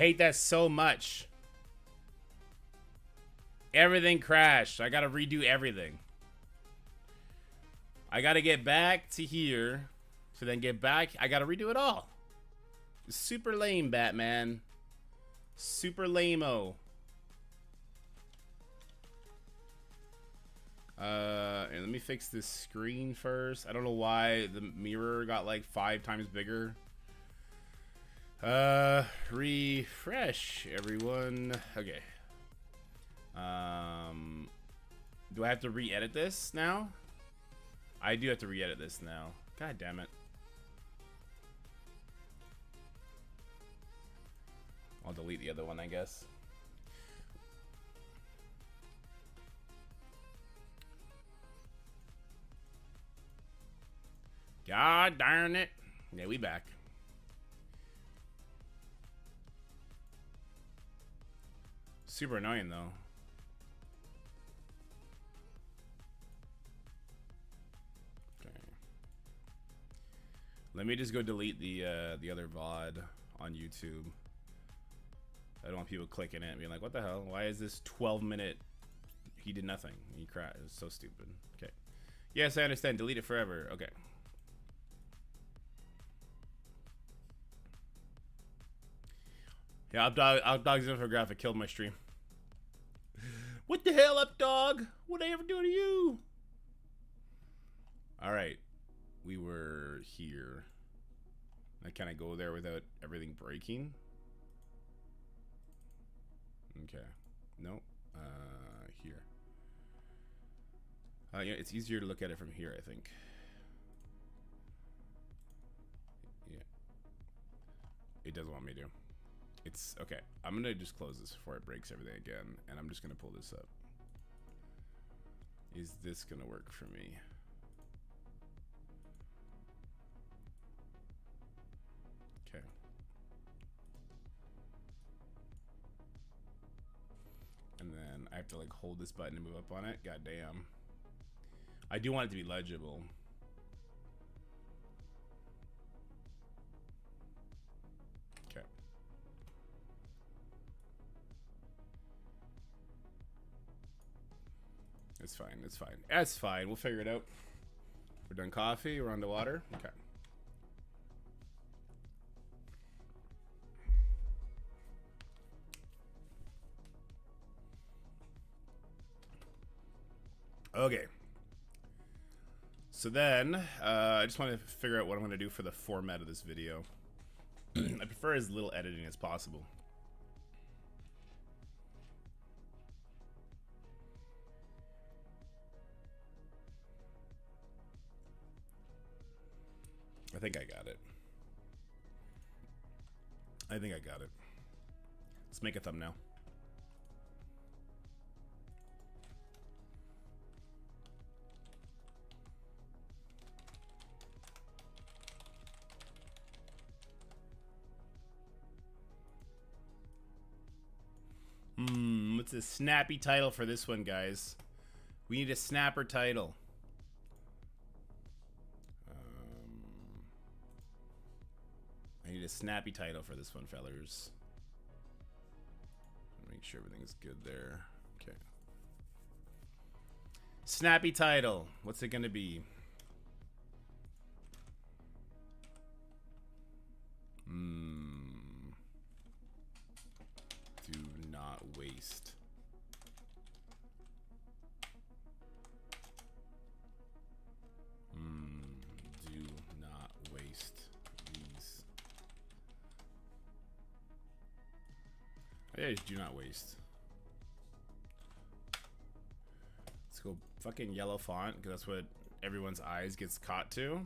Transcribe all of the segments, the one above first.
hate that so much. Everything crashed. I gotta redo everything. I gotta get back to here. To then get back. I gotta redo it all. Super lame, Batman. Super lame-o. And let me fix this screen first. I don't know why the mirror got like 5 times bigger. Refresh, everyone. Okay. Do I have to re-edit this now? I do have to re-edit this now. God damn it. I'll delete the other one, I guess. God darn it. Yeah, we back. Super annoying, though. Okay. Let me just go delete the other VOD on YouTube. I don't want people clicking it and being like, what the hell? Why is this 12-minute? He did nothing. He cried. It's so stupid. Okay. Yes, I understand. Delete it forever. Okay. Yeah, Updog's infographic killed my stream. What the hell, Updog? What'd I ever do to you? Alright. We were here. I kind of go there without everything breaking. Okay. Nope. Here. Yeah, it's easier to look at it from here, I think. Yeah. It doesn't want me to. It's okay. I'm gonna just close this before it breaks everything again, and I'm just gonna pull this up. Is this gonna work for me? Okay. And then I have to like hold this button to move up on it. God damn. I do want it to be legible. Okay. It's fine. It's fine. That's fine. We'll figure it out. We're done coffee. We're on the water. Okay. Okay. So then, I just want to figure out what I'm going to do for the format of this video. I prefer as little editing as possible. I think I got it. I think I got it. Let's make a thumbnail. What's a snappy title for this one, guys? We need a snapper title. I need a snappy title for this one, fellers. Make sure everything's good there. Okay. Snappy title. What's it gonna be? Do not waste. Do not waste these. Yeah, do not waste. Let's go fucking yellow font, because that's what everyone's eyes gets caught to.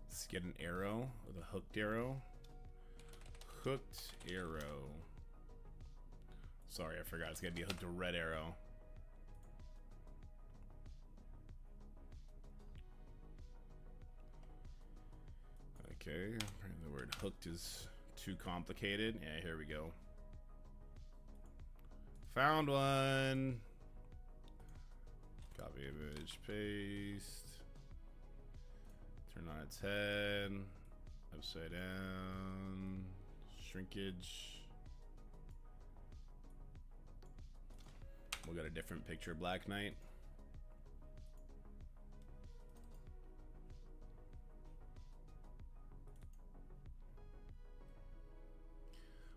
Let's get an arrow with a hooked arrow. Hooked arrow. Sorry, I forgot. It's gonna be hooked to red arrow. Okay, the word hooked is too complicated. Yeah, here we go. Found one. Copy image, paste. Turn on its head. Upside down. Shrinkage. We'll get a different picture of Black Knight.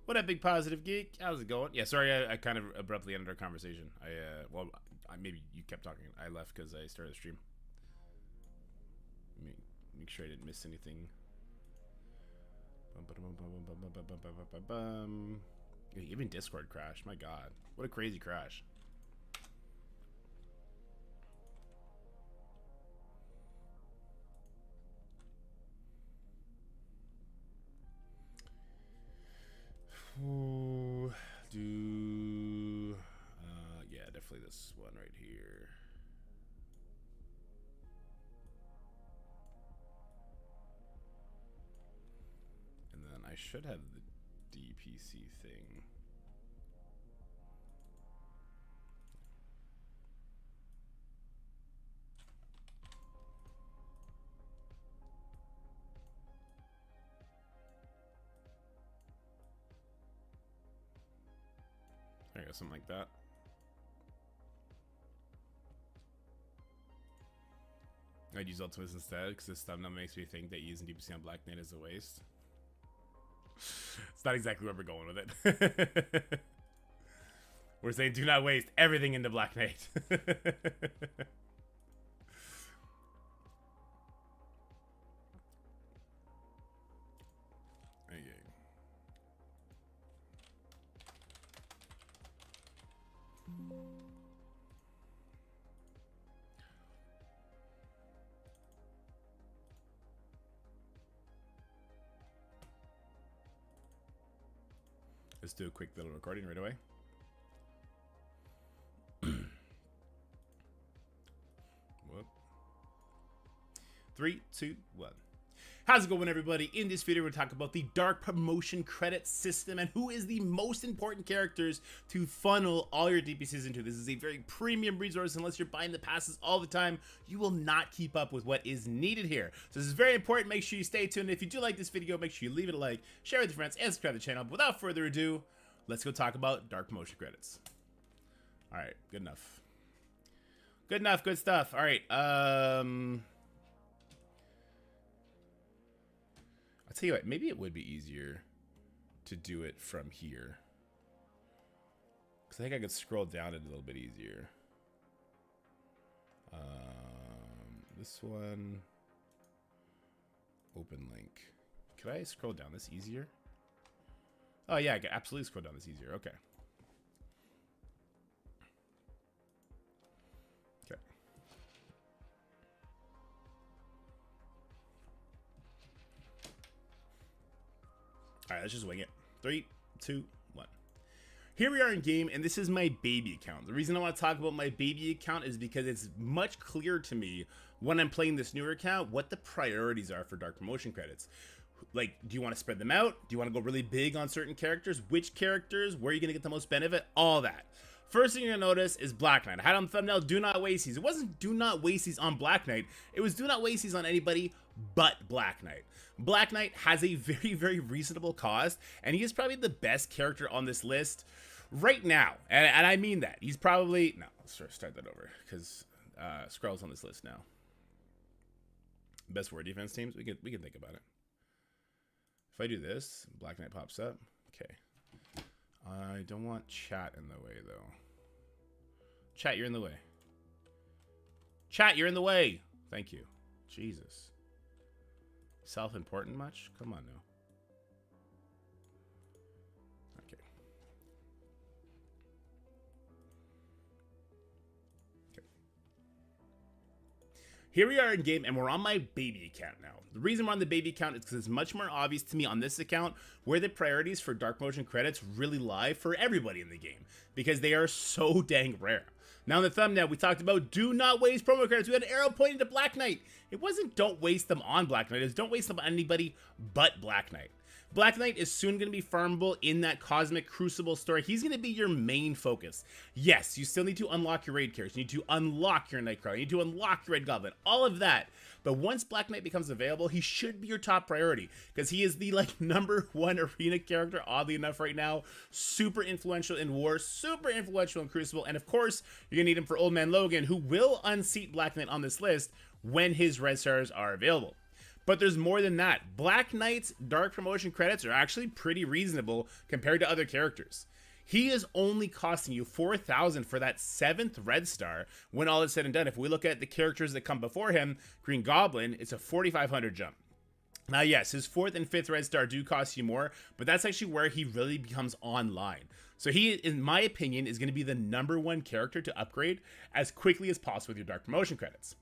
What up, Big Positive Geek? How's it going? Yeah, sorry, I kind of abruptly ended our conversation. Well, maybe you kept talking. I left because I started the stream. Make sure I didn't miss anything. Even Discord crashed. My God, what a crazy crash. Yeah, definitely this one right here. And then I should have the DPC thing. There you go, something like that. I'd use Ultimates instead because this thumbnail makes me think that using DPC on Black Knight is a waste. It's not exactly where we're going with it. We're saying do not waste everything into Black Knight. Let's do a quick little recording right away. 3, 2, 1. How's it going, everybody? In this video, we're talking about the Dark Promotion Credit System and who is the most important characters to funnel all your DPCs into. This is a very premium resource. Unless you're buying the passes all the time, you will not keep up with what is needed here. So this is very important. Make sure you stay tuned. If you do like this video, make sure you leave it a like, share it with your friends, and subscribe to the channel. But without further ado, let's go talk about Dark Promotion Credits. All right, good enough. Good enough, good stuff. All right, I'll tell you what, maybe it would be easier to do it from here. Because I think I could scroll down it a little bit easier. This one. Open link. Could I scroll down this easier? Oh yeah, I can absolutely scroll down this easier. Okay. All right, let's just wing it. 3, 2, 1. Here we are in game, and this is my baby account. The reason I want to talk about my baby account is because it's much clearer to me when I'm playing this newer account what the priorities are for Dark Promotion Credits. Like, do you want to spread them out? Do you want to go really big on certain characters? Which characters? Where are you going to get the most benefit? All that. First thing you're going to notice is Black Knight. I had on the thumbnail, do not waste these. It wasn't do not waste these on Black Knight. It was do not waste these on anybody but Black Knight. Black Knight has a very, very reasonable cost, and he is probably the best character on this list right now. And I mean that. He's probably... No, let's start that over, because Skrull's on this list now. Best war defense teams? We can think about it. If I do this, Black Knight pops up. Okay. I don't want chat in the way, though. Chat, you're in the way. Chat, you're in the way. Thank you. Jesus. Self-important much? Come on now. Okay. Okay. Here we are in game, and we're on my baby account now. The reason we're on the baby account is because it's much more obvious to me on this account where the priorities for Dark Motion credits really lie for everybody in the game, because they are so dang rare. Now in the thumbnail, we talked about do not waste promo credits. We had an arrow pointing to Black Knight. It wasn't don't waste them on Black Knight. It was don't waste them on anybody but Black Knight. Black Knight is soon going to be farmable in that Cosmic Crucible story. He's going to be your main focus. Yes, you still need to unlock your raid characters. You need to unlock your Nightcrawler. You need to unlock your Red Goblin. All of that. but once Black Knight becomes available, he should be your top priority because he is the like #1 arena character, oddly enough, right now. Super influential in War, super influential in Crucible, and of course, you're gonna need him for Old Man Logan, who will unseat Black Knight on this list when his red stars are available. But there's more than that. Black Knight's dark promotion credits are actually pretty reasonable compared to other characters. He is only costing you 4,000 for that 7th red star when all is said and done. If we look at the characters that come before him, Green Goblin, it's a 4,500 jump. Now, yes, his 4th and 5th red star do cost you more, but that's actually where he really becomes online. So he, in my opinion, is going to be the #1 character to upgrade as quickly as possible with your dark promotion credits.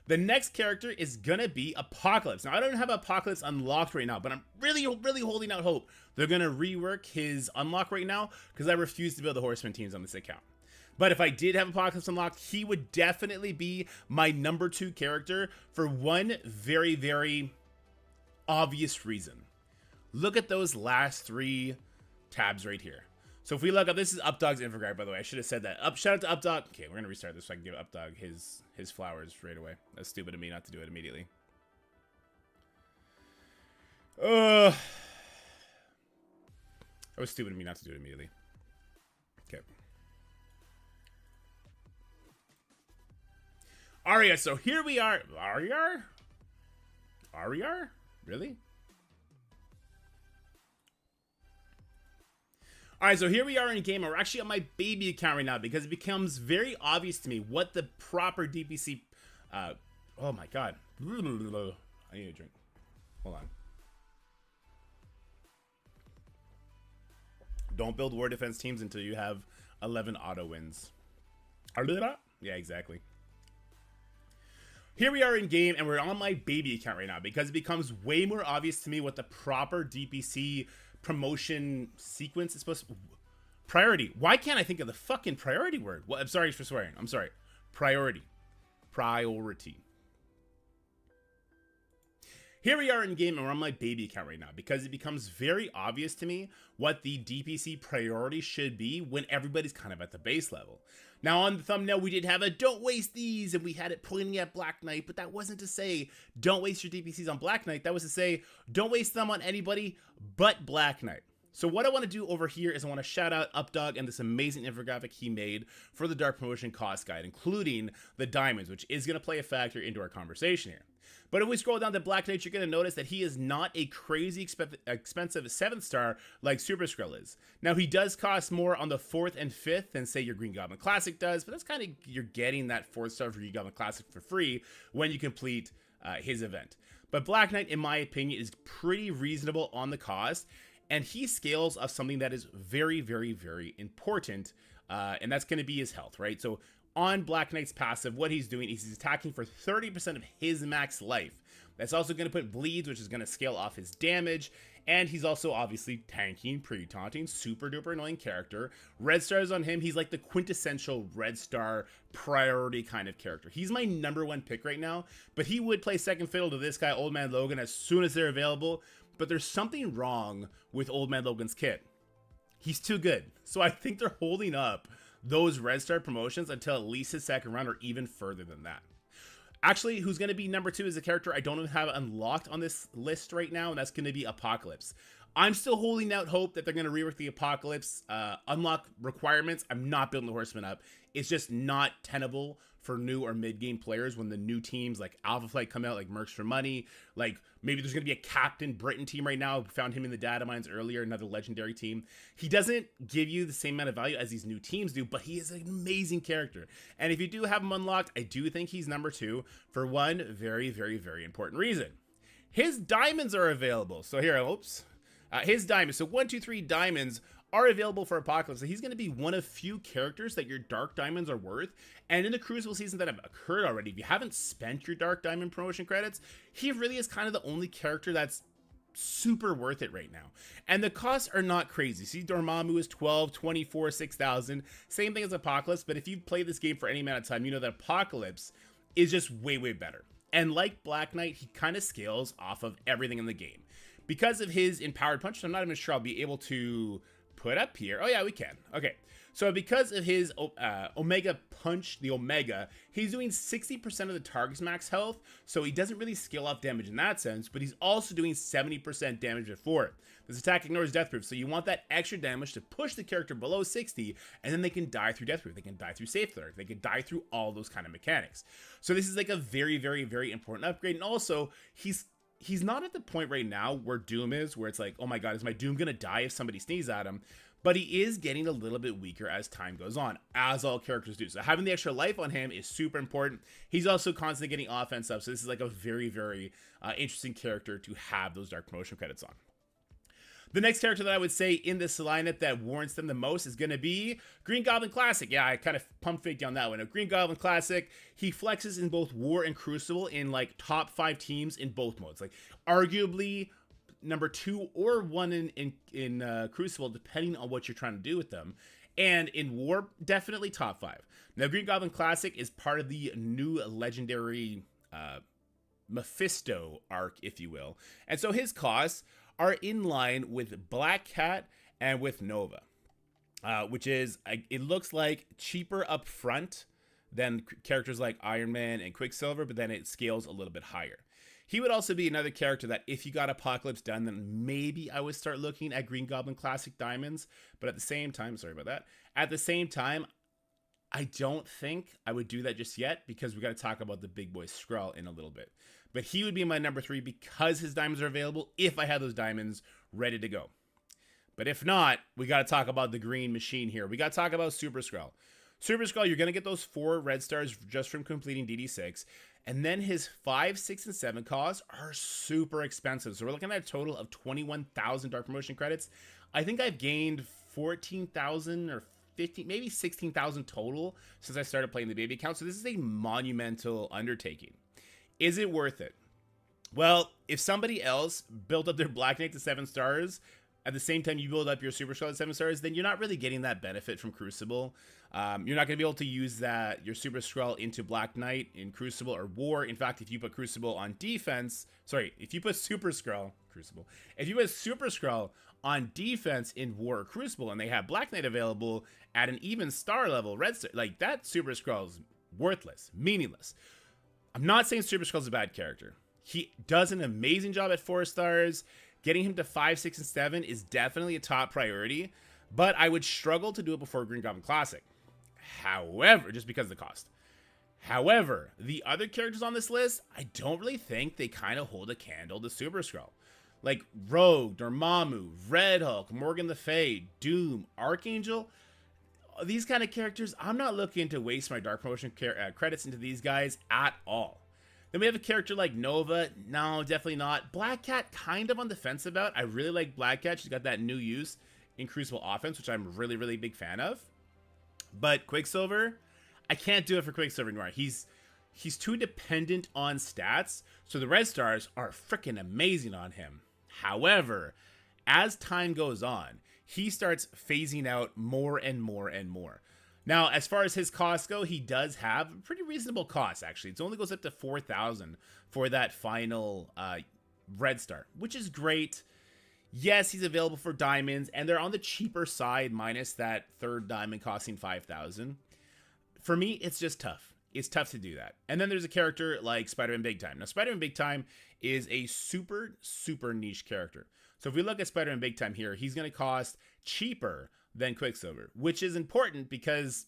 The next character is gonna be Apocalypse. Now, I don't have Apocalypse unlocked right now, but I'm really holding out hope they're gonna rework his unlock right now because I refuse to build the Horseman teams on this account. But if I did have Apocalypse unlocked, he would definitely be my #2 character for one very, very obvious reason. Look at those last 3 tabs right here. So if we look up, this is Updog's infographic, by the way. I should have said that. Shout out to Updog. Okay, we're gonna restart this so I can give Updog his flowers right away. That's stupid of me not to do it immediately. That was stupid of me not to do it immediately. Okay. Aria, so here we are. Aria? Really? Alright, so here we are in game, and we're actually on my baby account right now because it becomes very obvious to me what the proper DPC, oh my god. I need a drink. Hold on. Don't build war defense teams until you have 11 auto wins. Yeah, exactly. Here we are in game, and we're on my baby account right now because it becomes way more obvious to me what the proper DPC promotion sequence is supposed to... Priority. Why can't I think of the fucking priority word? Well, I'm sorry for swearing. I'm sorry. Priority. Here we are in game, and we're on my baby account right now because it becomes very obvious to me what the DPC priority should be when everybody's kind of at the base level. Now, on the thumbnail, we did have a don't waste these, and we had it pointing at Black Knight, but that wasn't to say don't waste your DPCs on Black Knight. That was to say don't waste them on anybody but Black Knight. So what I want to do over here is I want to shout out Updog and this amazing infographic he made for the Dark Promotion cost guide, including the diamonds, which is going to play a factor into our conversation here. But if we scroll down to Black Knight, you're going to notice that he is not a crazy expensive 7th star like Super Skrull is. Now, he does cost more on the 4th and 5th than, say, your Green Goblin Classic does, but that's kind of, you're getting that 4th star for Green Goblin Classic for free when you complete his event. But Black Knight, in my opinion, is pretty reasonable on the cost, and he scales of something that is very, very, very important, and that's going to be his health, right? So on Black Knight's passive, what he's doing is he's attacking for 30% of his max life. That's also going to put bleeds, which is going to scale off his damage, and he's also obviously tanking, pre-taunting, super duper annoying character. Red stars on him, he's like the quintessential red star priority kind of character. He's my #1 pick right now, but he would play second fiddle to this guy, Old Man Logan, as soon as they're available. But there's something wrong with Old Man Logan's kit. He's too good. So I think they're holding up those red star promotions until at least his second round or even further than that. Actually, who's going to be #2 is a character I don't even have unlocked on this list right now, and that's going to be Apocalypse. I'm still holding out hope that they're going to rework the Apocalypse unlock requirements. I'm not building the Horseman up. It's just not tenable for new or mid-game players when the new teams like Alpha Flight come out, like Mercs for Money. Like, maybe there's going to be a Captain Britain team right now. Found him in the data mines earlier, another legendary team. He doesn't give you the same amount of value as these new teams do, but he is an amazing character. And if you do have him unlocked, I do think he's #2 for one very, very, very important reason. His diamonds are available. So here, oops. His diamonds. So 1, 2, 3 diamonds are available for Apocalypse. So he's going to be one of few characters that your Dark Diamonds are worth. And in the Crucible season that have occurred already, if you haven't spent your Dark Diamond promotion credits, he really is kind of the only character that's super worth it right now. And the costs are not crazy. See, Dormammu is 12, 24, 6,000. Same thing as Apocalypse, but if you play this game for any amount of time, you know that Apocalypse is just way, way better. And like Black Knight, he kind of scales off of everything in the game. Because of his Empowered Punch, I'm not even sure I'll be able to put up here. Oh yeah, we can. Okay. So because of his Omega Punch, the Omega, he's doing 60% of the target's max health, so he doesn't really scale off damage in that sense, but he's also doing 70% damage before it. This attack ignores death proof, so you want that extra damage to push the character below 60, and then they can die through death proof, they can die through safe alert, they can die through all those kind of mechanics. So this is like a very, very, very important upgrade, and also he's not at the point right now where Doom is, where it's like, oh my god, is my Doom gonna die if somebody sneezes at him? But he is getting a little bit weaker as time goes on, as all characters do. So having the extra life on him is super important. He's also constantly getting offense up, so this is like a very, very interesting character to have those Dark Promotion credits on. The next character that I would say in this lineup that warrants them the most is going to be Green Goblin Classic. Yeah, I kind of pump faked on that one. A Green Goblin Classic, he flexes in both War and Crucible in like top 5 teams in both modes. Like arguably number 2 or 1 in Crucible, depending on what you're trying to do with them. And in War, definitely top 5. Now, Green Goblin Classic is part of the new legendary Mephisto arc, if you will. And so his costs are in line with Black Cat and with Nova, which is, it looks like cheaper up front than characters like Iron Man and Quicksilver, but then it scales a little bit higher. He would also be another character that if you got Apocalypse done, then maybe I would start looking at Green Goblin Classic Diamonds. But at the same time, sorry about that. At the same time, I don't think I would do that just yet because we got to talk about the big boy Skrull in a little bit. But he would be my number 3 because his diamonds are available if I had those diamonds ready to go. But if not, we got to talk about the green machine here. We got to talk about Super Skrull. Super Skrull, you're going to get those 4 red stars just from completing DD6. And then his 5, 6, and 7 costs are super expensive. So we're looking at a total of 21,000 Dark Promotion credits. I think I've gained 14,000 or 15, maybe 16,000 total since I started playing the baby account. So this is a monumental undertaking. Is it worth it? Well, if somebody else built up their Black Knight to 7 stars, at the same time you build up your Super Skrull at 7 stars, then you're not really getting that benefit from Crucible. You're not going to be able to use your Super Skrull into Black Knight in Crucible or War. In fact, if you put Crucible on defense, if you put Super Skrull on defense in War or Crucible, and they have Black Knight available at an even star level, red star, like that Super Skrull is worthless, meaningless. I'm not saying Super Skrull's a bad character. He does an amazing job at 4 stars. Getting him to 5, 6, and 7 is definitely a top priority, but I would struggle to do it before Green Goblin Classic. However, just because of the cost. However, the other characters on this list, I don't really think they kind of hold a candle to Super Skrull. Like Rogue, Dormammu, Red Hulk, Morgan the Fey, Doom, Archangel. These kind of characters, I'm not looking to waste my Dark Promotion credits into these guys at all. Then we have a character like Nova. No, definitely not. Black Cat, kind of on the fence about. I really like Black Cat. She's got that new use in Crucible offense, which I'm really, really big fan of. But Quicksilver, I can't do it for Quicksilver anymore. He's too dependent on stats, so the red stars are freaking amazing on him. However, as time goes on, he starts phasing out more and more and more. Now, as far as his costs go, he does have a pretty reasonable cost, actually. It only goes up to 4,000 for that final red star, which is great. Yes, he's available for diamonds, and they're on the cheaper side, minus that 3rd diamond costing 5,000. For me, it's just tough. It's tough to do that. And then there's a character like Spider-Man Big Time. Now, Spider-Man Big Time is a super, super niche character. So if we look at Spider-Man Big Time here, he's going to cost cheaper than Quicksilver, which is important because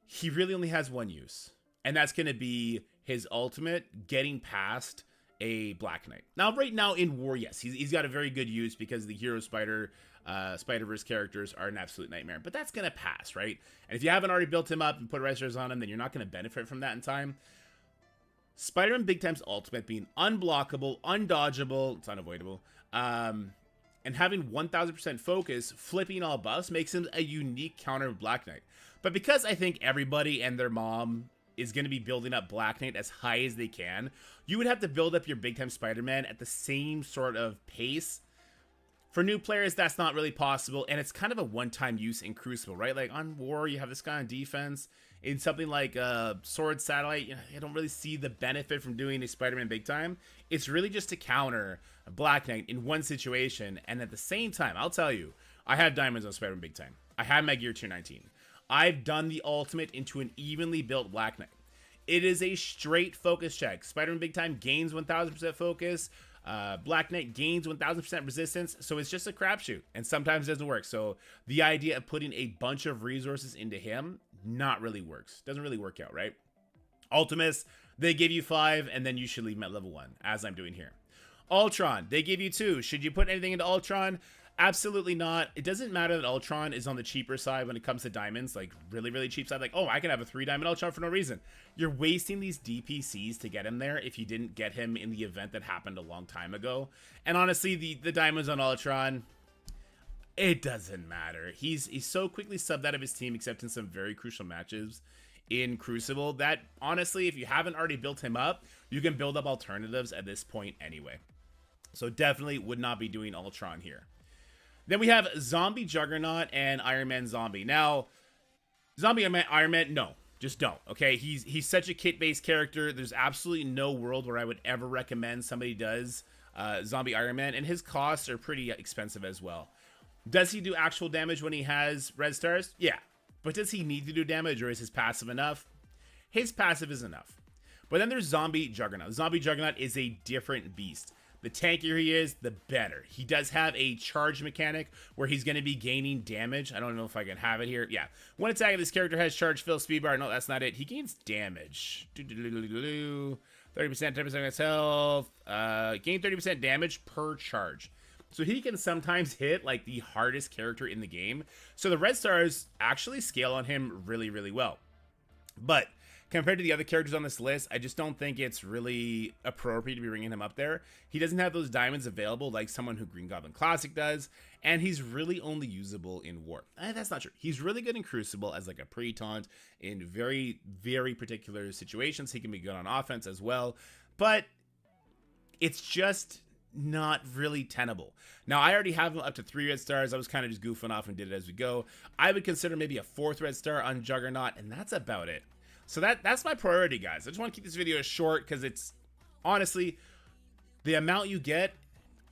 he really only has one use, and that's going to be his ultimate, getting past a Black Knight. Now, right now in War, yes, he's got a very good use because the Hero Spider-Verse characters are an absolute nightmare, but that's going to pass, right? And if you haven't already built him up and put resters on him, then you're not going to benefit from that in time. Spider-Man Big Time's ultimate being unblockable, undodgeable, it's unavoidable, and having 1000% focus, flipping all buffs, makes him a unique counter of Black Knight. But because I think everybody and their mom is going to be building up Black Knight as high as they can, you would have to build up your Big Time Spider-Man at the same sort of pace. For new players, that's not really possible, and it's kind of a one-time use in Crucible, right? Like on War, you have this guy on defense. In something like Sword Satellite, I don't really see the benefit from doing a Spider-Man Big Time. It's really just to counter Black Knight in one situation, and at the same time, I'll tell you, I have diamonds on Spider-Man Big Time. I have my gear tier 19. I've done the ultimate into an evenly built Black Knight. It is a straight focus check. Spider-Man Big Time gains 1000% focus. Black Knight gains 1000% resistance. So it's just a crapshoot. And sometimes it doesn't work. So the idea of putting a bunch of resources into him not really works. Doesn't really work out, right? Ultimates, they give you 5, and then you should leave them at level 1, as I'm doing here. Ultron, they give you 2. Should you put anything into Ultron? Absolutely not. It doesn't matter that Ultron is on the cheaper side when it comes to diamonds, like really, really cheap side. Like, oh, I can have a 3-diamond Ultron for no reason. You're wasting these DPCs to get him there if you didn't get him in the event that happened a long time ago. And honestly, the diamonds on Ultron, it doesn't matter. He's so quickly subbed out of his team, except in some very crucial matches in Crucible, that honestly, if you haven't already built him up, you can build up alternatives at this point anyway. So definitely would not be doing Ultron here. Then we have Zombie Juggernaut and Iron Man Zombie. Now, Zombie Iron Man, no, just don't. Okay, he's such a kit-based character. There's absolutely no world where I would ever recommend somebody does Zombie Iron Man, and his costs are pretty expensive as well. Does he do actual damage when he has red stars? Yeah. But does he need to do damage, or is his passive enough? His passive is enough. But then there's Zombie Juggernaut. Zombie Juggernaut is a different beast. The tankier he is, the better. He does have a charge mechanic where he's going to be gaining damage. I don't know if I can have it here. Yeah. One attack of this character has charge, fill, speed bar. No, that's not it. He gains damage. 30%, 10% health. Gain 30% damage per charge. So he can sometimes hit like the hardest character in the game. So the red stars actually scale on him really, really well. But compared to the other characters on this list, I just don't think it's really appropriate to be bringing him up there. He doesn't have those diamonds available like someone who Green Goblin Classic does. And he's really only usable in War. That's not true. He's really good in Crucible as like a pre-taunt in very, very particular situations. He can be good on offense as well. But it's just not really tenable. Now, I already have him up to 3 red stars. I was kind of just goofing off and did it as we go. I would consider maybe a 4th red star on Juggernaut, and that's about it. So that's my priority, guys. I just want to keep this video short because it's honestly the amount you get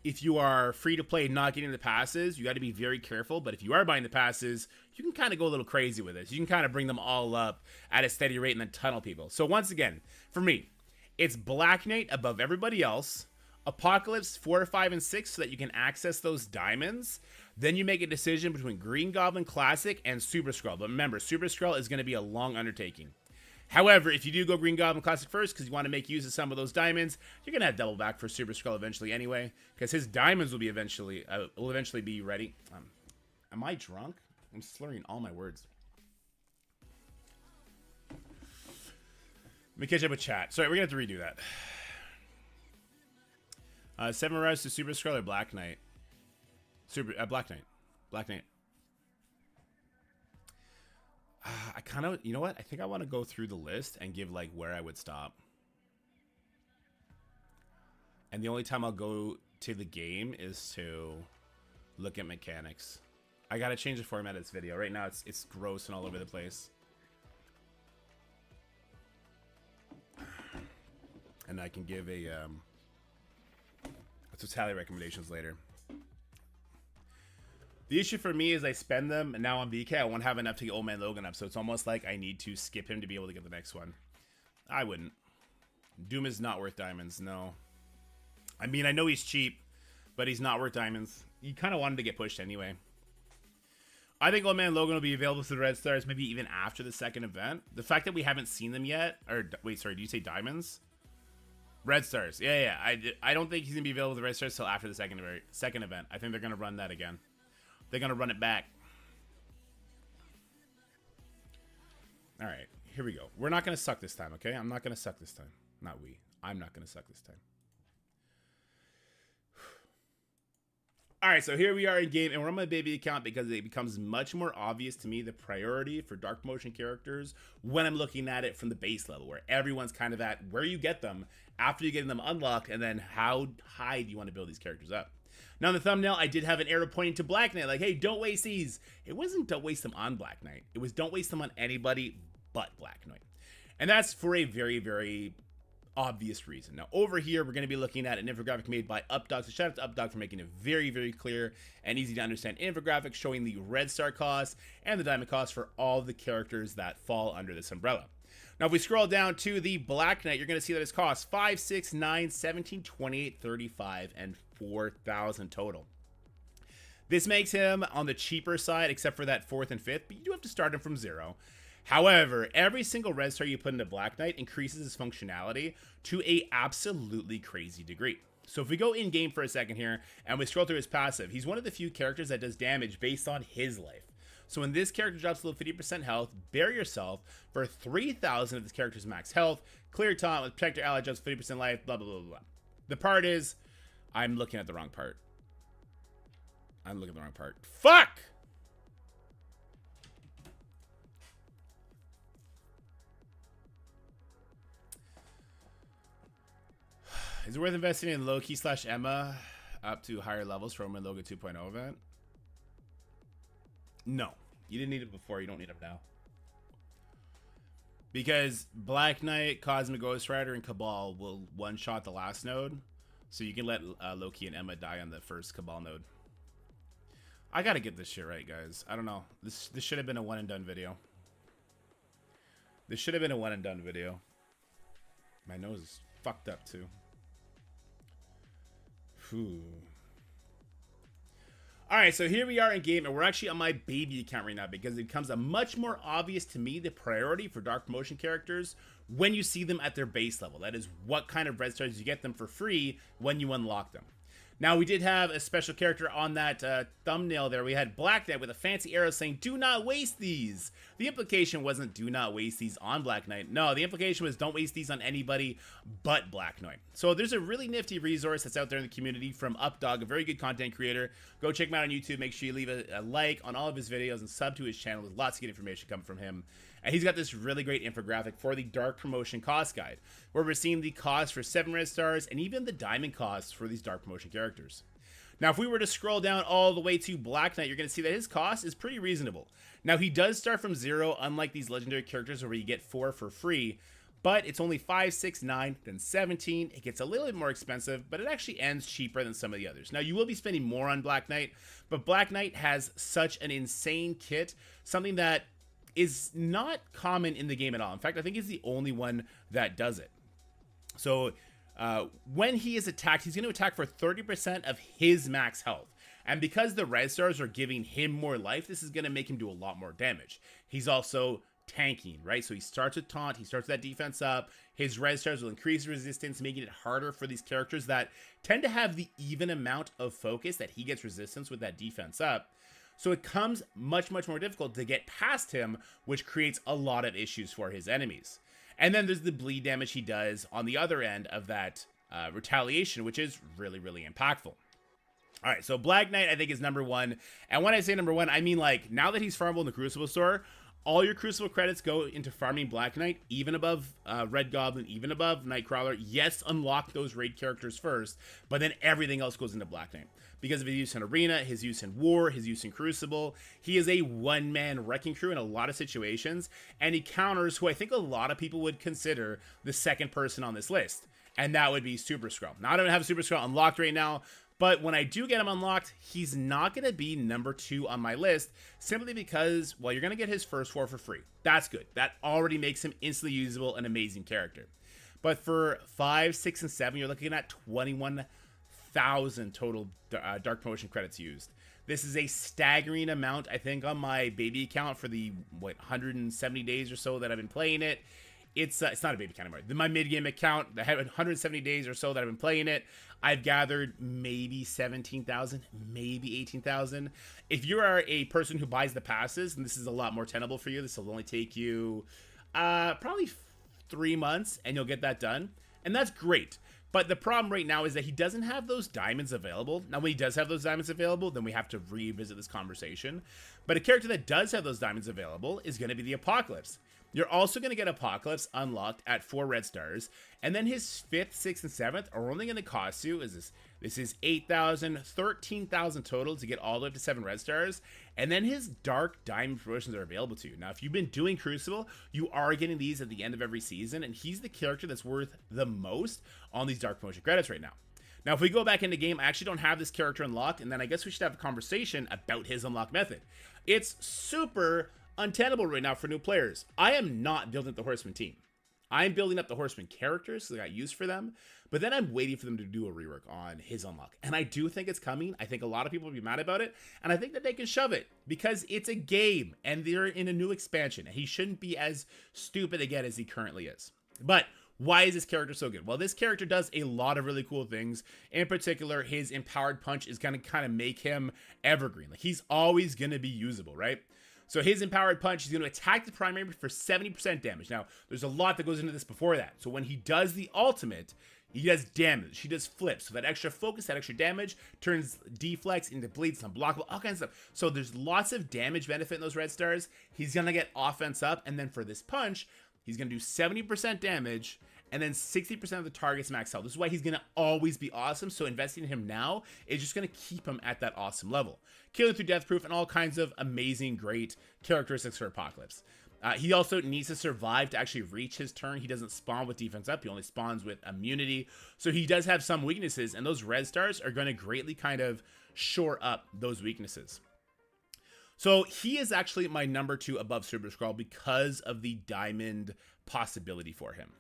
if you are free to play, not getting the passes. You got to be very careful. But if you are buying the passes, you can kind of go a little crazy with it. You can kind of bring them all up at a steady rate and then tunnel people. So once again, for me, it's Black Knight above everybody else. Apocalypse 4, 5, and 6 so that you can access those diamonds. Then you make a decision between Green Goblin Classic and Super Skrull. But remember, Super Skrull is going to be a long undertaking. However, if you do go Green Goblin Classic first because you want to make use of some of those diamonds, you're going to have double back for Super Skrull eventually anyway, because his diamonds will eventually be ready. Am I drunk? I'm slurring all my words. Let me catch up with chat. Sorry, we're going to have to redo that. 7 Rise to Super Skrull or Black Knight? Black Knight. Black Knight. I kind of, you know what? I think I want to go through the list and give like where I would stop. And the only time I'll go to the game is to look at mechanics. I gotta change the format of this video. Right now it's gross and all over the place. And I can give a totality recommendations later. The issue for me is I spend them, and now on VK, I won't have enough to get Old Man Logan up, so it's almost like I need to skip him to be able to get the next one. I wouldn't. Doom is not worth diamonds, no. I mean, I know he's cheap, but he's not worth diamonds. You kind of wanted to get pushed anyway. I think Old Man Logan will be available through the Red Stars, maybe even after the second event. The fact that we haven't seen them yet, or wait, sorry, do you say diamonds? Red Stars, yeah. I don't think he's gonna be available with the Red Stars till after the second event. I think they're gonna run that again. They're gonna run it back. All right, here we go. We're not gonna suck this time, okay? I'm not gonna suck this time. Not we. I'm not gonna suck this time. All right, so here we are in game, and we're on my baby account because it becomes much more obvious to me the priority for dark motion characters when I'm looking at it from the base level, where everyone's kind of at where you get them after you get them unlocked, and then how high do you want to build these characters up. Now in the thumbnail, I did have an arrow pointing to Black Knight, like, hey, don't waste these. It wasn't don't waste them on Black Knight. It was don't waste them on anybody but Black Knight. And that's for a very, very obvious reason. Now, over here, we're going to be looking at an infographic made by Updog. So shout out to Updog for making a very, very clear and easy to understand infographic showing the red star cost and the diamond cost for all the characters that fall under this umbrella. Now, if we scroll down to the Black Knight, you're going to see that it costs 5, 6, 9, 17, 28, 35, and 4,000 total. This makes him on the cheaper side, except for that 4th and 5th, but you do have to start him from 0. However, every single red star you put into Black Knight increases his functionality to a absolutely crazy degree. So if we go in-game for a second here, and we scroll through his passive, he's one of the few characters that does damage based on his life. So when this character drops below 50% health, bury yourself for 3,000 of this character's max health, clear taunt with protect your ally, drops 50% life, blah, blah, blah, blah. The part is, I'm looking at the wrong part. Fuck! Is it worth investing in Loki / Emma up to higher levels for Roman Logan 2.0 event? No. You didn't need it before, you don't need it now. Because Black Knight, Cosmic Ghost Rider, and Cabal will one-shot the last node. So you can let Loki and Emma die on the first Cabal node. I gotta get this shit right, guys. I don't know. This should have been a one-and-done video. My nose is fucked up, too. Whew. Alright, so here we are in game, and we're actually on my baby account right now because it becomes a much more obvious to me the priority for dark promotion characters when you see them at their base level. That is what kind of red stars you get them for free when you unlock them. Now, we did have a special character on that thumbnail there. We had Black Knight with a fancy arrow saying, do not waste these. The implication wasn't do not waste these on Black Knight. No, the implication was don't waste these on anybody but Black Knight. So there's a really nifty resource that's out there in the community from Updog, a very good content creator. Go check him out on YouTube. Make sure you leave a like on all of his videos and sub to his channel. There's lots of good information coming from him. And he's got this really great infographic for the Dark Promotion Cost Guide, where we're seeing the cost for 7 red stars and even the diamond costs for these Dark Promotion characters. Now, if we were to scroll down all the way to Black Knight, you're going to see that his cost is pretty reasonable. Now, he does start from 0, unlike these legendary characters where you get 4 for free, but it's only 5, 6, 9, then 17. It gets a little bit more expensive, but it actually ends cheaper than some of the others. Now, you will be spending more on Black Knight, but Black Knight has such an insane kit, something that is not common in the game at all. In fact, I think he's the only one that does it. So when he is attacked, he's going to attack for 30% of his max health. And because the red stars are giving him more life, this is going to make him do a lot more damage. He's also tanking, right? So he starts with taunt, he starts that defense up. His red stars will increase resistance, making it harder for these characters that tend to have the even amount of focus that he gets resistance with that defense up. So it comes much, much more difficult to get past him, which creates a lot of issues for his enemies. And then there's the bleed damage he does on the other end of that retaliation, which is really, really impactful. All right, so Black Knight, I think, is number 1. And when I say number 1, I mean, like, now that he's farmable in the Crucible store, all your Crucible credits go into farming Black Knight, even above Red Goblin, even above Nightcrawler. Yes, unlock those raid characters first, but then everything else goes into Black Knight. Because of his use in Arena, his use in War, his use in Crucible, he is a one-man wrecking crew in a lot of situations, and he counters who I think a lot of people would consider the second person on this list, and that would be Super Skrull. Now, I don't have Super Skrull unlocked right now, but when I do get him unlocked, he's not going to be number 2 on my list, simply because, well, you're going to get his first 4 for free. That's good. That already makes him instantly usable, an amazing character. But for 5, 6, and 7, you're looking at 21,000 total Dark Promotion credits used. This is a staggering amount, I think, on my baby account for the, 170 days or so that I've been playing it. It's not a baby account anymore. My mid-game account, I had 170 days or so that I've been playing it. I've gathered maybe 17,000, maybe 18,000. If you are a person who buys the passes, and this is a lot more tenable for you, this will only take you probably 3 months, and you'll get that done. And that's great. But the problem right now is that he doesn't have those diamonds available. Now, when he does have those diamonds available, then we have to revisit this conversation. But a character that does have those diamonds available is going to be the Apocalypse. You're also going to get Apocalypse unlocked at 4 red stars, and then his 5th, 6th, and 7th are only going to cost you, this is 8,000, 13,000 total to get all the way up to 7 red stars, and then his Dark Diamond promotions are available to you. Now, if you've been doing Crucible, you are getting these at the end of every season, and he's the character that's worth the most on these Dark Promotion credits right now. Now, if we go back into game, I actually don't have this character unlocked, and then I guess we should have a conversation about his unlock method. It's super untenable right now for new players. I am not building up the Horseman team. I'm building up the Horseman characters, so I got use for them, but then I'm waiting for them to do a rework on his unlock. And I do think it's coming. I think a lot of people will be mad about it, and I think that they can shove it, because it's a game, and they're in a new expansion, and he shouldn't be as stupid again as he currently is. But why is this character so good? Well, this character does a lot of really cool things. In particular, his Empowered Punch is going to kind of make him evergreen. Like, he's always going to be usable, right? So his Empowered Punch is going to attack the primary for 70% damage. Now, there's a lot that goes into this before that. So when he does the ultimate, he does damage. He does flips. So that extra focus, that extra damage, turns deflex into bleeds, unblockable, all kinds of stuff. So there's lots of damage benefit in those red stars. He's going to get offense up. And then for this punch, he's going to do 70% damage, and then 60% of the target's max health. This is why he's going to always be awesome. So investing in him now is just going to keep him at that awesome level. Killing through death proof and all kinds of amazing, great characteristics for Apocalypse. He also needs to survive to actually reach his turn. He doesn't spawn with defense up. He only spawns with immunity. So he does have some weaknesses, and those red stars are going to greatly kind of shore up those weaknesses. So he is actually my number 2 above Super Skrull because of the diamond possibility for him.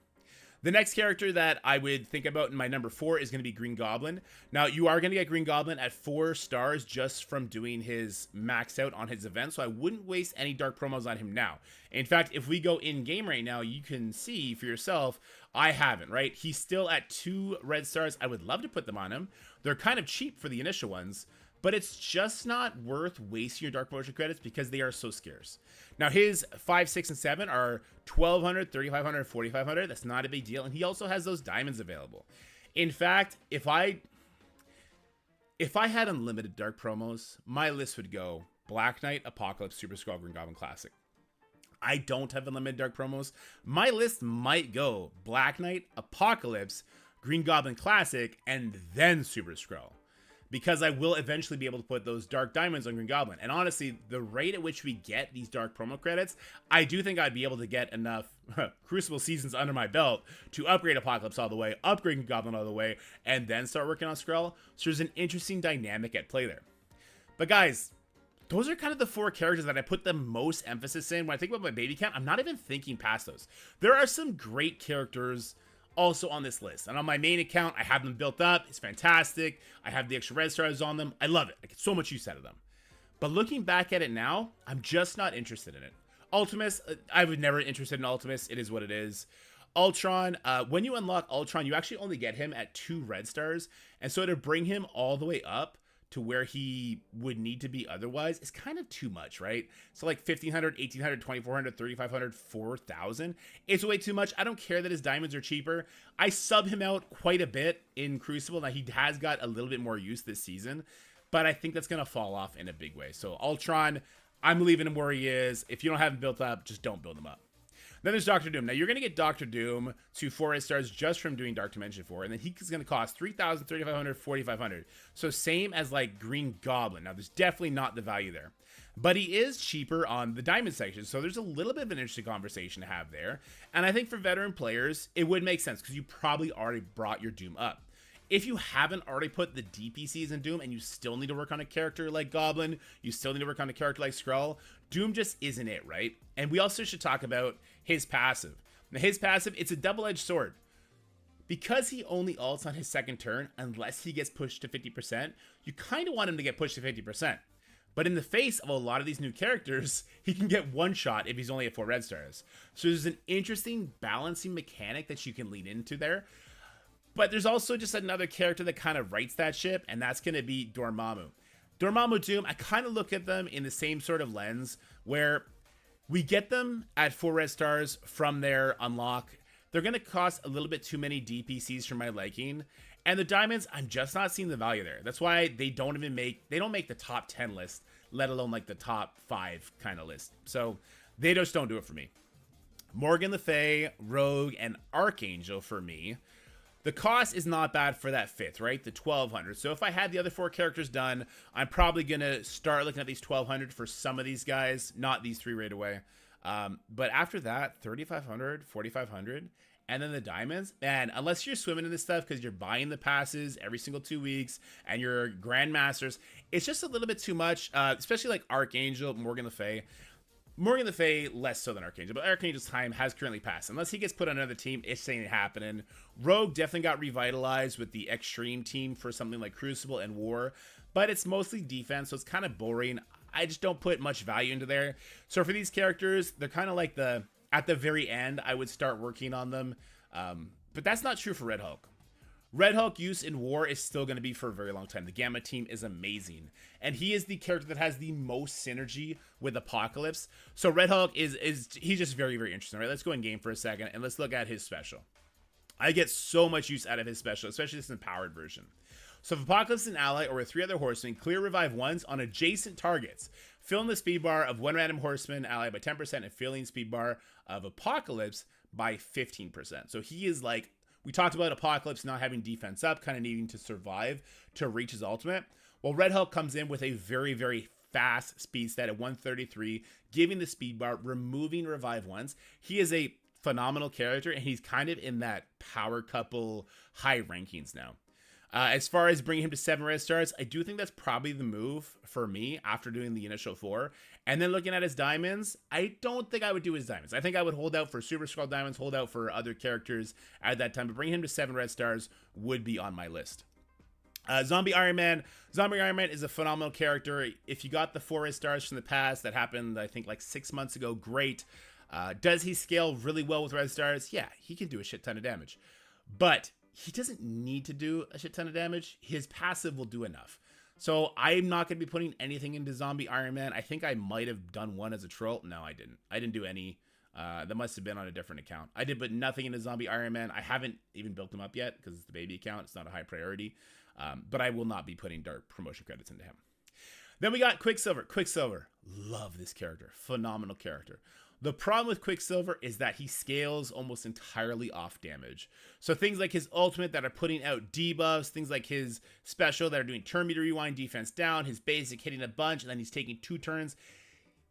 The next character that I would think about in my number 4 is going to be Green Goblin. Now, you are going to get Green Goblin at 4 stars just from doing his max out on his event, so I wouldn't waste any dark promos on him now. In fact, if we go in-game right now, you can see for yourself, I haven't, right? He's still at 2 red stars. I would love to put them on him. They're kind of cheap for the initial ones, but it's just not worth wasting your Dark Promotion credits because they are so scarce. Now, his 5, 6, and 7 are 1,200, 3,500, 4,500. That's not a big deal. And he also has those diamonds available. In fact, if I had unlimited Dark promos, my list would go Black Knight, Apocalypse, Super Skrull, Green Goblin Classic. I don't have unlimited Dark promos. My list might go Black Knight, Apocalypse, Green Goblin Classic, and then Super Skrull, because I will eventually be able to put those Dark Diamonds on Green Goblin. And honestly, the rate at which we get these Dark promo credits, I do think I'd be able to get enough Crucible seasons under my belt to upgrade Apocalypse all the way, upgrade Green Goblin all the way, and then start working on Skrull. So there's an interesting dynamic at play there. But guys, those are kind of the 4 characters that I put the most emphasis in. When I think about my baby count, I'm not even thinking past those. There are some great characters also on this list, and on my main account I have them built up. It's fantastic. I have the extra red stars on them. I love it. I get so much use out of them. But looking back at it now, I'm just not interested in it. Ultimus, I was never interested in Ultimus. It is what it is. Ultron, when you unlock Ultron, you actually only get him at 2 red stars, and so to bring him all the way up to where he would need to be otherwise is kind of too much, right? So like 1,500, 1,800, 2,400, 3,500, 4,000. It's way too much. I don't care that his diamonds are cheaper. I sub him out quite a bit in Crucible. Now, he has got a little bit more use this season, but I think that's going to fall off in a big way. So Ultron, I'm leaving him where he is. If you don't have him built up, just don't build him up. Then there's Doctor Doom. Now, you're going to get Doctor Doom to 4 red stars just from doing Dark Dimension 4, and then he's going to cost 3,000, 3,500, 4,500. So same as like Green Goblin. Now, there's definitely not the value there, but he is cheaper on the Diamond section, so there's a little bit of an interesting conversation to have there. And I think for veteran players, it would make sense because you probably already brought your Doom up. If you haven't already put the DPCs in Doom and you still need to work on a character like Goblin, you still need to work on a character like Skrull, Doom just isn't it, right? And we also should talk about his passive. Now, his passive, it's a double-edged sword. Because he only ults on his second turn, unless he gets pushed to 50%, you kind of want him to get pushed to 50%. But in the face of a lot of these new characters, he can get one shot if he's only at 4 red stars. So there's an interesting balancing mechanic that you can lean into there. But there's also just another character that kind of rights that ship, and that's going to be Dormammu. Dormammu Doom, I kind of look at them in the same sort of lens where we get them at 4 red stars from their unlock. They're going to cost a little bit too many DPCs for my liking. And the diamonds, I'm just not seeing the value there. That's why they don't make the top 10 list, let alone like the top 5 kind of list. So they just don't do it for me. Morgan Le Fay, Rogue, and Archangel for me. The cost is not bad for that fifth, right? The 1200. So if I had the other 4 characters done, I'm probably going to start looking at these 1200 for some of these guys, not these 3 right away. But after that, 3500, 4500, and then the diamonds. And unless you're swimming in this stuff because you're buying the passes every single 2 weeks and you're grandmasters, it's just a little bit too much, especially like Archangel, Morgan Le Fay. Morgan Le Fay, less so than Archangel, but Archangel's time has currently passed. Unless he gets put on another team, it's ain't happening. Rogue definitely got revitalized with the Extreme team for something like Crucible and War, but it's mostly defense, so it's kind of boring. I just don't put much value into there. So for these characters, they're kind of like at the very end, I would start working on them. But that's not true for Red Hulk. Red Hulk use in War is still going to be for a very long time. The Gamma team is amazing. And he is the character that has the most synergy with Apocalypse. So Red Hulk he's just very, very interesting, right? Let's go in game for a second and let's look at his special. I get so much use out of his special, especially this empowered version. So if Apocalypse is an ally or with 3 other horsemen, clear revive ones on adjacent targets. Filling the speed bar of 1 random horseman ally by 10% and filling speed bar of Apocalypse by 15%. So he is like, we talked about Apocalypse not having defense up, kind of needing to survive to reach his ultimate. Well, Red Hulk comes in with a very, very fast speed stat at 133, giving the speed bar, removing revive ones. He is a phenomenal character, and he's kind of in that power couple high rankings now. As far as bringing him to 7 red stars, I do think that's probably the move for me after doing the initial 4. And then looking at his diamonds, I don't think I would do his diamonds. I think I would hold out for Super Skrull diamonds, hold out for other characters at that time. But bringing him to 7 red stars would be on my list. Zombie Iron Man. Zombie Iron Man is a phenomenal character. If you got the 4 red stars from the past, that happened, I think, like 6 months ago, great. Does he scale really well with red stars? Yeah, he can do a shit ton of damage. But he doesn't need to do a shit ton of damage. His passive will do enough. So I'm not going to be putting anything into Zombie Iron Man. I think I might have done one as a troll. No, I didn't. I didn't do any. That must have been on a different account. I did put nothing into Zombie Iron Man. I haven't even built him up yet because it's the baby account. It's not a high priority. But I will not be putting dark promotion credits into him. Then we got Quicksilver. Quicksilver. Love this character. Phenomenal character. The problem with Quicksilver is that he scales almost entirely off damage. So things like his ultimate that are putting out debuffs, things like his special that are doing turn meter rewind, defense down, his basic hitting a bunch, and then he's taking 2 turns.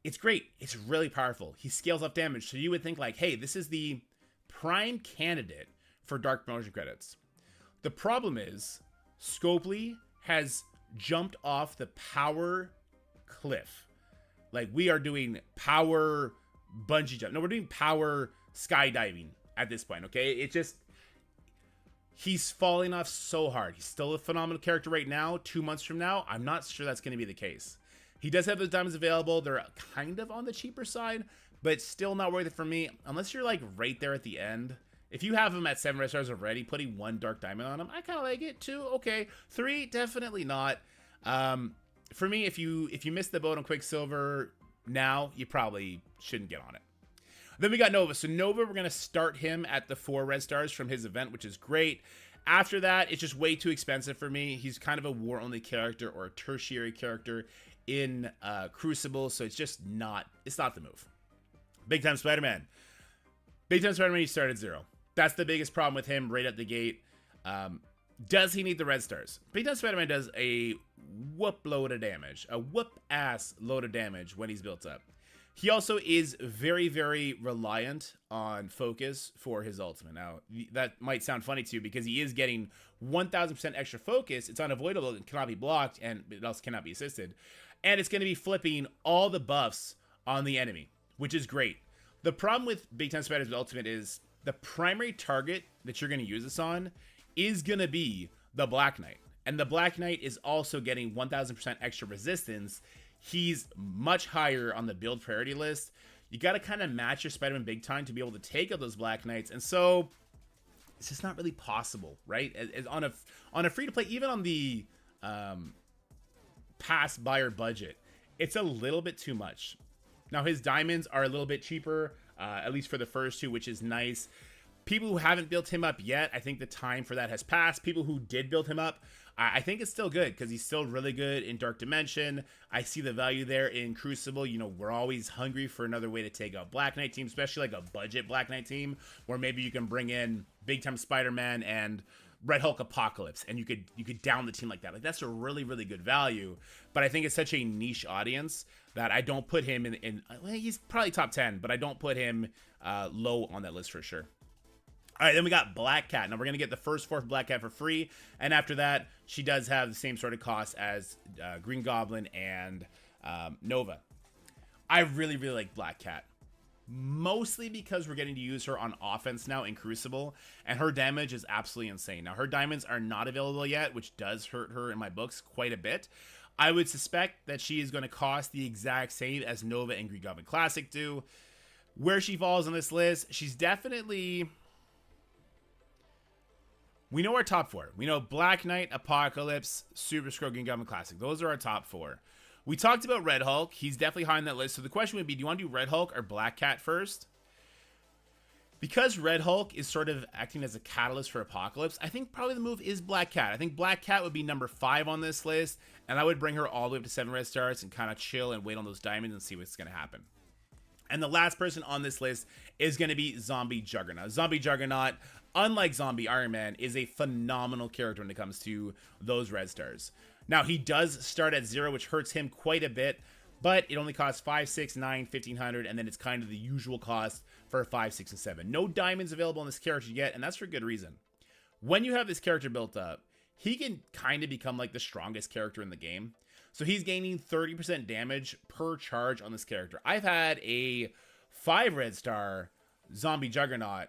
It's great. It's really powerful. He scales off damage. So you would think like, hey, this is the prime candidate for dark promotion credits. The problem is Scopely has jumped off the power cliff. Like we are doing power bungee jump. No, we're doing power skydiving at this point, okay? It just, he's falling off so hard. He's still a phenomenal character right now. 2 months from now, I'm not sure that's going to be the case. He does have those diamonds available. They're kind of on the cheaper side, but still not worth it for me. Unless you're like right there at the end. If you have him at 7 red stars already, putting 1 dark diamond on him, I kind of like it. 2, okay. 3, definitely not. For me, if you missed the boat on Quicksilver now, you probably shouldn't get on it. Then we got Nova. So Nova, we're going to start him at the 4 red stars from his event, which is great. After that, it's just way too expensive for me. He's kind of a war-only character or a tertiary character in Crucible, so it's just not, it's not the move. Big Time Spider-Man. Big Time Spider-Man, he started 0. That's the biggest problem with him right at the gate. Does he need the red stars? Big Time Spider-Man does a whoop load of damage. A whoop-ass load of damage when he's built up. He also is very, very reliant on focus for his ultimate. Now, that might sound funny to you because he is getting 1,000% extra focus. It's unavoidable. It cannot be blocked, and it also cannot be assisted. And it's going to be flipping all the buffs on the enemy, which is great. The problem with Big Time Spider's ultimate is the primary target that you're going to use this on is going to be the Black Knight. And the Black Knight is also getting 1,000% extra resistance. He's much higher on the build priority list. You got to kind of match your Spider-Man Big Time to be able to take out those Black Knights. And so it's just not really possible, right? As on a free-to-play, even on the pass buyer budget, it's a little bit too much. Now, his diamonds are a little bit cheaper, at least for the first 2, which is nice. People who haven't built him up yet, I think the time for that has passed. People who did build him up, I think it's still good because he's still really good in Dark Dimension. I see the value there in Crucible. You know, we're always hungry for another way to take out Black Knight team, especially like a budget Black Knight team where maybe you can bring in big time Spider-Man and Red Hulk Apocalypse, and you could down the team like that. Like, that's a really, really good value. But I think it's such a niche audience that I don't put him in well, he's probably top 10, but I don't put him low on that list for sure. All right, then we got Black Cat. Now, we're going to get the first 4 Black Cat for free. And after that, she does have the same sort of cost as Green Goblin and Nova. I really, really like Black Cat. Mostly because we're getting to use her on offense now in Crucible. And her damage is absolutely insane. Now, her diamonds are not available yet, which does hurt her in my books quite a bit. I would suspect that she is going to cost the exact same as Nova and Green Goblin Classic do. Where she falls on this list, she's definitely... We know our top 4. We know Black Knight, Apocalypse, Super Skrull, Green Goblin Classic. Those are our top 4. We talked about Red Hulk. He's definitely high on that list. So the question would be, do you want to do Red Hulk or Black Cat first? Because Red Hulk is sort of acting as a catalyst for Apocalypse, I think probably the move is Black Cat. I think Black Cat would be number 5 on this list, and I would bring her all the way up to 7 red stars and kind of chill and wait on those diamonds and see what's going to happen. And the last person on this list is going to be Zombie Juggernaut. Zombie Juggernaut, unlike Zombie Iron Man, is a phenomenal character when it comes to those red stars. Now, he does start at 0, which hurts him quite a bit, but it only costs 5, 6, 9, 1,500, and then it's kind of the usual cost for 5, 6, and 7. No diamonds available on this character yet, and that's for good reason. When you have this character built up, he can kind of become like the strongest character in the game. So he's gaining 30% damage per charge on this character. I've had a 5 red star Zombie Juggernaut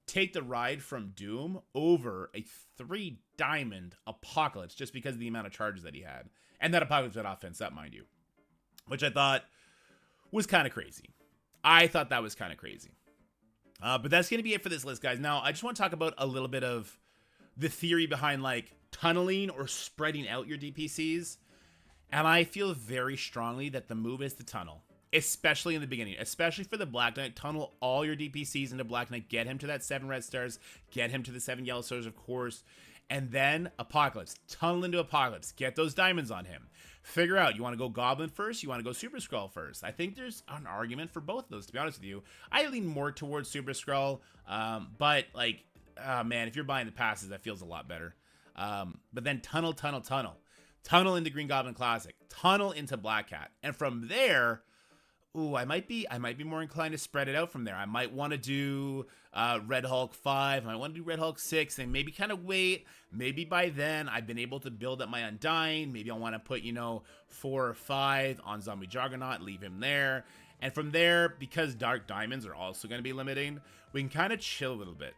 take the ride from Doom over a 3 diamond Apocalypse just because of the amount of charges that he had. And that Apocalypse had offense up, mind you. Which I thought was kind of crazy. I thought that was kind of crazy. But that's going to be it for this list, guys. Now, I just want to talk about a little bit of the theory behind, like, tunneling or spreading out your DPCs. And I feel very strongly that the move is to tunnel. Especially in the beginning. Especially for the Black Knight. Tunnel all your DPCs into Black Knight. Get him to that 7 red stars. Get him to the 7 yellow stars, of course. And then Apocalypse. Tunnel into Apocalypse. Get those diamonds on him. Figure out, you want to go Goblin first? You want to go Super Skrull first? I think there's an argument for both of those, to be honest with you. I lean more towards Super Skrull. But, like, man, if you're buying the passes, that feels a lot better. But then tunnel. Tunnel into Green Goblin Classic. Tunnel into Black Cat. And from there, ooh, I might be more inclined to spread it out from there. I might want to do Red Hulk 5. I might want to do Red Hulk 6 and maybe kind of wait. Maybe by then I've been able to build up my Undying. Maybe I want to put, 4 or 5 on Zombie Juggernaut, leave him there. And from there, because Dark Diamonds are also going to be limiting, we can kind of chill a little bit.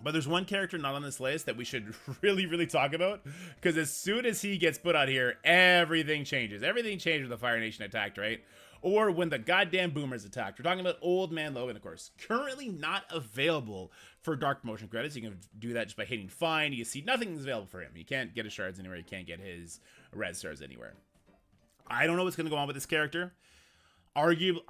But there's one character not on this list that we should really, really talk about. Because as soon as he gets put out here, everything changes. Everything changed when the Fire Nation attacked, right? Or when the goddamn boomers attacked. We're talking about Old Man Logan, of course. Currently not available for Dark Promotion credits. You can do that just by hitting find. You see nothing's available for him. You can't get his shards anywhere. You can't get his red stars anywhere. I don't know what's going to go on with this character. Arguable...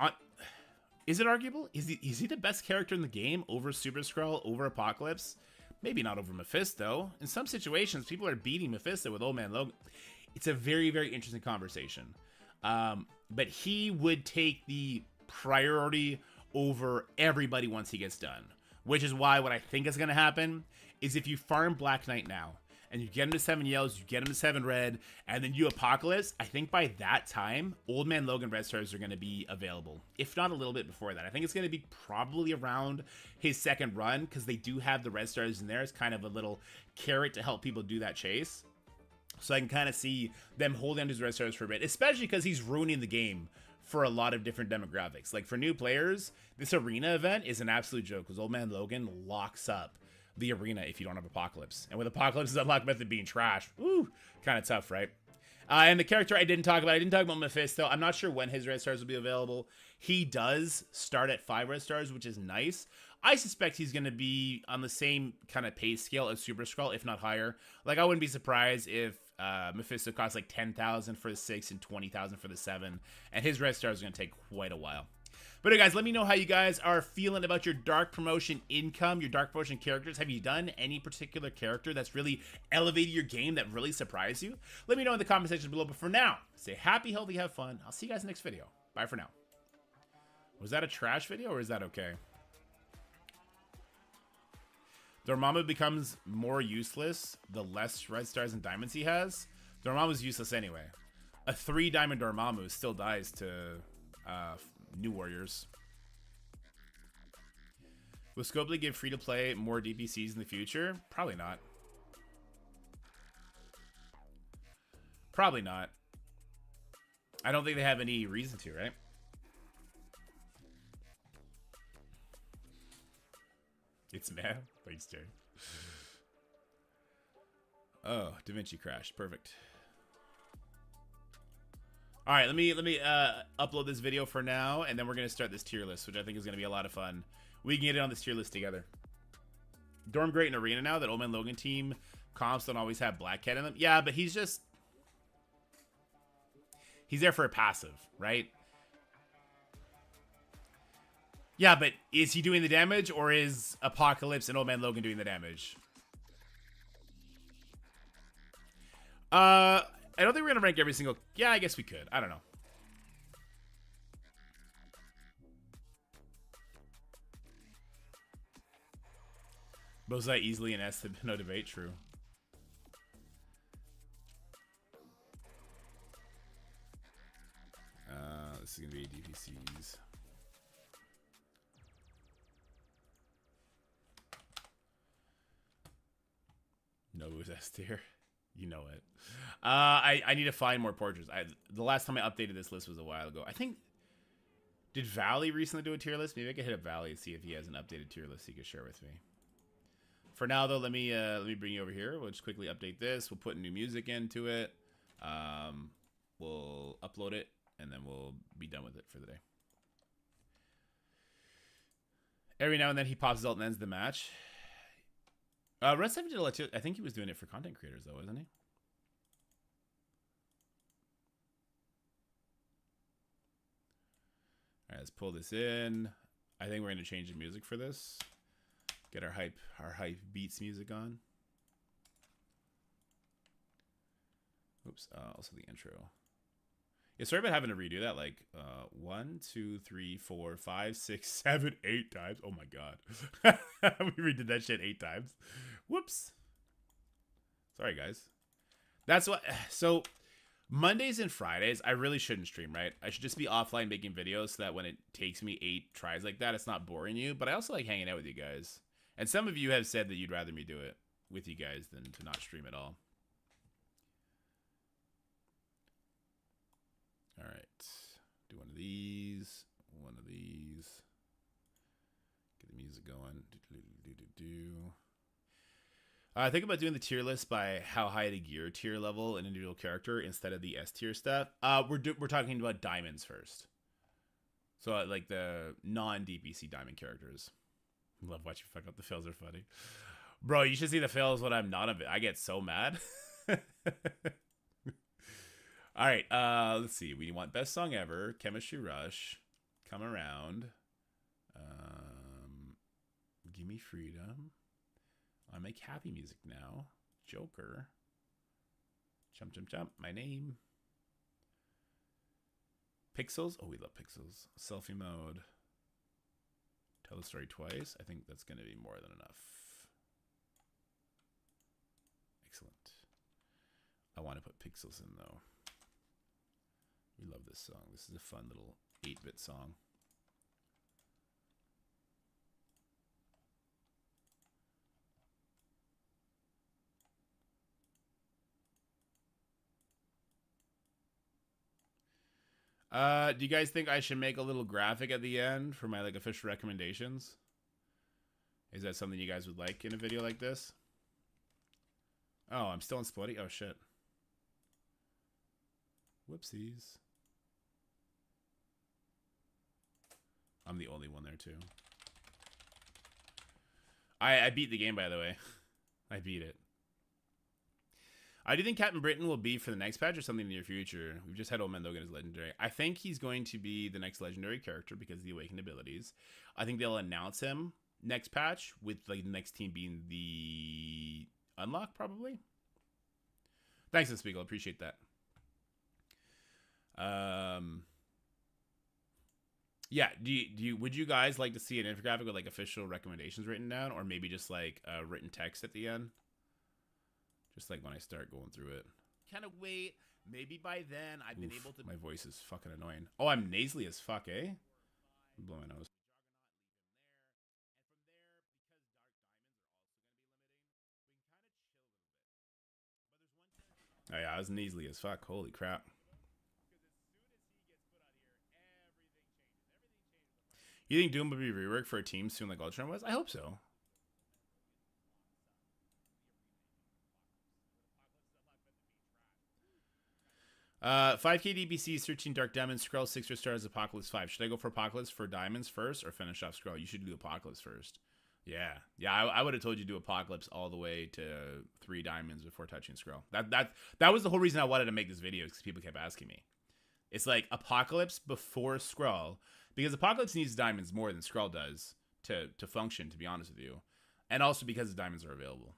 Is it arguable? Is he the best character in the game over Super Skrull, over Apocalypse? Maybe not over Mephisto. In some situations, people are beating Mephisto with Old Man Logan. It's a very, very interesting conversation. But he would take the priority over everybody once he gets done. Which is why what I think is going to happen is if you farm Black Knight now, and you get him to 7 yellows, you get him to 7 red, and then you Apocalypse, I think by that time, Old Man Logan red stars are going to be available. If not a little bit before that. I think it's going to be probably around his second run, because they do have the red stars in there. It's kind of a little carrot to help people do that chase. So I can kind of see them holding on to his red stars for a bit, especially because he's ruining the game for a lot of different demographics. Like for new players, this arena event is an absolute joke, because Old Man Logan locks up the arena if you don't have Apocalypse. And with Apocalypse's unlock method being trash, woo, kind of tough, right? And the character I didn't talk about Mephisto. I'm not sure when his red stars will be available. He does start at 5 red stars, which is nice. I suspect he's going to be on the same kind of pay scale as Super Skrull, if not higher. Like, I wouldn't be surprised if Mephisto costs like 10,000 for the 6 and 20,000 for the 7. And his red stars are going to take quite a while. But guys, let me know how you guys are feeling about your Dark Promotion income, your Dark Promotion characters. Have you done any particular character that's really elevated your game, that really surprised you? Let me know in the comment section below. But for now, stay happy, healthy, have fun. I'll see you guys in the next video. Bye for now. Was that a trash video or is that okay? Dormammu becomes more useless the less red stars and diamonds he has. Dormammu's useless anyway. A 3-diamond Dormammu still dies to new warriors. Will Scopely give free-to-play more DPCs in the future? Probably not. Probably not. I don't think they have any reason to, right? It's mad. Thanks, Jerry. Oh, DaVinci crashed. Perfect. All right, let me upload this video for now, and then we're gonna start this tier list, which I think is gonna be a lot of fun. We can get it on this tier list together. Dorm great in arena now. That Old Man Logan team comps don't always have Black Cat in them. Yeah, but he's there for a passive, right? Yeah, but is he doing the damage, or is Apocalypse and Old Man Logan doing the damage? I don't think we're gonna rank every single. Yeah, I guess we could. I don't know. Bozai easily an S, no debate. True. This is gonna be DPCs. Nobu's S tier. You know it. I need to find more portraits. The last time I updated this list was a while ago. I think, did Valley recently do a tier list? Maybe I could hit up Valley and see if he has an updated tier list he could share with me. For now, though, let me bring you over here. We'll just quickly update this. We'll put new music into it. We'll upload it, and then we'll be done with it for the day. Every now and then he pops his ult and ends the match. Red 7 did a lot too. I think he was doing it for content creators, though, wasn't he? All right, let's pull this in. I think we're going to change the music for this. Get our hype beats music on. Oops. Also the intro. Yeah, sorry about having to redo that like 1, 2, 3, 4, 5, 6, 7, 8 times. Oh my god. We redid that shit 8 times. Whoops. Sorry guys. That's what. So Mondays and Fridays I really shouldn't stream, right? I should just be offline making videos so that when it takes me 8 tries like that, it's not boring you. But I also like hanging out with you guys. And some of you have said that you'd rather me do it with you guys than to not stream at all. All right, do one of these, one of these. Get the music going. Think about doing the tier list by how high the gear tier level an individual character instead of the S tier stuff. We're talking about diamonds first. So like the non-DPC diamond characters. Love watching fuck up. The fails are funny, bro. You should see the fails when I'm not a bit. I get so mad. All right, let's see. We want best song ever, Chemistry Rush, Come Around, Give Me Freedom. I make happy music now. Joker. Jump, jump, jump. My name. Pixels. Oh, we love Pixels. Selfie mode. Tell the story twice. I think that's going to be more than enough. Excellent. I want to put Pixels in though. We love this song. This is a fun little 8-bit song. Do you guys think I should make a little graphic at the end for my like official recommendations? Is that something you guys would like in a video like this? Oh, I'm still in Splitty? Oh shit. Whoopsies. I'm the only one there too. I beat the game, by the way. I beat it. I do think Captain Britain will be for the next patch or something in the near future. We've just had Old Man Logan as legendary. I think he's going to be the next legendary character because of the awakened abilities. I think they'll announce him next patch with like the next team being the unlock probably. Thanks, Spiegel. Appreciate that. Yeah. Would you guys like to see an infographic with like official recommendations written down, or maybe just like written text at the end? Just like when I start going through it. Kind of wait. Maybe by then I've been able to. My voice is fucking annoying. Oh, I'm nasally as fuck, eh? I'm blowing my nose. Oh yeah, I was nasally as fuck. Holy crap. You think Doom will be reworked for a team soon like Ultron was? I hope so. 5k DBC, 13 Dark Diamonds, Skrull 6 stars, Apocalypse 5. Should I go for Apocalypse for Diamonds first or finish off Skrull? You should do Apocalypse first. Yeah. Yeah, I would have told you to do Apocalypse all the way to 3 Diamonds before touching Skrull. That was the whole reason I wanted to make this video, because people kept asking me. It's like Apocalypse before Skrull, because Apocalypse needs Diamonds more than Skrull does to function, to be honest with you. And also because the Diamonds are available.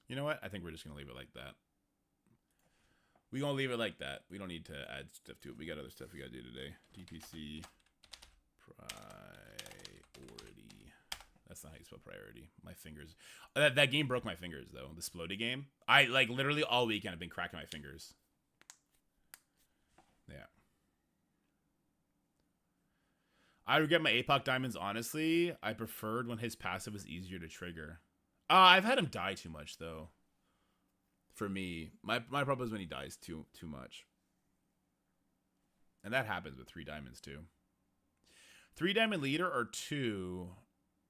You know what? I think we're just going to leave it like that. We're going to leave it like that. We don't need to add stuff to it. We got other stuff we got to do today. DPC priority. That's not how you spell priority. My fingers. That game broke my fingers, though. The Splody game. I, like, literally all weekend I've been cracking my fingers. Yeah. I regret my APOC diamonds, honestly. I preferred when his passive was easier to trigger. I've had him die too much, though. For me, my problem is when he dies too much, and that happens with 3 diamonds too. 3 diamond leader or 2,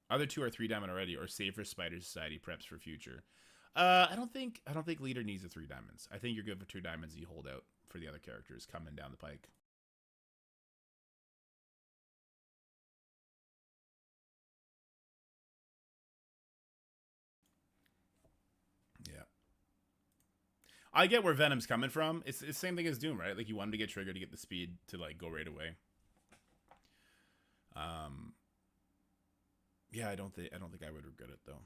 other 2 are 3 diamond already, or save for Spider Society preps for future. I don't think leader needs the 3 diamonds. I think you're good for 2 diamonds. You hold out for the other characters coming down the pike. Yeah. I get where Venom's coming from. It's the same thing as Doom, right? Like, you want him to get triggered to get the speed to, like, go right away. Yeah, I don't think I would regret it, though.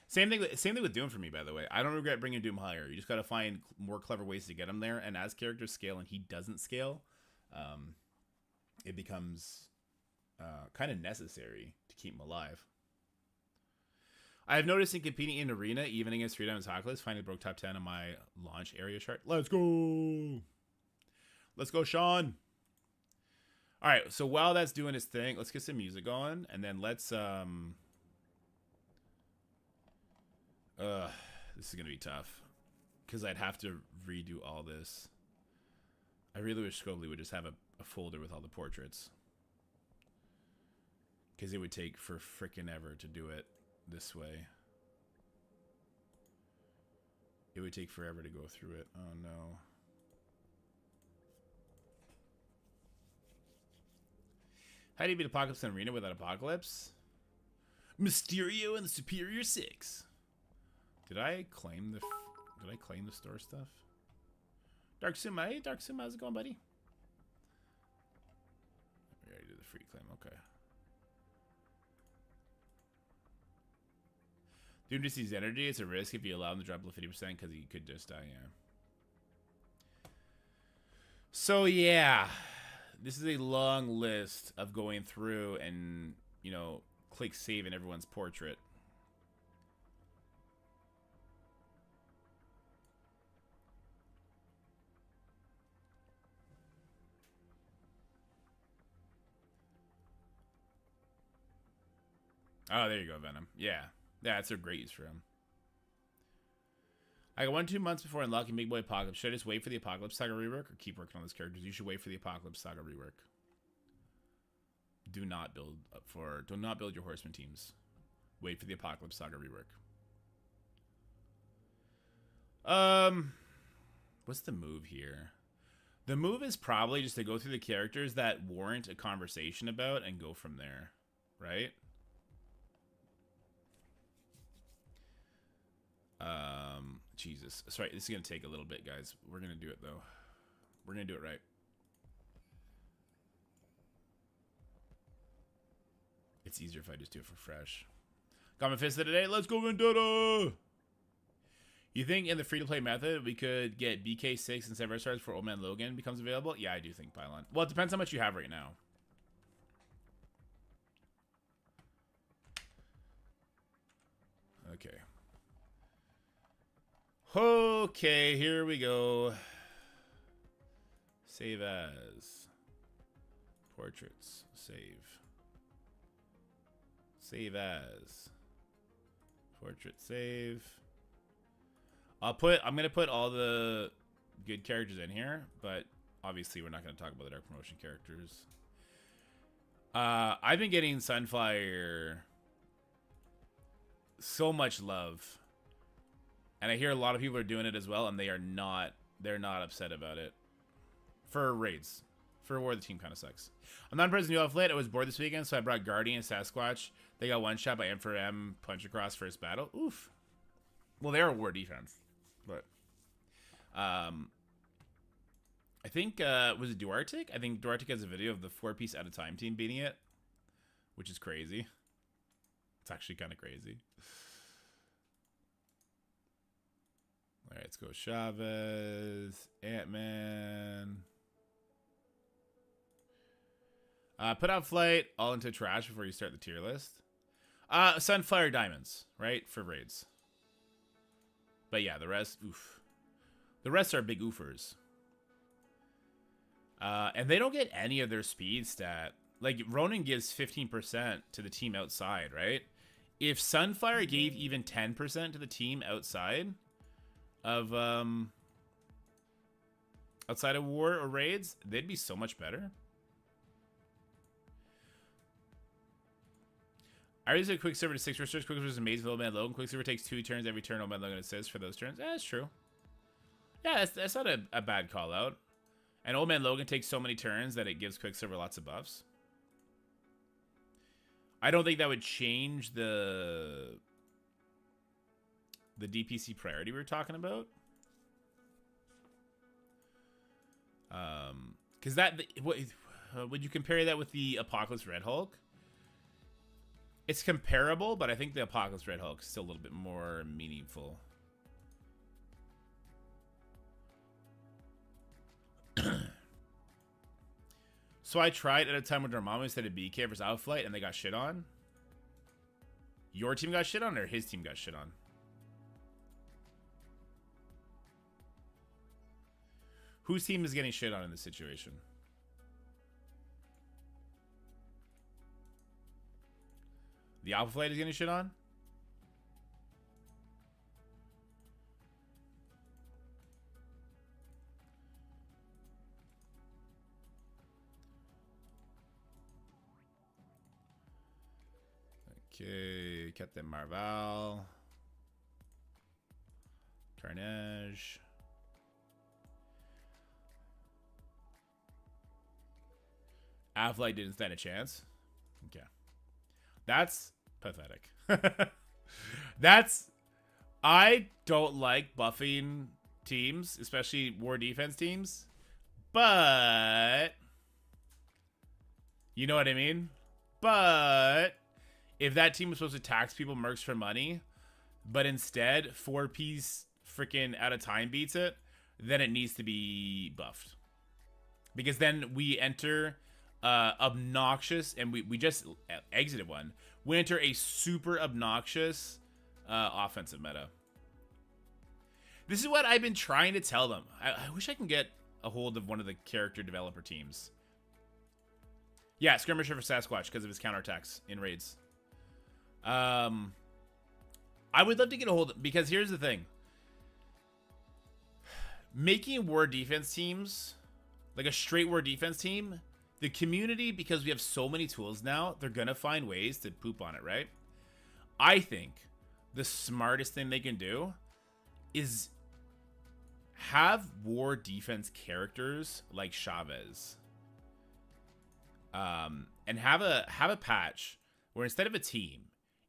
Same thing with Doom for me, by the way. I don't regret bringing Doom higher. You just got to find more clever ways to get him there. And as characters scale and he doesn't scale, it becomes kind of necessary to keep him alive. I have noticed in competing in Arena, even against 3 Diamonds Hawkless, finally broke top 10 on my launch area chart. Let's go! Let's go, Sean! Alright, so while that's doing its thing, let's get some music on, and then let's, this is gonna be tough. Because I'd have to redo all this. I really wish Scobly would just have a folder with all the portraits. Because it would take for frickin' ever to do it this way. It would take forever to go through it. Oh no. How do you beat Apocalypse in Arena without Apocalypse? Mysterio and the Superior 6. Did I claim the store stuff? Dark Suma, hey Dark Suma, how's it going, buddy? We already did the free claim, okay. Doom just sees energy. It's a risk if you allow him to drop below 50% because he could just die, yeah. So, yeah. This is a long list of going through and, you know, click save in everyone's portrait. Oh, there you go, Venom. Yeah. Yeah, that's a great use for him. I got 2 months before unlocking Big Boy Apocalypse. Should I just wait for the Apocalypse Saga rework or keep working on those characters? You should wait for the Apocalypse Saga rework. Do not build your Horseman teams. Wait for the Apocalypse Saga rework. What's the move here? The move is probably just to go through the characters that warrant a conversation about and go from there, right? Jesus. Sorry, this is going to take a little bit, guys. We're going to do it, though. We're going to do it right. It's easier if I just do it for fresh. Got my fist today. Let's go, Vendetta! You think in the free-to-play method we could get BK6 and 7 stars for Old Man Logan becomes available? Yeah, I do think Pylon. Well, it depends how much you have right now. Okay. Okay, here we go. Save as. Portraits. Save. Save as. Portrait save. I'm gonna put all the good characters in here, but obviously we're not gonna talk about the Dark Promotion characters. I've been getting Sunfire so much love. And I hear a lot of people are doing it as well, and they're not upset about it. For raids. For war, the team kind of sucks. I'm not impressed with new outfit. I was bored this weekend, so I brought Guardian and Sasquatch. They got one shot by M4M Punch Across first battle. Oof. Well, they are war defense. But I think was it Duartic? I think Duartic has a video of the 4-piece at a time team beating it, which is crazy. It's actually kind of crazy. All right, let's go Chavez, Ant-Man. Put out Flight all into trash before you start the tier list. Sunfire Diamonds, right? For raids. But yeah, the rest, oof. The rest are big oofers. And they don't get any of their speed stat. Like, Ronin gives 15% to the team outside, right? If Sunfire gave even 10% to the team outside of war or raids, they'd be so much better. I already said Quicksilver to 6 restores. Quicksilver is amazing for Old Man Logan. Quicksilver takes 2 turns every turn Old Man Logan assists for those turns. Yeah, that's true. Yeah, that's not a bad call out. And Old Man Logan takes so many turns that it gives Quicksilver lots of buffs. I don't think that would change the DPC priority we were talking about. Because would you compare that with the Apocalypse Red Hulk? It's comparable, but I think the Apocalypse Red Hulk is still a little bit more meaningful. So I tried at a time when Dormammu instead of BK versus Outflight, and they got shit on. Your team got shit on, or his team got shit on? Whose team is getting shit on in this situation? The Alpha Flight is getting shit on? Okay, Captain Marvel. Carnage. Afflight didn't stand a chance. Okay. That's pathetic. I don't like buffing teams, especially war defense teams. But you know what I mean? But if that team was supposed to tax people mercs for money, but instead 4-piece freaking at a time beats it, then it needs to be buffed. Because then we enter obnoxious, and we just exited one. We enter a super obnoxious offensive meta. This is what I've been trying to tell them. I wish I can get a hold of one of the character developer teams. Yeah, Skirmisher for Sasquatch because of his counterattacks in raids. I would love to get a hold of, because here's the thing. Making war defense teams, like a straight war defense team, the community, because we have so many tools now, they're going to find ways to poop on it, right? I think the smartest thing they can do is have war defense characters like Chavez. And have a patch where instead of a team,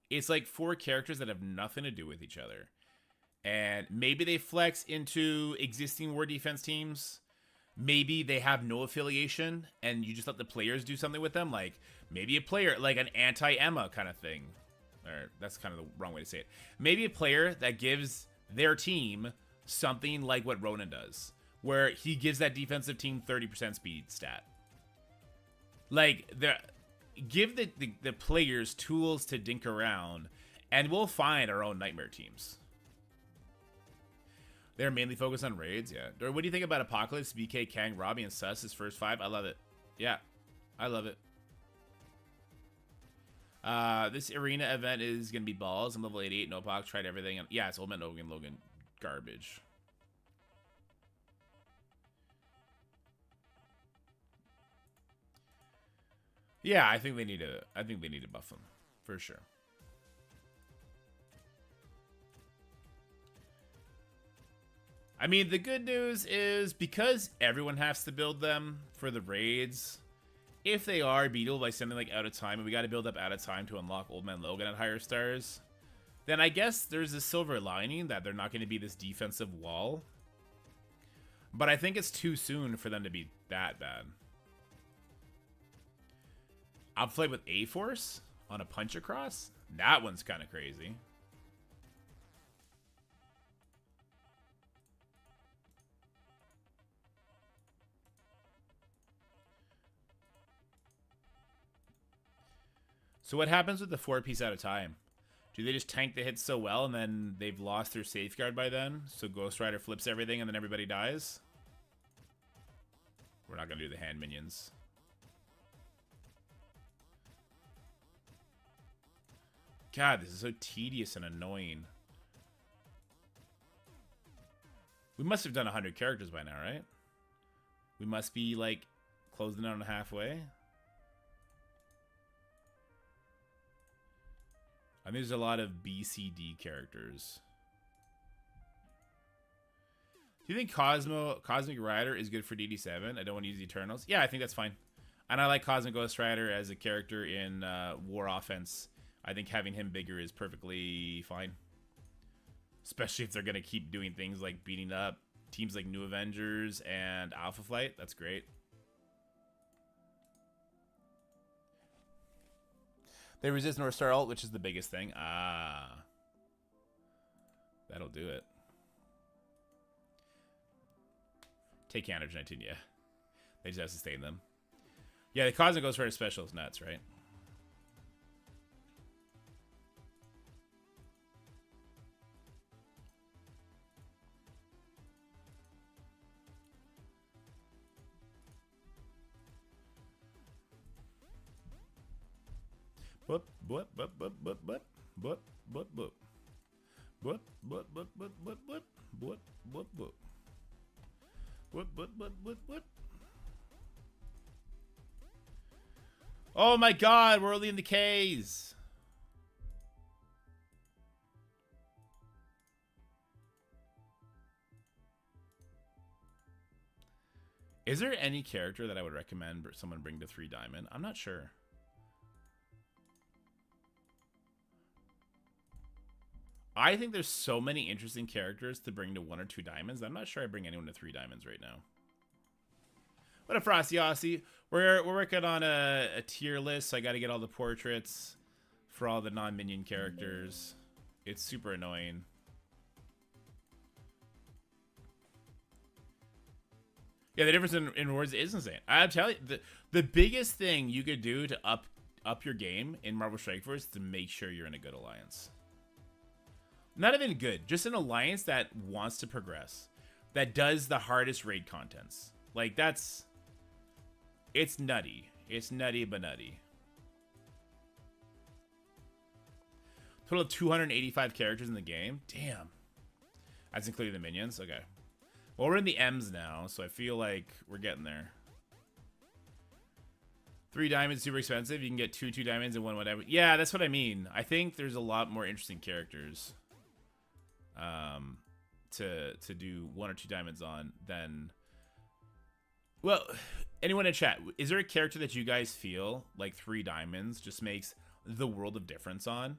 it's like 4 characters that have nothing to do with each other. And maybe they flex into existing war defense teams. Maybe they have no affiliation and you just let the players do something with them. Like maybe a player, like an anti-Emma kind of thing. Or that's kind of the wrong way to say it. Maybe a player that gives their team something like what Ronan does, where he gives that defensive team 30% speed stat. Like, give the players tools to dink around, and we'll find our own nightmare teams. They're mainly focused on raids, yeah. Or what do you think about Apocalypse, BK, Kang, Robbie, and Sus, his first 5? I love it. Yeah, I love it. This arena event is going to be balls. I'm level 88, no box, tried everything. Yeah, it's Old Man Logan, garbage. Yeah, I think they need to buff them for sure. I mean, the good news is because everyone has to build them for the raids, if they are beatable by something like out of time, and we got to build up out of time to unlock Old Man Logan at higher stars, then I guess there's a silver lining that they're not going to be this defensive wall. But I think it's too soon for them to be that bad. I'll play with A-Force on a punch across. That one's kind of crazy. So what happens with the 4-piece out of time? Do they just tank the hits so well and then they've lost their safeguard by then? So Ghost Rider flips everything and then everybody dies? We're not going to do the hand minions. God, this is so tedious and annoying. We must have done 100 characters by now, right? We must be, like, closing in on halfway. I mean, there's a lot of BCD characters. Do you think Cosmic Rider is good for DD7? I don't want to use the Eternals. Yeah, I think that's fine. And I like Cosmic Ghost Rider as a character in War Offense. I think having him bigger is perfectly fine. Especially if they're going to keep doing things like beating up teams like New Avengers and Alpha Flight. That's great. They resist North Star ult, which is the biggest thing. Ah. That'll do it. Take counter 19, yeah. They just have to sustain them. Yeah, the Cosmic Ghost Rider special is nuts, right? Boop, boop, boop, boop, boop, boop, boop, boop, boop. Boop, boop, boop, boop, boop, boop, boop, boop, boop. Boop, boop, boop, boop, boop. Oh my god, we're only in the Ks. Is there any character that I would recommend someone bring to 3 diamond? I'm not sure. I think there's so many interesting characters to bring to 1 or 2 diamonds. I'm not sure I bring anyone to 3 diamonds right now. What a Frosty Aussie. We're working on a tier list, so I got to get all the portraits for all the non-minion characters. It's super annoying. Yeah, the difference in rewards is insane. I'm telling you, the biggest thing you could do to up your game in Marvel Strike Force is to make sure you're in a good alliance. Not even good, just an alliance that wants to progress, that does the hardest raid contents. Like, it's nutty. It's nutty but nutty. Total of 285 characters in the game. Damn. That's including the minions? Okay. Well, we're in the M's now, so I feel like we're getting there. 3 diamonds, super expensive. You can get 2 diamonds and 1 whatever. Yeah, that's what I mean. I think there's a lot more interesting characters to do 1 or 2 diamonds on than... Well, anyone in chat, is there a character that you guys feel like 3 diamonds just makes the world of difference on?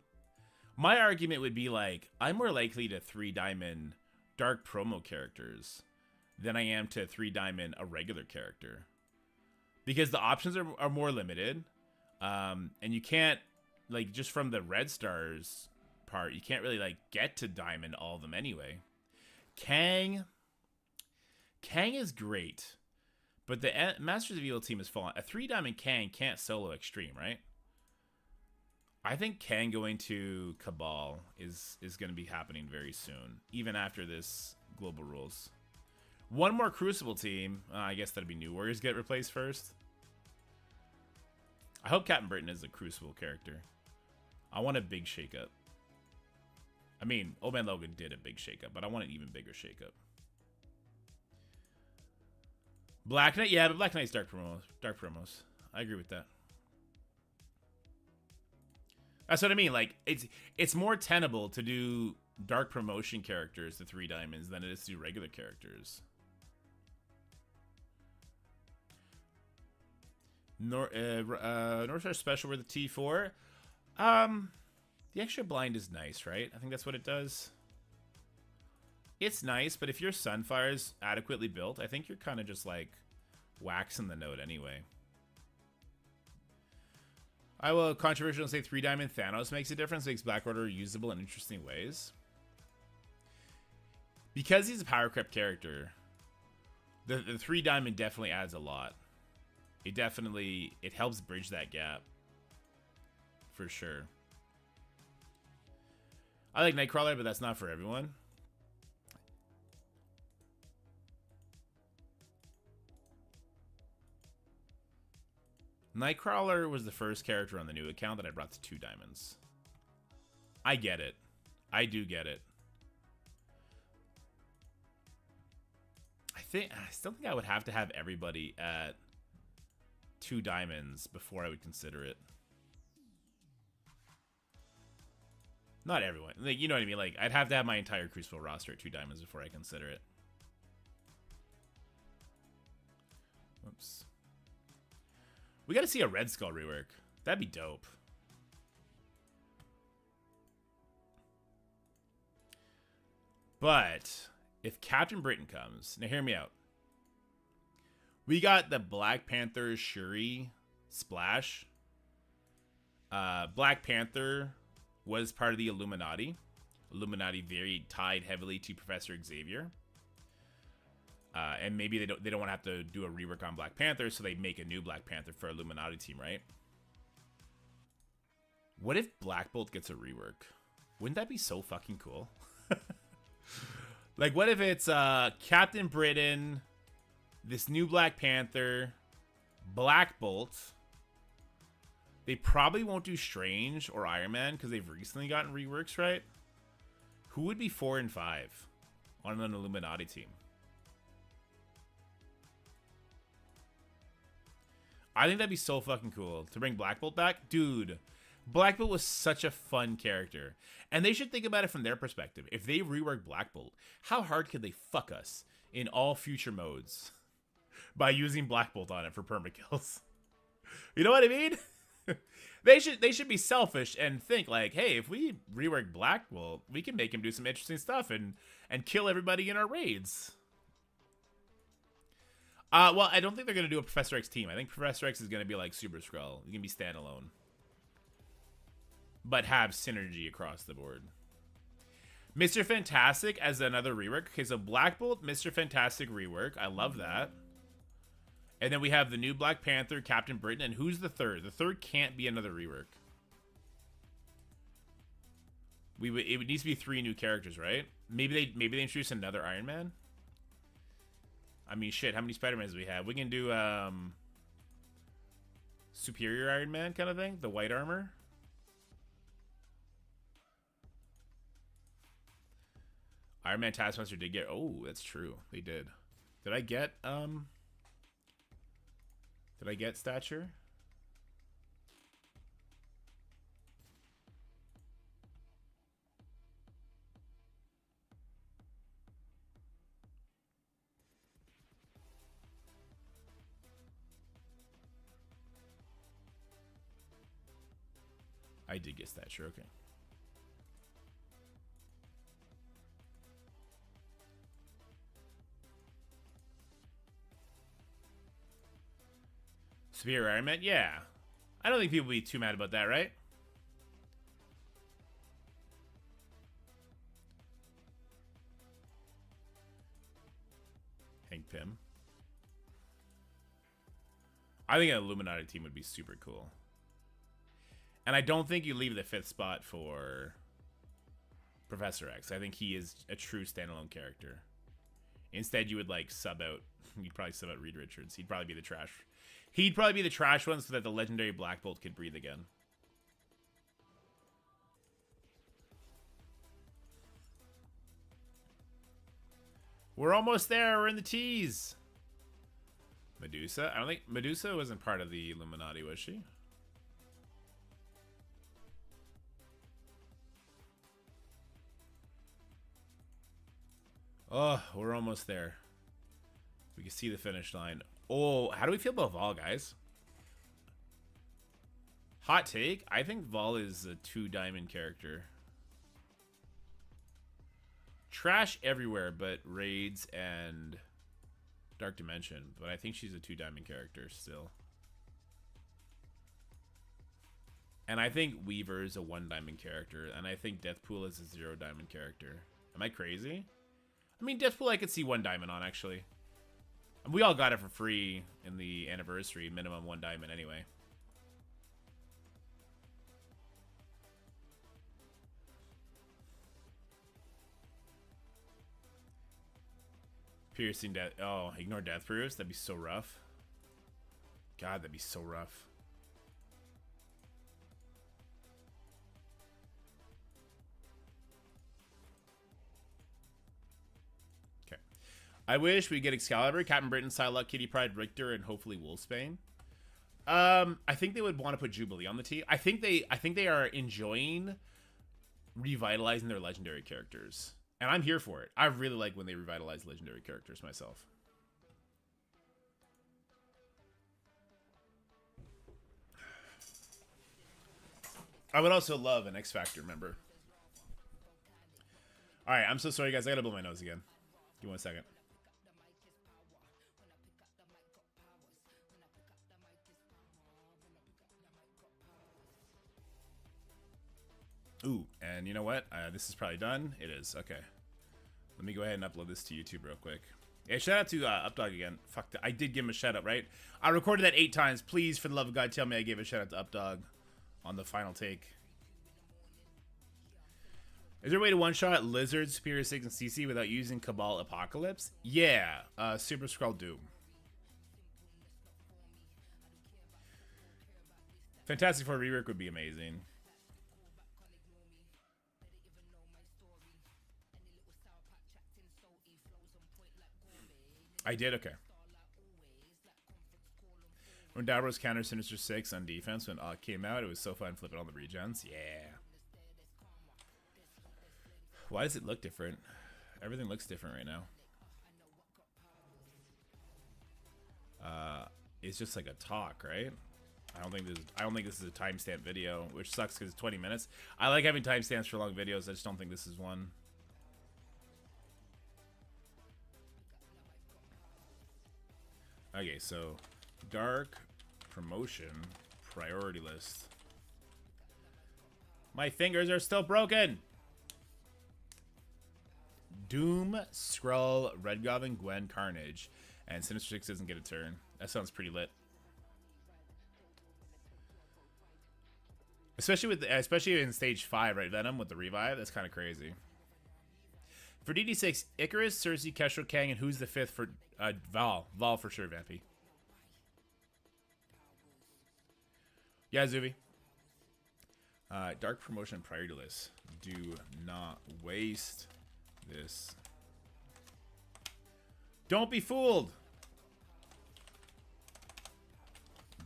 My argument would be like, I'm more likely to 3-diamond dark promo characters than I am to 3-diamond a regular character. Because the options are more limited. And you can't, like, just from the red stars part, you can't really, like, get to diamond all of them anyway. Kang is great. But the Masters of Evil team is fallen. A 3-diamond Kang can't solo extreme, right? I think Kang going to Cabal is going to be happening very soon, even after this global rules. One more Crucible team. I guess that'd be New Warriors get replaced first. I hope Captain Britain is a Crucible character. I want a big shakeup. I mean, Old Man Logan did a big shakeup, but I want an even bigger shakeup. Black Knight, yeah, but Black Knight's dark promos. I agree with that. That's what I mean. Like, it's more tenable to do dark promotion characters to 3 diamonds than it is to do regular characters. Northstar Special with the T4. The extra blind is nice, right? I think that's what it does. It's nice, but if your Sunfire's adequately built, I think you're kind of just like waxing the node anyway. I will controversially say 3-diamond Thanos makes a difference, makes Black Order usable in interesting ways. Because he's a power creep character, the 3-diamond definitely adds a lot. It helps bridge that gap. For sure. I like Nightcrawler, but that's not for everyone. Nightcrawler was the first character on the new account that I brought to 2 diamonds. I get it. I do get it. I still think I would have to have everybody at 2 diamonds before I would consider it. Not everyone. Like, you know what I mean? Like, I'd have to have my entire Crucible roster at 2 diamonds before I consider it. Oops. We gotta see a Red Skull rework. That'd be dope. But if Captain Britain comes, now hear me out. We got the Black Panther Shuri splash. Black Panther was part of the Illuminati. Illuminati very tied heavily to Professor Xavier. And maybe they don't want to have to do a rework on Black Panther, so they make a new Black Panther for Illuminati team, right? What if Black Bolt gets a rework? Wouldn't that be so fucking cool? Like, what if it's Captain Britain, this new Black Panther, Black Bolt. They probably won't do Strange or Iron Man because they've recently gotten reworks, right? Who would be 4 and 5 on an Illuminati team? I think that'd be so fucking cool to bring Black Bolt back. Dude, Black Bolt was such a fun character. And they should think about it from their perspective. If they rework Black Bolt, how hard could they fuck us in all future modes by using Black Bolt on it for permakills? You know what I mean? They should be selfish and think like, hey, if we rework Black Bolt, we can make him do some interesting stuff and kill everybody in our raids. Well, I don't think they're going to do a Professor X team. I think Professor X is going to be like Super Skrull. He's going to be standalone. But have synergy across the board. Mr. Fantastic as another rework. Okay, so Black Bolt, Mr. Fantastic rework. I love that. And then we have the new Black Panther, Captain Britain. And who's the third? The third can't be another rework. It would need to be 3 new characters, right? Maybe they introduce another Iron Man. I mean, shit, how many Spider-Mans do we have? We can do, Superior Iron Man kind of thing? The white armor? Iron Man Taskmaster did get... Oh, that's true. They did. Did I get Stature? I did get Stature, okay. Superior Iron Man? Yeah. I don't think people will be too mad about that, right? Hank Pym. I think an Illuminati team would be super cool. And I don't think you leave the 5th spot for Professor X. I think he is a true standalone character. Instead, you would like sub out. You'd probably sub out Reed Richards. He'd probably be the trash. He'd probably be the trash one so that the legendary Black Bolt could breathe again. We're almost there. We're in the tease. Medusa? I don't think Medusa wasn't part of the Illuminati, was she? Oh, we're almost there. We can see the finish line. Oh, how do we feel about Vol, guys? Hot take. I think Vol is a 2-diamond character. Trash everywhere but Raids and Dark Dimension. But I think she's a 2-diamond character still. And I think Weaver is a 1-diamond character. And I think Deathpool is a 0-diamond character. Am I crazy? I mean, Deathpool I could see 1 diamond on, actually. And we all got it for free in the anniversary. Minimum 1 diamond anyway. Piercing death. Oh, ignore death proofs. That'd be so rough. God, that'd be so rough. Okay. I wish we get Excalibur, Captain Britain, Psylocke, Kitty Pryde, Richter, and hopefully Wolfsbane. I think they would want to put Jubilee on the team. I think they are enjoying revitalizing their legendary characters. And I'm here for it. I really like when they revitalize legendary characters myself. I would also love an X Factor member. Alright, I'm so sorry, guys. I gotta blow my nose again. Give me 1 second. Ooh, and you know what? This is probably done. It is. Okay. Let me go ahead and upload this to YouTube real quick. Yeah, shout out to Updog again. Fuck, I did give him a shout out, right? I recorded that 8 times. Please, for the love of God, tell me I gave a shout out to Updog on the final take. Is there a way to one-shot Lizard, Superior 6, and CC without using Cabal Apocalypse? Yeah. Super Skrull Doom. Fantastic Four rework would be amazing. I did? Okay. When Davros countered Sinister 6 on defense when it came out, it was so fun flipping all the regens. Yeah. Why does it look different? Everything looks different right now. It's just like a talk, right? I don't think this is a timestamp video, which sucks because it's 20 minutes. I like having timestamps for long videos. I just don't think this is one. Okay, so Dark Promotion priority list. My fingers are still broken. Doom, Skrull, Red Goblin, Gwen, Carnage, and Sinister 6 doesn't get a turn. That sounds pretty lit. Especially in stage 5, right? Venom with the revive. That's kind of crazy. For DD6, Icarus, Cersei, Kestrel, Kang, and who's the 5th for Val? Val for sure, Vampy. Yeah, Zuby. Dark Promotion priority list. Do not waste this. Don't be fooled.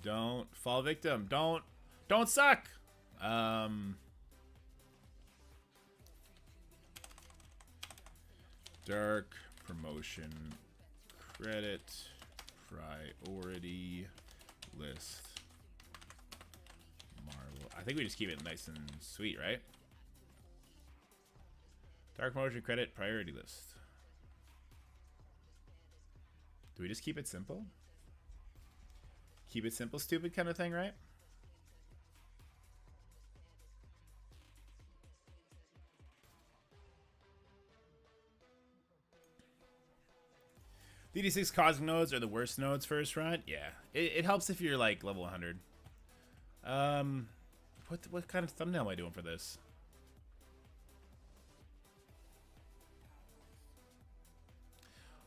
Don't fall victim. Don't suck. Dark Promotion credit priority list. Marvel. I think we just keep it nice and sweet, right? Dark Promotion credit priority list. Do we just keep it simple? Keep it simple, stupid kind of thing, right? DD6 cosmic nodes are the worst nodes first run. Yeah, it helps if you're like level 100. What kind of thumbnail am I doing for this?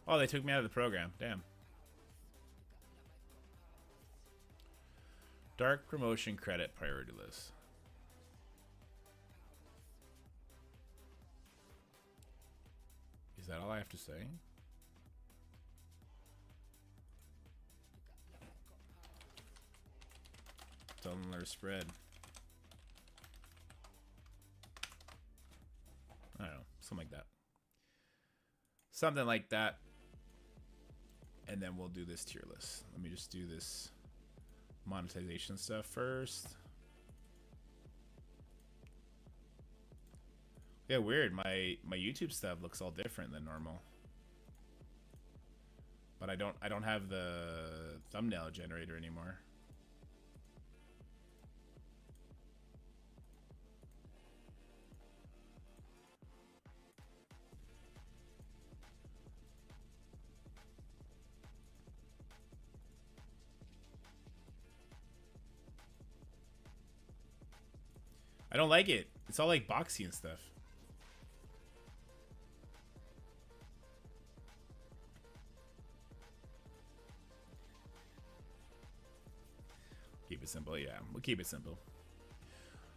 Oh, they took me out of the program. Damn. Dark promotion credit priority list. Is that all I have to say? Tell them their spread. I don't know. Something like that. Something like that. And then we'll do this tier list. Let me just do this monetization stuff first. Yeah, weird. My YouTube stuff looks all different than normal. But I don't have the thumbnail generator anymore. I don't like it. It's all like boxy and stuff. Keep it simple, yeah. We'll keep it simple.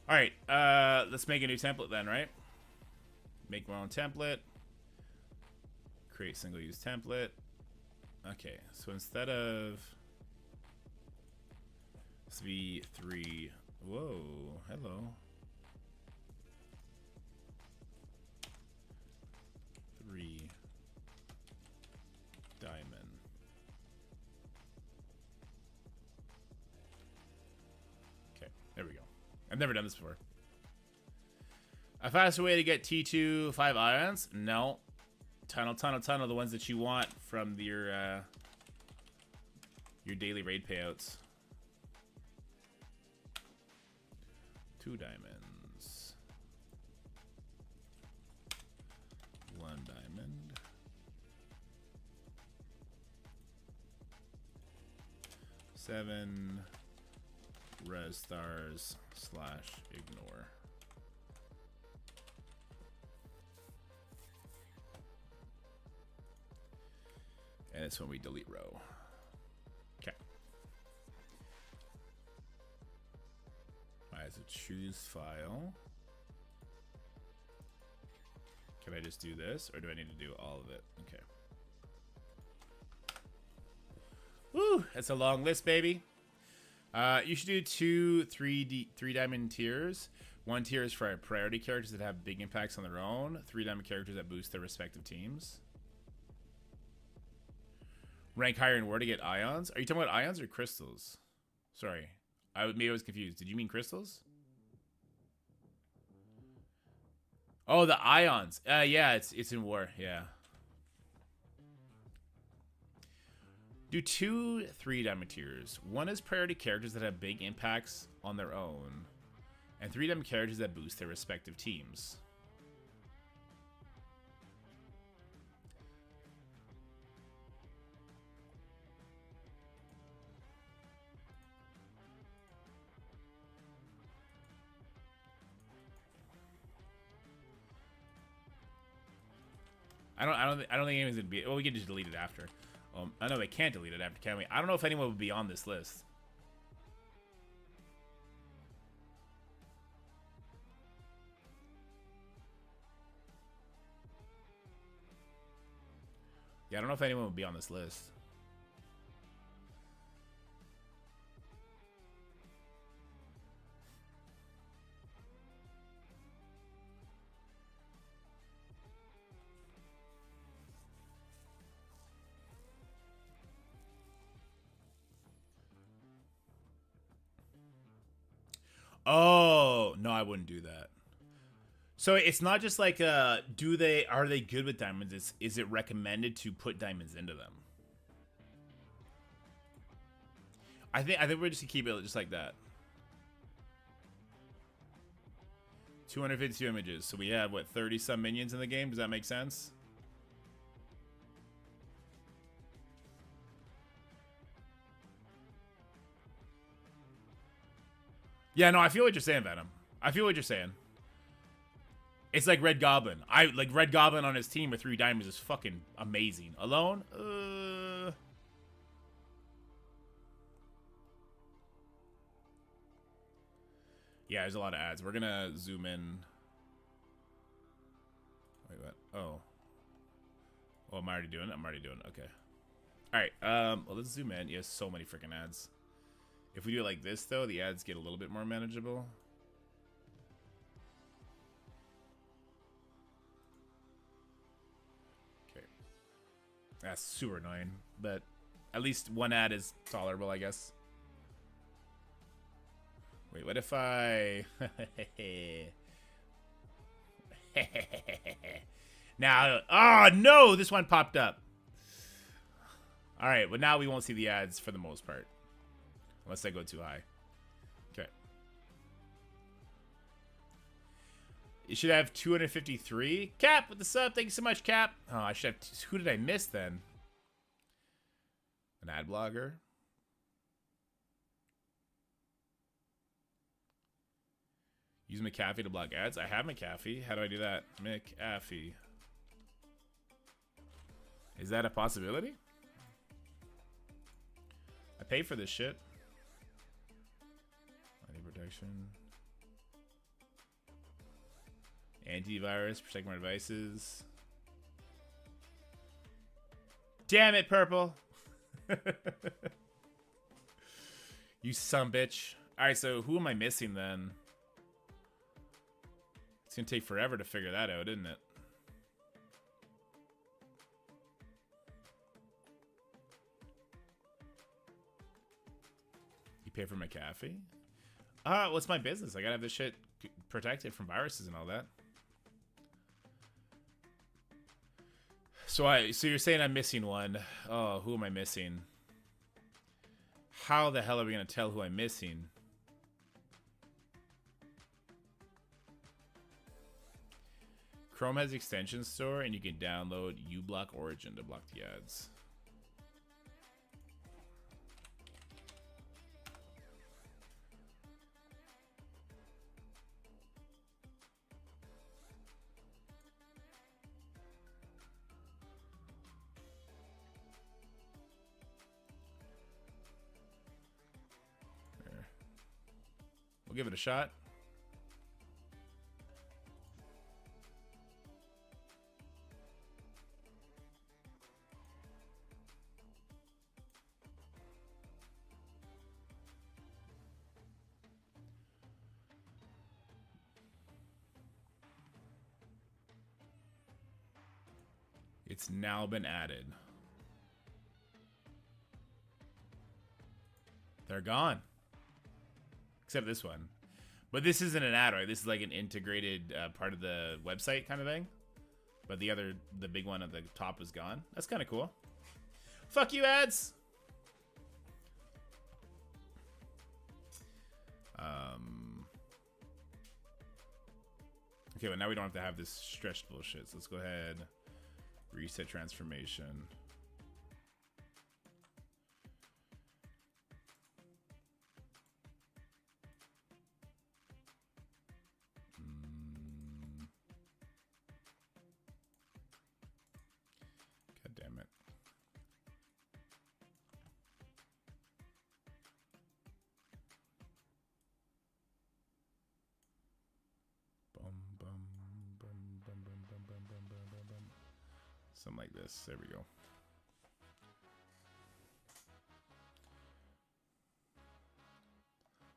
Alright, let's make a new template then, right? Make my own template. Create single-use template. Okay, so instead of V3... Whoa, hello. 3 diamond. Okay, there we go. I've never done this before. A faster way to get T2 5 ions? No. Tunnel, the ones that you want from your daily raid payouts. 2 diamonds. 1 diamond. 7 res stars / ignore. And it's when we delete row. Okay. Alright, so choose file. Can I just do this, or do I need to do all of it? Okay. Woo! That's a long list, baby. You should do 2 3 diamond tiers. 1 tier is for our priority characters that have big impacts on their own. 3 diamond characters that boost their respective teams. Rank higher in war to get ions. Are you talking about ions or crystals? Sorry, maybe I was confused. Did you mean crystals? Oh, the ions. Yeah, it's in war. Yeah. Do 2 3 diamond tiers. 1 is priority characters that have big impacts on their own, and 3 diamond characters that boost their respective teams. I don't think anyone's gonna be. Well, we can just delete it after. I know they can't delete it after, can we? I don't know if anyone would be on this list. Yeah, I don't know if anyone would be on this list. Oh, no, I wouldn't do that. So it's not just like are they good with diamonds? Is it recommended to put diamonds into them? I think we're just gonna keep it just like that. 252 images. So we have what, 30 some minions in the game? Does that make sense? Yeah, no, I feel what you're saying, Venom. I feel what you're saying. It's like Red Goblin. Red Goblin on his team with 3 diamonds is fucking amazing. Alone? Yeah, there's a lot of ads. We're gonna zoom in. Wait, what? Oh. Oh, am I already doing it? I'm already doing it. Okay. Alright, well, let's zoom in. Yes, so many freaking ads. If we do it like this, though, the ads get a little bit more manageable. Okay. That's super annoying, but at least one ad is tolerable, I guess. Wait, what if I... Now, oh no, this one popped up. All right, but now we won't see the ads for the most part. Unless I go too high. Okay. You should have 253. Cap with the sub. Thank you so much, Cap. Oh, I should have... Who did I miss then? An ad blogger. Use McAfee to block ads. I have McAfee. How do I do that? McAfee. Is that a possibility? I pay for this shit. ID protection. Antivirus. Protect my devices. Damn it, Purple. You sumbitch. Alright, so who am I missing then? It's gonna take forever to figure that out, isn't it? You pay for McAfee? What's my business? I gotta have this shit protected from viruses and all that. So you're saying I'm missing one. Oh, who am I missing? How the hell are we gonna tell who I'm missing? Chrome has extension store, and you can download uBlock Origin to block the ads. There. We'll give it a shot. It's now been added. They're gone. Except this one. But this isn't an ad, right? This is like an integrated part of the website kind of thing. But the big one at the top is gone. That's kind of cool. Fuck you, ads! Okay, but now we don't have to have this stretched bullshit. So let's go ahead. Reset transformation. God damn it. Something like this. There we go.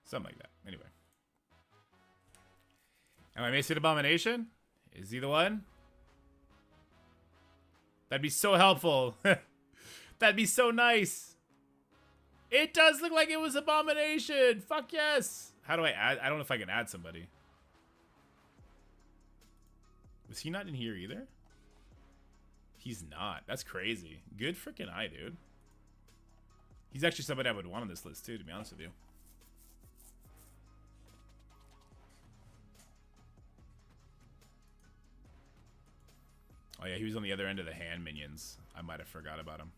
Something like that. Anyway. Am I missing Abomination? Is he the one? That'd be so helpful. That'd be so nice. It does look like it was Abomination. Fuck yes. How do I add? I don't know if I can add somebody. Was he not in here either? He's not. That's crazy. Good freaking eye, dude. He's actually somebody I would want on this list too, to be honest with you. Oh yeah, he was on the other end of the hand minions. I might have forgot about him.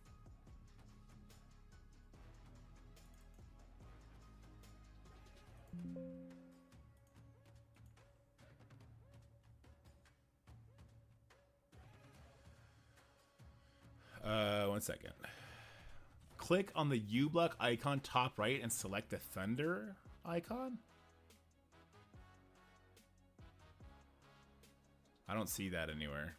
One second. Click on the U-block icon top right and select the thunder icon. I don't see that anywhere.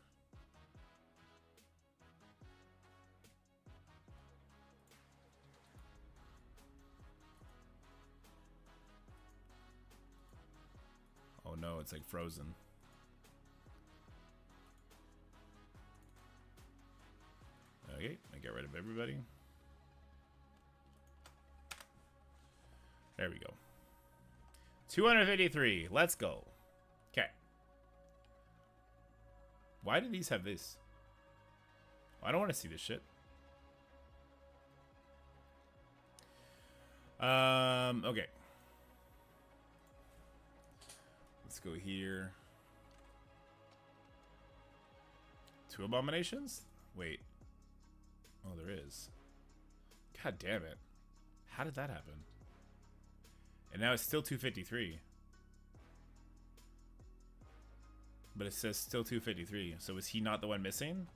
Oh no, it's like frozen. Okay, I get rid of everybody. There we go. 253. Let's go. Okay. Why do these have this? I don't want to see this shit. Okay. Let's go here. 2 abominations? Wait. Oh, there is. God damn it. How did that happen? And now it's still 253. But it says still 253. So is he not the one missing?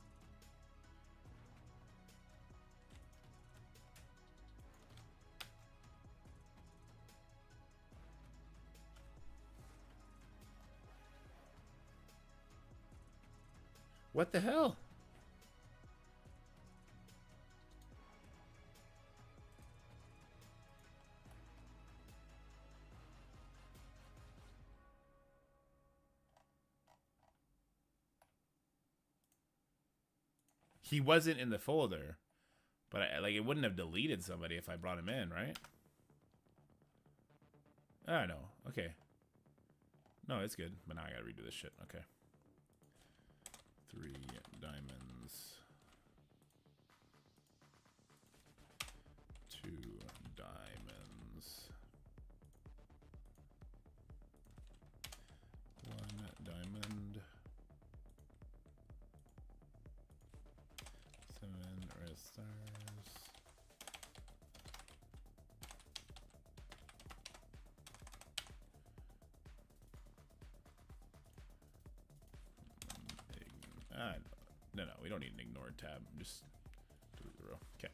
What the hell? He wasn't in the folder, but like it wouldn't have deleted somebody if I brought him in, right? I know. Okay. No, it's good, but now I gotta redo this shit. Okay. 3 diamonds. 2 diamonds. 1 diamond. 7 red stars. No, we don't need an ignored tab. Just delete the row. Okay.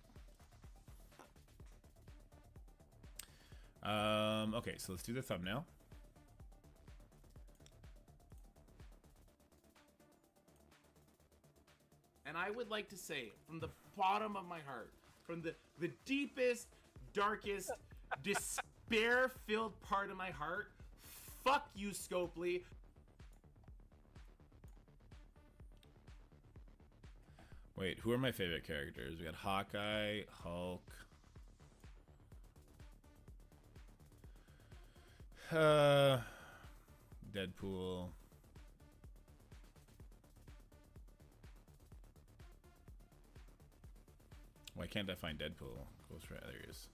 Okay, so let's do the thumbnail. And I would like to say, from the bottom of my heart, from the deepest, darkest, despair-filled part of my heart, fuck you, Scopely. Wait, who are my favorite characters? We got Hawkeye, Hulk. Deadpool. Why can't I find Deadpool? Ghost Rider, there he is.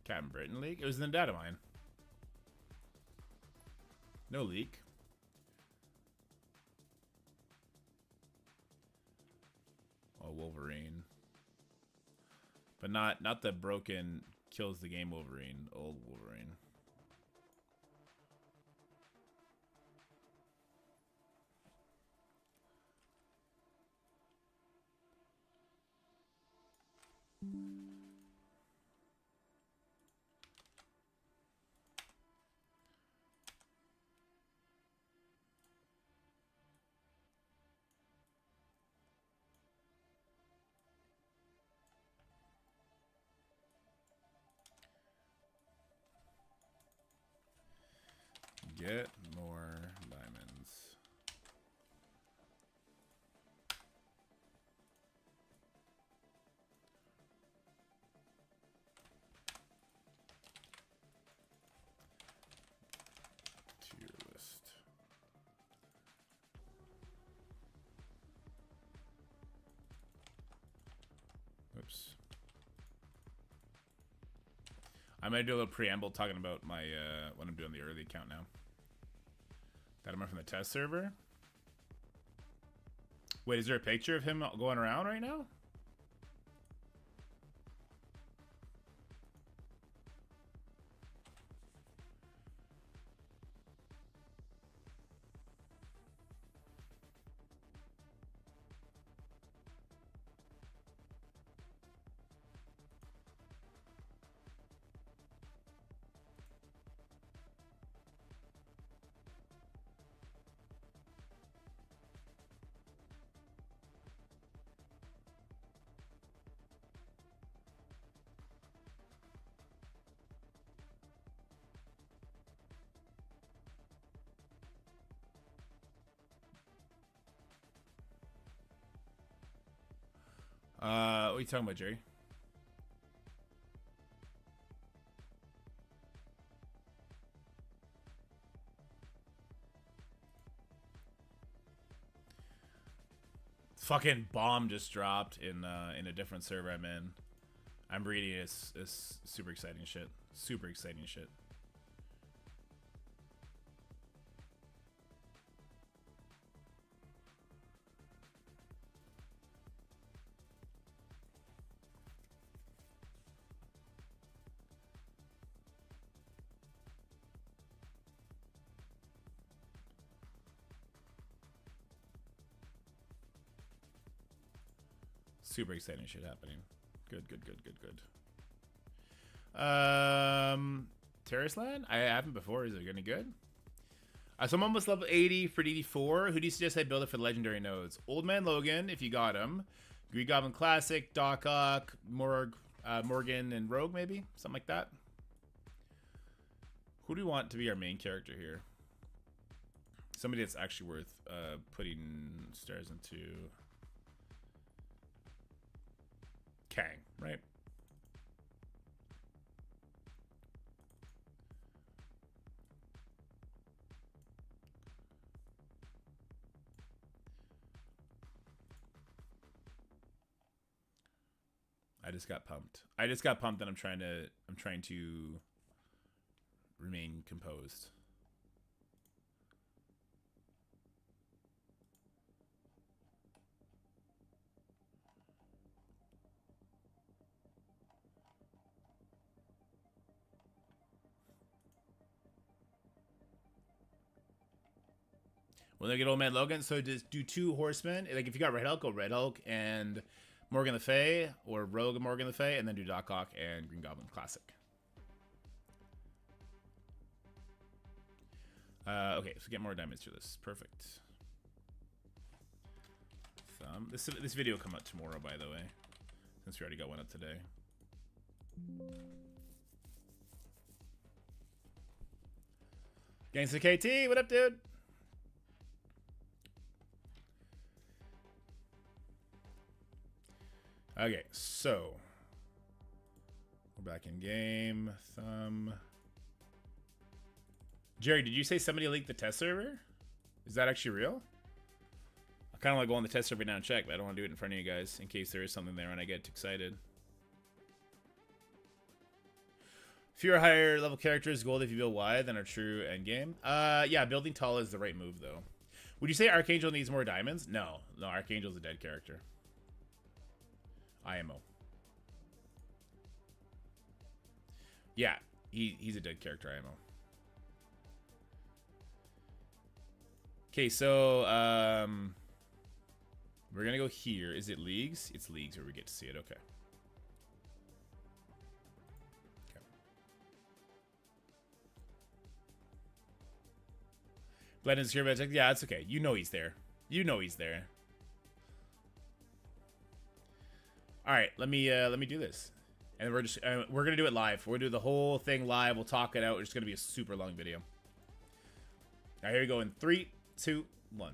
Captain Britain leak? It was in the data mine. No leak. Oh, Wolverine. But not the broken kills the game Wolverine. Old Wolverine. Get more diamonds. I'm gonna do a little preamble talking about my what I'm doing the early account now. That I'm from the test server. Wait, is there a picture of him going around right now? What are you talking about, Jerry? Fucking bomb just dropped in a different server I'm in. I'm reading it's super exciting shit. Super exciting shit. Super exciting shit happening. Good. Terrace Land? I haven't before. Is it any good? So I'm almost level 80 for DD4. Who do you suggest I build it for the legendary nodes? Old Man Logan, if you got him. Green Goblin Classic, Dork Out, Morgan, and Rogue, maybe? Something like that. Who do we want to be our main character here? Somebody that's actually worth putting stars into. Kang, right? I just got pumped. And I'm trying to remain composed. When they get Old Man Logan, so just do 2 horsemen. Like if you got Red Hulk, go Red Hulk and Morgan Le Fay, or Rogue and Morgan Le Fay, and then do Dork Out and Green Goblin Classic. Okay, so get more diamonds through this. Perfect. This video will come out tomorrow, by the way, since we already got one up today. Gangsta KT, what up, dude? Okay, so we're back in game. Jerry, did you say somebody leaked the test server? Is that actually real? I kind of want to go on the test server now and check, but I don't want to do it in front of you guys in case there is something there and I get excited. Fewer higher level characters, gold if you build wide than are true endgame. Yeah, building tall is the right move though. Would you say Archangel needs more diamonds? No, Archangel's a dead character. IMO. Yeah, he's a dead character, IMO. Okay, so we're gonna go here. Is it leagues? It's leagues where we get to see it. Okay. Blended secure magic. Yeah, it's okay. You know he's there. You know he's there. All right, let me do this, and we're gonna do it live. We're gonna do the whole thing live. We'll talk it out. It's gonna be a super long video. All right, here we go in 3, 2, 1.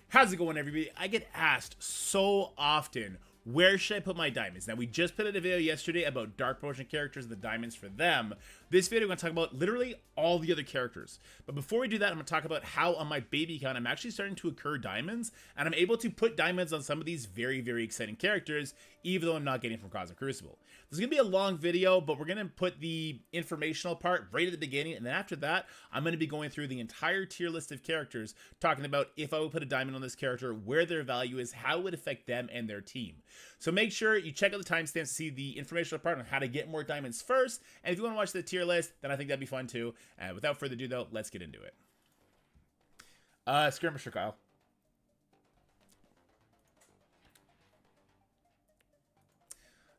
How's it going, everybody? I get asked so often, where should I put my diamonds? Now, we just put out a video yesterday about Dark Potion characters, the diamonds for them. This video, we're going to talk about literally all the other characters. But before we do that, I'm going to talk about how on my baby account, I'm actually starting to accrue diamonds, and I'm able to put diamonds on some of these very, very exciting characters, even though I'm not getting from Cosmic Crucible. This is going to be a long video, but we're going to put the informational part right at the beginning, and then after that, I'm going to be going through the entire tier list of characters, talking about if I would put a diamond on this character, where their value is, how it would affect them and their team. So make sure you check out the timestamps to see the informational part on how to get more diamonds first, and if you want to watch the tier list, then I think that'd be fun too. And without further ado though, let's get into it. Skirmisher Kyle.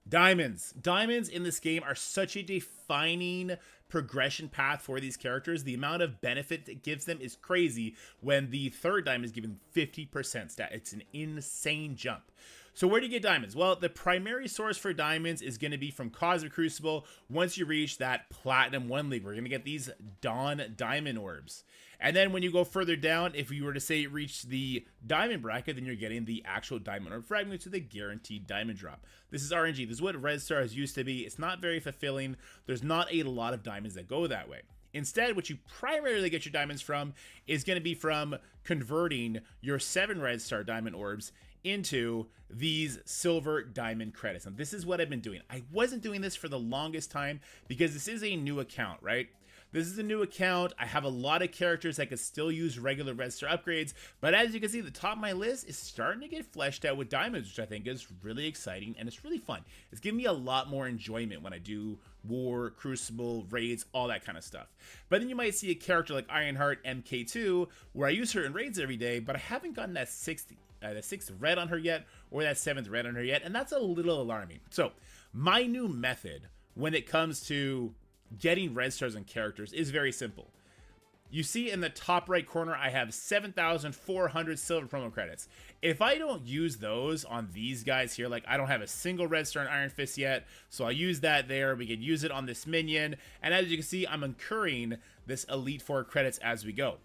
Diamonds. Diamonds in this game are such a defining progression path for these characters. The amount of benefit it gives them is crazy when the third diamond is given 50% stat. It's an insane jump. So where do you get diamonds? Well, the primary source for diamonds is going to be from Cosmic Crucible. Once you reach that Platinum 1 League, we're going to get these Dawn Diamond Orbs. And then when you go further down, if you were to say reach the Diamond bracket, then you're getting the actual Diamond Orb Fragments with a guaranteed Diamond drop. This is RNG. This is what Red Stars used to be. It's not very fulfilling. There's not a lot of diamonds that go that way. Instead, what you primarily get your diamonds from is going to be from converting your 7 Red Star Diamond Orbs into these silver diamond credits. And this is what I've been doing. I wasn't doing this for the longest time because this is a new account, right? This is a new account. I have a lot of characters that could still use regular red star upgrades, but as you can see, the top of my list is starting to get fleshed out with diamonds, which I think is really exciting and it's really fun. It's giving me a lot more enjoyment when I do war, crucible, raids, all that kind of stuff. But then you might see a character like Ironheart MK2 where I use her in raids every day, but I haven't gotten that 6th red on her yet, or that 7th red on her yet, and that's a little alarming. So my new method when it comes to getting red stars on characters is very simple. You see in the top right corner, I have 7,400 silver promo credits. If I don't use those on these guys here, like I don't have a single red star in Iron Fist yet, so I'll use that there. We can use it on this minion, and as you can see, I'm incurring this Elite 4 credits as we go.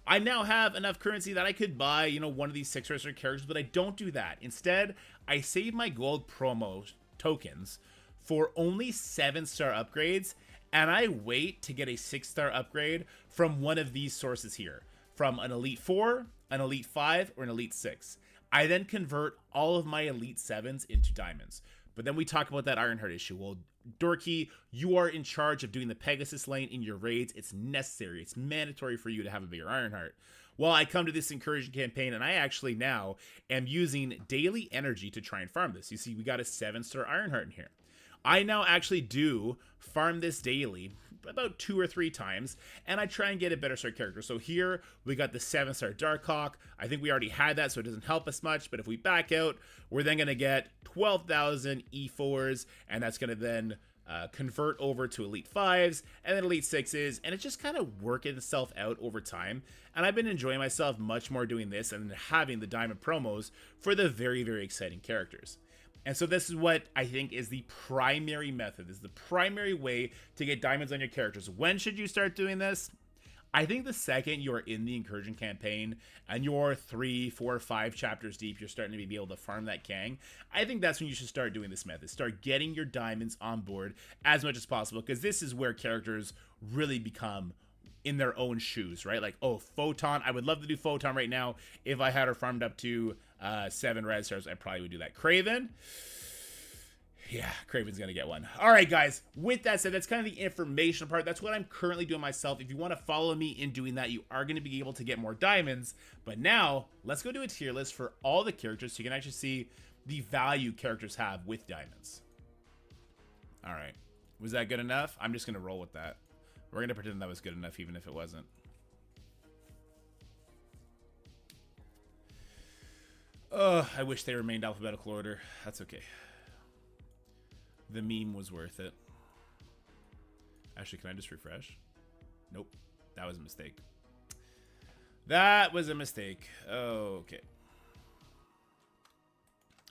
I now have enough currency that I could buy, you know, one of these 6 red star characters, but I don't do that. Instead, I save my gold promo tokens for only 7-star upgrades, and I wait to get a 6-star upgrade from one of these sources here, from an Elite 4, an Elite 5, or an Elite 6. I then convert all of my Elite 7s into diamonds. But then we talk about that Ironheart issue. Well, Dorky, you are in charge of doing the Pegasus lane in your raids. It's necessary. It's mandatory for you to have a bigger Ironheart. Well, I come to this incursion campaign, and I actually now am using daily energy to try and farm this. You see, we got a 7-star Ironheart in here. I now actually do farm this daily about 2 or 3 times, and I try and get a better star character. So here we got the 7-star Darkhawk. I think we already had that, so it doesn't help us much, but if we back out, we're then going to get 12,000 E4s, and that's going to then convert over to Elite 5s, and then Elite 6s, and it's just kind of working itself out over time. And I've been enjoying myself much more doing this and having the diamond promos for the very, very exciting characters. And so this is what I think is the primary method. This is the primary way to get diamonds on your characters. When should you start doing this? I think the second you're in the incursion campaign and you're 3, 4, 5 chapters deep, you're starting to be able to farm that Kang. I think that's when you should start doing this method. Start getting your diamonds on board as much as possible, because this is where characters really become in their own shoes, right? Like, oh, Photon. I would love to do Photon right now. If I had her farmed up to 7 red stars, I probably would do that. Craven. Yeah, Craven's gonna get one. All right, guys, with that said, that's kind of the information part. That's what I'm currently doing myself. If you want to follow me in doing that, you are going to be able to get more diamonds. But now, let's go do a tier list for all the characters so you can actually see the value characters have with diamonds. All right, was that good enough? I'm just gonna roll with that. We're gonna pretend that was good enough, even if it wasn't. Oh, I wish they remained alphabetical order. That's okay. The meme was worth it. Actually, can I just refresh? Nope. That was a mistake. That was a mistake. Okay.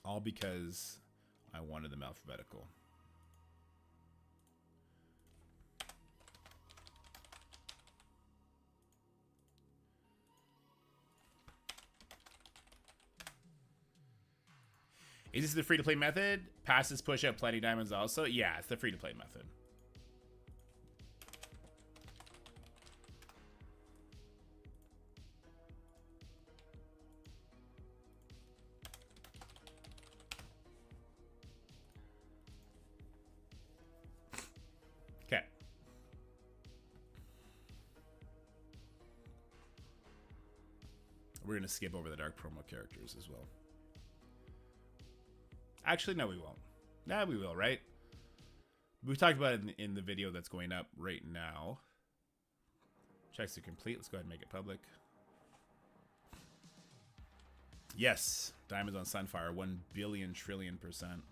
All because I wanted them alphabetical. Is this the free-to-play method? Passes push out plenty diamonds also? Yeah, it's the free-to-play method. Okay. We're going to skip over the dark promo characters as well. Actually, no, we won't. Nah, we will, right? We talked about it in the video that's going up right now. Checks are complete. Let's go ahead and make it public. Yes, diamonds on Sunfire, 1 billion trillion %.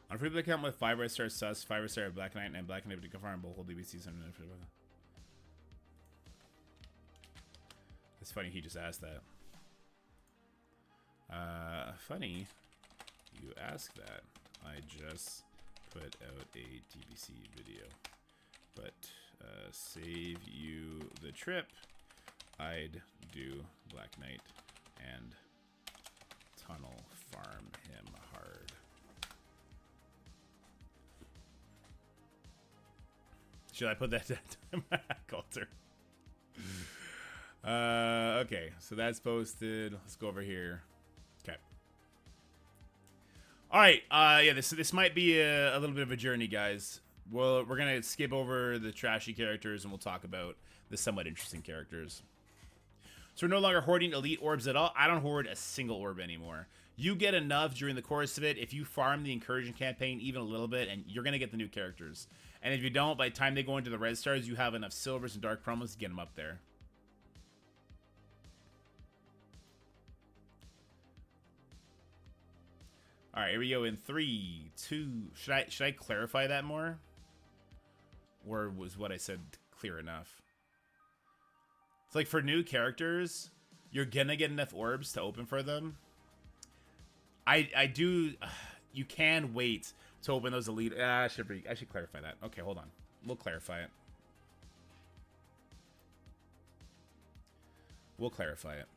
On a free play account with 5 red star sus, 5 red star Black Knight, and Black Knight to confirm both hold DBCs. It's funny he just asked that. Funny you ask that. I just put out a DBC video, but save you the trip. I'd do Black Knight and tunnel farm him hard. Should I put that down? Coulter. Okay, so that's posted. Let's go over here. Okay. All right. Yeah, this might be a little bit of a journey, guys. Well, we're gonna skip over the trashy characters and we'll talk about the somewhat interesting characters. So we're no longer hoarding elite orbs at all. I don't hoard a single orb anymore. You get enough during the course of it if you farm the incursion campaign even a little bit, and you're gonna get the new characters. And if you don't, by the time they go into the red stars, you have enough silvers and dark promos to get them up there. All right, here we go in 3, 2. Should I clarify that more? Or was what I said clear enough? It's like for new characters, you're gonna get enough orbs to open for them. I do. You can wait to open those elite. I should clarify that. Okay, hold on. We'll clarify it. We'll clarify it.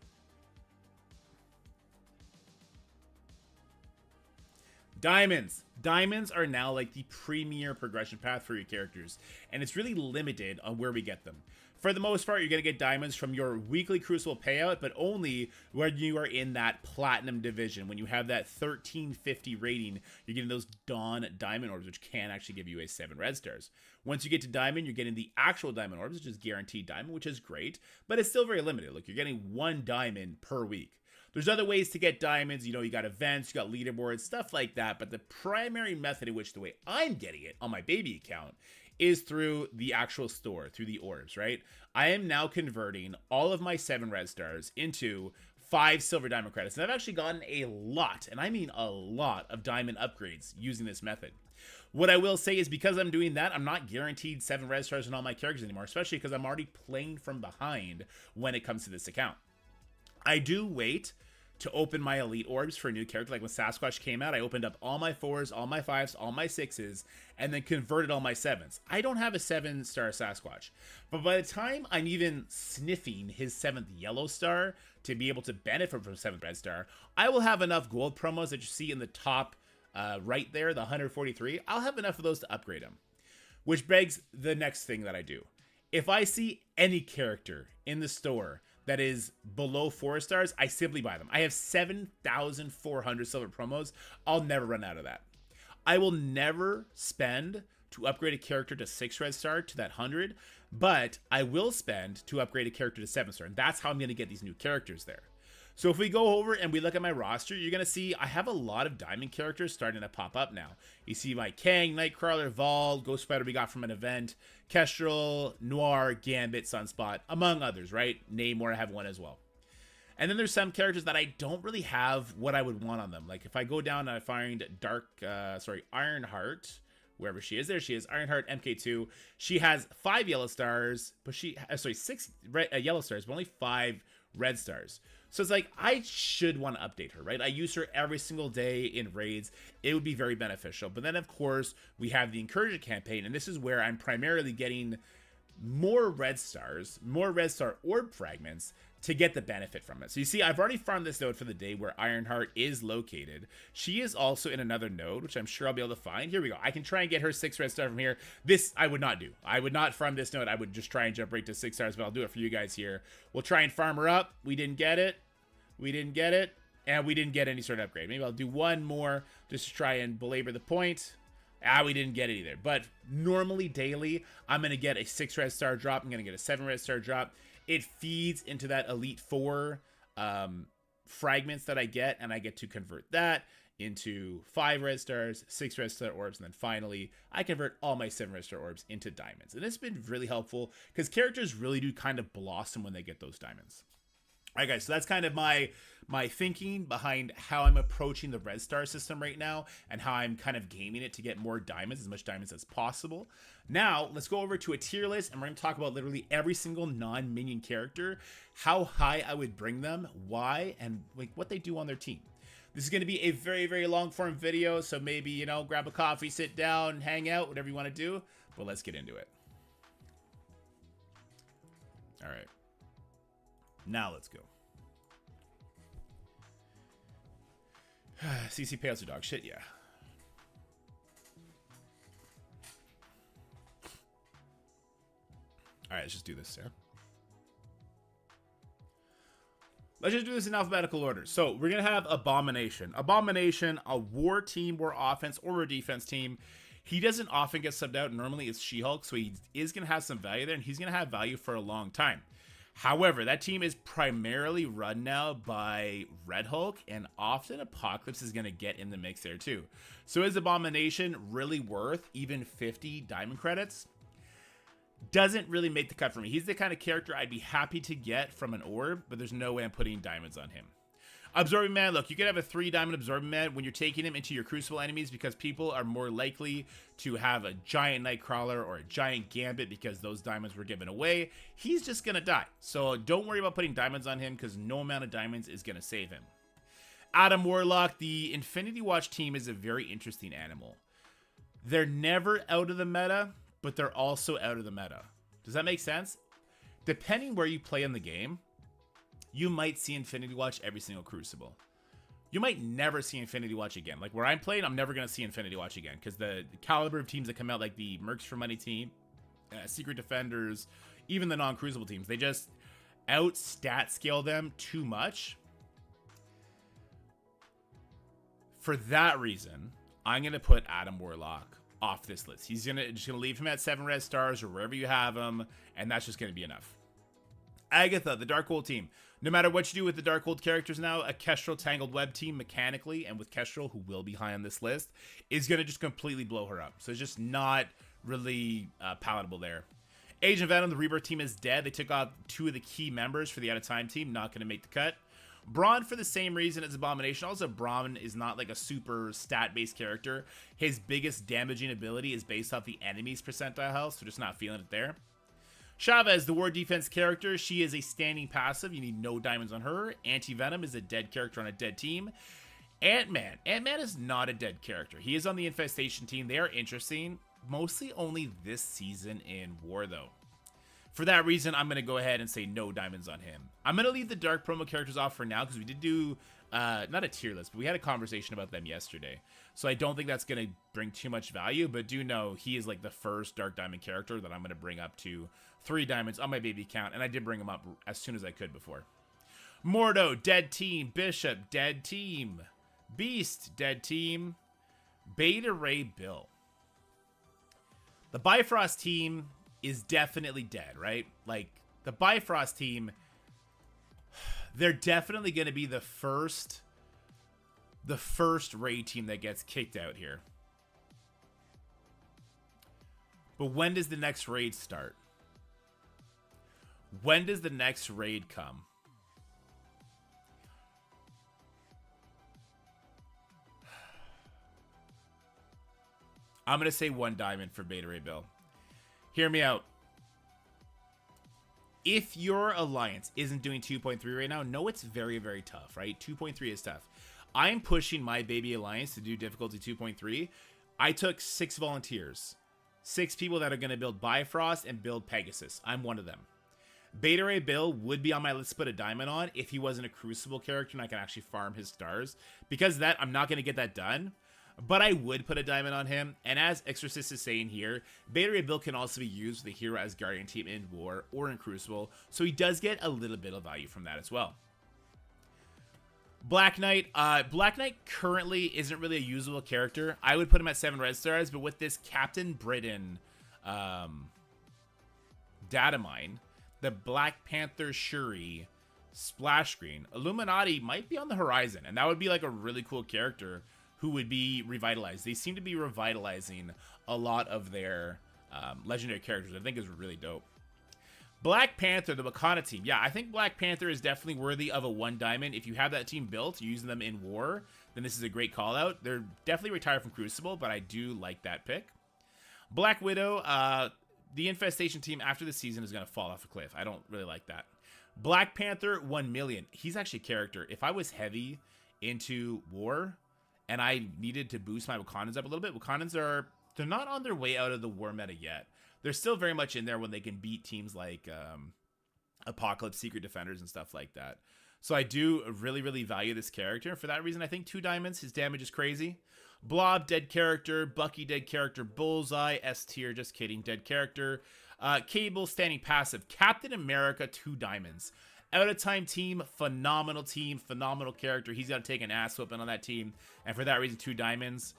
Diamonds. Diamonds are now like the premier progression path for your characters, and it's really limited on where we get them. For the most part, you're going to get diamonds from your weekly Crucible payout, but only when you are in that Platinum division. When you have that 1350 rating, you're getting those Dawn Diamond Orbs, which can actually give you a 7 red stars. Once you get to Diamond, you're getting the actual Diamond Orbs, which is guaranteed Diamond, which is great, but it's still very limited. Look, you're getting 1 Diamond per week. There's other ways to get diamonds. You know, you got events, you got leaderboards, stuff like that, but the primary method in which the way I'm getting it on my baby account is through the actual store, through the orbs, right? I am now converting all of my 7 red stars into 5 silver diamond credits. And I've actually gotten a lot, and I mean a lot, of diamond upgrades using this method. What I will say is because I'm doing that, I'm not guaranteed 7 red stars on all my characters anymore, especially because I'm already playing from behind when it comes to this account. I do wait to open my elite orbs for a new character. Like when Sasquatch came out, I opened up all my 4s, all my 5s, all my 6s, and then converted all my 7s. I don't have a 7-star Sasquatch, but by the time I'm even sniffing his 7th yellow star to be able to benefit from 7th red star, I will have enough gold promos that you see in the top right there, the 143. I'll have enough of those to upgrade him, which begs the next thing that I do. If I see any character in the store that is below 4 stars, I simply buy them. I have 7,400 silver promos. I'll never run out of that. I will never spend to upgrade a character to 6 red star to that 100, but I will spend to upgrade a character to 7 star, and that's how I'm going to get these new characters there. So if we go over and we look at my roster, you're going to see I have a lot of diamond characters starting to pop up now. You see my Kang, Nightcrawler, Vol, Ghost Spider we got from an event, Kestrel, Noir, Gambit, Sunspot, among others, right? Namor, I have one as well. And then there's some characters that I don't really have what I would want on them. Like if I go down and I find Ironheart, wherever she is, there she is, Ironheart MK2. She has 5 yellow stars, but 6 yellow stars, but only 5 red stars. So it's like, I should want to update her, right? I use her every single day in raids. It would be very beneficial. But then, of course, we have the Encourager campaign, and this is where I'm primarily getting more red star orb fragments to get the benefit from it. So you see, I've already farmed this node for the day where Ironheart is located. She is also in another node, which I'm sure I'll be able to find. Here we go. I can try and get her 6 red star from here. This I would not do. I would not farm this node. I would just try and jump right to 6 stars, but I'll do it for you guys here. We'll try and farm her up. We didn't get it. We didn't get it. And we didn't get any sort of upgrade. Maybe I'll do one more just to try and belabor the point. We didn't get it either. But normally daily, I'm going to get a 6 red star drop. I'm going to get a 7 red star drop. It feeds into that Elite 4 fragments that I get, and I get to convert that into 5 red stars, 6 red star orbs, and then finally, I convert all my 7 red star orbs into diamonds. And it's been really helpful because characters really do kind of blossom when they get those diamonds. All right, guys, so that's kind of my thinking behind how I'm approaching the red star system right now and how I'm kind of gaming it to get more diamonds, as much diamonds as possible. Now, let's go over to a tier list, and we're going to talk about literally every single non-minion character, how high I would bring them, why, and like what they do on their team. This is going to be a very, very long-form video, so maybe, you know, grab a coffee, sit down, hang out, whatever you want to do, but let's get into it. All right. Now let's go. CC payouts are dog shit, yeah. Alright, let's just do this, yeah. Let's just do this in alphabetical order. So we're going to have Abomination. Abomination, a war team, war offense, or a defense team. He doesn't often get subbed out. Normally it's She-Hulk, so he is going to have some value there, and he's going to have value for a long time. However, that team is primarily run now by Red Hulk, and often Apocalypse is going to get in the mix there too. So is Abomination really worth even 50 diamond credits? Doesn't really make the cut for me. He's the kind of character I'd be happy to get from an orb, but there's no way I'm putting diamonds on him. Absorbing Man, look, you can have a 3 diamond Absorbing Man when you're taking him into your Crucible enemies because people are more likely to have a giant Nightcrawler or a giant Gambit because those diamonds were given away. He's just going to die. So don't worry about putting diamonds on him because no amount of diamonds is going to save him. Adam Warlock, the Infinity Watch team is a very interesting animal. They're never out of the meta, but they're also out of the meta. Does that make sense? Depending where you play in the game, you might see Infinity Watch every single Crucible. You might never see Infinity Watch again. Like where I'm playing, I'm never going to see Infinity Watch again because the caliber of teams that come out, like the Mercs for Money team, Secret Defenders, even the non-Crucible teams, they just out-stat scale them too much. For that reason, I'm going to put Adam Warlock off this list. He's just gonna leave him at 7 red stars or wherever you have him, and that's just going to be enough. Agatha, the Darkhold team. No matter what you do with the Darkhold characters now, a Kestrel Tangled Web team mechanically, and with Kestrel, who will be high on this list, is going to just completely blow her up. So it's just not really palatable there. Agent Venom, the Rebirth team is dead. They took off 2 of the key members for the out-of-time team. Not going to make the cut. Braun, for the same reason as Abomination. Also, Braun is not like a super stat-based character. His biggest damaging ability is based off the enemy's percentile health, so just not feeling it there. Chavez, the war defense character, she is a standing passive. You need no diamonds on her. Anti-Venom is a dead character on a dead team. Ant-Man. Ant-Man is not a dead character. He is on the Infestation team. They are interesting. Mostly only this season in war, though. For that reason, I'm going to go ahead and say no diamonds on him. I'm going to leave the Dark promo characters off for now because we did do, not a tier list, but we had a conversation about them yesterday. So I don't think that's going to bring too much value, but do know he is like the first Dark Diamond character that I'm going to bring up to 3 diamonds on my baby count, and I did bring him up as soon as I could before. Mordo, dead team. Bishop, dead team. Beast, dead team. Beta Ray Bill. The Bifrost team is definitely dead, right? Like, the Bifrost team, they're definitely going to be the first raid team that gets kicked out here. But when does the next raid start? When does the next raid come? I'm going to say 1 diamond for Beta Ray Bill. Hear me out. if your alliance isn't doing 2.3 right now, no, it's very, very tough, right? 2.3 is tough. I'm pushing my baby alliance to do difficulty 2.3. I took 6 volunteers, 6 people that are going to build Bifrost and build Pegasus. I'm one of them. Beta Ray Bill would be on my list to put a diamond on if he wasn't a Crucible character and I can actually farm his stars. Because of that, I'm not going to get that done. But I would put a diamond on him. And as Exorcist is saying here, Beta Ray Bill can also be used with the hero as Guardian team in War or in Crucible. So he does get a little bit of value from that as well. Black Knight. Black Knight currently isn't really a usable character. I would put him at 7 red stars. But with this Captain Britain data mine, the Black Panther Shuri splash screen, Illuminati might be on the horizon. And that would be like a really cool character who would be revitalized. They seem to be revitalizing a lot of their legendary characters. I think is really dope. Black Panther, the Wakanda team. Yeah, I think Black Panther is definitely worthy of a 1 diamond. If you have that team built, using them in War, then this is a great call out. They're definitely retired from Crucible, but I do like that pick. Black Widow, the Infestation team after the season is going to fall off a cliff. I don't really like that. Black Panther, 1 million. He's actually a character. If I was heavy into War and I needed to boost my Wakandans up a little bit, Wakandans they're not on their way out of the War meta yet. They're still very much in there when they can beat teams like Apocalypse, Secret Defenders, and stuff like that. So I do really, really value this character. For that reason, I think 2 diamonds. His damage is crazy. Blob, dead character. Bucky, dead character. Bullseye, S tier. Just kidding, dead character. Cable, standing passive. Captain America, 2 diamonds. Out of time team, phenomenal character. He's got to take an ass whooping on that team. And for that reason, 2 diamonds.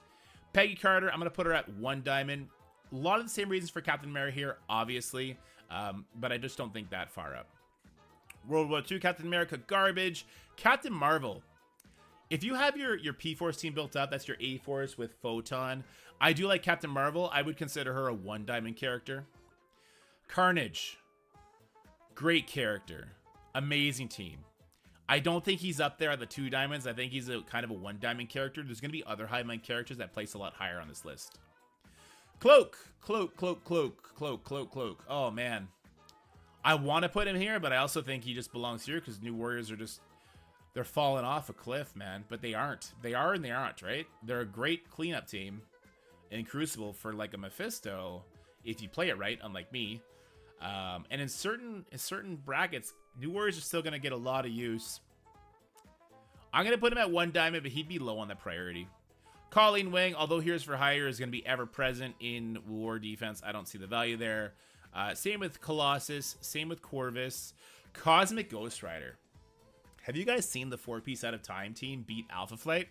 Peggy Carter, I'm going to put her at 1 diamond. A lot of the same reasons for Captain America here, obviously, but I just don't think that far up. World War II, Captain America, garbage. Captain Marvel. If you have your P-Force team built up, that's your A-Force with Photon. I do like Captain Marvel. I would consider her a 1 diamond character. Carnage. Great character. Amazing team. I don't think he's up there at the 2 diamonds. I think he's a kind of a 1 diamond character. There's going to be other high diamond characters that place a lot higher on this list. Cloak. Oh, man. I want to put him here, but I also think he just belongs here because New Warriors are just... They're falling off a cliff, man. But they aren't. They are and they aren't, right? They're a great cleanup team in Crucible for, like, a Mephisto, if you play it right, unlike me. And in certain brackets, New Warriors are still going to get a lot of use. I'm going to put him at 1 diamond, but he'd be low on the priority. Colleen Wing, although Here's for Hire is going to be ever present in War defense, I don't see the value there. Same with Colossus, same with Corvus. Cosmic Ghost Rider. Have you guys seen the 4-piece out of time team beat Alpha Flight?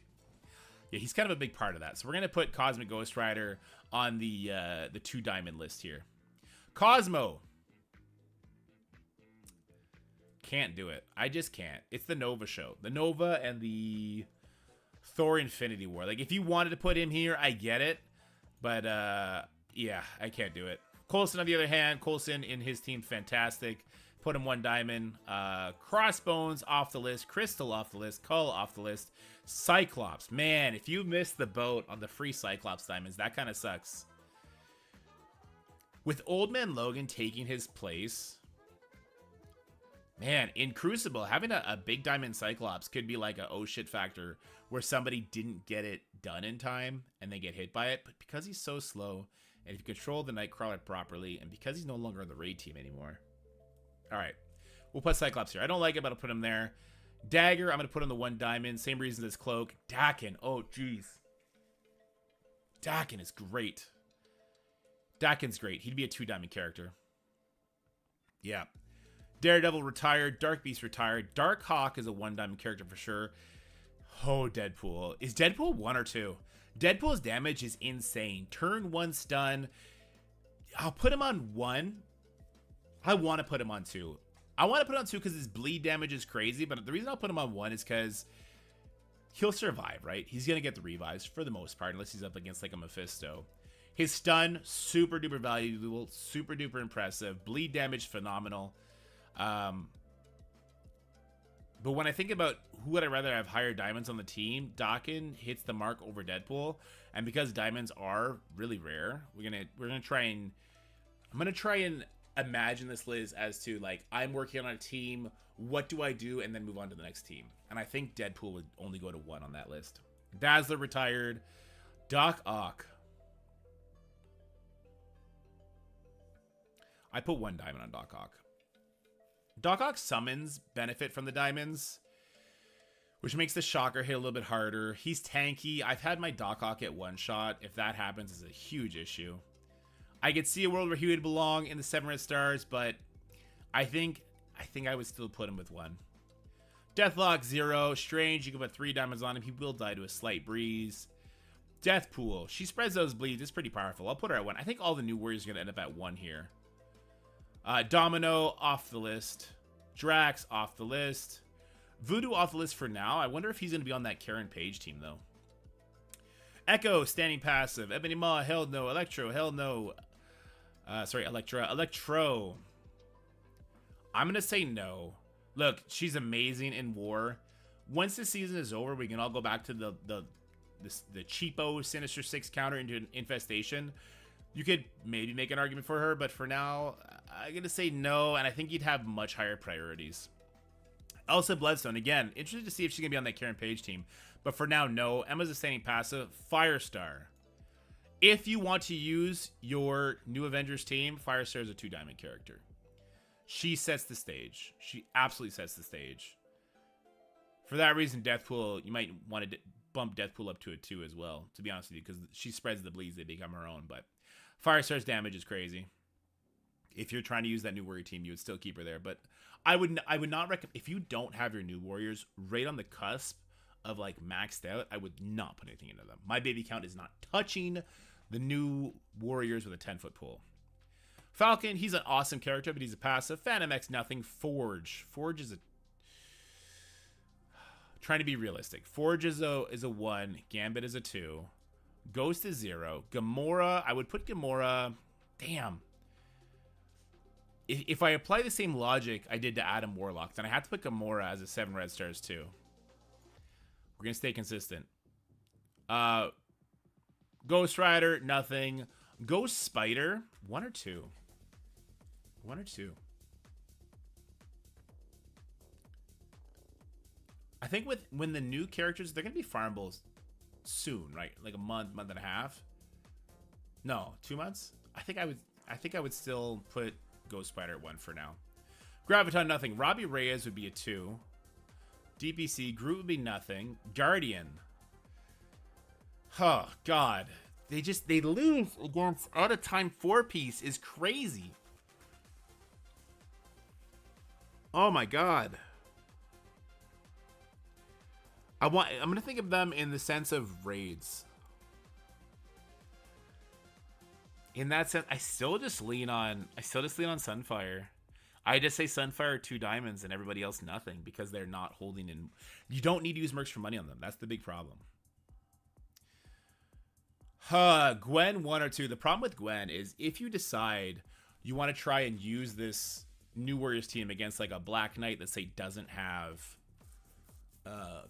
Yeah, he's kind of a big part of that. So we're going to put Cosmic Ghost Rider on the 2 diamond list here. Cosmo. Can't do it. I just can't. It's the Nova show. The Nova and the Thor Infinity War. Like, if you wanted to put him here, I get it. But, yeah, I can't do it. Coulson, on the other hand, Coulson in his team, fantastic. Put him 1 diamond. Crossbones off the list. Crystal off the list. Cull off the list. Cyclops. Man, if you missed the boat on the free Cyclops diamonds, that kind of sucks. With Old Man Logan taking his place... Man, in Crucible, having a big diamond Cyclops could be like a oh shit factor where somebody didn't get it done in time and they get hit by it. But because he's so slow, and if you control the Nightcrawler properly, and because he's no longer on the raid team anymore. All right, we'll put Cyclops here. I don't like it, but I'll put him there. Dagger, I'm going to put on the 1 diamond. Same reason as Cloak. Dakin, oh jeez. Dakin is great. Dakin's great. He'd be a 2 diamond character. Yeah. Daredevil retired. Dark Beast retired. Dark Hawk is a 1 diamond character for sure. Oh, Deadpool. Is Deadpool 1 or 2? Deadpool's damage is insane. Turn 1 stun. I'll put him on 1. I want to put him on 2. I want to put him on 2 because his bleed damage is crazy. But the reason I'll put him on 1 is because he'll survive, right? He's going to get the revives for the most part, unless he's up against like a Mephisto. His stun, super duper valuable. Super duper impressive. Bleed damage, phenomenal. But when I think about who would I rather have higher diamonds on the team, Dakin hits the mark over Deadpool, and because diamonds are really rare, I'm gonna try and imagine this, Liz, as to like, I'm working on a team. What do I do? And then move on to the next team. And I think Deadpool would only go to 1 on that list. Dazzler retired. Doc Ock. I put 1 diamond on Doc Ock. Doc Ock's summons benefit from the diamonds, which makes the shocker hit a little bit harder. He's tanky. I've had my Doc Ock at 1 shot. If that happens, it's a huge issue. I could see a world where he would belong in the 7 red stars, but I think I would still put him with 1. Deathlock 0. Strange, you can put 3 diamonds on him. He will die to a slight breeze. Deathpool. She spreads those bleeds. It's pretty powerful. I'll put her at 1. I think all the new warriors are going to end up at 1 here. Domino off the list. Drax off the list. Voodoo off the list for now. I wonder if he's going to be on that Karen Page team, though. Echo, standing passive. Ebony Maw, hell no. Electro, hell no. Sorry, Electra. Electro. I'm going to say no. Look, she's amazing in war. Once the season is over, we can all go back to the cheapo Sinister Six counter into an infestation. You could maybe make an argument for her, but for now, I'm going to say no, and I think you'd have much higher priorities. Elsa Bloodstone, again, interested to see if she's going to be on that Karen Page team. But for now, no. Emma's a standing passive. Firestar. If you want to use your new Avengers team, Firestar is a 2-diamond character. She sets the stage. She absolutely sets the stage. For that reason, Deathpool, you might want to bump Deathpool up to a 2 as well, to be honest with you, because she spreads the bleeds, they become her own. But Firestar's damage is crazy. If you're trying to use that new warrior team, you would still keep her there. But I would not recommend, if you don't have your new warriors right on the cusp of like maxed out, I would not put anything into them. My baby count is not touching the new warriors with a 10-foot pool. Falcon, he's an awesome character, but he's a passive. Phantom X, nothing. Forge is a, trying to be realistic. Forge is a 1. Gambit is a 2. Ghost is 0. Gamora, I would put Gamora. Damn. If I apply the same logic I did to Adam Warlock, then I have to put Gamora as a 7 red stars too. We're gonna stay consistent. Ghost Rider, nothing. Ghost Spider, 1 or 2. 1 or 2. I think when the new characters, they're gonna be farmable soon, right? Like a month and a half. No, 2 months. I think I would still put Ghost Spider at 1 for now. Graviton, nothing. Robbie Reyes would be a 2. DPC, Groot would be nothing. Guardian. Oh God, they lose against out of time 4-piece is crazy. Oh my God. I'm gonna think of them in the sense of raids. In that sense, I still just lean on Sunfire. I just say Sunfire 2 diamonds and everybody else nothing because they're not holding in. You don't need to use mercs for money on them. That's the big problem. Gwen 1 or 2. The problem with Gwen is if you decide you want to try and use this new Warriors team against like a Black Knight that say doesn't have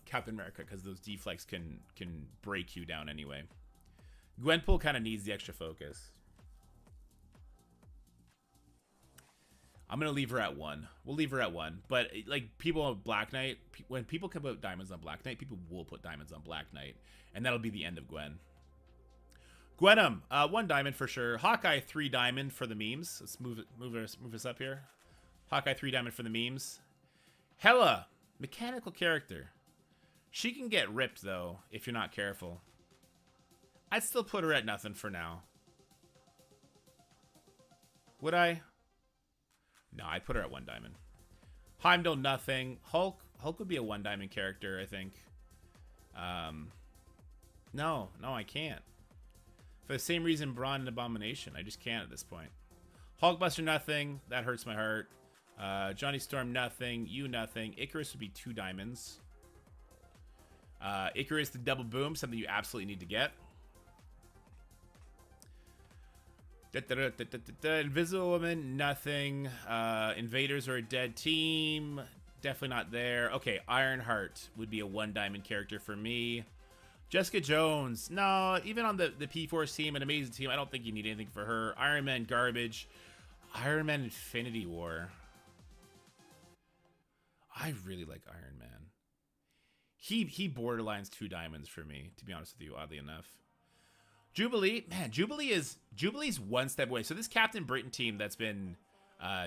Captain America, because those deflects can break you down anyway. Gwenpool kind of needs the extra focus. I'm gonna leave her at 1. We'll leave her at 1. But like people on Black Knight, when people can put diamonds on Black Knight, people will put diamonds on Black Knight, and that'll be the end of Gwen. Gwenum, 1 diamond for sure. Hawkeye 3 diamond for the memes. Let's move us up here. Hawkeye 3 diamond for the memes. Hela, mechanical character. She can get ripped though if you're not careful. I'd still put her at nothing for now. Would I? No, I'd put her at 1 diamond. Heimdall, nothing. Hulk would be a 1 diamond character, I think. No, I can't. For the same reason, Brawn and Abomination. I just can't at this point. Hulkbuster, nothing. That hurts my heart. Johnny Storm, nothing. You, nothing. Icarus would be 2 diamonds. Icarus, the double boom, something you absolutely need to get. Invisible Woman, nothing. Invaders are a dead team. Definitely not there. Okay, Ironheart would be a 1 diamond character for me. Jessica Jones, no, even on the P-Force team, an amazing team, I don't think you need anything for her. Iron Man, garbage. Iron Man Infinity War. I really like Iron Man. He borderlines 2 diamonds for me, to be honest with you, oddly enough. Jubilee, man, Jubilee's one step away. So this Captain Britain team that's been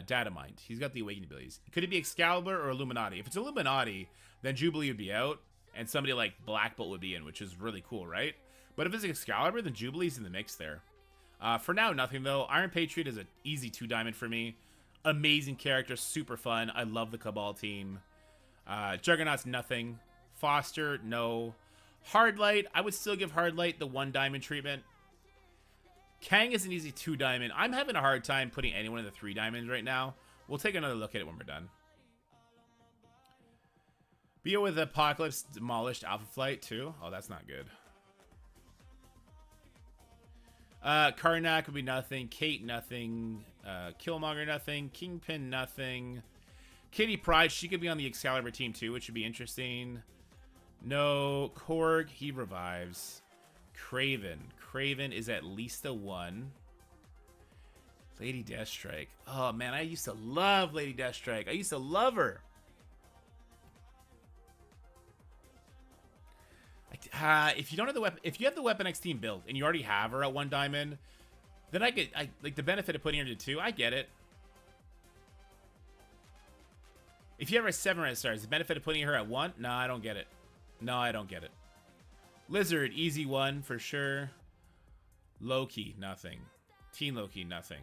data mined, he's got the awakening abilities. Could it be Excalibur or Illuminati? If it's Illuminati, then Jubilee would be out, and somebody like Black Bolt would be in, which is really cool, right? But if it's Excalibur, then Jubilee's in the mix there. For now, nothing though. Iron Patriot is an easy 2 diamond for me. Amazing character, super fun. I love the Cabal team. Juggernaut's nothing. Foster, no. Hardlight, I would still give Hardlight the 1 diamond treatment. Kang is an easy 2 diamond. I'm having a hard time putting anyone in the 3 diamonds right now. We'll take another look at it when we're done. Bio with Apocalypse demolished Alpha Flight too. Oh, that's not good. Karnak would be nothing. Kate, nothing. Killmonger, nothing. Kingpin, nothing. Kitty Pryde, she could be on the Excalibur team too, which would be interesting. No. Korg, he revives. Craven is at least a 1. Lady Deathstrike. Oh man, I used to love Lady Deathstrike. I used to love her. If you don't have the weapon, if you have the Weapon X team built and you already have her at 1 diamond, then I like the benefit of putting her to 2. I get it. If you have her at 7 red stars, the benefit of putting her at 1? No, I don't get it. No, I don't get it. Lizard, easy 1 for sure. Loki, nothing. Teen Loki, nothing.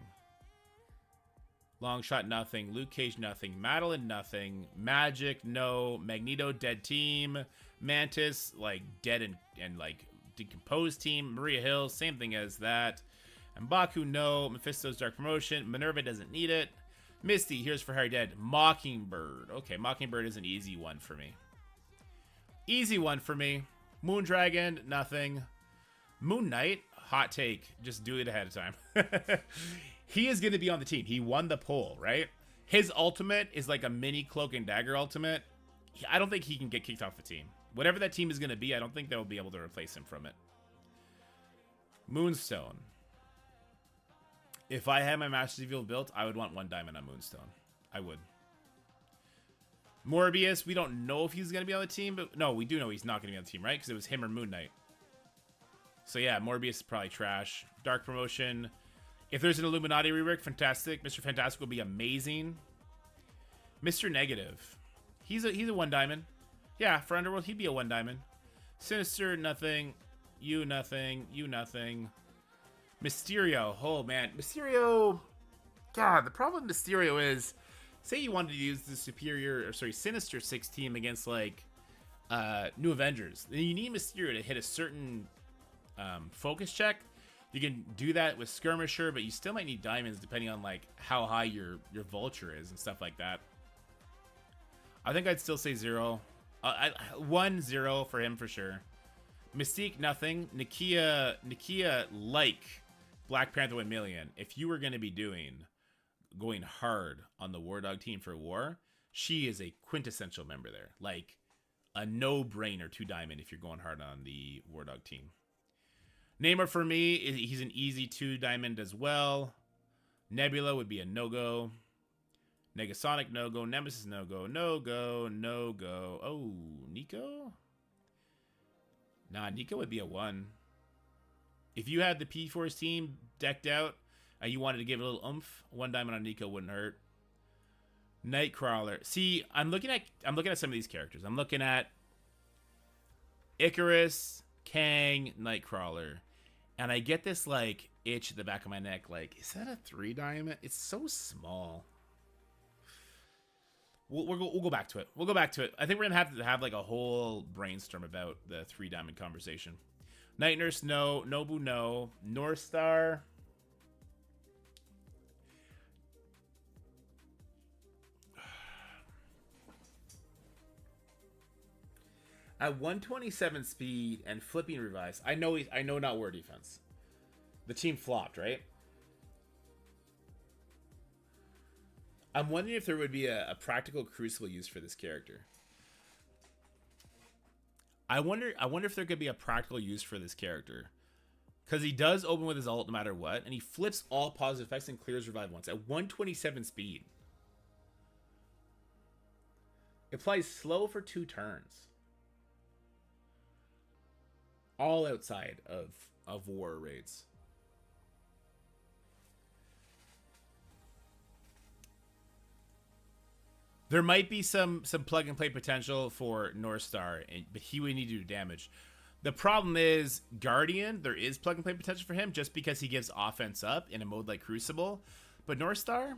Longshot, nothing. Luke Cage, nothing. Madeline, nothing. Magic, no. Magneto, dead team. Mantis, like dead and like decomposed team. Maria Hill, same thing as that. M'Baku, no. Mephisto's Dark Promotion. Minerva doesn't need it. Misty, here's for Harry Dead. Mockingbird. Okay, Mockingbird is an easy 1 for me. Easy 1 for me. Moondragon, nothing. Moon Knight, hot take. Just do it ahead of time. He is going to be on the team. He won the poll, right? His ultimate is like a mini Cloak and Dagger ultimate. I don't think he can get kicked off the team. Whatever that team is going to be, I don't think they'll be able to replace him from it. Moonstone. If I had my Masters of Evil built, I would want 1 diamond on Moonstone. I would. Morbius, we don't know if he's going to be on the team, but no, we do know he's not going to be on the team, right? Because it was him or Moon Knight. So yeah, Morbius is probably trash. Dark Promotion. If there's an Illuminati rework, fantastic. Mr. Fantastic will be amazing. Mr. Negative. He's a 1 diamond. Yeah, for Underworld, he'd be a 1 diamond. Sinister, nothing. You, nothing. You, nothing. Mysterio. Oh, man. Mysterio. God, the problem with Mysterio is, say you wanted to use the Sinister 6 team against, like, New Avengers. Then you need Mysterio to hit a certain focus check. You can do that with Skirmisher, but you still might need diamonds depending on, like, how high your Vulture is and stuff like that. I think I'd still say 0. 1-0 for him for sure. Mystique, nothing. Nakia, like Black Panther 1 million. If you were going to be going hard on the War Dog team for War, she is a quintessential member there. Like a no-brainer 2 diamond if you're going hard on the War Dog team. Namor for me, he's an easy 2 diamond as well. Nebula would be a no-go. Negasonic, no-go. Nemesis, no-go. No-go, no-go. Oh, Nico? Nah, Nico would be a 1. If you had the P-Force team decked out and you wanted to give it a little oomph, 1 diamond on Nico wouldn't hurt. Nightcrawler. See, I'm looking at some of these characters. I'm looking at Icarus, Kang, Nightcrawler. And I get this, like, itch at the back of my neck. Like, is that a 3 diamond? It's so small. We'll go back to it. We'll go back to it. I think we're going to have like a whole brainstorm about the 3 diamond conversation. Night Nurse, no. Nobu, no. North Star. At 127 speed and flipping revives, I know not War Defense. The team flopped, right? I'm wondering if there would be a practical Crucible use for this character. I wonder if there could be a practical use for this character. Because he does open with his ult no matter what, and he flips all positive effects and clears revive once at 127 speed. It applies slow for 2 turns. All outside of war rates. There might be some plug and play potential for North Star, but he would need to do damage. The problem is Guardian, there is plug and play potential for him just because he gives offense up in a mode like Crucible. But North Star,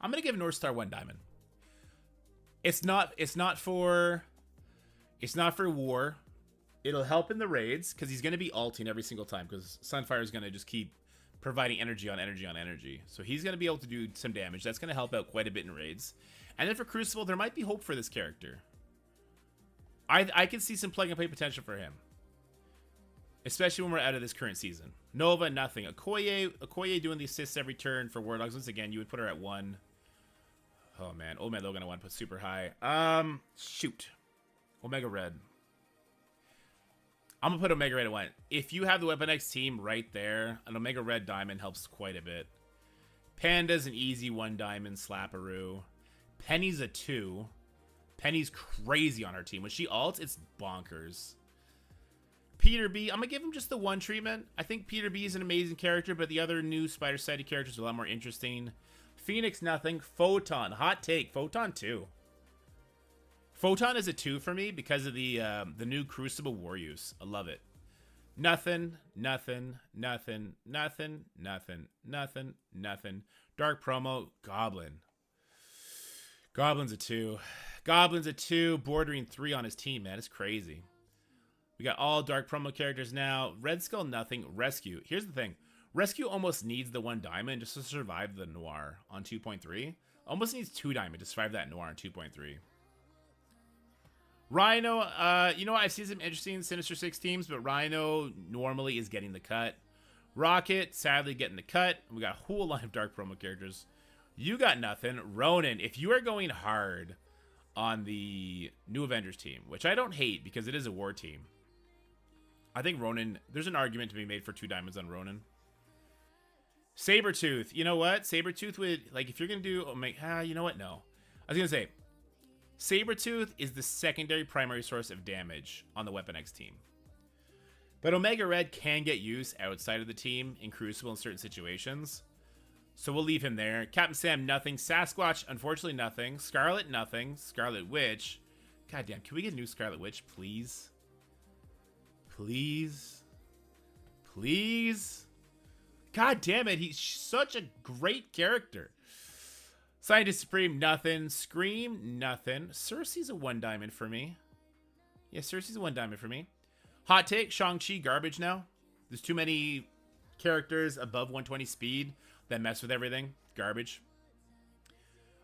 I'm gonna give North Star 1 diamond. It's not for war. It'll help in the raids because he's gonna be ulting every single time because Sunfire is gonna just keep providing energy on energy on energy. So he's gonna be able to do some damage. That's gonna help out quite a bit in raids. And then for Crucible, there might be hope for this character. I can see some plug and play potential for him. Especially when we're out of this current season. Nova, nothing. Okoye doing the assists every turn for War Dogs. Once again, you would put her at 1. Oh man, Old Man Logan I want to put super high. Shoot. Omega Red. I'm gonna put Omega Red at 1. If you have the Weapon X team right there, an Omega Red Diamond helps quite a bit. Panda's an easy 1 diamond slapperoo. Penny's a 2. Penny's crazy on her team. When she ults, it's bonkers. Peter B, I'm gonna give him just the 1 treatment. I think Peter B is an amazing character, but the other new Spider-Sided characters are a lot more interesting. Phoenix, nothing. Photon, hot take. Photon 2. Photon is a 2 for me because of the new Crucible war use. I love it. Nothing, nothing, nothing, nothing, nothing, nothing, nothing. Dark promo, Goblin. Goblin's a 2. Goblin's a 2, bordering 3 on his team, man. It's crazy. We got all dark promo characters now. Red Skull, nothing. Rescue. Here's the thing. Rescue almost needs the 1 diamond just to survive the Noir on 2.3. Almost needs 2 diamond to survive that Noir on 2.3. Rhino, you know what? I've seen some interesting Sinister Six teams, but Rhino normally is getting the cut. Rocket, sadly, getting the cut. We got a whole line of dark promo characters. You got nothing. Ronin, if you are going hard on the New Avengers team, which I don't hate because it is a war team, I think Ronin, there's an argument to be made for 2 diamonds on Ronin. Sabretooth, you know what? Sabretooth would, like, if you're going to do, you know what? No. I was going to say, Sabretooth is the secondary primary source of damage on the Weapon X team. But Omega Red can get use outside of the team in Crucible in certain situations. So we'll leave him there. Captain Sam, nothing. Sasquatch, unfortunately, nothing. Scarlet, nothing. Scarlet Witch. Goddamn, can we get a new Scarlet Witch, please? Please? Please? God damn it, he's such a great character. Scientist Supreme, nothing. Scream, nothing. Cersei's a 1 diamond for me. Yeah, Cersei's a 1 diamond for me. Hot take, Shang-Chi, garbage now. There's too many characters above 120 speed that mess with everything. Garbage.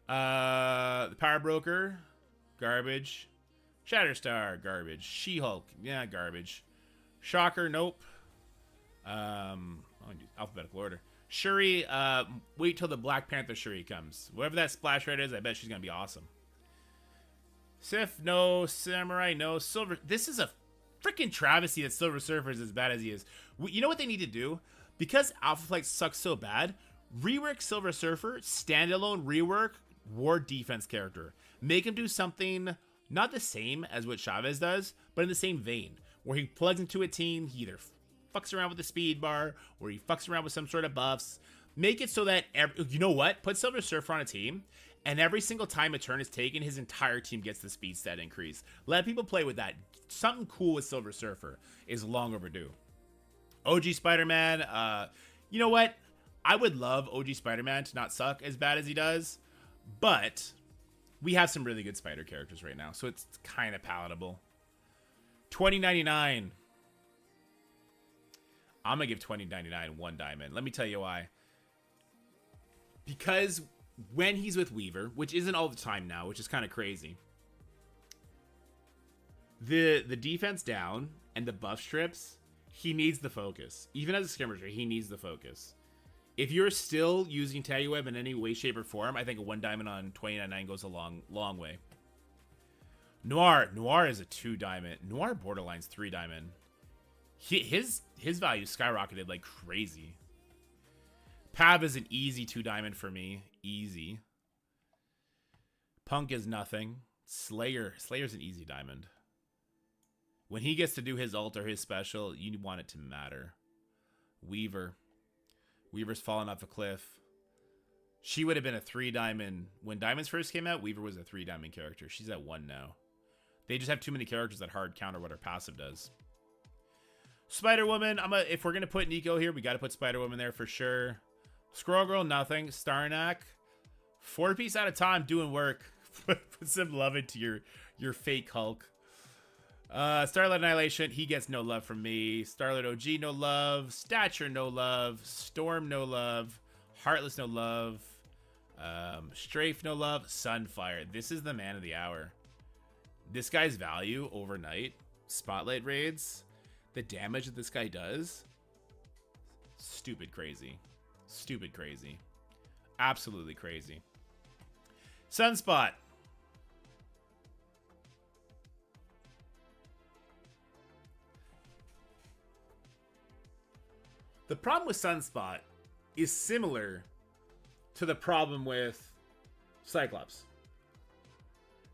The Power Broker, garbage. Shatterstar, garbage. She-Hulk, yeah, garbage. Shocker, nope. Alphabetical order. Shuri, wait till the Black Panther Shuri comes. Whatever that splash rate is, I bet she's gonna be awesome. Sif, no. Samurai, no. Silver, this is a freaking travesty that Silver Surfer is as bad as he is. You know what they need to do? Because Alpha Flight sucks so bad, rework Silver Surfer, standalone rework, war defense character. Make him do something not the same as what Chavez does, but in the same vein, where he plugs into a team, he either fucks around with the speed bar, or he fucks around with some sort of buffs. Make it so that, you know what? Put Silver Surfer on a team, and every single time a turn is taken, his entire team gets the speed stat increase. Let people play with that. Something cool with Silver Surfer is long overdue. OG Spider-Man, you know what? I would love OG Spider-Man to not suck as bad as he does, but we have some really good Spider characters right now, so it's kind of palatable. 2099. I'm going to give 2099 1 diamond. Let me tell you why. Because when he's with Weaver, which isn't all the time now, which is kind of crazy, the defense down and the buff strips, he needs the focus. Even as a skirmisher, he needs the focus. If you're still using Tag Web in any way, shape, or form, I think a 1 diamond on 29.9 goes a long way. Noir is a 2 diamond. Noir borderline's 3 diamond. His value skyrocketed like crazy. Pav is an easy 2 diamond for me. Easy. Punk is nothing. Slayer's an easy diamond. When he gets to do his ult or his special, you want it to matter. Weaver's fallen off a cliff. She would have been a 3 diamond. When diamonds first came out, Weaver was a 3 diamond character. She's at 1 now. They just have too many characters that hard counter what her passive does. Spider-Woman, if we're going to put Nico here, we got to put Spider-Woman there for sure. Squirrel Girl, nothing. Starnak, 4-piece at a time, doing work. Put some love into your fake Hulk. Starlight Annihilation, he gets no love from me. Starlight OG, no love. Stature, no love. Storm, no love. Heartless, no love. Strafe, no love. Sunfire, this is the man of the hour. This guy's value overnight, spotlight raids, the damage that this guy does, stupid crazy. Stupid crazy. Absolutely crazy. Sunspot. The problem with Sunspot is similar to the problem with Cyclops.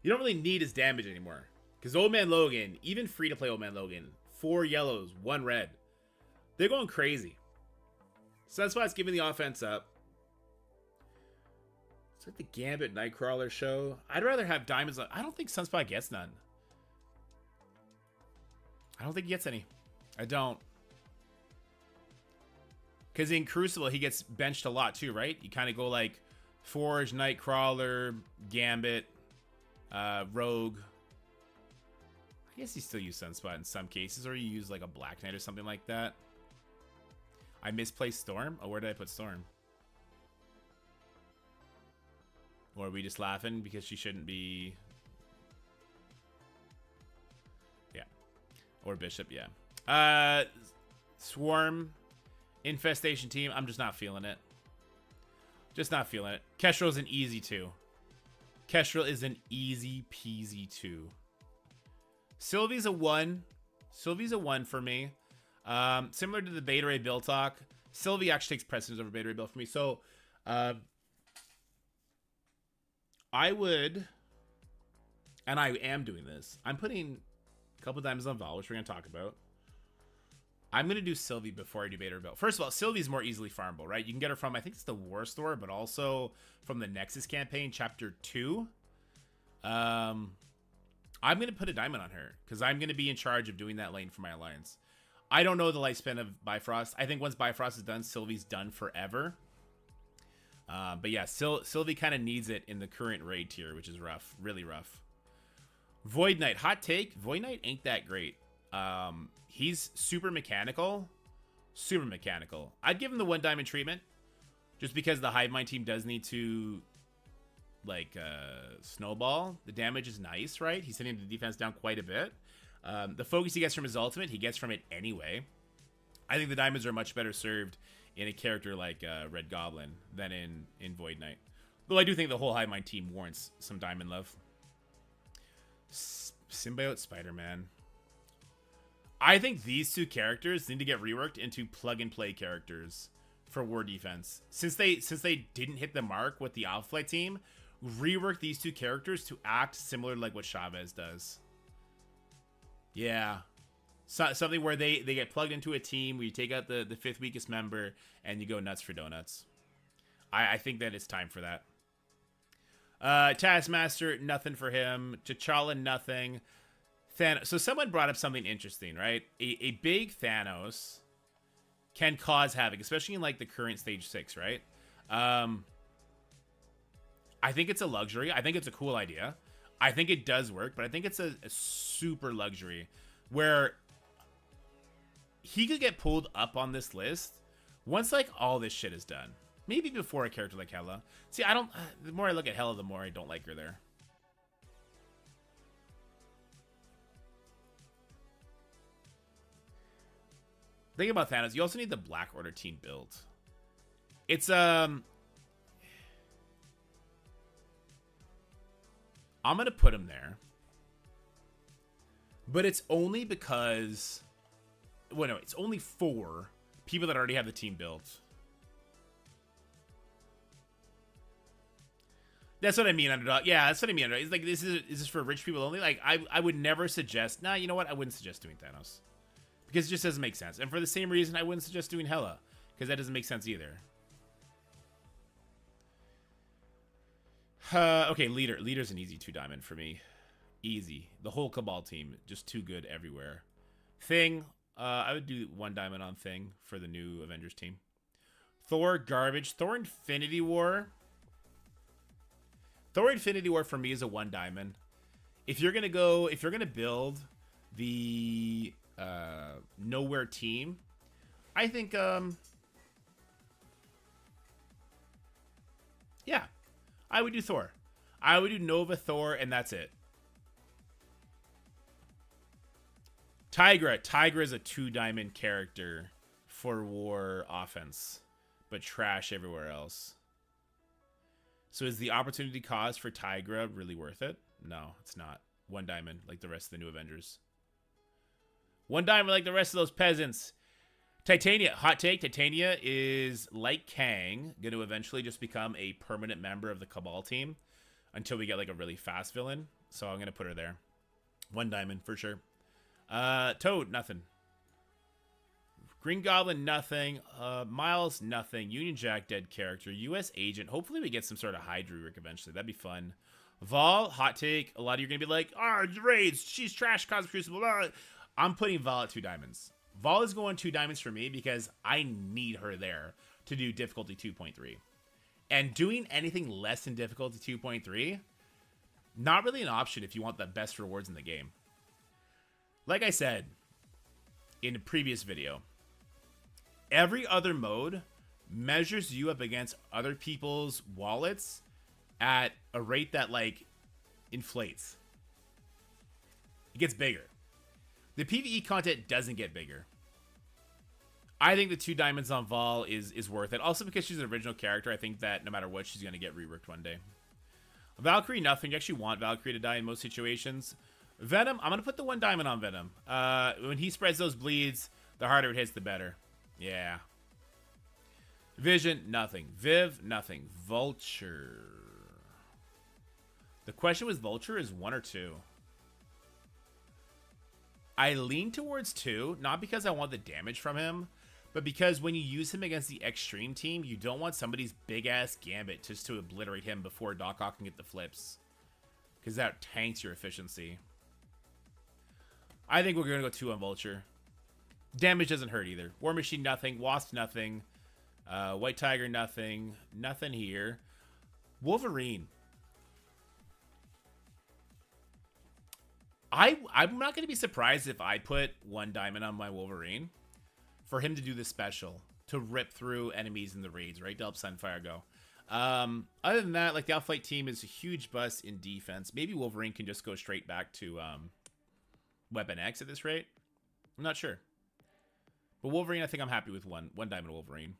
You don't really need his damage anymore. Because Old Man Logan, even free-to-play Old Man Logan, 4 yellows, 1 red. They're going crazy. Sunspot's giving the offense up. It's like the Gambit Nightcrawler show. I'd rather have diamonds. I don't think Sunspot gets none. I don't think he gets any. I don't. Because in Crucible, he gets benched a lot too, right? You kind of go like Forge, Nightcrawler, Gambit, Rogue. I guess you still use Sunspot in some cases, or you use like a Black Knight or something like that. I misplaced Storm? Oh, where did I put Storm? Or are we just laughing because she shouldn't be... Yeah. Or Bishop, yeah. Swarm, Infestation Team, I'm just not feeling it. Just not feeling it. Kestrel's an easy 2. Kestrel is an easy peasy 2. Sylvie's a 1. Sylvie's a 1 for me. Similar to the Beta Ray Bill talk, Sylvie actually takes precedence over Beta Ray Bill for me. So, I would, and I am doing this, I'm putting a couple diamonds on Val, which we're going to talk about. I'm going to do Sylvie before I do Beta Ray Bill. First of all, Sylvie's more easily farmable, right? You can get her from, I think it's the War Store, but also from the Nexus campaign, Chapter 2. I'm going to put a diamond on her, because I'm going to be in charge of doing that lane for my alliance. I don't know the lifespan of Bifrost. I think once Bifrost is done, Sylvie's done forever. But yeah, Sylvie kind of needs it in the current raid tier, which is rough. Really rough. Void Knight. Hot take. Void Knight ain't that great. He's super mechanical. Super mechanical. I'd give him the 1 diamond treatment. Just because the Hive Mind team does need to, like, snowball. The damage is nice, right? He's sending the defense down quite a bit. The focus he gets from his ultimate, he gets from it anyway. I think the diamonds are much better served in a character like Red Goblin than in Void Knight. Though I do think the whole Hive Mind team warrants some diamond love. Symbiote Spider-Man. I think these 2 characters need to get reworked into plug-and-play characters for war defense. Since they didn't hit the mark with the Alpha Flight team, rework these 2 characters to act similar to like what Chavez does. Yeah. Something where they get plugged into a team where you take out the 5th weakest member and you go nuts for donuts. I think that it's time for that. Taskmaster, nothing for him. T'Challa, nothing. Thanos. So someone brought up something interesting, right? A big Thanos can cause havoc, especially in like the current stage 6, right? I think it's a luxury. I think it's a cool idea. I think it does work, but I think it's a super luxury where he could get pulled up on this list once like all this shit is done. Maybe before a character like Hela. See, I don't. The more I look at Hela, the more I don't like her there. Think about Thanos. You also need the Black Order team built. It's I'm gonna put him there, but it's only because, well, no, it's only for people that already have the team built. That's what I mean, underdog. Yeah, that's what I mean. It's like, is this for rich people only? Like, I would never suggest. Nah, you know what? I wouldn't suggest doing Thanos because it just doesn't make sense. And for the same reason, I wouldn't suggest doing Hela because that doesn't make sense either. Okay, leader's an easy 2-diamond for me. Easy. The whole Cabal team just too good everywhere. Thing, I would do 1 diamond on Thing for the new Avengers team. Thor, garbage. Thor Infinity War. Thor Infinity War for me is a 1 diamond. If you're gonna build the Nowhere team, I think yeah, I would do Thor. I would do Nova Thor, and that's it. Tigra is a 2-diamond character for war offense, but trash everywhere else. So is the opportunity cost for Tigra really worth it? No, it's not. 1 diamond, like the rest of the new Avengers. 1 diamond, like the rest of those peasants. Titania, hot take. Titania is, like Kang, going to eventually just become a permanent member of the Cabal team until we get like a really fast villain. So I'm going to put her there. 1 diamond for sure. Toad, nothing. Green Goblin, nothing. Miles, nothing. Union Jack, dead character. U.S. Agent. Hopefully we get some sort of Hydra Rick eventually. That'd be fun. Vol, hot take. A lot of you are going to be like, Raids, she's trash, Cosmic Crucible. Blah. I'm putting Vol at 2 diamonds. Vol is going 2 diamonds for me because I need her there to do difficulty 2.3. And doing anything less than difficulty 2.3, not really an option if you want the best rewards in the game. Like I said in a previous video, every other mode measures you up against other people's wallets at a rate that, like, inflates. It gets bigger. The PvE content doesn't get bigger. I think the 2 diamonds on Vol is worth it. Also because she's an original character, I think that no matter what, she's going to get reworked one day. Valkyrie, nothing. You actually want Valkyrie to die in most situations. Venom, I'm going to put the 1 diamond on Venom. When he spreads those bleeds, the harder it hits, the better. Yeah. Vision, nothing. Viv, nothing. Vulture. The question was Vulture is 1 or 2. I lean towards 2, not because I want the damage from him, but because when you use him against the Extreme team, you don't want somebody's big-ass Gambit just to obliterate him before Doc Ock can get the flips. Because that tanks your efficiency. I think we're going to go 2 on Vulture. Damage doesn't hurt either. War Machine, nothing. Wasp, nothing. White Tiger, nothing. Nothing here. Wolverine. I'm not going to be surprised if I put 1 diamond on my Wolverine for him to do the special, to rip through enemies in the raids, right? To help Sunfire go. Other than that, like, the Outflight team is a huge bust in defense. Maybe Wolverine can just go straight back to Weapon X at this rate. I'm not sure. But Wolverine, I think I'm happy with 1 diamond Wolverine.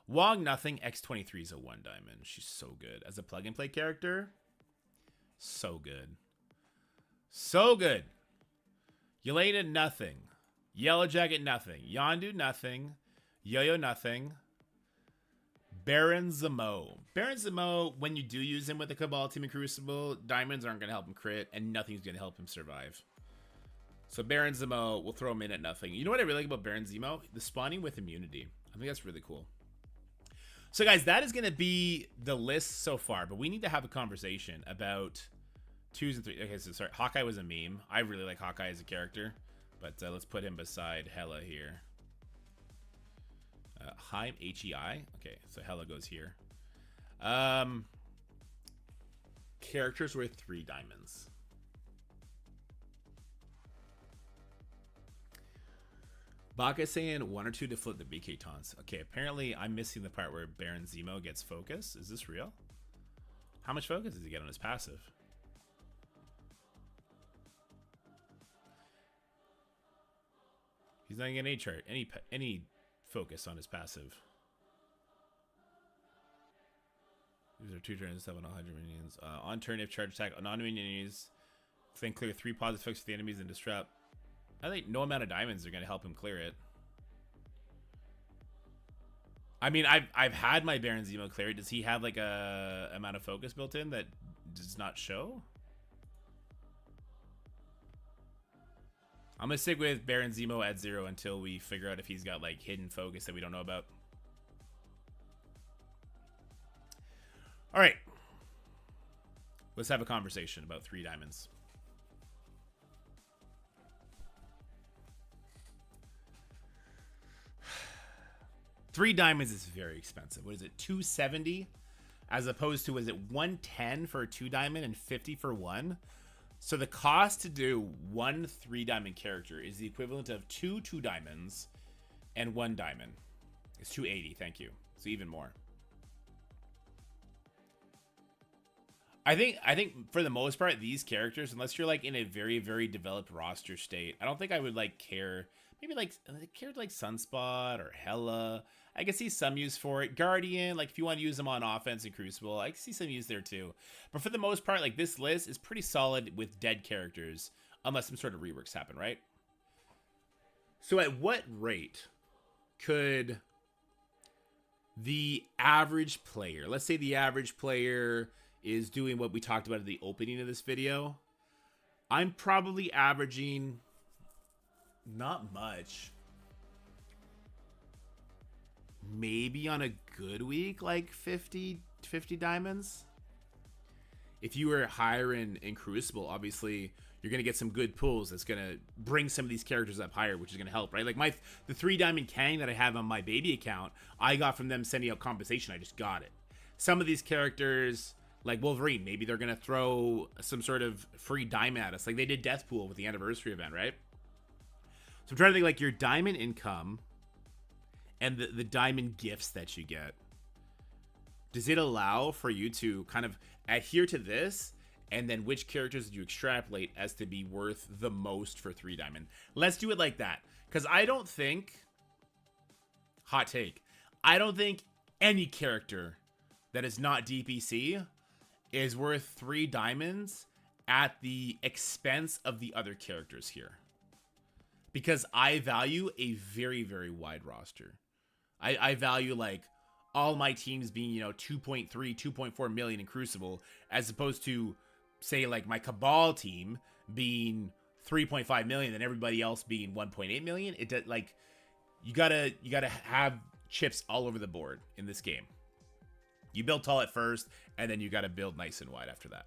Wong, nothing. X-23 is a 1 diamond. She's so good. As a plug-and-play character, so good. So good. Yelena, nothing. Yellow Jacket, nothing. Yondu, nothing. Yo-Yo, nothing. Baron Zemo. Baron Zemo, when you do use him with the Cabal team in Crucible, diamonds aren't going to help him crit, and nothing's going to help him survive. So Baron Zemo, we'll throw him in at nothing. You know what I really like about Baron Zemo? The spawning with immunity. I think that's really cool. So guys, that is going to be the list so far, but we need to have a conversation about 2s and 3s. Okay, so sorry, Hawkeye was a meme. I really like Hawkeye as a character, but let's put him beside Hela here. Heim, H-E-I. Okay, so Hela goes here. Characters worth 3 diamonds. Baka saying 1 or 2 to flip the BK taunts. Okay, apparently I'm missing the part where Baron Zemo gets focus. Is this real? How much focus does he get on his passive? He's not getting any chart, any focus on his passive. These are 2 turns, 700 minions. On turn, if charge attack on non-minion enemies, then clear 3 positive effects for the enemies and disrupt. I think no amount of diamonds are going to help him clear it. I mean, I've had my Baron Zemo clear it. Does he have like a amount of focus built in that does not show? I'm gonna stick with Baron Zemo at 0 until we figure out if he's got like hidden focus that we don't know about. All right, let's have a conversation about 3 diamonds. $3 diamonds is very expensive. What is it, $270? As opposed to, was it $110 for a 2 diamond and $50 for 1? So the cost to do 1 3 diamond character is the equivalent of 2 2 diamonds and 1 diamond. It's $280, thank you. So even more. I think for the most part, these characters, unless you're like in a very, very developed roster state, I don't think I would like care. Maybe like Sunspot or Hela. I can see some use for it. Guardian, like if you want to use them on offense in Crucible, I can see some use there too. But for the most part, like this list is pretty solid with dead characters, unless some sort of reworks happen, right? So at what rate could the average player, let's say the average player is doing what we talked about at the opening of this video, I'm probably averaging not much. Maybe on a good week, like 50 diamonds. If you were higher in Crucible, obviously you're going to get some good pulls that's going to bring some of these characters up higher, which is going to help, right? Like the 3 diamond Kang that I have on my baby account, I got from them sending out compensation. I just got it. Some of these characters, like Wolverine, maybe they're going to throw some sort of free diamond at us, like they did Deathpool with the anniversary event, right? So I'm trying to think like your diamond income and the diamond gifts that you get. Does it allow for you to kind of adhere to this? And then which characters do you extrapolate as to be worth the most for 3 diamond? Let's do it like that. Because I don't think, hot take, I don't think any character that is not DPC is worth 3 diamonds at the expense of the other characters here. Because I value a very, very wide roster. I value like all my teams being, 2.3, 2.4 million in Crucible, as opposed to, say, like my Cabal team being 3.5 million and everybody else being 1.8 million. It did, like, you gotta have chips all over the board in this game. You build tall at first, and then you gotta build nice and wide after that.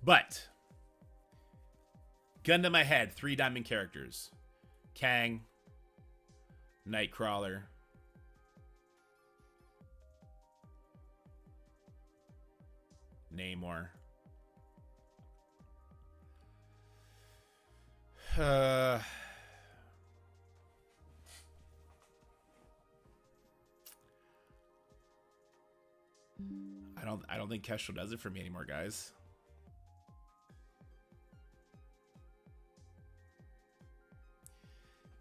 But gun to my head, 3 diamond characters: Kang, Nightcrawler, Namor. I don't think Kestrel does it for me anymore, guys.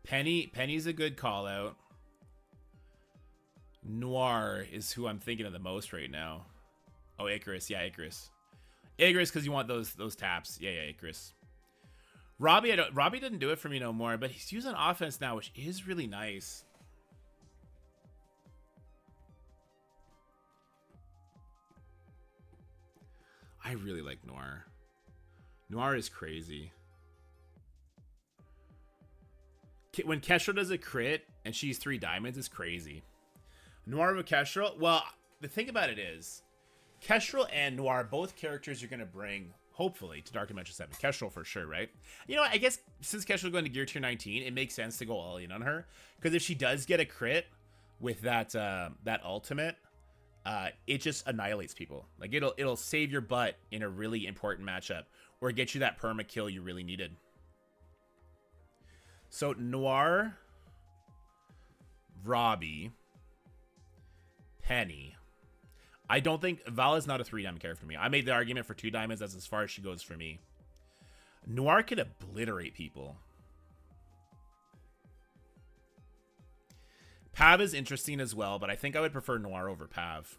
Penny's a good call out. Noir is who I'm thinking of the most right now. Oh, Icarus. Yeah, Icarus. Icarus, because you want those taps. Yeah, Icarus. Robbie didn't do it for me no more, but he's using offense now, which is really nice. I really like Noir. Noir is crazy. When Kestrel does a crit and she's 3 diamonds, it's crazy. Noir with Kestrel, well, the thing about it is, Kestrel and Noir, both characters you're going to bring, hopefully, to Dark Dimension 7. Kestrel for sure, right? You know, I guess since Kestrel's going to Gear Tier 19, it makes sense to go all in on her. Because if she does get a crit with that ultimate, it just annihilates people. Like, it'll save your butt in a really important matchup, or get you that perma kill you really needed. So Noir, Robbie, Penny. I don't think Vala's not a 3 diamond character for me. I made the argument for 2 diamonds. That's as far as she goes for me. Noir can obliterate people. Pav is interesting as well, but I think I would prefer Noir over Pav.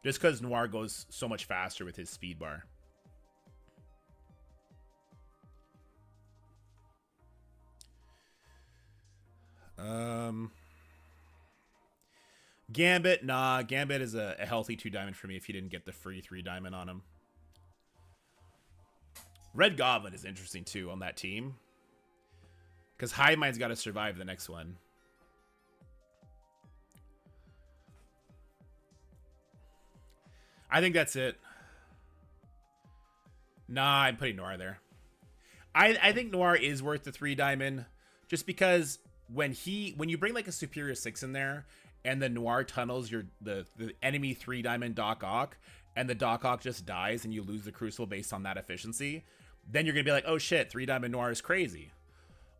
Just because Noir goes so much faster with his speed bar. Gambit, nah. Gambit is a healthy 2 diamond for me if he didn't get the free 3 diamond on him. Red Goblin is interesting too on that team. Because Hive Mind's got to survive the next one. I think that's it. Nah, I'm putting Noir there. I think Noir is worth the 3 diamond. Just because when you bring like a superior 6 in there and the Noir tunnels the enemy 3 diamond Doc Ock and the Doc Ock just dies and you lose the Crucible based on that efficiency, then you're gonna be like, oh shit, 3 diamond Noir is crazy.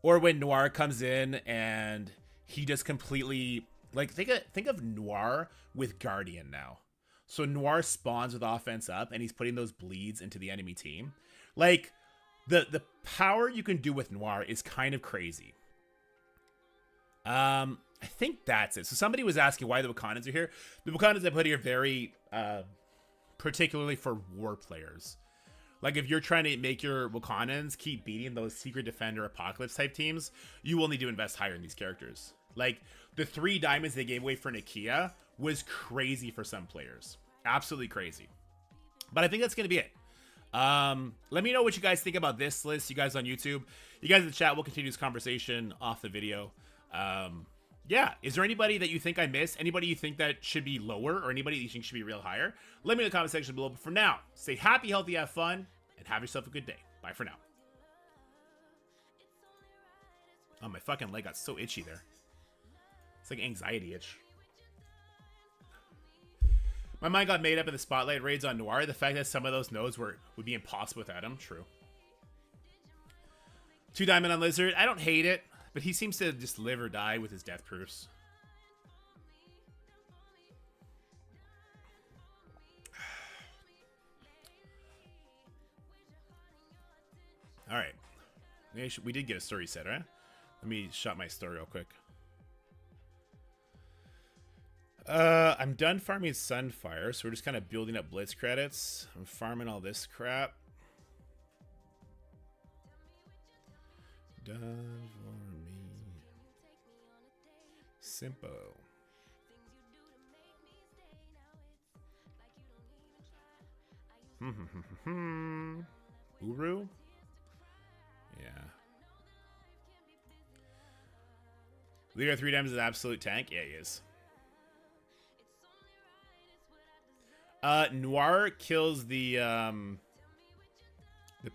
Or when Noir comes in and he just completely, like, think of Noir with Guardian now. So Noir spawns with offense up and he's putting those bleeds into the enemy team. Like, the power you can do with Noir is kind of crazy. I think that's it. So somebody was asking why the Wakandans are here. The Wakandans I put here very particularly for war players. Like, if you're trying to make your Wakandans keep beating those Secret Defender Apocalypse type teams, you will need to invest higher in these characters. Like, the 3 diamonds they gave away for Nakia was crazy for some players. Absolutely crazy. But I think that's going to be it. Let me know what you guys think about this list, you guys on YouTube. You guys in the chat, we'll continue this conversation off the video. Yeah, is there anybody that you think I missed? Anybody you think that should be lower, or anybody that you think should be real higher? Let me know in the comment section below. But for now, stay happy, healthy, have fun, and have yourself a good day. Bye for now. Oh, my fucking leg got so itchy there. It's like anxiety itch. My mind got made up in the spotlight raids on Noir. The fact that some of those nodes would be impossible without him. True. 2 diamond on Lizard. I don't hate it, but he seems to just live or die with his death proofs. All right. We did get a story set, right? Let me shot my story real quick. I'm done farming Sunfire, so we're just kind of building up Blitz credits. I'm farming all this crap. Done for me. Simple. Uru? Yeah. Leader 3 times is an absolute tank? Yeah, he is. Noir kills the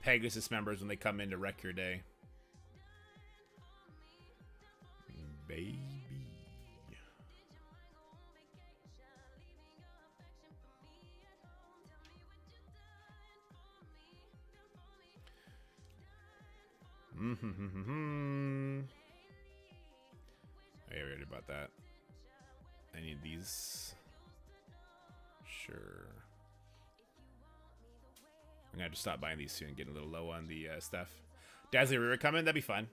Pegasus members when they come in to wreck your day. Baby. I already about that. I need these. Sure. I'm gonna have to stop buying these soon. Getting a little low on the stuff. Dazzler River coming. That'd be fun.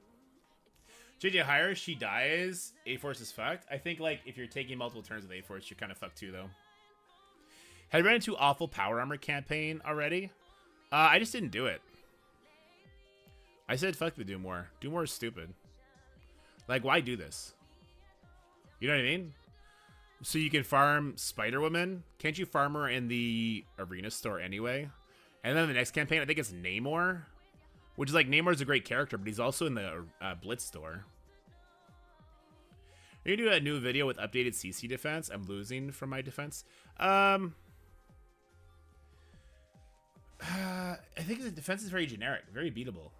JJ Hire, she dies. A-Force is fucked. I think, like, if you're taking multiple turns with A-Force, you're kind of fucked too, though. Had I ran into awful power armor campaign already? I just didn't do it. I said fuck the Do More. Do More is stupid. Like, why do this? You know what I mean? So you can farm Spider-Woman. Can't you farm her in the arena store anyway? And then the next campaign, I think it's Namor. Which is like, Namor's a great character, but he's also in the Blitz store. You're gonna do a new video with updated CC defense. I'm losing from my defense. I think the defense is very generic, very beatable.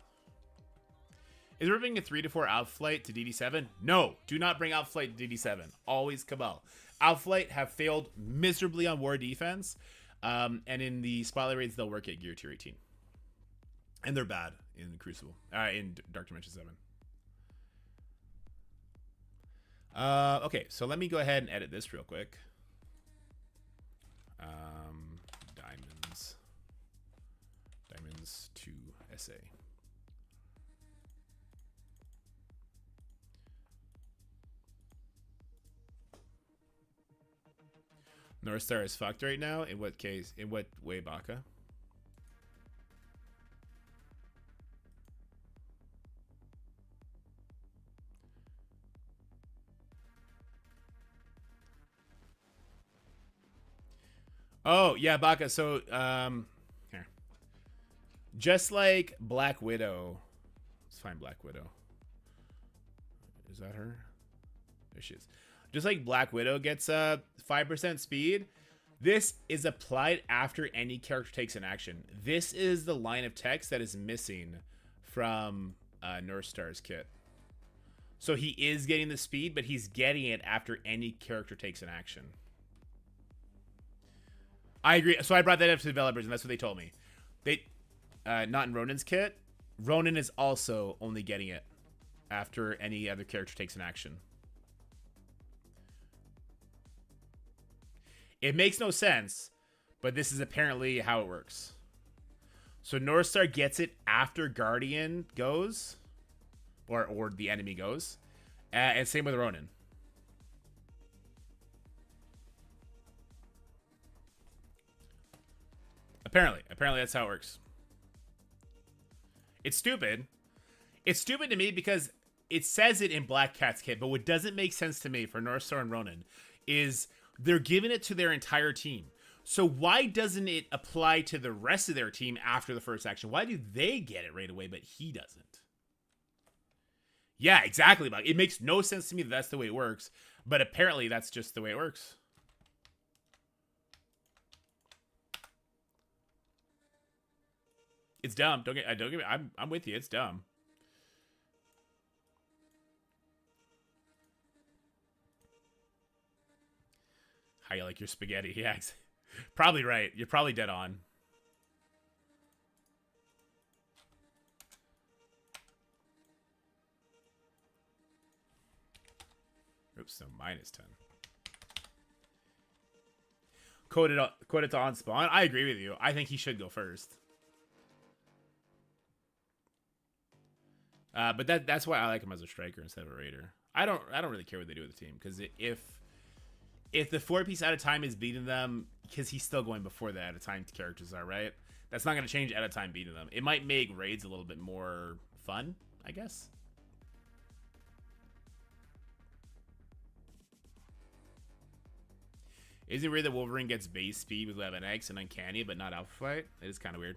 Is ripping a 3-4 Outflight to DD7? No, do not bring Outflight to DD7. Always Cabal. Outflight have failed miserably on war defense, and in the spotlight raids they'll work at Gear Tier 18. And they're bad in Crucible, in Dark Dimension 7. Okay, so let me go ahead and edit this real quick. Diamonds to SA. North Star is fucked right now. In what case? In what way, Baka? Oh yeah, Baka. So here, just like Black Widow. Let's find Black Widow. Is that her? There she is. Just like Black Widow gets 5% speed, this is applied after any character takes an action. This is the line of text that is missing from North Star's kit. So he is getting the speed, but he's getting it after any character takes an action. I agree. So I brought that up to developers, and that's what they told me. They, not in Ronin's kit. Ronin is also only getting it after any other character takes an action. It makes no sense, but this is apparently how it works. So North Star gets it after Guardian goes, or the enemy goes, and same with Ronin. Apparently that's how it works. It's stupid. It's stupid to me because it says it in Black Cat's kit, but what doesn't make sense to me for North Star and Ronin is they're giving it to their entire team. So why doesn't it apply to the rest of their team after the first action? Why do they get it right away, but he doesn't? Yeah, exactly. It makes no sense to me that that's the way it works, but apparently that's just the way it works. It's dumb. Don't get me. I'm with you. It's dumb. How you like your spaghetti? Yeah, probably right. You're probably dead on. Oops, so -10. Quoted to on spawn. I agree with you. I think he should go first. But that's why I like him as a striker instead of a raider. I don't really care what they do with the team, because if the 4-piece out of time is beating them, because he's still going before the out of time characters are, right? That's not going to change out of time beating them. It might make raids a little bit more fun, I guess. Isn't it weird that Wolverine gets base speed with 11x and Uncanny, but not Alpha Flight? It is kind of weird.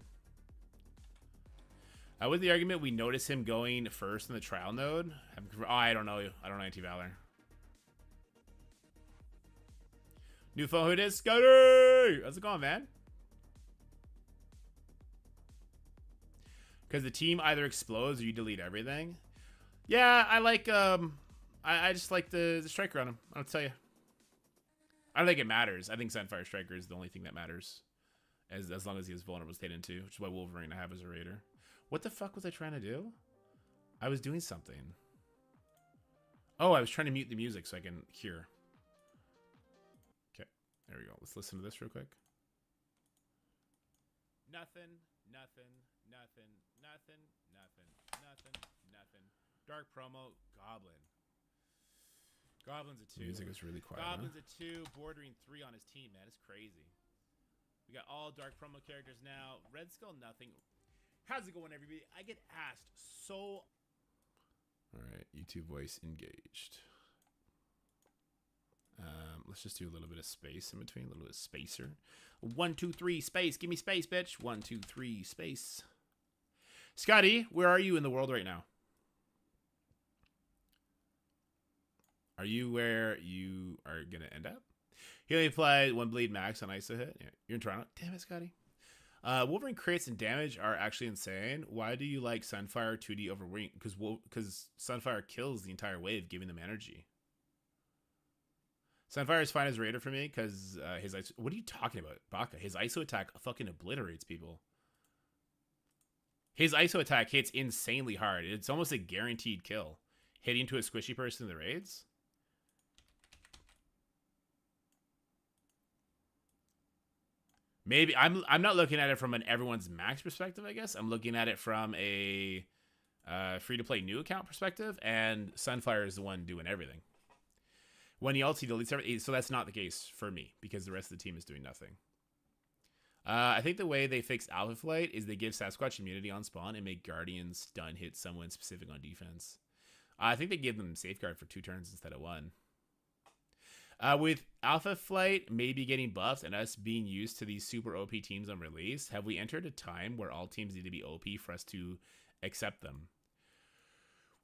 With the argument, we notice him going first in the trial node. Oh, I don't know. I don't know Anti-Valor. New phone, who it is? Scotty! How's it going, man? Because the team either explodes or you delete everything. Yeah, I like, I just like the striker on him. I'll tell you. I don't think it matters. I think Sunfire Striker is the only thing that matters. As long as he has vulnerable state into, which is why Wolverine I have as a raider. What the fuck was I trying to do? I was doing something. Oh, I was trying to mute the music so I can hear. Okay, there we go. Let's listen to this real quick. Nothing. Dark promo, Goblin. Goblin's a 2. Music is really quiet. Goblin's a 2, bordering 3 on his team, man. It's crazy. We got all Dark promo characters now. Red Skull, nothing. How's it going, everybody? I get asked so... Alright, YouTube voice engaged. Let's just do a little bit of space in between. A little bit of spacer. 1, 2, 3, space. Give me space, bitch. 1, 2, 3, space. Scotty, where are you in the world right now? Are you where you are going to end up? He only applied 1 bleed max on ISO hit. Yeah, you're in Toronto. Damn it, Scotty. Wolverine crits and damage are actually insane. Why do you like Sunfire 2D over Wing? Because Sunfire kills the entire wave, giving them energy. Sunfire is fine as Raider for me because his ISO... What are you talking about, Baka? His ISO attack fucking obliterates people. His ISO attack hits insanely hard. It's almost a guaranteed kill. Hitting to a squishy person in the raids. Maybe I'm not looking at it from an everyone's max perspective, I guess. I'm looking at it from a free-to-play new account perspective, and Sunfire is the one doing everything. When he ulti deletes everything, so that's not the case for me because the rest of the team is doing nothing. I think the way they fix Alpha Flight is they give Sasquatch immunity on spawn and make Guardians stun hit someone specific on defense. I think they give them Safeguard for 2 turns instead of 1. With Alpha Flight maybe getting buffed and us being used to these super OP teams on release, have we entered a time where all teams need to be OP for us to accept them?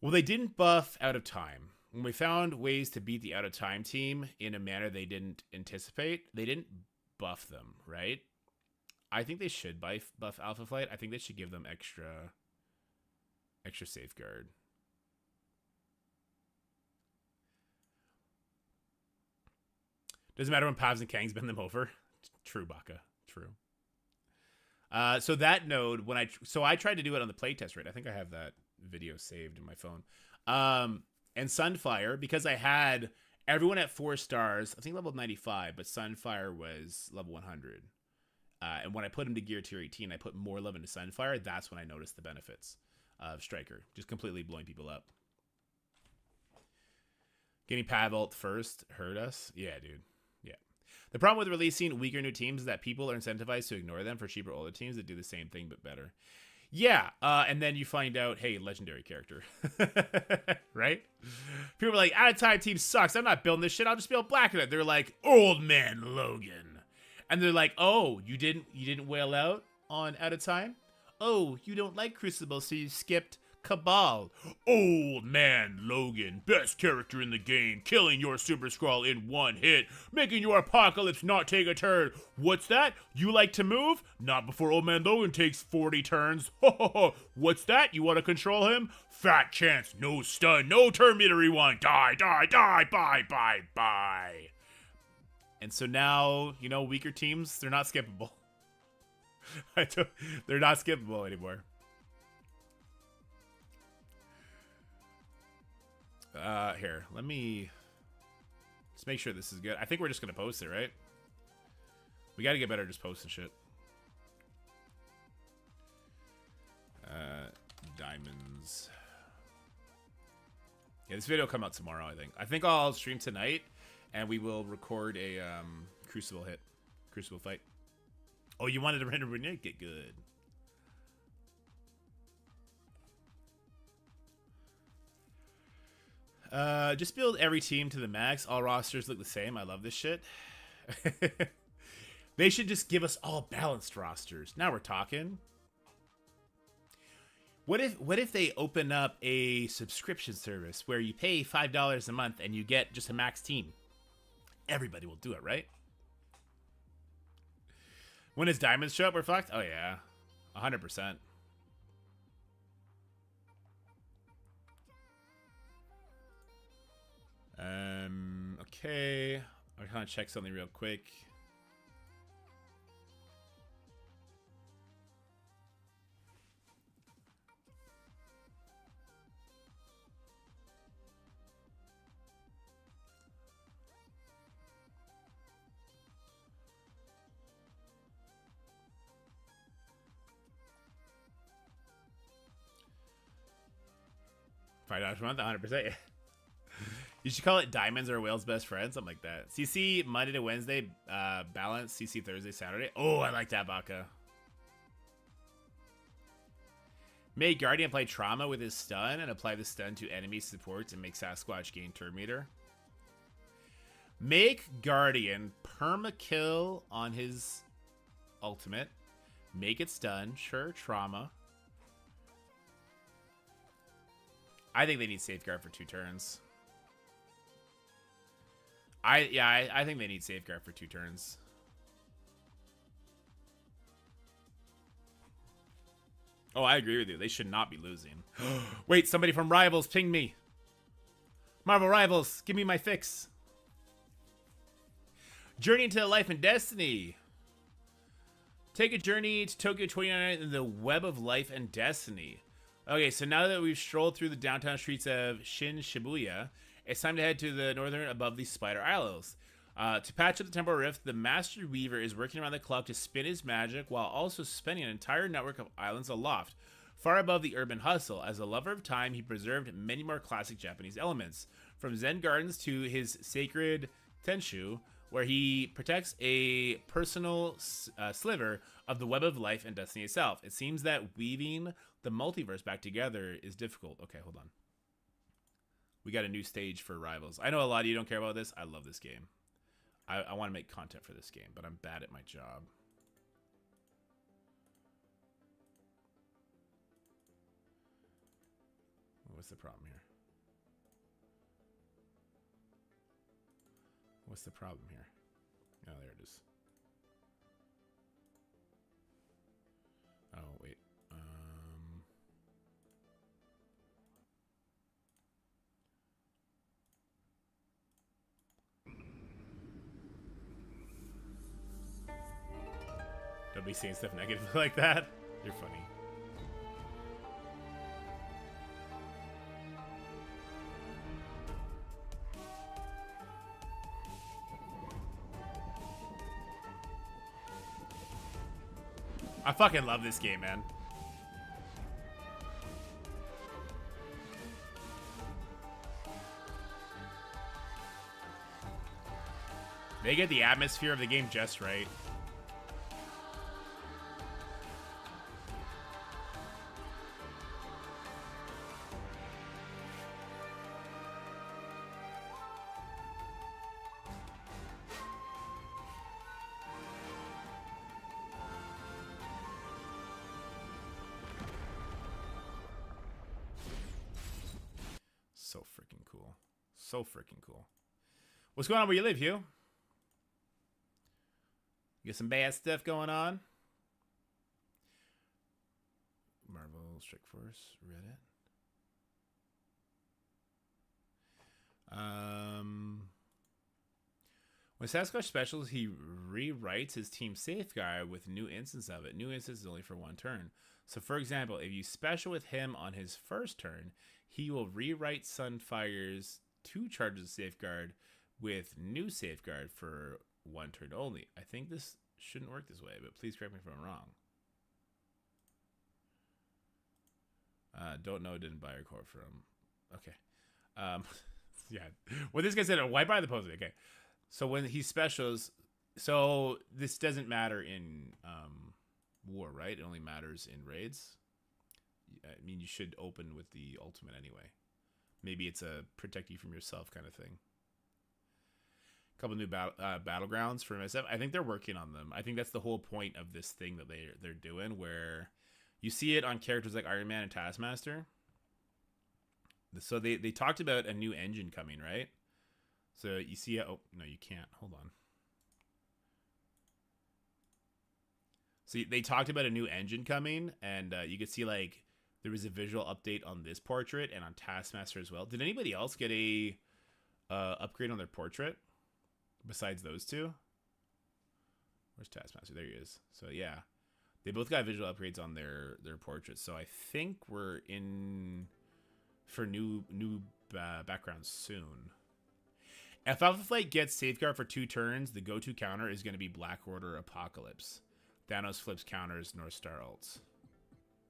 Well, they didn't buff Out of Time. When we found ways to beat the Out of Time team in a manner they didn't anticipate, they didn't buff them, right? I think they should buff Alpha Flight. I think they should give them extra Safeguard. Doesn't matter when Pavs and Kangs bend them over. True, Baka. True. So that node, I tried to do it on the playtest rate. I think I have that video saved in my phone. And Sunfire, because I had everyone at 4 stars, I think level 95, but Sunfire was level 100. And when I put him to gear tier 18, I put more love into Sunfire. That's when I noticed the benefits of Striker. Just completely blowing people up. Getting Pav ult first hurt us. Yeah, dude. Yeah. The problem with releasing weaker new teams is that people are incentivized to ignore them for cheaper older teams that do the same thing but better. Yeah, and then you find out, hey, legendary character. Right? People are like, Out of Time team sucks. I'm not building this shit. I'll just build Black in it. They're like, Old Man Logan. And they're like, oh, you didn't wail out on Out of Time? Oh, you don't like Crucible, so you skipped Cabal. Old Man Logan, best character in the game, killing your Super Skrull in 1 hit, making your Apocalypse not take a turn. What's that? You like to move? Not before Old Man Logan takes 40 turns. What's that? You want to control him? Fat chance, no stun, no turn meter rewind. Die, die, die, bye, bye, bye. And so now, weaker teams, they're not skippable. They're not skippable anymore. Here, let me just make sure this is good. I think we're just gonna post it, right? We gotta get better at just posting shit. Diamonds. Yeah, this video will come out tomorrow, I think. I think I'll stream tonight, and we will record a Crucible fight. Oh, you wanted to render Renee? Get good. Just build every team to the max. All rosters look the same. I love this shit. They should just give us all balanced rosters. Now we're talking. What if they open up a subscription service where you pay $5 a month and you get just a max team? Everybody will do it, right? When his diamonds show up, we're fucked? Oh yeah, 100%. Okay. I'm trying to check something real quick. $5 a month, 100%. You should call it Diamonds or Whale's Best Friend, something like that. CC Monday to Wednesday, balance. CC Thursday, Saturday. Oh, I like that, Baka. Make Guardian play Trauma with his stun and apply the stun to enemy supports and make Sasquatch gain turn meter. Make Guardian permakill on his ultimate. Make it stun. Sure, Trauma. I think they need Safeguard for 2 turns. I think they need Safeguard for 2 turns. Oh, I agree with you. They should not be losing. Wait, somebody from Rivals pinged me. Marvel Rivals, give me my fix. Journey into Life and Destiny. Take a journey to Tokyo 29 in the web of life and destiny. Okay, so now that we've strolled through the downtown streets of Shin Shibuya, it's time to head to the northern above the Spider Isles. To patch up the temporal rift, the Master Weaver is working around the clock to spin his magic while also spinning an entire network of islands aloft, far above the urban hustle. As a lover of time, he preserved many more classic Japanese elements. from Zen Gardens to his sacred Tenshu, where he protects a personal sliver of the web of life and destiny itself. It seems that weaving the multiverse back together is difficult. Okay, hold on. We got a new stage for Rivals. I know a lot of you don't care about this. I love this game. I want to make content for this game, but I'm bad at my job. What's the problem here? What's the problem here? Oh, there it is. Oh, wait. Don't be saying stuff negative like that. You're funny. I fucking love this game, man. They get the atmosphere of the game just right. So freaking cool. So freaking cool. What's going on where you live, Hugh? You got some bad stuff going on? Marvel Strike Force, Reddit. When Sasquatch specials, he rewrites his team safeguard with new instance of it. New instance is only for one turn. So for example, if you special with him on his first turn, he will rewrite Sunfire's 2 charges of safeguard with new safeguard for 1 turn only. I think this shouldn't work this way, but please correct me if I'm wrong. Don't know, didn't buy a core from. Okay. Yeah. Well, this guy said, why buy the post? Okay. So when he specials, so this doesn't matter in war, right? It only matters in raids. I mean, you should open with the ultimate anyway. Maybe it's a protect you from yourself kind of thing. A couple new battlegrounds for SF. I think they're working on them. I think that's the whole point of this thing that they're doing, where you see it on characters like Iron Man and Taskmaster. So they talked about a new engine coming, right? So you see, oh no, you can't. Hold on. So they talked about a new engine coming, and you could see like there was a visual update on this portrait and on Taskmaster as well. Did anybody else get a upgrade on their portrait besides those two? Where's Taskmaster? There he is. So yeah, they both got visual upgrades on their portraits. So I think we're in for new backgrounds soon. If Alpha Flight gets Safeguard for 2 turns, the go-to counter is going to be Black Order Apocalypse. Thanos flips counters, North Star ults.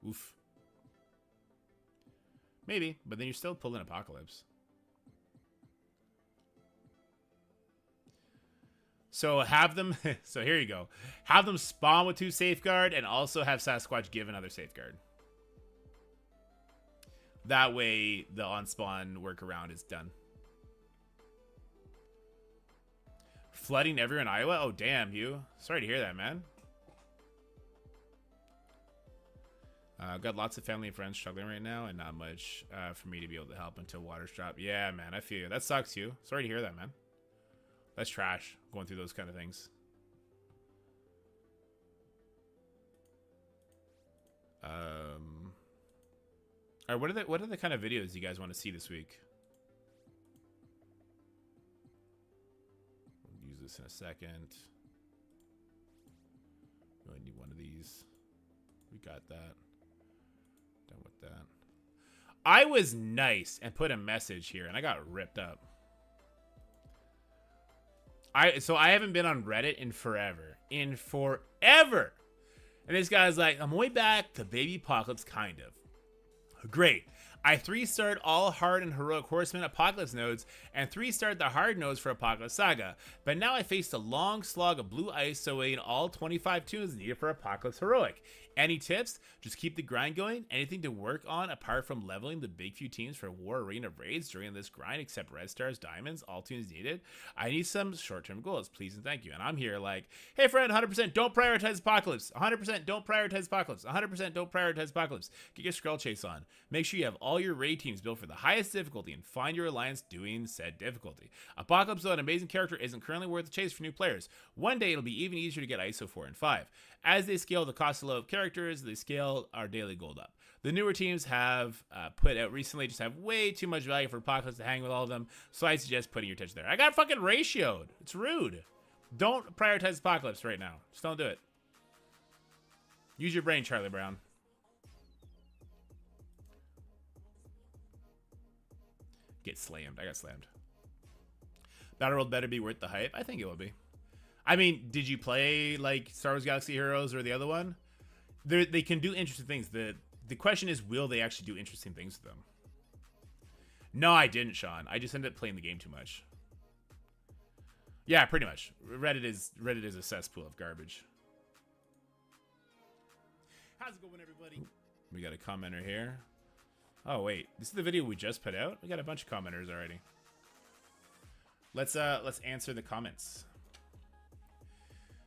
Oof. Maybe, but then you're still pulling Apocalypse. So have them, so here you go. Have them spawn with 2 Safeguard and also have Sasquatch give another Safeguard. That way the on-spawn workaround is done. Flooding everyone in Iowa? Oh, damn, Hugh. Sorry to hear that, man. I've got lots of family and friends struggling right now and not much for me to be able to help until waters drop. Yeah, man, I feel you. That sucks, Hugh. Sorry to hear that, man. That's trash, going through those kind of things. All right, what are the kind of videos you guys want to see this week? We'll use this in a second. I need one of these. We got that. Done with that. I was nice and put a message here, and I got ripped up. So I haven't been on Reddit in forever. And this guy's like, I'm way back to Baby Apocalypse, kind of. Great. I 3-starred all hard and heroic horseman Apocalypse nodes and 3-starred the hard nodes for Apocalypse Saga, but now I faced a long slog of blue ice so in all 25 tunes needed for Apocalypse Heroic. Any tips? Just keep the grind going. Anything to work on apart from leveling the big few teams for War Arena raids during this grind except red stars, diamonds, all tunes needed? I need some short-term goals, please and thank you. And I'm here like, hey friend, 100% don't prioritize Apocalypse. 100% don't prioritize Apocalypse. 100% don't prioritize Apocalypse. Get your Skrull Chase on. Make sure you have all your raid teams built for the highest difficulty and find your alliance doing said difficulty. Apocalypse, though an amazing character, isn't currently worth the chase for new players. One day it'll be even easier to get ISO 4 and 5. As they scale the cost of low of characters, they scale our daily gold up. The newer teams have put out recently just have way too much value for Apocalypse to hang with all of them, so I suggest putting your attention there. I got fucking ratioed. It's rude. Don't prioritize Apocalypse right now. Just don't do it. Use your brain, Charlie Brown. Get slammed. I got slammed. Battle World better be worth the hype. I think it will be. I mean, did you play like Star Wars Galaxy Heroes or the other one? They can do interesting things. The question is, will they actually do interesting things to them? No, I didn't, Sean. I just ended up playing the game too much. Yeah, pretty much. Reddit is a cesspool of garbage. How's it going, everybody? We got a commenter here. Oh wait, this is the video we just put out. We got a bunch of commenters already. Let's answer the comments.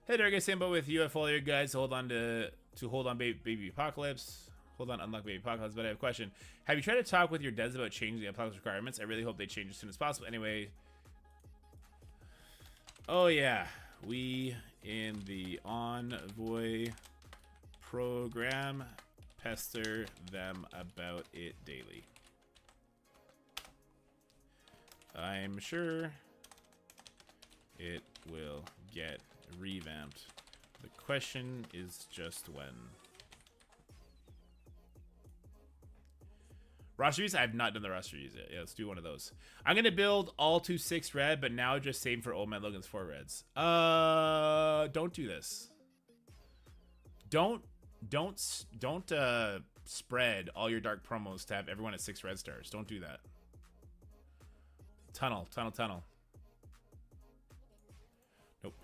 Hey there, guys, Sambo with UFO here, guys. Hold on baby Apocalypse. Hold on, unlock baby Apocalypse. But I have a question. Have you tried to talk with your devs about changing the Apocalypse requirements? I really hope they change as soon as possible. Anyway. Oh yeah, we in the Envoy program pester them about it daily. I'm sure it will get revamped. The question is just when. Roster reviews? I have not done the roster reviews yet. Yeah, let's do one of those. I'm gonna build all to 6 red, but now just save for Old Man Logan's 4 reds. Don't do this. Don't spread all your dark promos to have everyone at 6 red stars. Don't do that. Tunnel. Nope.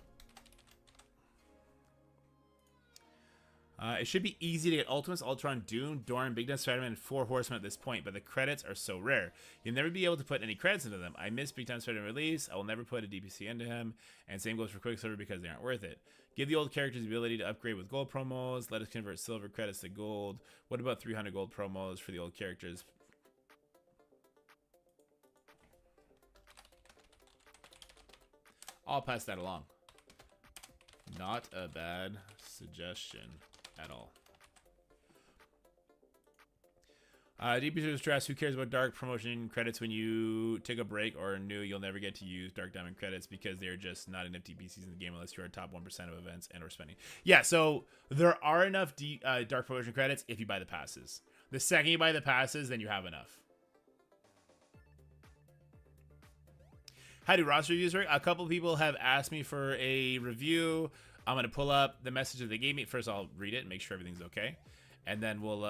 It should be easy to get Ultimates, Ultron, Dune, Dorn, Big Time Spider-Man, and 4 Horsemen at this point, but the credits are so rare. You'll never be able to put any credits into them. I missed Big Time Spider-Man release. I will never put a DPC into him, and same goes for Quicksilver because they aren't worth it. Give the old characters the ability to upgrade with gold promos. Let us convert silver credits to gold. What about 300 gold promos for the old characters? I'll pass that along. Not a bad suggestion at all. DP stress. Who cares about dark promotion credits when you take a break or new? You'll never get to use dark diamond credits because they're just not enough DPCs in the game unless you're a top 1% of events and or spending. Yeah, so there are enough dark promotion credits if you buy the passes. The second you buy the passes, then you have enough. How do roster reviews work? A couple people have asked me for a review. I'm gonna pull up the message that they gave me. First, I'll read it and make sure everything's okay, and then we'll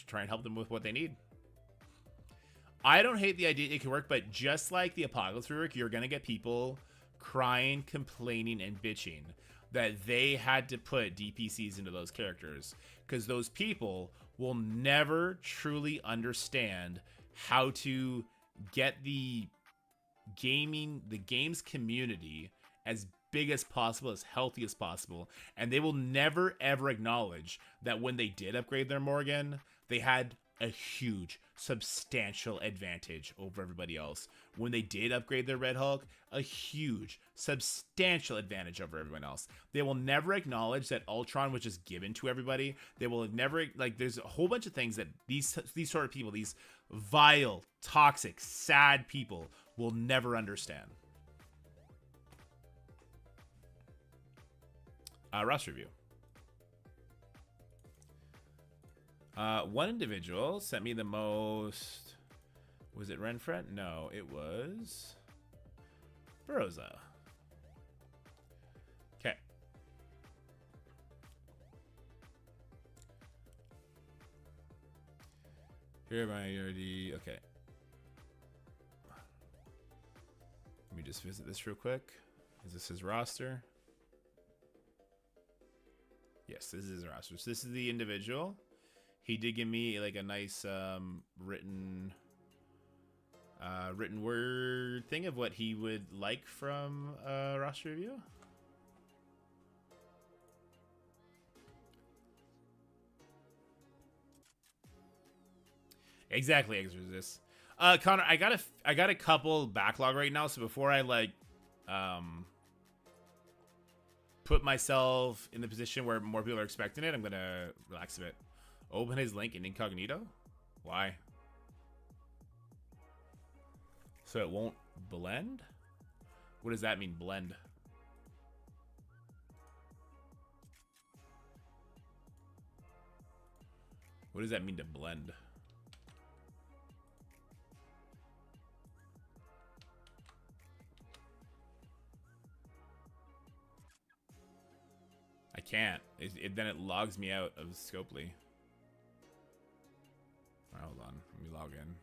try and help them with what they need. I don't hate the idea it can work, but just like the Apocalypse rework, you're gonna get people crying, complaining, and bitching that they had to put DPCs into those characters because those people will never truly understand how to get the games community as big as possible, as healthy as possible, and they will never ever acknowledge that when they did upgrade their Morgan, they had a huge, substantial advantage over everybody else. When they did upgrade their Red Hulk, a huge, substantial advantage over everyone else. They will never acknowledge that Ultron was just given to everybody. They will never, like, there's a whole bunch of things that these sort of people, these vile, toxic, sad people will never understand. Roster review. One individual sent me the most. Was it Renfret? No, it was Broza. Okay. Here my already. Okay. Let me just visit this real quick. Is this his roster? Yes, this is his roster. So this is the individual. He did give me like a nice written word thing of what he would like from a roster review. Exactly, Exorcist. Connor, I got a couple backlog right now, so before I like put myself in the position where more people are expecting it, I'm gonna relax a bit. Open his link in incognito? Why? So it won't blend? What does that mean, blend? What does that mean to blend? I can't. Then it logs me out of Scopely. Right, hold on. Let me log in.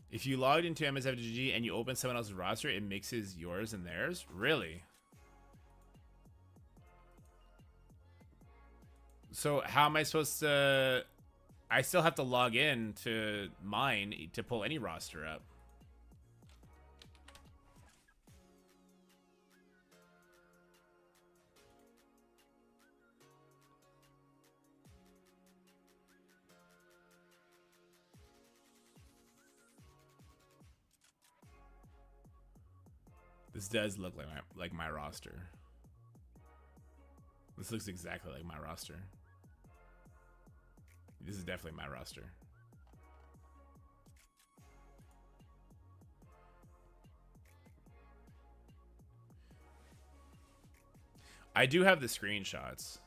If you logged into MSFGG and you open someone else's roster, it mixes yours and theirs? Really? So how am I supposed to... I still have to log in to mine to pull any roster up. This does look like my roster. This looks exactly like my roster. This is definitely my roster. I do have the screenshots.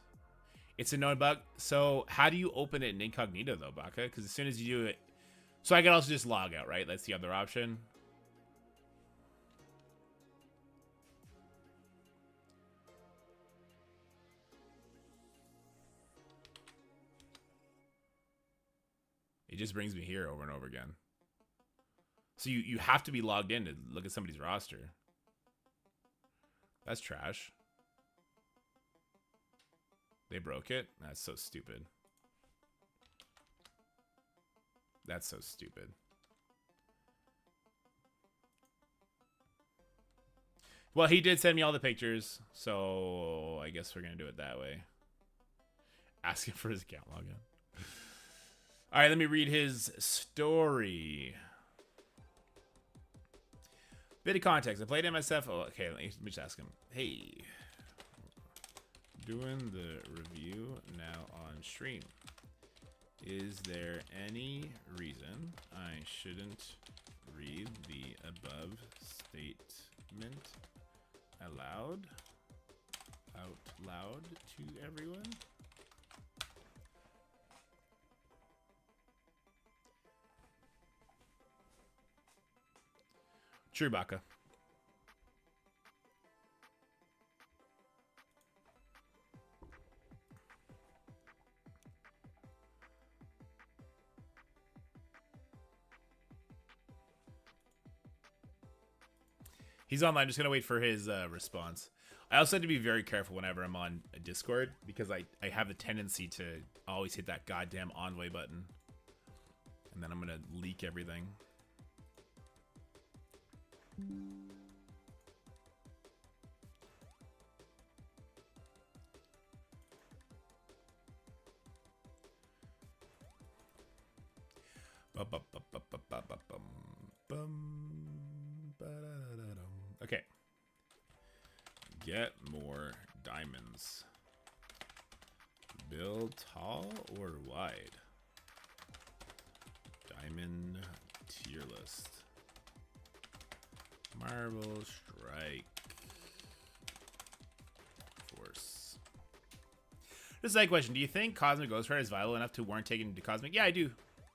It's a known bug. So how do you open it in incognito though, Baka? Because as soon as you do it... So I can also just log out, right? That's the other option. It just brings me here over and over again. So you have to be logged in to look at somebody's roster. That's trash. They broke it? That's so stupid. That's so stupid. Well, he did send me all the pictures, so I guess we're going to do it that way. Ask him for his account login. All right, let me read his story. Bit of context. I played MSF. Oh, okay, let me just ask him. Hey, doing the review now on stream. Is there any reason I shouldn't read the above statement out loud to everyone? True, Baka. He's online. Just gonna wait for his response. I also have to be very careful whenever I'm on a Discord because I have a tendency to always hit that goddamn envoy button, and then I'm gonna leak everything. Okay. Get more diamonds. Build tall or wide? Diamond tier list. Marble strike. Force. This is a question. Do you think Cosmic Ghostfire is viable enough to warrant taking into Cosmic? Yeah, I do.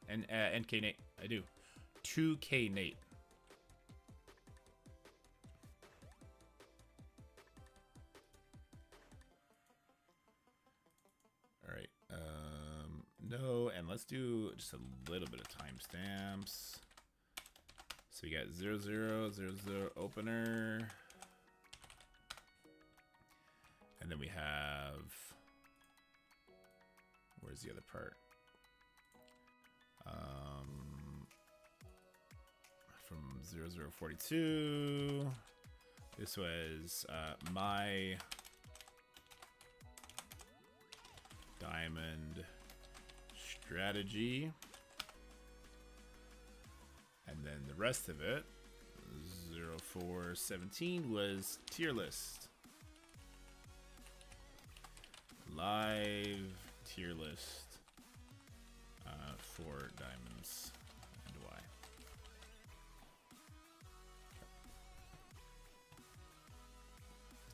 And NK Nate. I do. 2K Nate. let's do just a little bit of timestamps. So we got 0000 opener. And then we have, where's the other part? From 0042. This was my diamond strategy. And then the rest of it, 0417, was tier list. Live tier list for diamonds and why.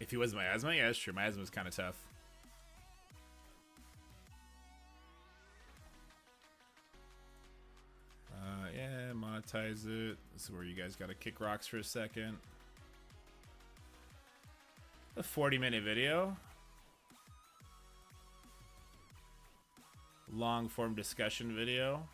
If he was miasma, yeah, that's true. Miasma was kind of tough. Yeah, monetize it. This is where you guys gotta kick rocks for a second. A 40-minute video. Long form discussion video.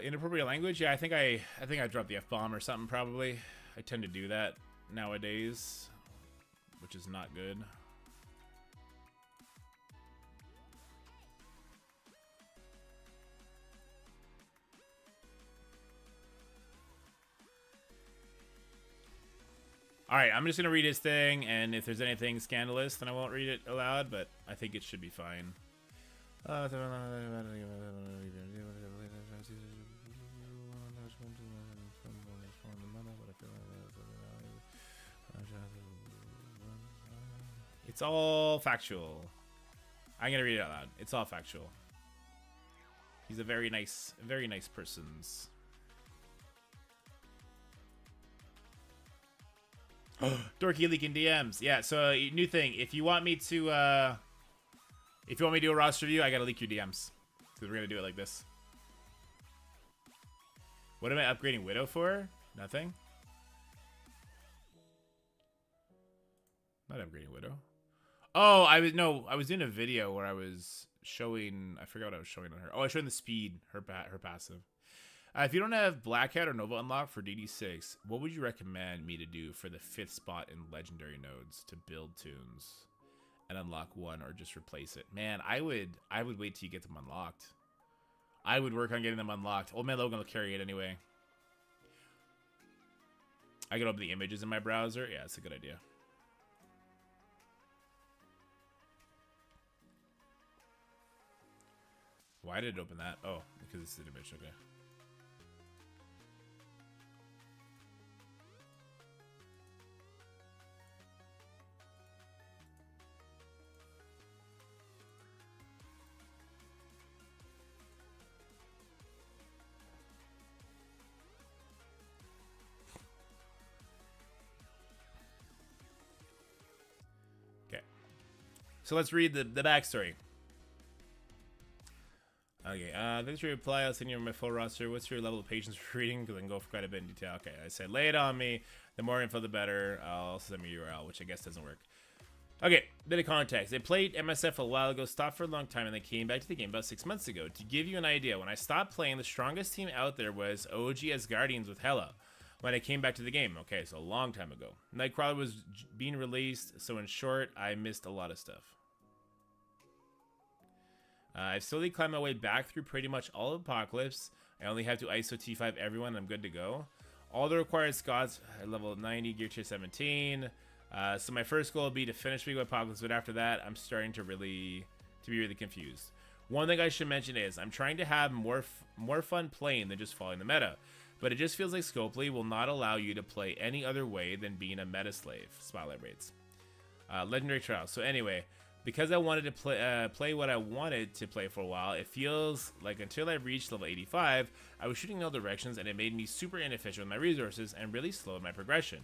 Inappropriate language. Yeah, I think I dropped the F-bomb or something probably. I tend to do that nowadays, which is not good. Alright, I'm just going to read his thing, and if there's anything scandalous, then I won't read it aloud, but I think it should be fine. It's all factual. I'm going to read it out loud. It's all factual. He's a very nice person's. Dorky leaking DMs. Yeah, so new thing. If you want me to do a roster review, I gotta leak your DMs. Because we're gonna do it like this. What am I upgrading Widow for? Nothing. Not upgrading Widow. Oh, I was doing a video where I was showing, I forgot what I was showing on her. Oh, I was showing the speed, her passive. If you don't have Black Hat or Nova unlocked for DD6, what would you recommend me to do for the 5th spot in legendary nodes to build tunes and unlock one, or just replace it? Man, I would wait till you get them unlocked. I would work on getting them unlocked. Old Man Logan will carry it anyway. I can open the images in my browser. Yeah, it's a good idea. Why did it open that? Oh, because it's an image. Okay. So let's read the backstory. Okay, thanks for your reply. I'll send you my full roster. What's your level of patience for reading? Because I can go for quite a bit in detail. Okay, I said lay it on me. The more info, the better. I'll also send me your URL, which I guess doesn't work. Okay, bit of context. I played MSF a while ago, stopped for a long time, and then came back to the game about 6 months ago. To give you an idea, when I stopped playing, the strongest team out there was OG Asgardians with Hela. When I came back to the game, okay, so a long time ago. Nightcrawler was being released, so in short, I missed a lot of stuff. I've slowly climbed my way back through pretty much all of Apocalypse. I only have to ISO T5 everyone, and I'm good to go. All the required squads at level 90, gear tier 17. So my first goal will be to finish Big Apocalypse, but after that, I'm starting to be really confused. One thing I should mention is I'm trying to have more fun playing than just following the meta, but it just feels like Scopely will not allow you to play any other way than being a meta slave. Spotlight rates. Legendary Trials. So anyway, because I wanted to play what I wanted to play for a while, it feels like until I reached level 85, I was shooting in all directions, and it made me super inefficient with my resources and really slowed my progression.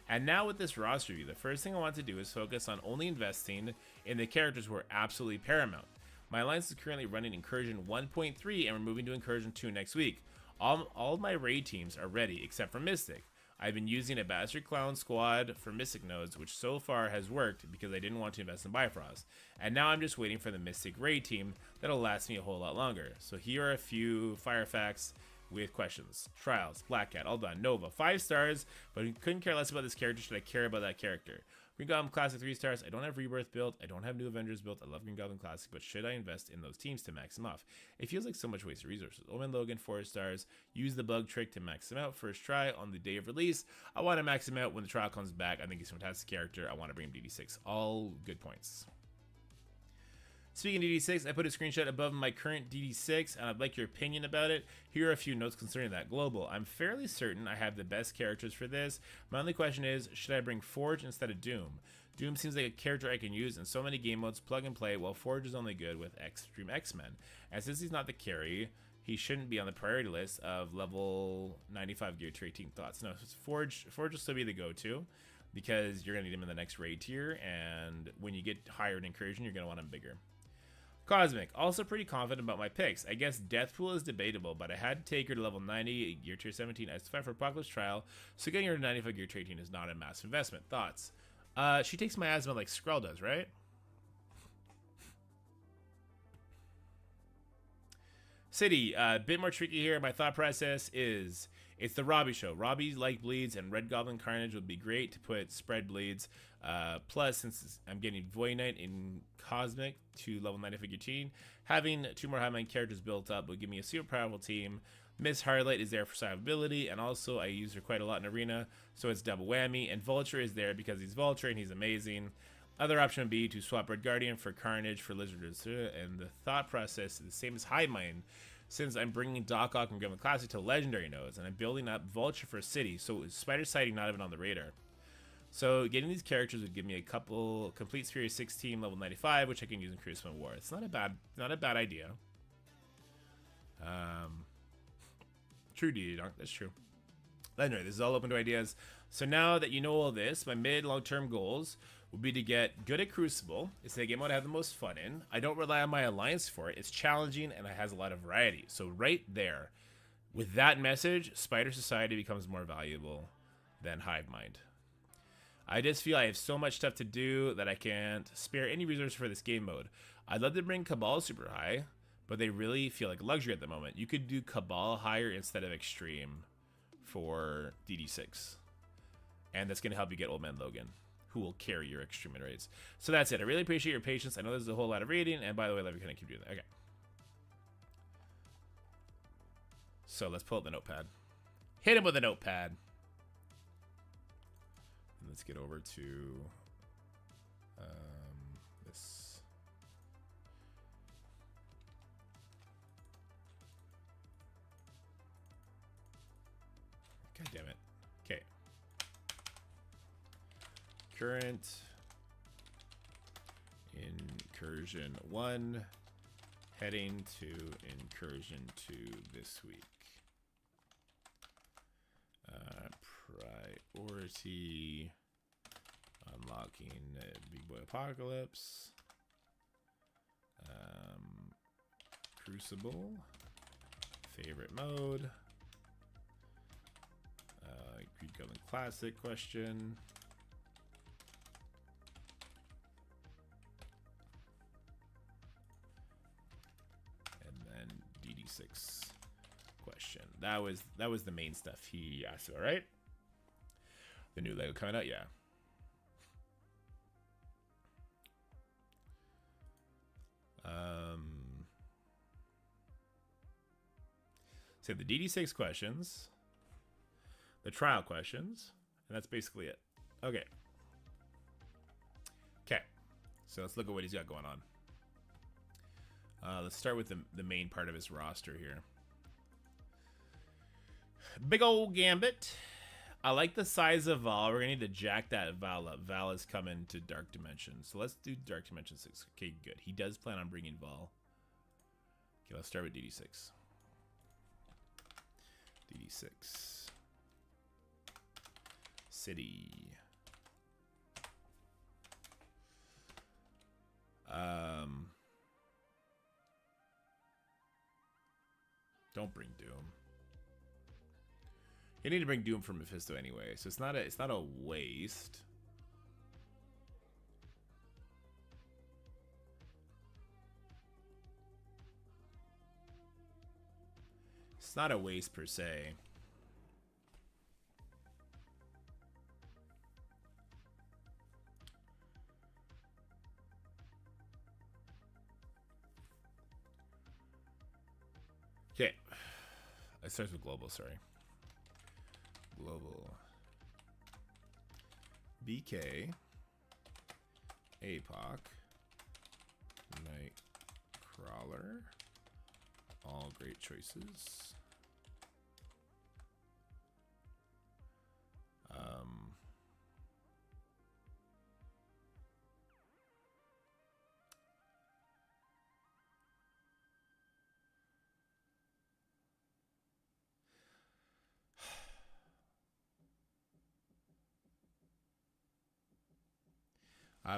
And now with this roster review, the first thing I want to do is focus on only investing in the characters who are absolutely paramount. My alliance is currently running Incursion 1.3, and we're moving to Incursion 2 next week. All of my raid teams are ready, except for Mystic. I've been using a Bastard Clown squad for Mystic nodes, which so far has worked because I didn't want to invest in Bifrost. And now I'm just waiting for the Mystic raid team that'll last me a whole lot longer. So here are a few fire facts with questions. Trials, Black Cat, all done. Nova, 5 stars, but couldn't care less about this character. Should I care about that character? Green Goblin Classic, 3 stars. I don't have Rebirth built. I don't have New Avengers built. I love Green Goblin Classic, but should I invest in those teams to max them off? It feels like so much wasted resources. Old Man Logan, 4 stars. Use the bug trick to max him out. First try on the day of release. I want to max him out when the trial comes back. I think he's a fantastic character. I want to bring him DD6. All good points. Speaking of DD6, I put a screenshot above my current DD6, and I'd like your opinion about it. Here are a few notes concerning that. Global. I'm fairly certain I have the best characters for this. My only question is, should I bring Forge instead of Doom? Doom seems like a character I can use in so many game modes, plug and play, while Forge is only good with Extreme X-Men. And since he's not the carry, he shouldn't be on the priority list of level 95 gear to 18 thoughts. No, Forge will still be the go-to, because you're going to need him in the next raid tier, and when you get higher in Incursion, you're going to want him bigger. Cosmic, also pretty confident about my picks. I guess Deathpool is debatable, but I had to take her to level 90, gear tier 17, as 5 for Apocalypse Trial, so getting her to 95 gear tier 18 is not a massive investment. Thoughts? She takes miasma like Skrull does, right? City, a bit more tricky here. My thought process is, it's the Robbie show. Robbie like bleeds, and Red Goblin Carnage would be great to put spread bleeds. Plus, since I'm getting Void Knight in Cosmic to level 95 gear 18, having 2 more high-mind characters built up would give me a super powerful team. Miss Harlight is there for survivability, and also I use her quite a lot in Arena, so it's double whammy. And Vulture is there because he's Vulture and he's amazing. Other option would be to swap Red Guardian for Carnage for Lizard, and the thought process is the same as Hive Mind, since I'm bringing Doc Ock and Gremlin Classic to Legendary nodes, and I'm building up Vulture for City, so Spider Sighting not even on the radar. So getting these characters would give me a couple complete Superior 6 team level 95, which I can use in Crucible War. It's not a bad idea. True, DD Donk, that's true. Anyway, this is all open to ideas. So now that you know all this, my mid-long-term goals would be to get good at Crucible. It's the game I would have the most fun in. I don't rely on my alliance for it. It's challenging and it has a lot of variety. So right there, with that message, Spider Society becomes more valuable than Hive Mind. I just feel I have so much stuff to do that I can't spare any resources for this game mode. I'd love to bring Cabal super high, but they really feel like a luxury at the moment. You could do Cabal higher instead of Extreme for DD6. And that's going to help you get Old Man Logan, who will carry your Extreme raids. So that's it. I really appreciate your patience. I know there's a whole lot of reading, and by the way, love you, can I keep doing that? Okay. So let's pull up the notepad. Hit him with a notepad. And let's get over to this. God damn it. Okay. Current Incursion 1, heading to Incursion 2 this week. Priority, unlocking Big Boy Apocalypse, Crucible, favorite mode, Greek Goblin Classic question, and then DD6 question. That was the main stuff he asked about, right? The new Lego coming out, yeah. So the DD6 questions, the trial questions, and that's basically it. Okay. Okay. So let's look at what he's got going on. Let's start with the main part of his roster here. Big old Gambit. I like the size of Val. We're going to need to jack that Val up. Val is coming to Dark Dimension. So let's do Dark Dimension 6. Okay, good. He does plan on bringing Val. Okay, let's start with DD6. DD6. City. Don't bring Doom. You need to bring Doom for Mephisto anyway, so it's not a waste. It's not a waste per se. Okay. It starts with global, sorry. Global. BK. APOC. Nightcrawler. All great choices.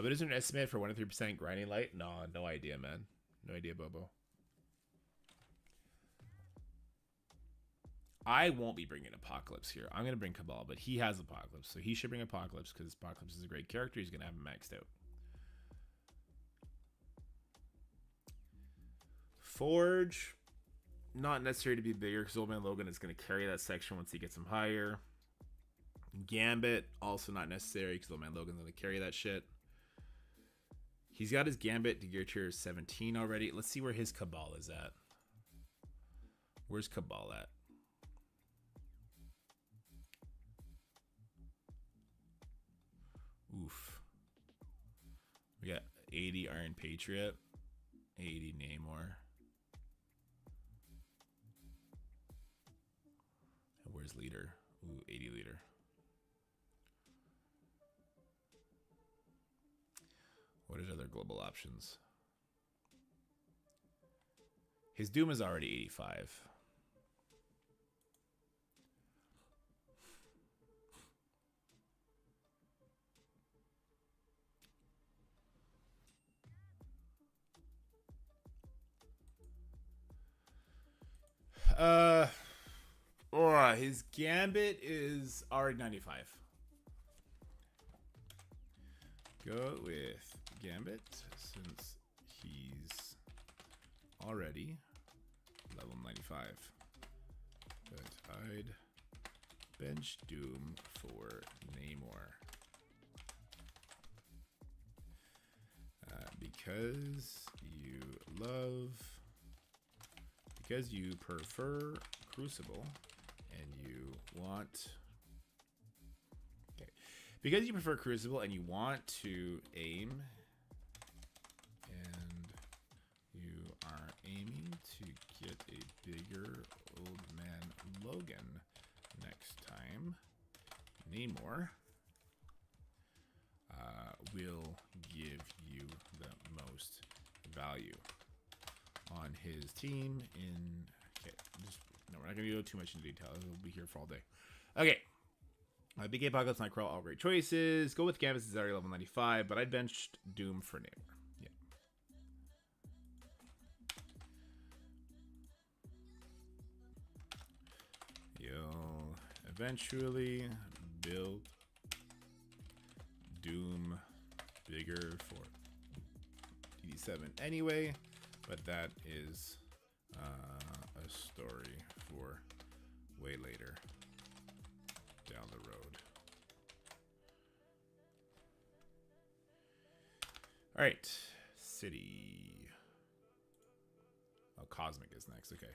But is there an estimate for 1 to 3% grinding light? No idea, man. No idea, Bobo. I won't be bringing Apocalypse here. I'm going to bring Cabal, but he has Apocalypse, so he should bring Apocalypse because Apocalypse is a great character. He's going to have him maxed out. Forge, not necessary to be bigger because Old Man Logan is going to carry that section once he gets him higher. Gambit, also not necessary because Old Man Logan's going to carry that shit. He's got his Gambit to gear tier 17 already. Let's see where his Cabal is at. Where's Cabal at? Oof. We got 80 Iron Patriot, 80 Namor. And where's Leader? Ooh, 80 Leader. What are other global options? His Doom is already 85. His Gambit is already 95. Go with Gambit since he's already level 95. But I'd bench Doom for Namor. Because you prefer Crucible and you want... Okay. Because you prefer Crucible and you want to aim, and you are aiming to get a bigger Old Man Logan next time, Namor will give you the most value on his team in... Okay, no, we're not going to go too much into detail. We'll be here for all day. Okay. BK Apocalypse, Nightcrawler, all great choices. Go with Canvas, is already level 95, but I benched Doom for Namor. Yeah. You'll eventually build Doom bigger for DD7 anyway, but that is a story for way later down the road. All right, City. Oh, Cosmic is next. Okay.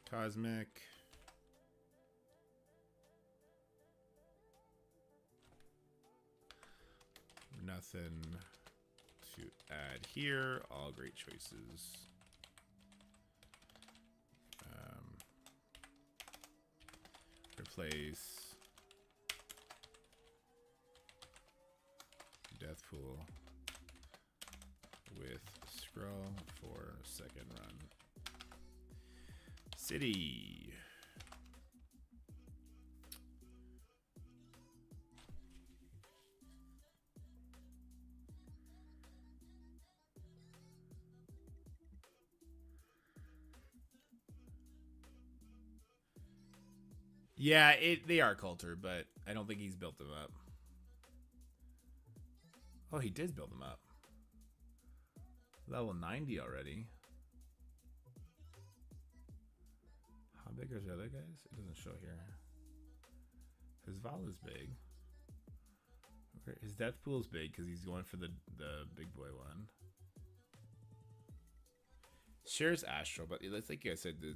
Cosmic. Nothing to add here. All great choices. Replace Deathpool with Skrull for second run. City. Yeah, they are Coulter, but I don't think he's built them up. Oh, he did build them up. Level 90 already. How big are the other guys? It doesn't show here. His Val is big. His death pool is big because he's going for the big boy one. Shares Astro, but it's like I said, the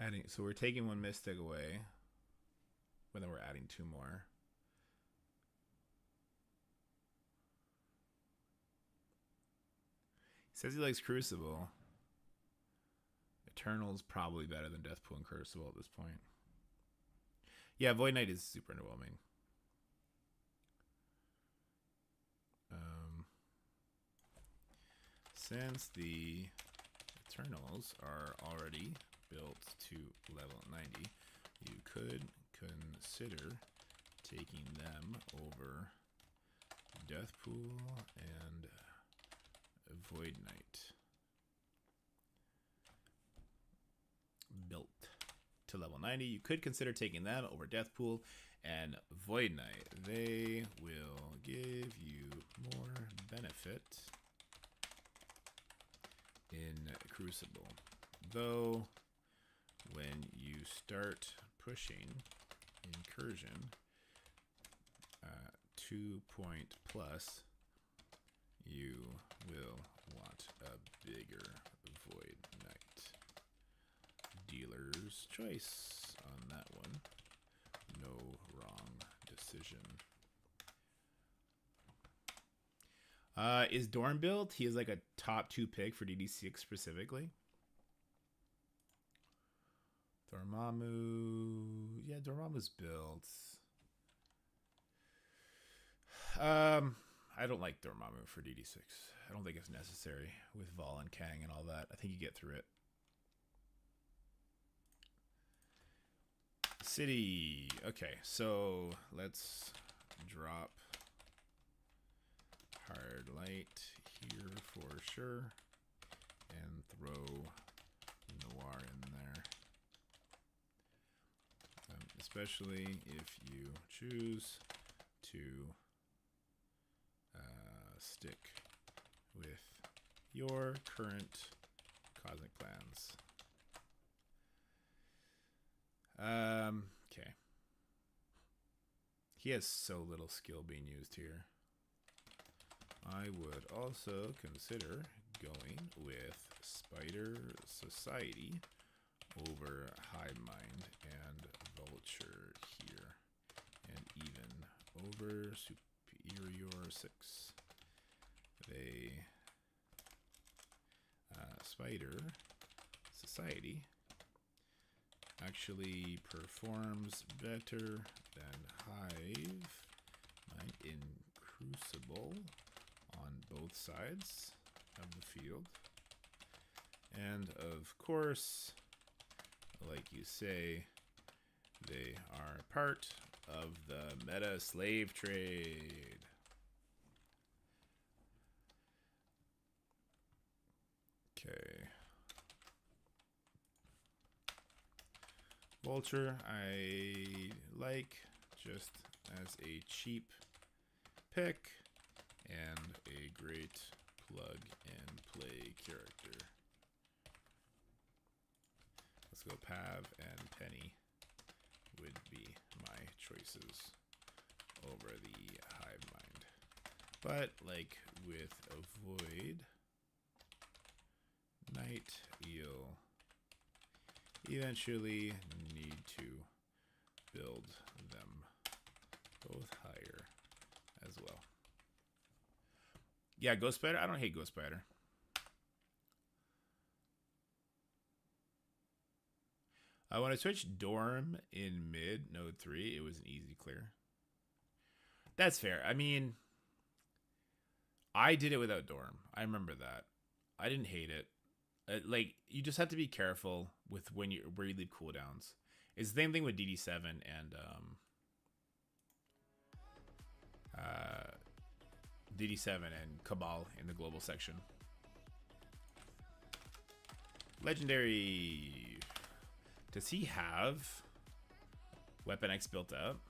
adding. So we're taking one Mystic away, but then we're adding two more. He says he likes Crucible. Eternal's probably better than Deathpool and Crucible at this point. Yeah, Void Knight is super underwhelming. Since the Eternals are already built to level 90, you could consider taking them over Deathpool and Void Knight. Built to level 90, you could consider taking them over Deathpool and Void Knight. They will give you more benefit in Crucible. Though, when you start pushing Incursion 2-point plus, you will want a bigger Void Knight. Dealer's choice on that one. No wrong decision. Is Dorn built? He is like a top 2 pick for DD6 specifically. Dormammu. Yeah, Dormammu's built. I don't like Dormammu for DD6. I don't think it's necessary with Vol and Kang and all that. I think you get through it. City. Okay, so let's drop Hard Light here for sure and throw Noir in there. Especially if you choose to stick with your current cosmic plans. Okay. He has so little skill being used here. I would also consider going with Spider Society over Hive Mind and Vulture here, and even over Superior 6. They Spider Society actually performs better than Hive Mind in Crucible on both sides of the field. And of course, like you say, they are part of the meta slave trade. Okay. Vulture, I like just as a cheap pick and a great plug and play character. Let's go Pav and Penny would be my choices over the Hive Mind. But like with a Void Knight, you'll eventually need to build them both higher as well. Yeah, Ghost Spider. I don't hate Ghost Spider. When I switched Dorm in mid node 3, it was an easy clear. That's fair. I mean, I did it without Dorm. I remember that. I didn't hate it. Like, you just have to be careful with where you leave cooldowns. It's the same thing with DD7 and DD7 and Cabal in the global section. Legendary. Does he have Weapon X built up?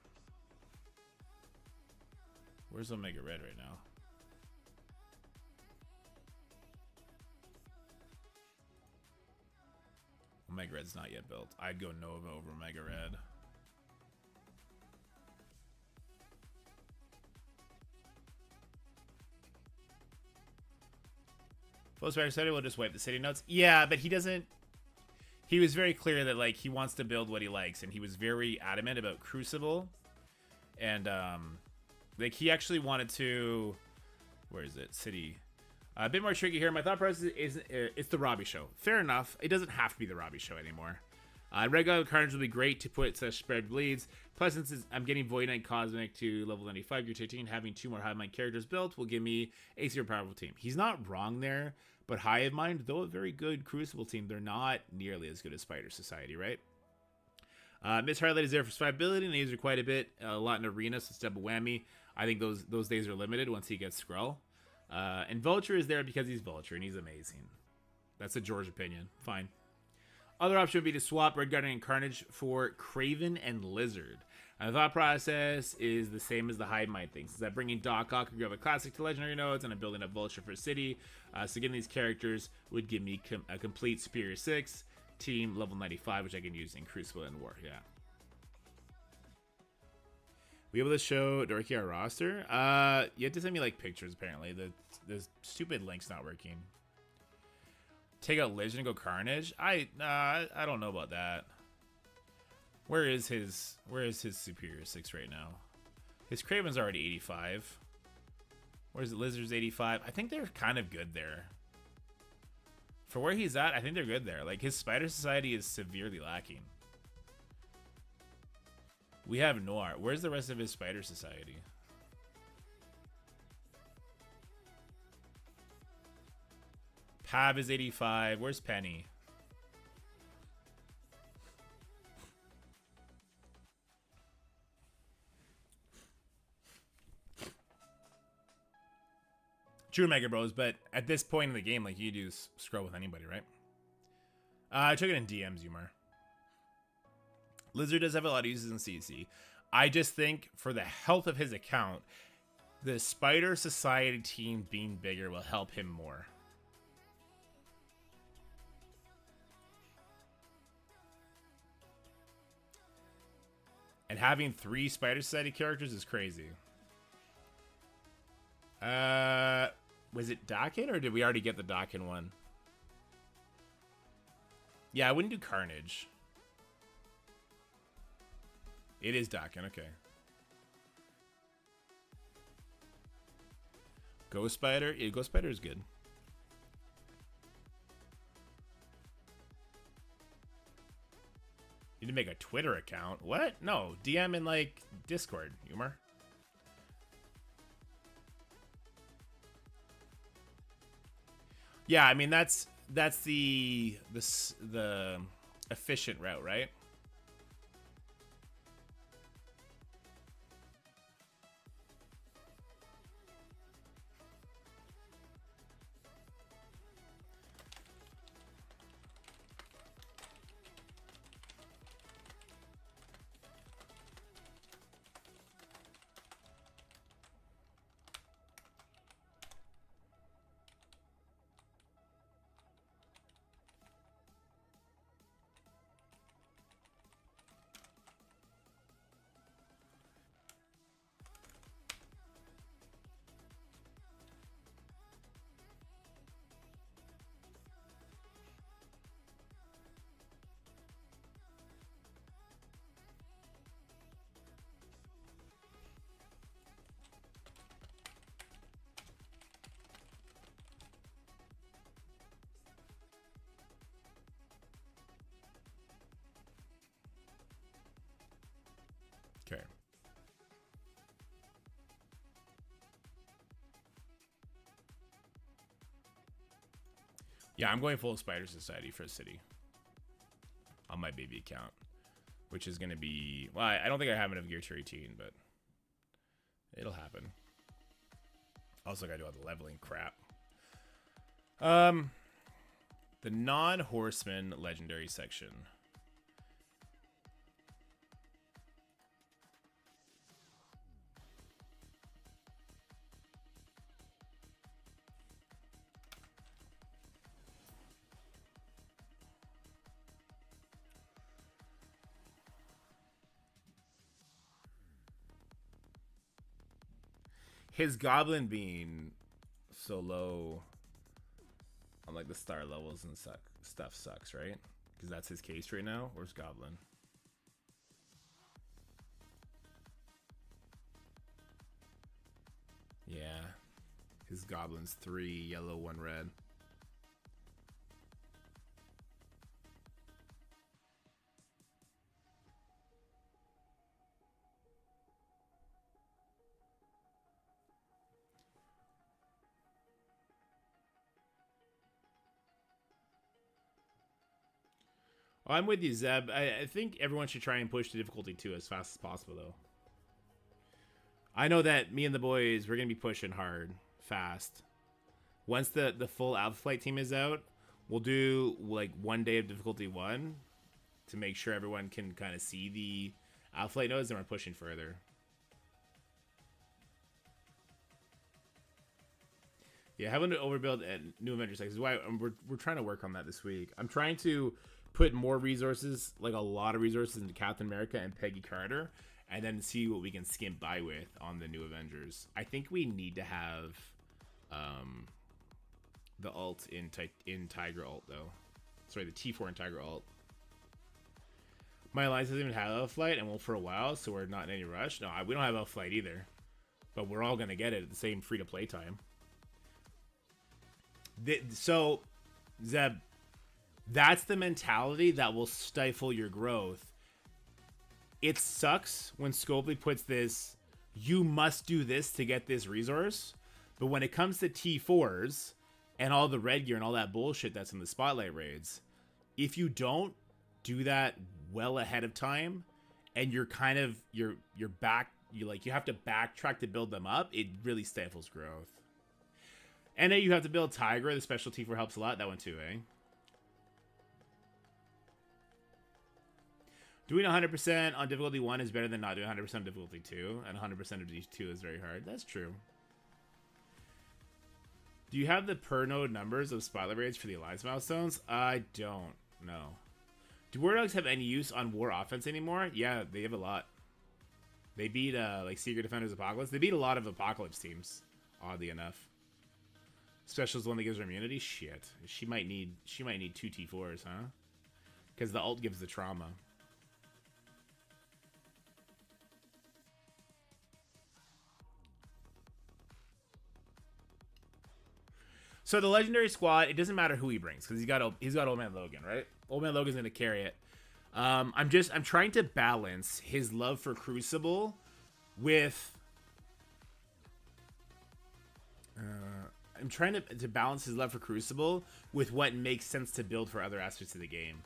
Where's Omega Red right now? Omega Red's not yet built. I'd go Nova over Omega Red. Full said we'll just wipe the city notes. Yeah, but he doesn't. He was very clear that like he wants to build what he likes, and he was very adamant about Crucible, and like he actually wanted to. Where is it? City. A bit more tricky here. My thought process is it's the Robbie show. Fair enough. It doesn't have to be the Robbie show anymore. Regular Carnage would be great to put such spread bleeds. Plus, since I'm getting Void Knight Cosmic to level 95, you're 13, having 2 more Hive Mind characters built will give me a super powerful team. He's not wrong there, but Hive Mind, though a very good Crucible team, they're not nearly as good as Spider Society, right? Miss Highlight is there for survivability, and these are quite a lot in Arena, so it's double whammy. I think those days are limited once he gets Skrull. And Vulture is there because he's Vulture, and he's amazing. That's a George opinion. Fine. Other option would be to swap Red Guardian and Carnage for Craven and Lizard. And the thought process is the same as the Hive Mind thing. Since I'm bringing Dork Out, I grab a classic to legendary nodes, and I'm building up Vulture for City. So getting these characters would give me a complete Superior 6 team, level 95, which I can use in Crucible and War. Yeah. We able to show Dorky our roster? You have to send me like pictures. Apparently, the stupid link's not working. Take out Legend and go Carnage. I don't know about that. Where is his Superior 6 right now? His Craven's already 85. Where's it? Lizard's 85. I think they're kind of good there. For where he's at, I think they're good there. Like his Spider Society is severely lacking. We have Noir. Where's the rest of his Spider Society? Pav is 85. Where's Penny? True Mega Bros, but at this point in the game, like you do scroll with anybody, right? I took it in DMs, Umar. Lizard does have a lot of uses in CC. I just think for the health of his account, the Spider Society team being bigger will help him more. And having 3 Spider Society characters is crazy. Was it Dakin or did we already get the Dakin one? Yeah, I wouldn't do Carnage. It is Dakin, okay. Ghost Spider? Yeah, Ghost Spider is good. Need to make a Twitter account. What? No, DM in like Discord, Humor. Yeah, I mean that's the efficient route, right? Okay. Yeah, I'm going full Spider Society for a city on my baby account, which is going to be... Well, I don't think I have enough gear to 18, but it'll happen. Also, got to do all the leveling crap. The non-horseman legendary section. His goblin being so low on like the star levels and stuff sucks, right? Because that's his case right now. Where's goblin? Yeah, his goblin's 3 yellow, 1 red. I'm with you, Zeb. I think everyone should try and push the difficulty 2 as fast as possible, though. I know that me and the boys, we're going to be pushing hard, fast. Once the full Alpha Flight team is out, we'll do like 1 day of difficulty 1 to make sure everyone can kind of see the Alpha Flight nodes, and we're pushing further. Yeah, having to overbuild at New Avengers 6 is why we're trying to work on that this week. I'm trying to put more resources, like a lot of resources, into Captain America and Peggy Carter, and then see what we can skimp by with on the New Avengers. I think we need to have the alt in Tiger alt, though. Sorry, the T4 in Tiger alt. My alliance doesn't even have a flight, and will for a while, so we're not in any rush. No, we don't have a flight either, but we're all going to get it at the same free-to-play time. So, Zeb, that's the mentality that will stifle your growth. It sucks when Scopely puts this, you must do this to get this resource. But when it comes to T4s and all the red gear and all that bullshit that's in the spotlight raids, if you don't do that well ahead of time and you're kind of, you have to backtrack to build them up, it really stifles growth. And then you have to build Tigra. The special T4 helps a lot. That one too, eh? Doing 100% on difficulty 1 is better than not doing 100% on difficulty 2. And 100% of D2 is very hard. That's true. Do you have the per node numbers of spotlight raids for the Alliance milestones? I don't know. Do War Dogs have any use on War Offense anymore? Yeah, they have a lot. They beat like Secret Defenders Apocalypse. They beat a lot of Apocalypse teams, oddly enough. Special is the one that gives her immunity? Shit. She might need 2 T4s, huh? Because the ult gives the trauma. So the legendary squad, it doesn't matter who he brings, because he's got Old Man Logan, right? Old Man Logan's gonna carry it. I'm trying to balance his love for Crucible with I'm trying to balance his love for Crucible with what makes sense to build for other aspects of the game.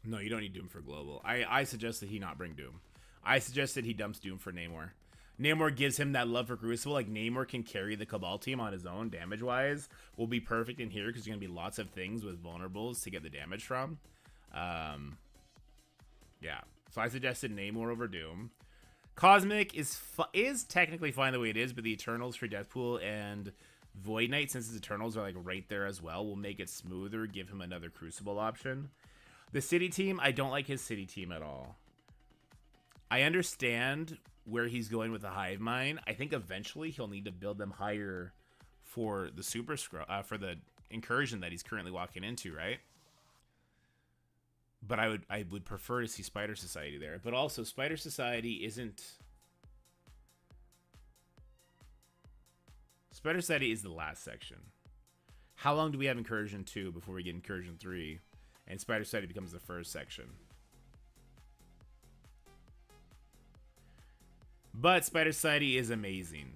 No, you don't need Doom for global. I suggested he not bring Doom. I suggested he dumps Doom for Namor. Namor gives him that love for Crucible. Like, Namor can carry the Cabal team on his own damage-wise. Will be perfect in here because there's going to be lots of things with vulnerables to get the damage from. Yeah. So I suggested Namor over Doom. Cosmic is technically fine the way it is, but the Eternals for Deathpool and Void Knight, since his Eternals are like right there as well, will make it smoother, give him another Crucible option. The City team, I don't like his City team at all. I understand where he's going with the Hive Mind. I think eventually he'll need to build them higher for the for the incursion that he's currently walking into, right? But I would prefer to see Spider Society there. But also, Spider Society isn't... Spider Society is the last section. How long do we have Incursion 2 before we get Incursion 3? And Spider Society becomes the first section. But Spider Society is amazing.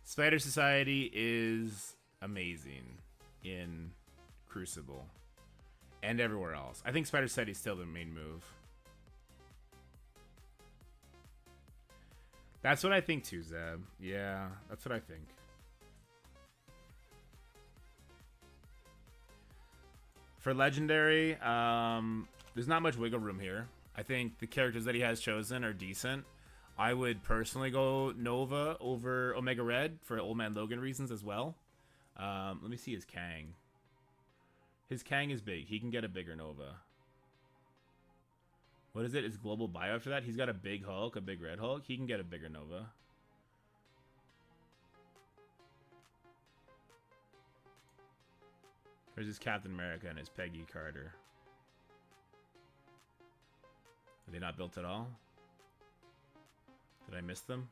Spider Society is amazing in Crucible and everywhere else. I think Spider Society is still the main move. That's what I think too, Zeb. Yeah, that's what I think. For Legendary, there's not much wiggle room here. I think the characters that he has chosen are decent. I would personally go Nova over Omega Red for Old Man Logan reasons as well. Let me see his Kang. His Kang is big. He can get a bigger Nova. What is it? Is Global Bio after that? He's got a big Hulk, a big Red Hulk. He can get a bigger Nova. There's his Captain America and his Peggy Carter. Are they not built at all? Did I miss them?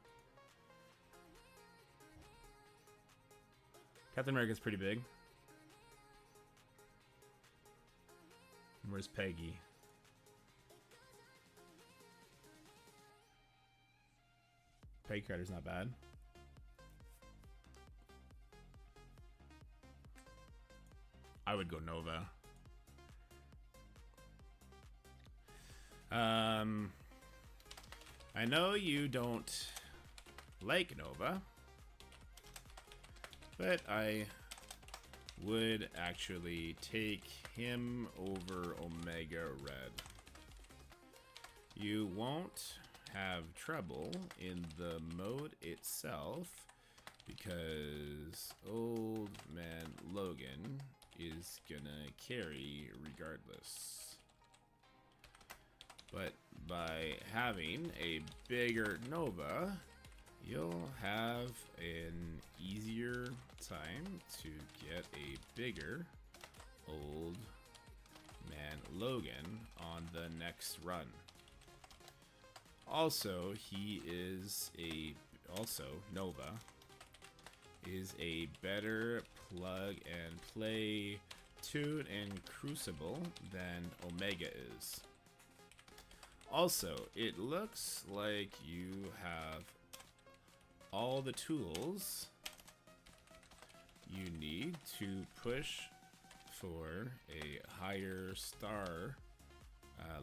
Captain America's pretty big. And where's Peggy? Peggy Carter's not bad. I would go Nova. I know you don't like Nova, but I would actually take him over Omega Red. You won't have trouble in the mode itself because Old Man Logan is gonna carry regardless. But by having a bigger Nova, you'll have an easier time to get a bigger Old Man Logan on the next run. Also, Nova is a better plug and play Toon and Crucible than Omega is. Also, it looks like you have all the tools you need to push for a higher star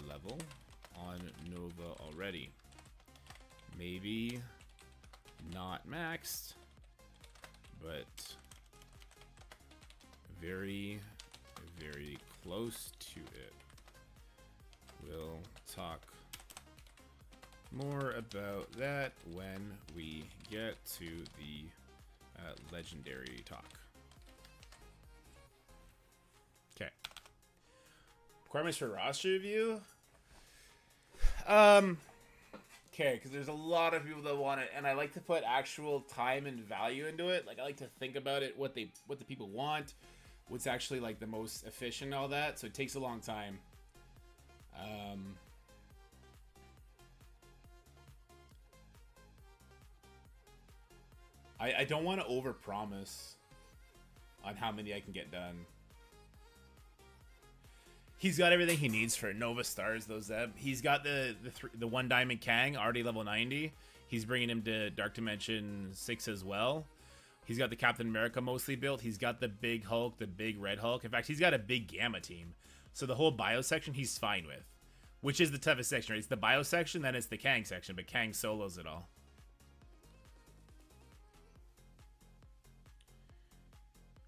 level on Nova already. Maybe not maxed, but very, very close to it. We'll talk more about that when we get to the legendary talk. Okay. Requirements for roster review? Okay, because there's a lot of people that want it, and I like to put actual time and value into it. Like, I like to think about it, what the people want, what's actually like the most efficient, and all that. So it takes a long time. I don't want to overpromise on how many I can get done. He's got everything he needs for Nova Stars, though, Zeb. He's got the one Diamond Kang, already level 90. He's bringing him to Dark Dimension 6 as well. He's got the Captain America mostly built. He's got the big Hulk, the big Red Hulk. In fact, he's got a big Gamma team. So the whole bio section he's fine with. Which is the toughest section, right? It's the bio section, then it's the Kang section, but Kang solos it all.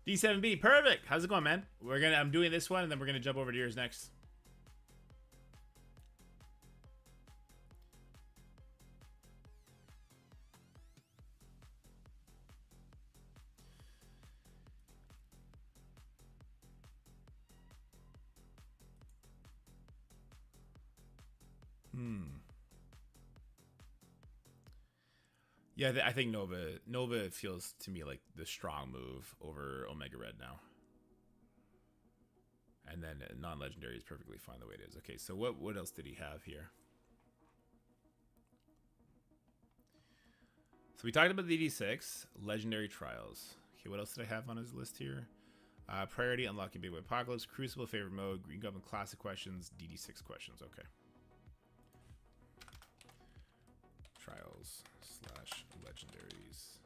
D7B, perfect. How's it going, man? I'm doing this one, and then we're gonna jump over to yours next. Yeah, I think Nova feels to me like the strong move over Omega Red now. And then non-legendary is perfectly fine the way it is. Okay, so what else did he have here? So we talked about the DD6, legendary trials. Okay, what else did I have on his list here? Priority, unlocking Big Wave Apocalypse, Crucible, favorite mode, Green Goblin classic questions, DD6 questions. Okay. Trials / legendaries.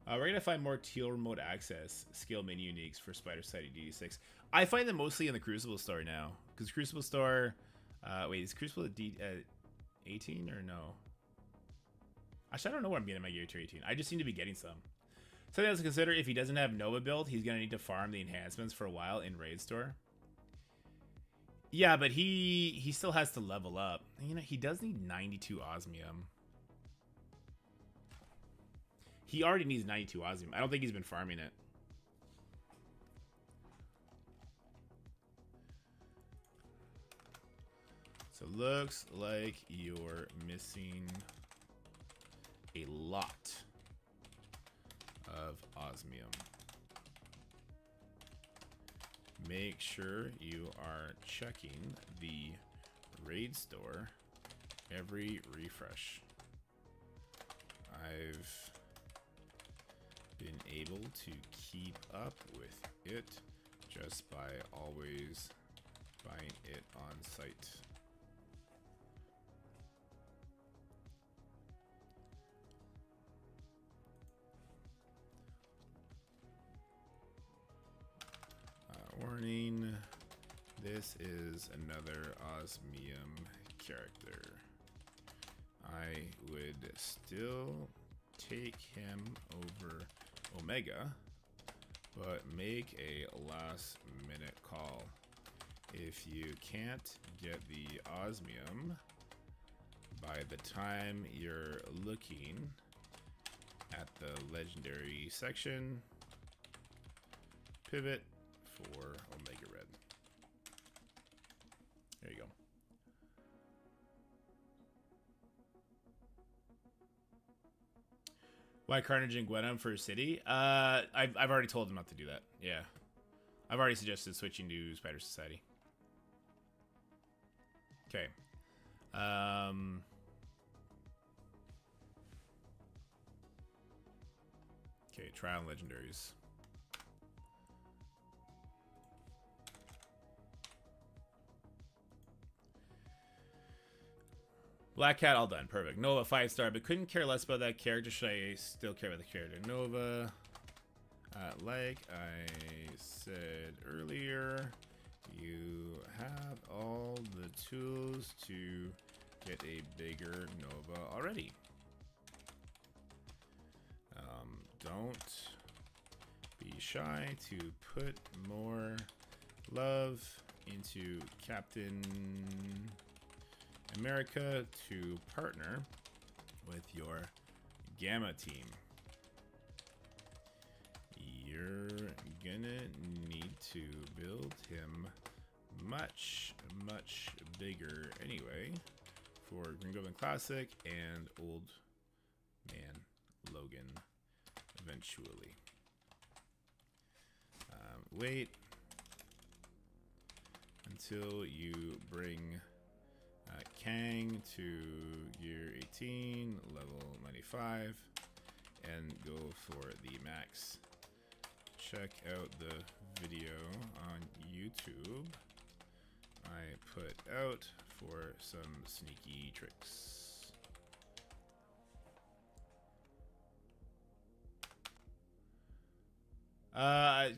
We're going to find more teal remote access skill menu uniques for Spider Society DD6. I find them mostly in the Crucible store now. Because Crucible store... wait, is Crucible at 18 or no? Actually, I don't know where I'm getting my gear to 18. I just seem to be getting some. Something else to consider, if he doesn't have Nova build, he's going to need to farm the enhancements for a while in Raid Store. Yeah, but he still has to level up. You know, he does need 92 osmium. He already needs 92 osmium. I don't think he's been farming it. So looks like you're missing a lot of osmium. Make sure you are checking the raid store every refresh. I've been able to keep up with it just by always buying it on site. Warning, this is another osmium character. I would still take him over Omega, but make a last minute call. If you can't get the osmium by the time you're looking at the legendary section, pivot for Omega Red. There you go. Why Carnage and Gwenum for City? I've already told him not to do that. Yeah. I've already suggested switching to Spider Society. Okay. Okay, trial and legendaries. Black Cat, all done. Perfect. Nova, 5-star, but couldn't care less about that character. Should I still care about the character? Nova, like I said earlier, you have all the tools to get a bigger Nova already. Don't be shy to put more love into Captain America to partner with your Gamma team. You're gonna need to build him much bigger anyway for Green Goblin Classic and Old Man Logan eventually. Wait until you bring Kang to gear 18, level 95, and go for the max. Check out the video on YouTube I put out for some sneaky tricks.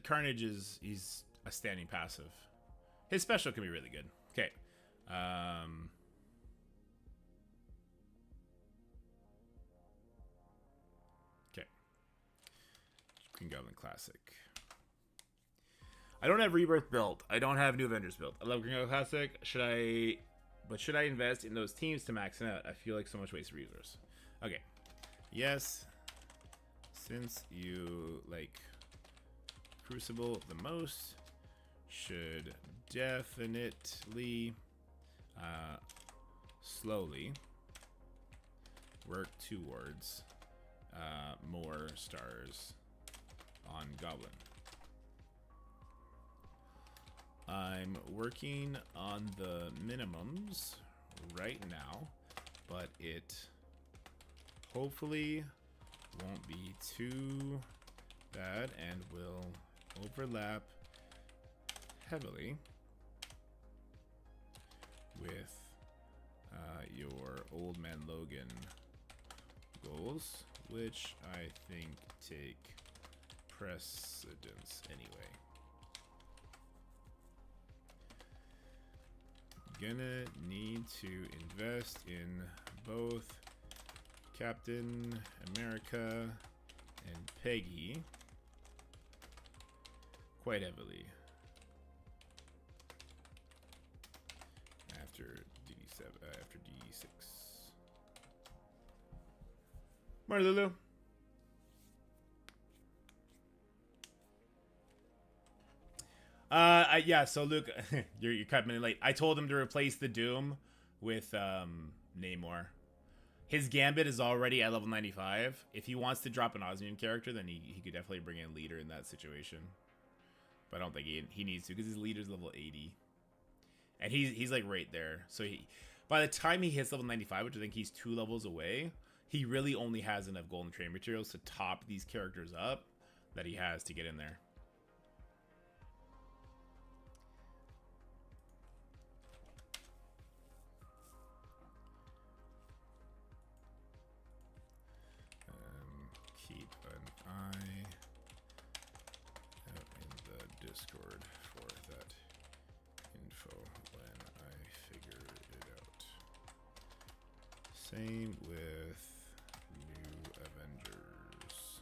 Carnage he's a standing passive. His special can be really good. Okay. Okay. Green Goblin Classic. I don't have Rebirth built. I don't have New Avengers built. I love Green Goblin Classic. Should I invest in those teams to max it out? I feel like so much wasted resource. Okay. Yes. Since you like Crucible the most, should definitely slowly work towards more stars on Goblin. I'm working on the minimums right now, but it hopefully won't be too bad and will overlap heavily with your Old Man Logan goals, which I think take precedence anyway. Gonna need to invest in both Captain America and Peggy quite heavily after DD7, after DD6. Morning, Lulu. Yeah, so Luke, you're cutting me late. I told him to replace the Doom with Namor. His Gambit is already at level 95. If he wants to drop an Osmium character, then he could definitely bring in Leader in that situation. But I don't think he needs to, because his Leader's level 80. And he's like right there. So by the time he hits level 95, which I think he's 2 levels away, he really only has enough golden train materials to top these characters up that he has to get in there. Keep an eye out in the Discord for that info when I figure it out. Same with New Avengers.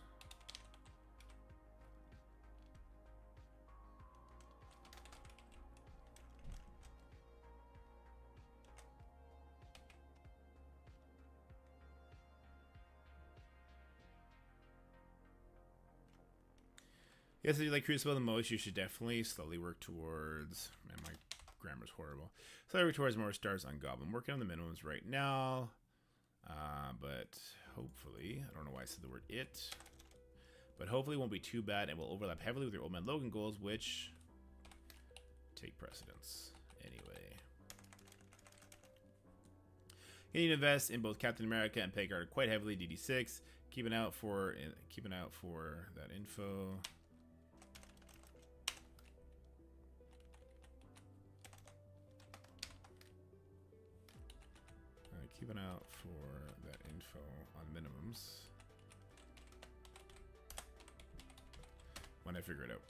Yes, if you like Crucible the most, you should definitely slowly work towards... Man, my grammar's horrible. Slowly work towards more stars on Goblin. I'm working on the minimums right now. But hopefully... I don't know why I said the word it. But hopefully it won't be too bad and will overlap heavily with your Old Man Logan goals, which take precedence anyway. You need to invest in both Captain America and Peggy quite heavily. DD6. Keeping out for that info. Keep an eye out for that info on minimums when I figure it out.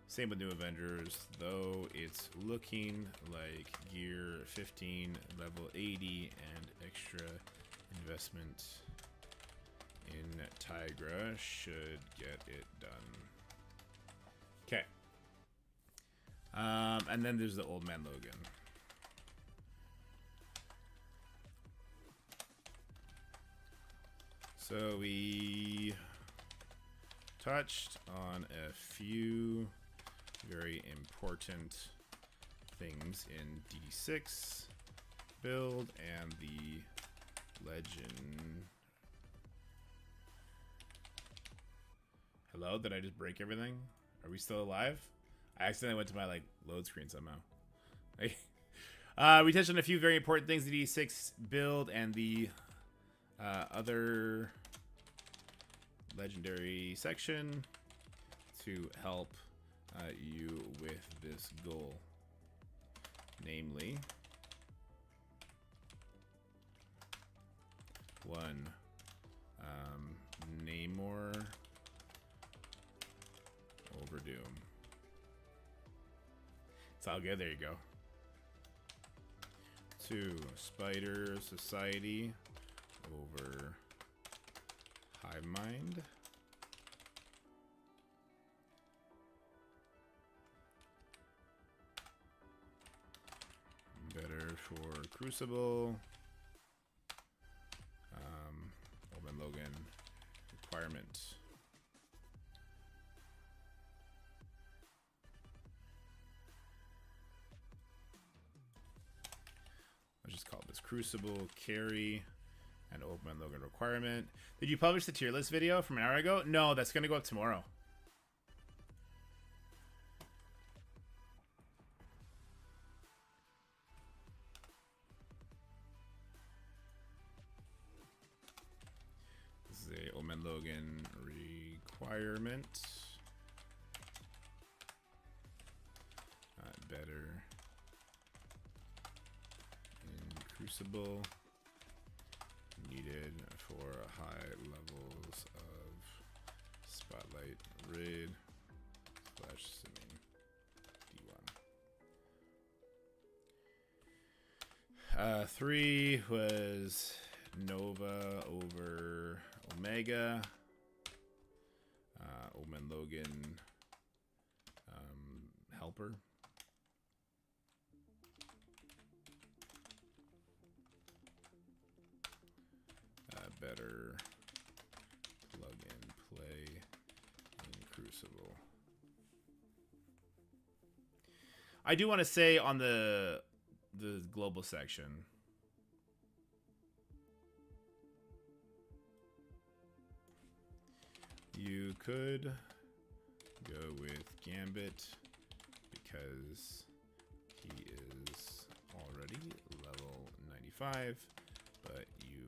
Same with New Avengers, though it's looking like Gear 15, level 80, and extra investment in Tigra should get it done. Okay. And then there's the Old Man Logan. So we touched on a few very important things in D6 build and the legend. Hello, did I just break everything? Are we still alive? I accidentally went to my load screen somehow. We touched on a few very important things, the D6 build and the other legendary section to help you with this goal, namely 1, Namor over Doom. It's all good, there you go. 2, Spider Society over Hive Mind. Better for Crucible. Old Man Logan requirement. Crucible carry and Old Man Logan requirement. Did you publish the tier list video from an hour ago? No, that's going to go up tomorrow. This is a Old Man Logan requirement. Better in Crucible. Needed for high levels of Spotlight Raid / Simming D1. 3 was Nova over Omega. Old Man Logan helper. Better plug and play in Crucible. I do want to say on the global section, you could go with Gambit because he is already level 95, but you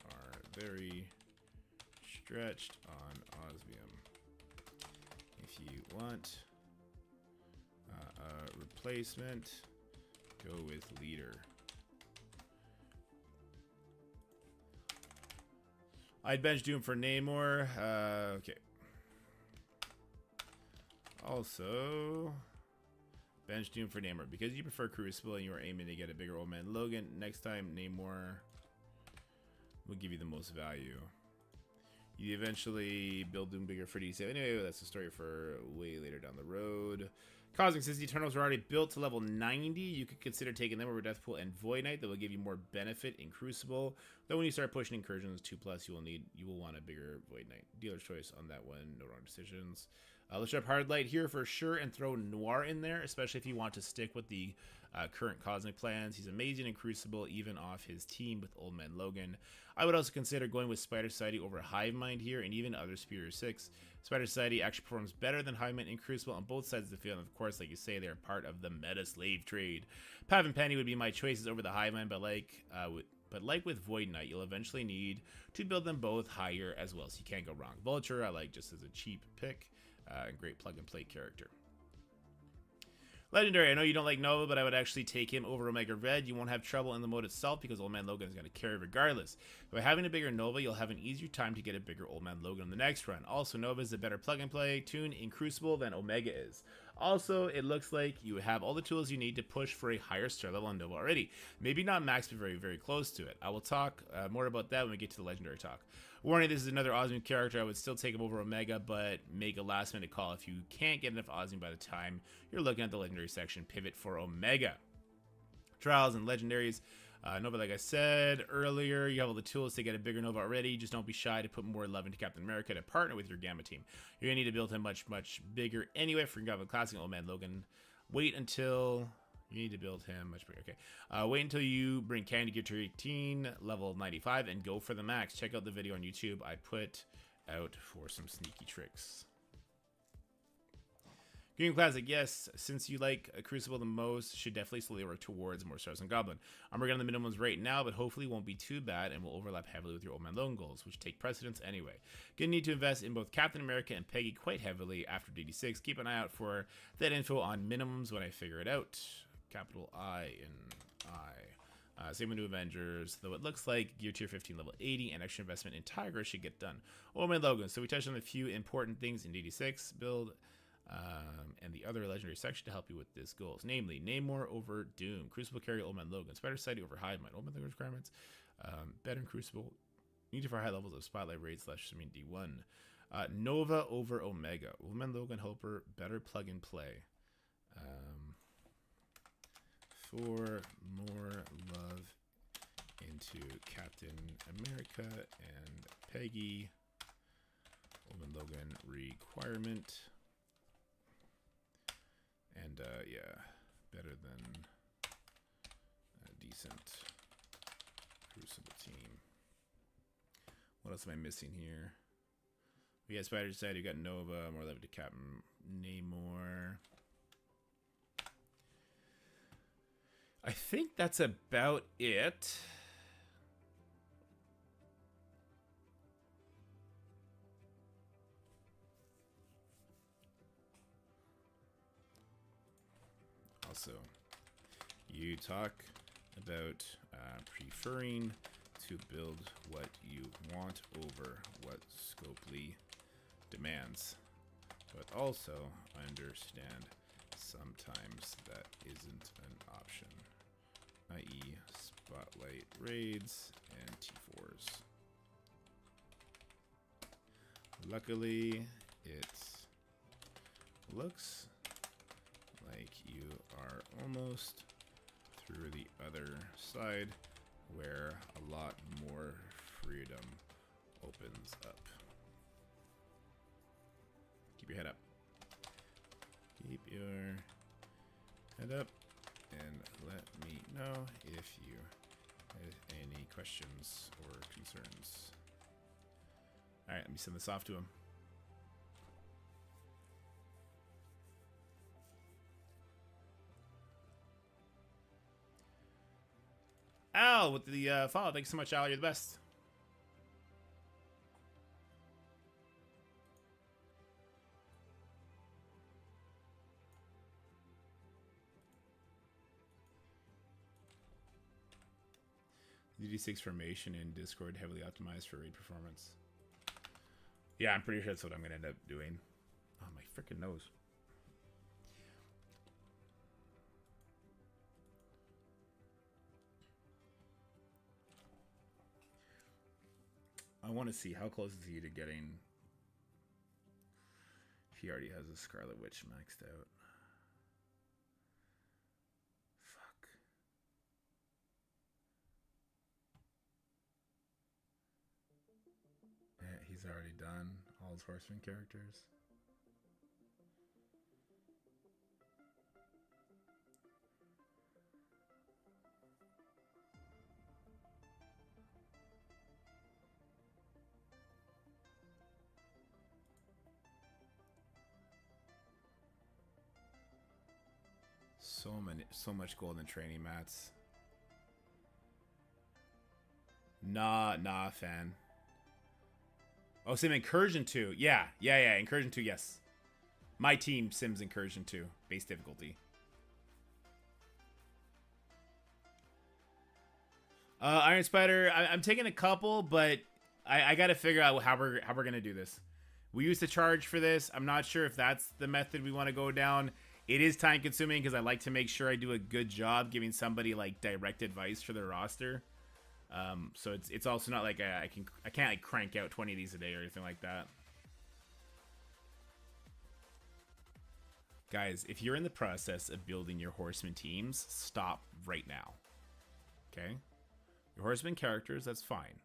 are very stretched on Osmium. If you want a replacement, go with Leader. I'd bench Doom for Namor. Okay. Also, bench Doom for Namor because you prefer Crucible and you are aiming to get a bigger Old Man Logan. Next time, Namor will give you the most value. You eventually build Doom bigger for DC. Anyway, that's a story for way later down the road. Cosmic, since the Eternals are already built to level 90, you could consider taking them over Deathpool and Void Knight. That will give you more benefit in Crucible. Though when you start pushing incursions 2+, you will want a bigger Void Knight. Dealer's choice on that one. No wrong decisions. Let's drop Hard Light here for sure and throw Noir in there, especially if you want to stick with the current Cosmic plans. He's amazing in Crucible, even off his team with Old Man Logan. I would also consider going with Spider Society over Hive Mind here, and even other Superior 6. Spider Society actually performs better than Hive Mind in Crucible on both sides of the field, and of course, like you say, they're part of the meta slave trade. Pav and Penny would be my choices over the Hive Mind, but like with Void Knight, you'll eventually need to build them both higher as well, so you can't go wrong. Vulture, I like just as a cheap pick. Great plug-and-play character. Legendary, I know you don't like Nova, but I would actually take him over Omega Red. You won't have trouble in the mode itself because Old Man Logan is going to carry regardless. By having a bigger Nova, you'll have an easier time to get a bigger Old Man Logan in the next run. Also, Nova is a better plug-and-play tune in Crucible than Omega is. Also, it looks like you have all the tools you need to push for a higher star level on Nova already. Maybe not max, but very, very close to it. I will talk more about that when we get to the Legendary talk. Warning, this is another Osmium character. I would still take him over Omega, but make a last minute call. If you can't get enough Osmium by the time you're looking at the Legendary section, pivot for Omega. Trials and Legendaries. Nova, like I said earlier, you have all the tools to get a bigger Nova already. Just don't be shy to put more love into Captain America to partner with your Gamma team. You're going to need to build him much, much bigger anyway for Gamma Classic and Old Man Logan. Wait until... You need to build him much bigger. Okay. Wait until you bring Candy Gear to 18, level 95, and go for the max. Check out the video on YouTube I put out for some sneaky tricks. Green Classic, yes, since you like Crucible the most, should definitely slowly work towards more Stars and Goblin. I'm working on the minimums right now, but hopefully won't be too bad and will overlap heavily with your Old Man Logan goals, which take precedence anyway. Gonna need to invest in both Captain America and Peggy quite heavily after DD6. Keep an eye out for that info on minimums when I figure it out. Capital I in I. Same with New Avengers, though it looks like Gear Tier 15 level 80 and extra investment in Tiger should get done. Old Man Logan. So we touched on a few important things in DD6 build and the other legendary section to help you with this goals. Namely, Namor over Doom, Crucible carry Old Man Logan, Spider Society over Hive Mind, Old Man Logan requirements, better in Crucible, needed for high levels of Spotlight Raid / D1. Nova over Omega, Old Man Logan helper, better plug and play. For more love into Captain America and Peggy. Old Man Logan requirement. And yeah, better than decent. Crucible team. What else am I missing here? We got Spider Side, you got Nova, more love to Captain Namor. I think that's about it. Also, you talk about preferring to build what you want over what Scopely demands, but also understand sometimes that isn't an option, i.e. Spotlight raids and T4s. Luckily, it looks like you are almost through the other side where a lot more freedom opens up. Keep your head up. Keep your head up and let me know if you have any questions or concerns. Alright, let me send this off to him. Al with the follow. Thanks so much, Al. You're the best. DD6 formation in Discord heavily optimized for raid performance. Yeah, I'm pretty sure that's what I'm going to end up doing. Oh, my freaking nose. I want to see how close is he to getting. He already has a Scarlet Witch maxed out. Fuck. Yeah, he's already done all his Horseman characters. So much gold in training mats. Nah, fan. Oh, Sim Incursion 2. Yeah. Incursion 2, yes. My team Sims Incursion 2. Base difficulty. Iron Spider, I'm taking a couple, but I got to figure out how we're gonna do this. We used to charge for this. I'm not sure if that's the method we want to go down. It is time consuming because I like to make sure I do a good job giving somebody like direct advice for their roster. So it's also not like I can't like crank out 20 of these a day or anything like that. Guys, if you're in the process of building your Horseman teams, stop right now. Okay? Your Horseman characters, that's fine.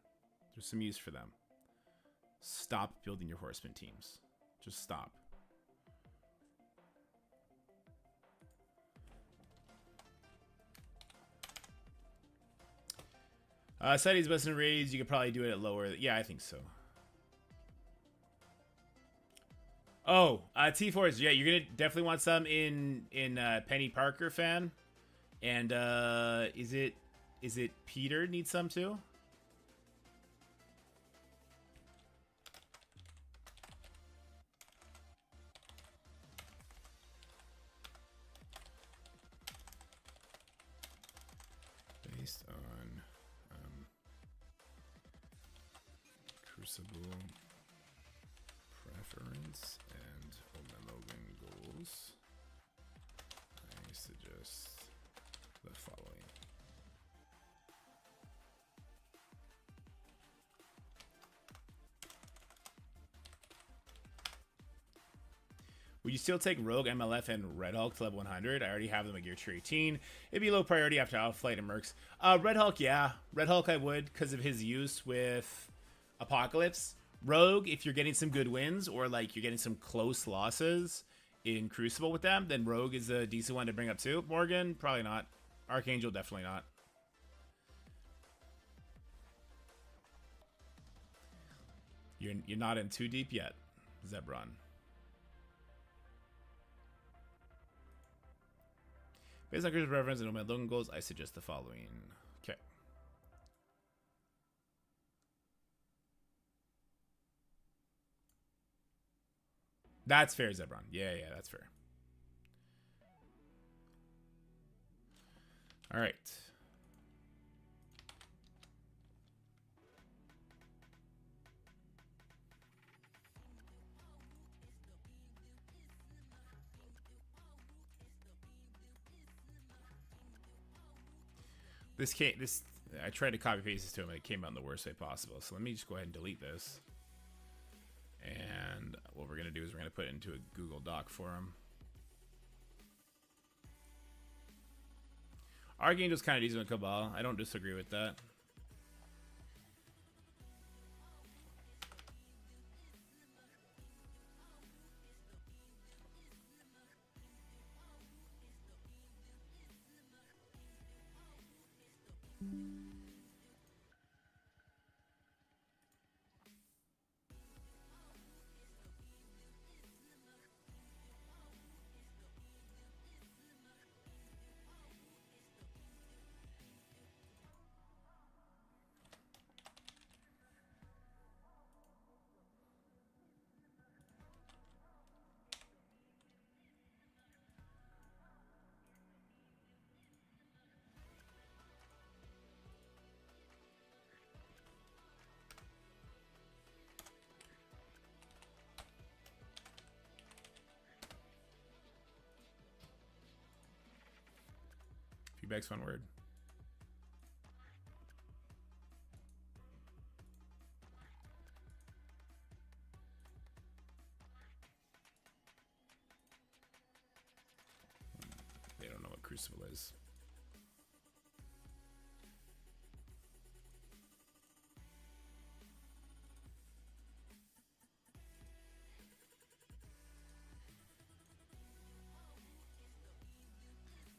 There's some use for them. Stop building your Horseman teams. Just stop. City's best in raids. You could probably do it at lower. Yeah, I think so. Oh, T4s. Yeah, you're gonna definitely want some in Penny Parker fan. And is it Peter needs some too? Based on Crucible preference and Omelogan goals, I suggest the following. Would you still take Rogue, MLF, and Red Hulk to level 100? I already have them at Gear Tier 18. It'd be low priority after Alpha Flight and Mercs. Red Hulk, yeah. Red Hulk I would because of his use with Apocalypse. Rogue, if you're getting some good wins or like you're getting some close losses in Crucible with them, then Rogue is a decent one to bring up too. Morgan, probably not. Archangel, definitely not. You're not in too deep yet, Zebron. Based on Chris's reference and my Logan goals, I suggest the following. Okay. That's fair, Zebron. Yeah, that's fair. All right. I tried to copy paste this to him and it came out in the worst way possible. So let me just go ahead and delete this. And what we're going to do is we're going to put it into a Google Doc for him. Archangel's kind of decent with Cabal. I don't disagree with that. Feedback's one word. They don't know what Crucible is.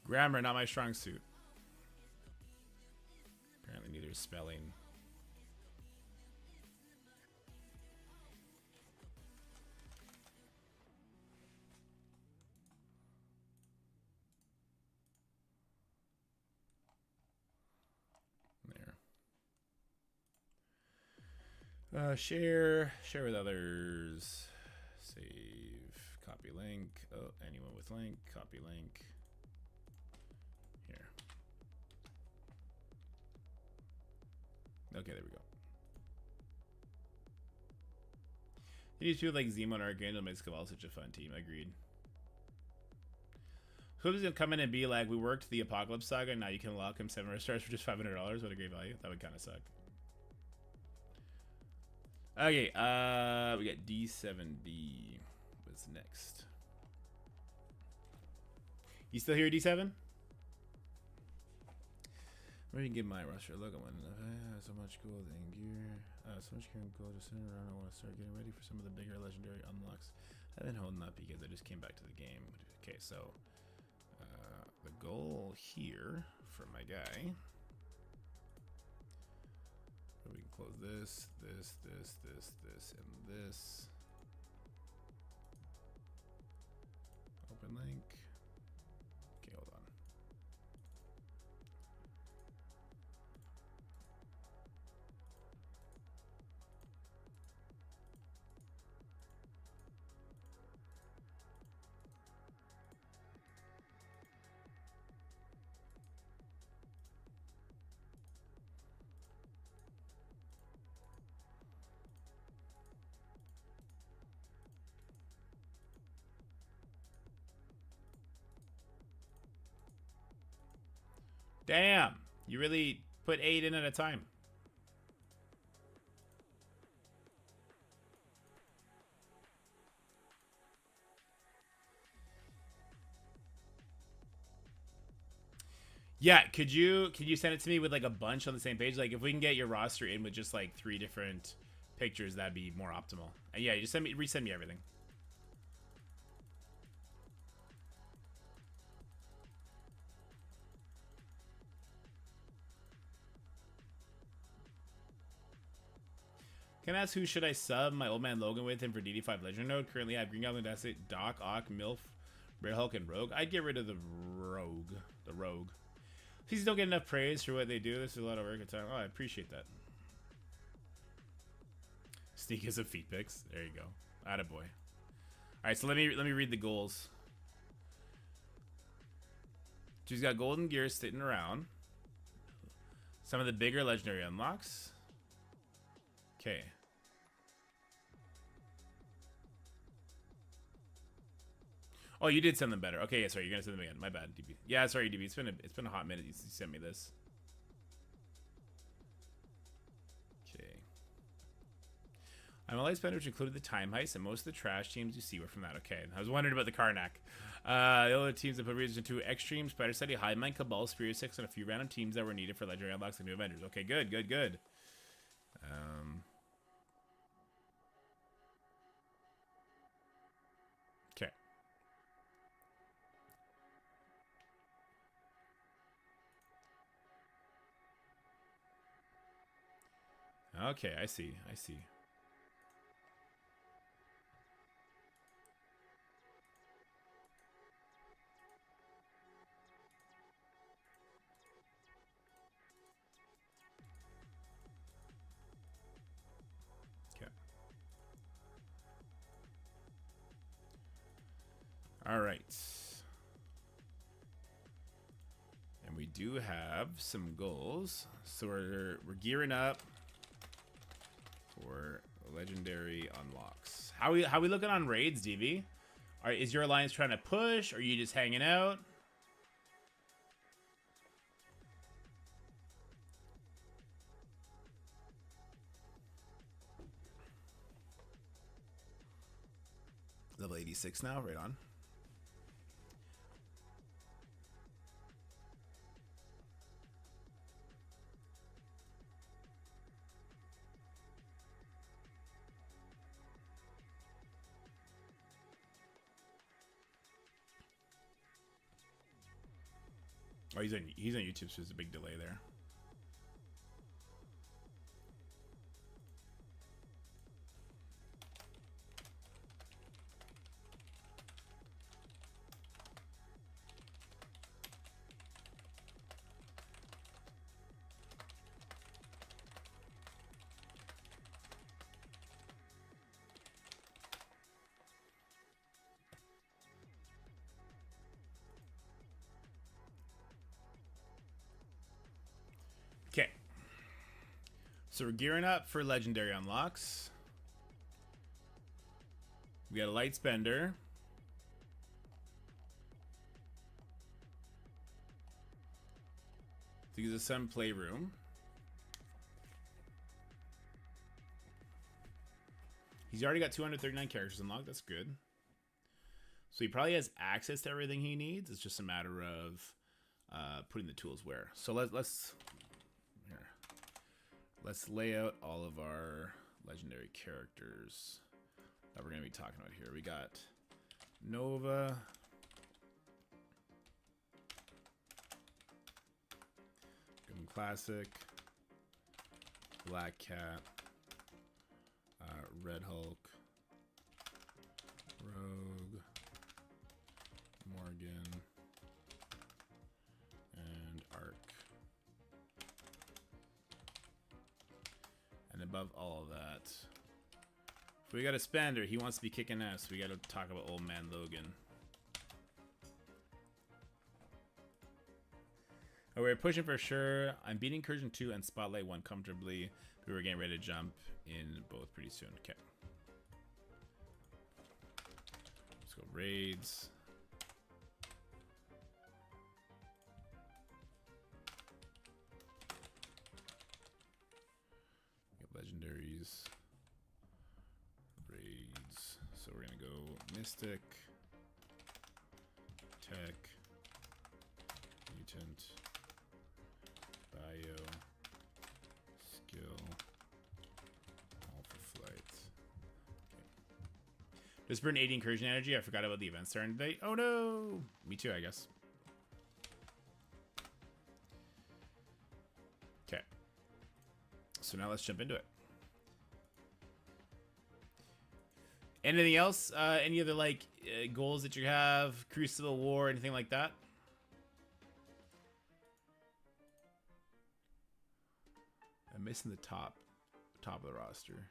Grammar, not my strong suit. Apparently neither is spelling. There. Share with others. Save. Copy link. Oh, anyone with link. Copy link. Here. Okay, there we go. These two like Zemo and Archangel makes Cabal such a fun team. Agreed. Who's gonna come in and be like, we worked the Apocalypse Saga, now you can lock him 7 stars for just $500? What a great value. That would kind of suck. Okay, we got D7B. What's next? You still here, D7? Where you can get my roster look? I want so much gold and gear. So much gear and gold just sitting around. I want to start getting ready for some of the bigger legendary unlocks. I've been holding up because I just came back to the game. Okay, so the goal here for my guy. We can close this, and this. Open link. Okay, hold on. Damn, you really put 8 in at a time. Yeah, could you send it to me with like a bunch on the same page? Like if we can get your roster in with just like 3 different pictures, that'd be more optimal. And yeah, just resend me everything. Can I ask who should I sub my old man Logan with him for DD5 Legend Node? Currently I have Green Goblin, that's it, Doc, Ock, Milf, Red Hulk, and Rogue. I'd get rid of the Rogue. The Rogue. Please don't get enough praise for what they do. This is a lot of work at time. Oh, I appreciate that. Sneak is a feet picks. There you go. Attaboy. Alright, so let me read the goals. She's got golden gear sitting around. Some of the bigger legendary unlocks. Okay. Oh, you did send them better. Okay, yeah, sorry, you're gonna send them again. My bad, DB. Yeah, sorry, DB. It's been a hot minute. You sent me this. Okay. I'm a light spender, which included the time heist, and most of the trash teams you see were from that. Okay, I was wondering about the Karnak. The other teams that put reasons into Extreme, Spider Study, Hive Mind, Cabal, Spirit 6, and a few random teams that were needed for legendary unlocks and new Avengers. Okay, good, good, good. Okay. Okay, I see. I see. Okay. All right. And we do have some goals. So we're gearing up for legendary unlocks. How we looking on raids, DV? Is your alliance trying to push, or are you just hanging out? Level 86 now, right on. Oh, he's on YouTube, so there's a big delay there. Okay. So we're gearing up for legendary unlocks. We got a light spender. To use a sun playroom. He's already got 239 characters unlocked. That's good. So he probably has access to everything he needs. It's just a matter of putting the tools where. So let's lay out all of our legendary characters that we're going to be talking about here. We got Nova. Goodman Classic. Black Cat. Red Hulk. Rogue. Morgan. And Arc. And above all of that, if we got a spender, he wants to be kicking ass. We got to talk about old man Logan. Oh, we're pushing for sure. I'm beating Incursion 2 and Spotlight 1 comfortably. We were getting ready to jump in both pretty soon. Okay. Let's go raids. Legendaries, raids. So we're gonna go Mystic, Tech, Mutant, Bio, Skill, all for flight. Okay. Just burn 80 incursion energy. I forgot about the event starting today. Oh no! Me too, I guess. Okay. So now let's jump into it. Anything else? Any other like goals that you have? Crucible War, anything like that? I'm missing the top of the roster.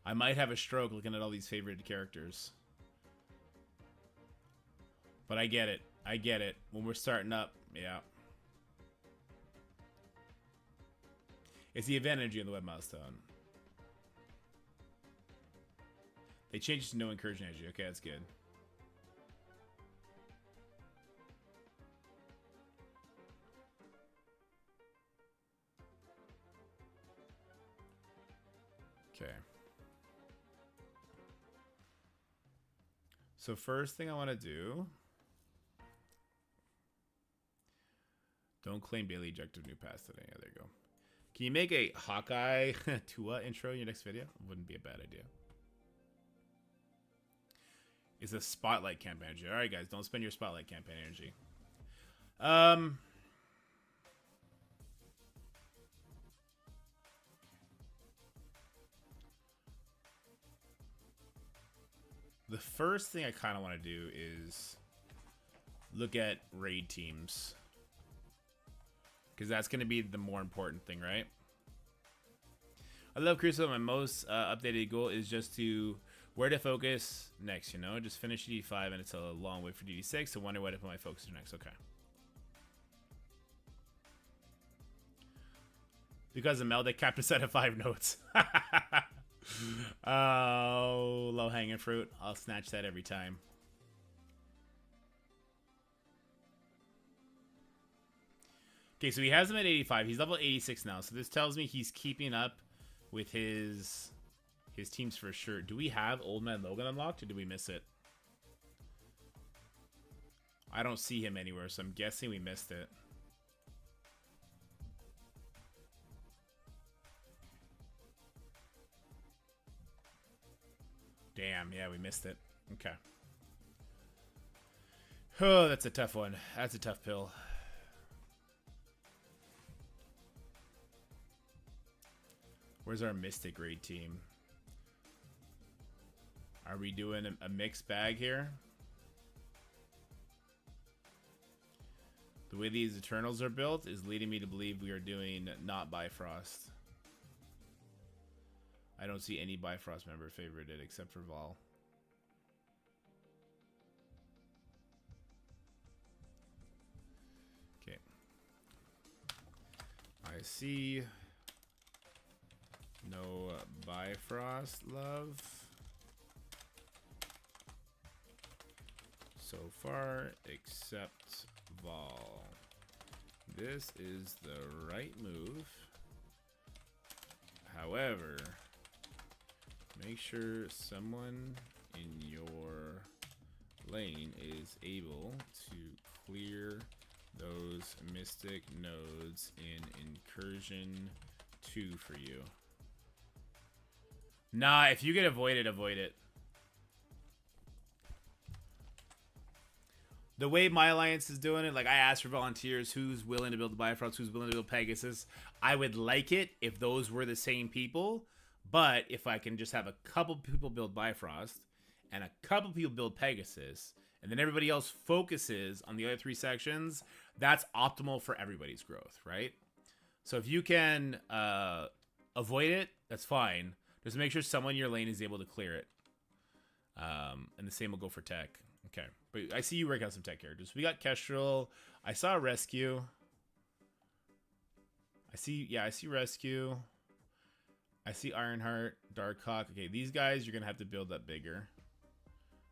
I might have a stroke looking at all these favorited characters. But I get it. I get it. When we're starting up, yeah. It's the event energy on the web milestone. They changed it to no incursion energy. Okay, that's good. Okay. So first thing I want to do, don't claim daily objective new pass today. Yeah, there you go. Can you make a Hawkeye Tua intro in your next video? Wouldn't be a bad idea. It's a spotlight campaign energy. All right, guys, don't spend your spotlight campaign energy. The first thing I kind of want to do is look at raid teams. Because that's going to be the more important thing, right? I love Crucible. My most updated goal is just to where to focus next, you know? Just finish DD5 and it's a long way for DD6. So wonder what if my focus is next. Okay. Because of Mel, they capped us at 5 notes. Oh, low-hanging fruit. I'll snatch that every time. Okay, so he has him at 85. He's level 86 now. So this tells me he's keeping up with his teams for sure. Do we have Old Man Logan unlocked, or did we miss it? I don't see him anywhere, so I'm guessing we missed it. Damn, yeah, we missed it. Okay. Oh, that's a tough one. That's a tough pill. Where's our Mystic raid team? Are we doing a mixed bag here? The way these Eternals are built is leading me to believe we are doing not Bifrost. I don't see any Bifrost member favorited except for Vol. Okay. I see no Bifrost love so far except Vol. This is the right move. However, make sure someone in your lane is able to clear those Mystic nodes in Incursion 2 for you. Nah, if you get avoided, avoid it. The way my alliance is doing it, like I asked for volunteers who's willing to build the Bifrost, who's willing to build Pegasus. I would like it if those were the same people, but if I can just have a couple people build Bifrost and a couple people build Pegasus, and then everybody else focuses on the other 3 sections, that's optimal for everybody's growth, right? So if you can avoid it, that's fine. Just make sure someone in your lane is able to clear it. And the same will go for tech. Okay, but I see you work out some tech characters. We got Kestrel. I saw Rescue. I see Rescue. I see Ironheart, Darkhawk. Okay, these guys you're gonna have to build up bigger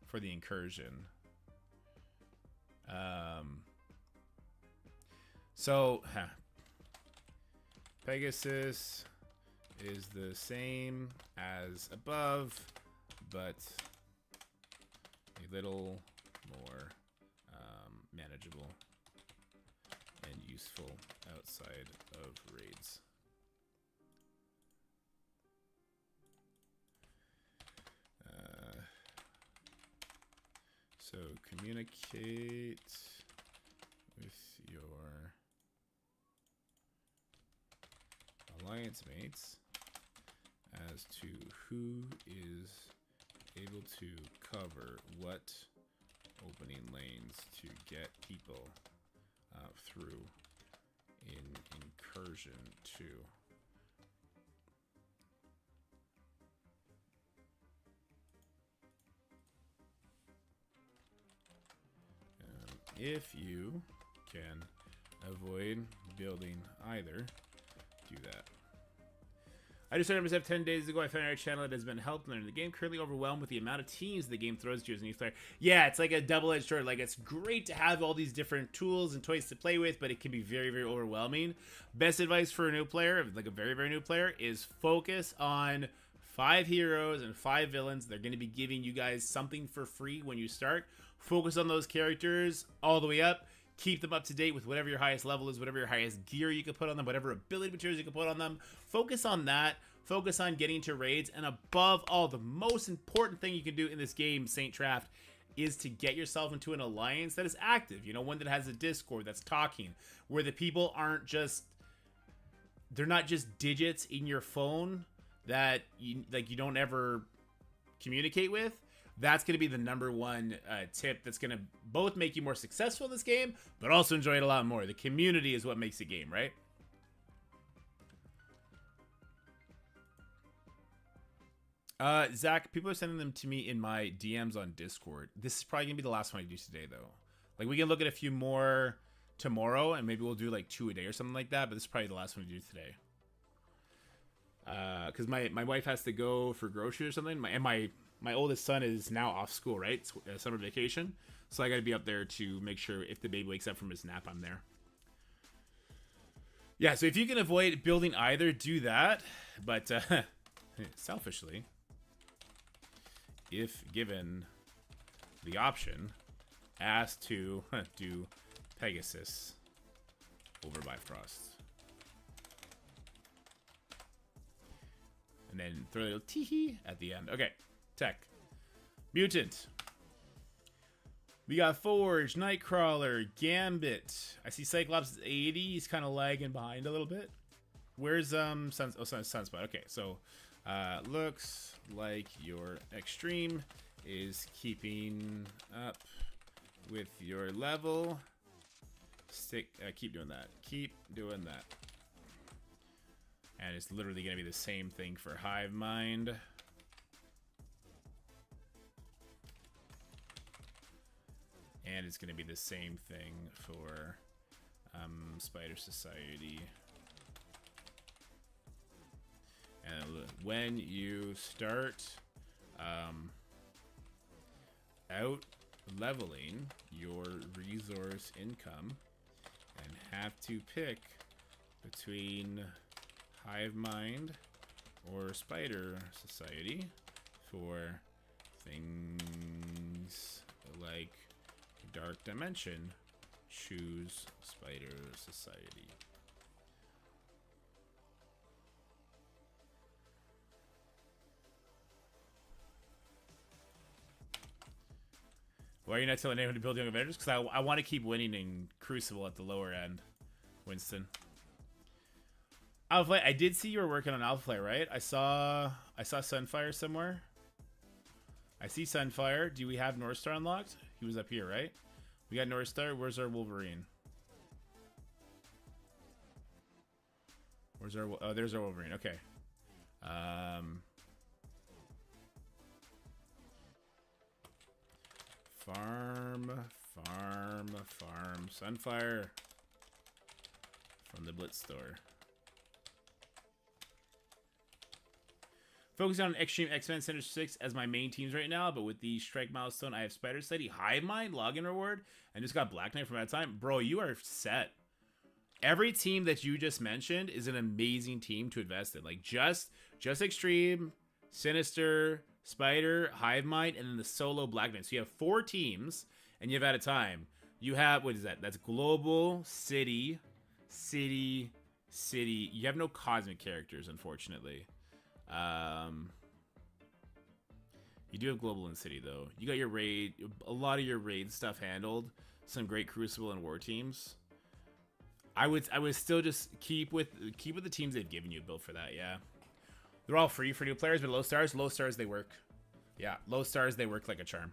for the Incursion. Pegasus is the same as above, but a little more manageable and useful outside of raids. So communicate with your alliance mates as to who is able to cover what opening lanes to get people through in incursion 2. If you can avoid building either, do that. I just started myself 10 days ago. I found our channel that has been helped learn the game. Currently overwhelmed with the amount of teams the game throws to you as a new player. Yeah, it's like a double-edged sword. Like, it's great to have all these different tools and toys to play with, but it can be very, very overwhelming. Best advice for a new player, like a very, very new player, is focus on 5 heroes and 5 villains. They're going to be giving you guys something for free when you start. Focus on those characters all the way up. Keep them up to date with whatever your highest level is, whatever your highest gear you can put on them, whatever ability materials you can put on them. Focus on that. Focus on getting to raids. And above all, the most important thing you can do in this game, Saint Traft, is to get yourself into an alliance that is active. You know, one that has a Discord that's talking, where the people aren't just, they're not just digits in your phone that you don't ever communicate with. That's going to be the #1 tip that's going to both make you more successful in this game, but also enjoy it a lot more. The community is what makes a game, right? Zach, people are sending them to me in my DMs on Discord. This is probably going to be the last one I do today, though. Like, we can look at a few more tomorrow, and maybe we'll do, like, 2 a day or something like that, but this is probably the last one we do today. Because my wife has to go for groceries or something, my oldest son is now off school, right? It's summer vacation. So I got to be up there to make sure if the baby wakes up from his nap, I'm there. Yeah, so if you can avoid building either, do that. But selfishly, if given the option, ask to do Pegasus over Bifrost. And then throw a little tee-hee at the end. Okay, tech. Mutant. We got Forge, Nightcrawler, Gambit. I see Cyclops is 80. He's kind of lagging behind a little bit. Where's Sunspot? Okay, so looks like your extreme is keeping up with your level. Keep doing that. Keep doing that. And it's literally going to be the same thing for Hive Mind. And it's going to be the same thing for Spider Society. And when you start out leveling your resource income and have to pick between Hive Mind or Spider Society for things like Dark Dimension, choose Spider Society. Why are you not telling anyone to build Young Avengers? Because I want to keep winning in Crucible at the lower end, Winston. Alpha Flare, I did see you were working on Alpha Flare, right? I saw Sunfire somewhere. I see Sunfire. Do we have Northstar unlocked? He was up here, right? We got Northstar. Where's our Wolverine? Where's our... Oh, there's our Wolverine. Okay. Farm. Sunfire. From the Blitz store. Focusing on Extreme X-Men Center 6 as my main teams right now, but with the Strike Milestone, I have Spider Society, Hive Mind, Login Reward, and just got Black Knight from that time. Bro, you are set. Every team that you just mentioned is an amazing team to invest in. Like, just Extreme, Sinister, Spider, Hive Mind, and then the solo Black Knight. So you have 4 teams, and you've had a time. You have, what is that? That's Global, City. You have no Cosmic characters, unfortunately. You do have global and city though. You got your raid, a lot of your raid stuff handled. Some great Crucible and war teams. I would still just keep with the teams they've given you. Built for that, yeah. They're all free for new players, but low stars they work. Yeah, low stars they work like a charm.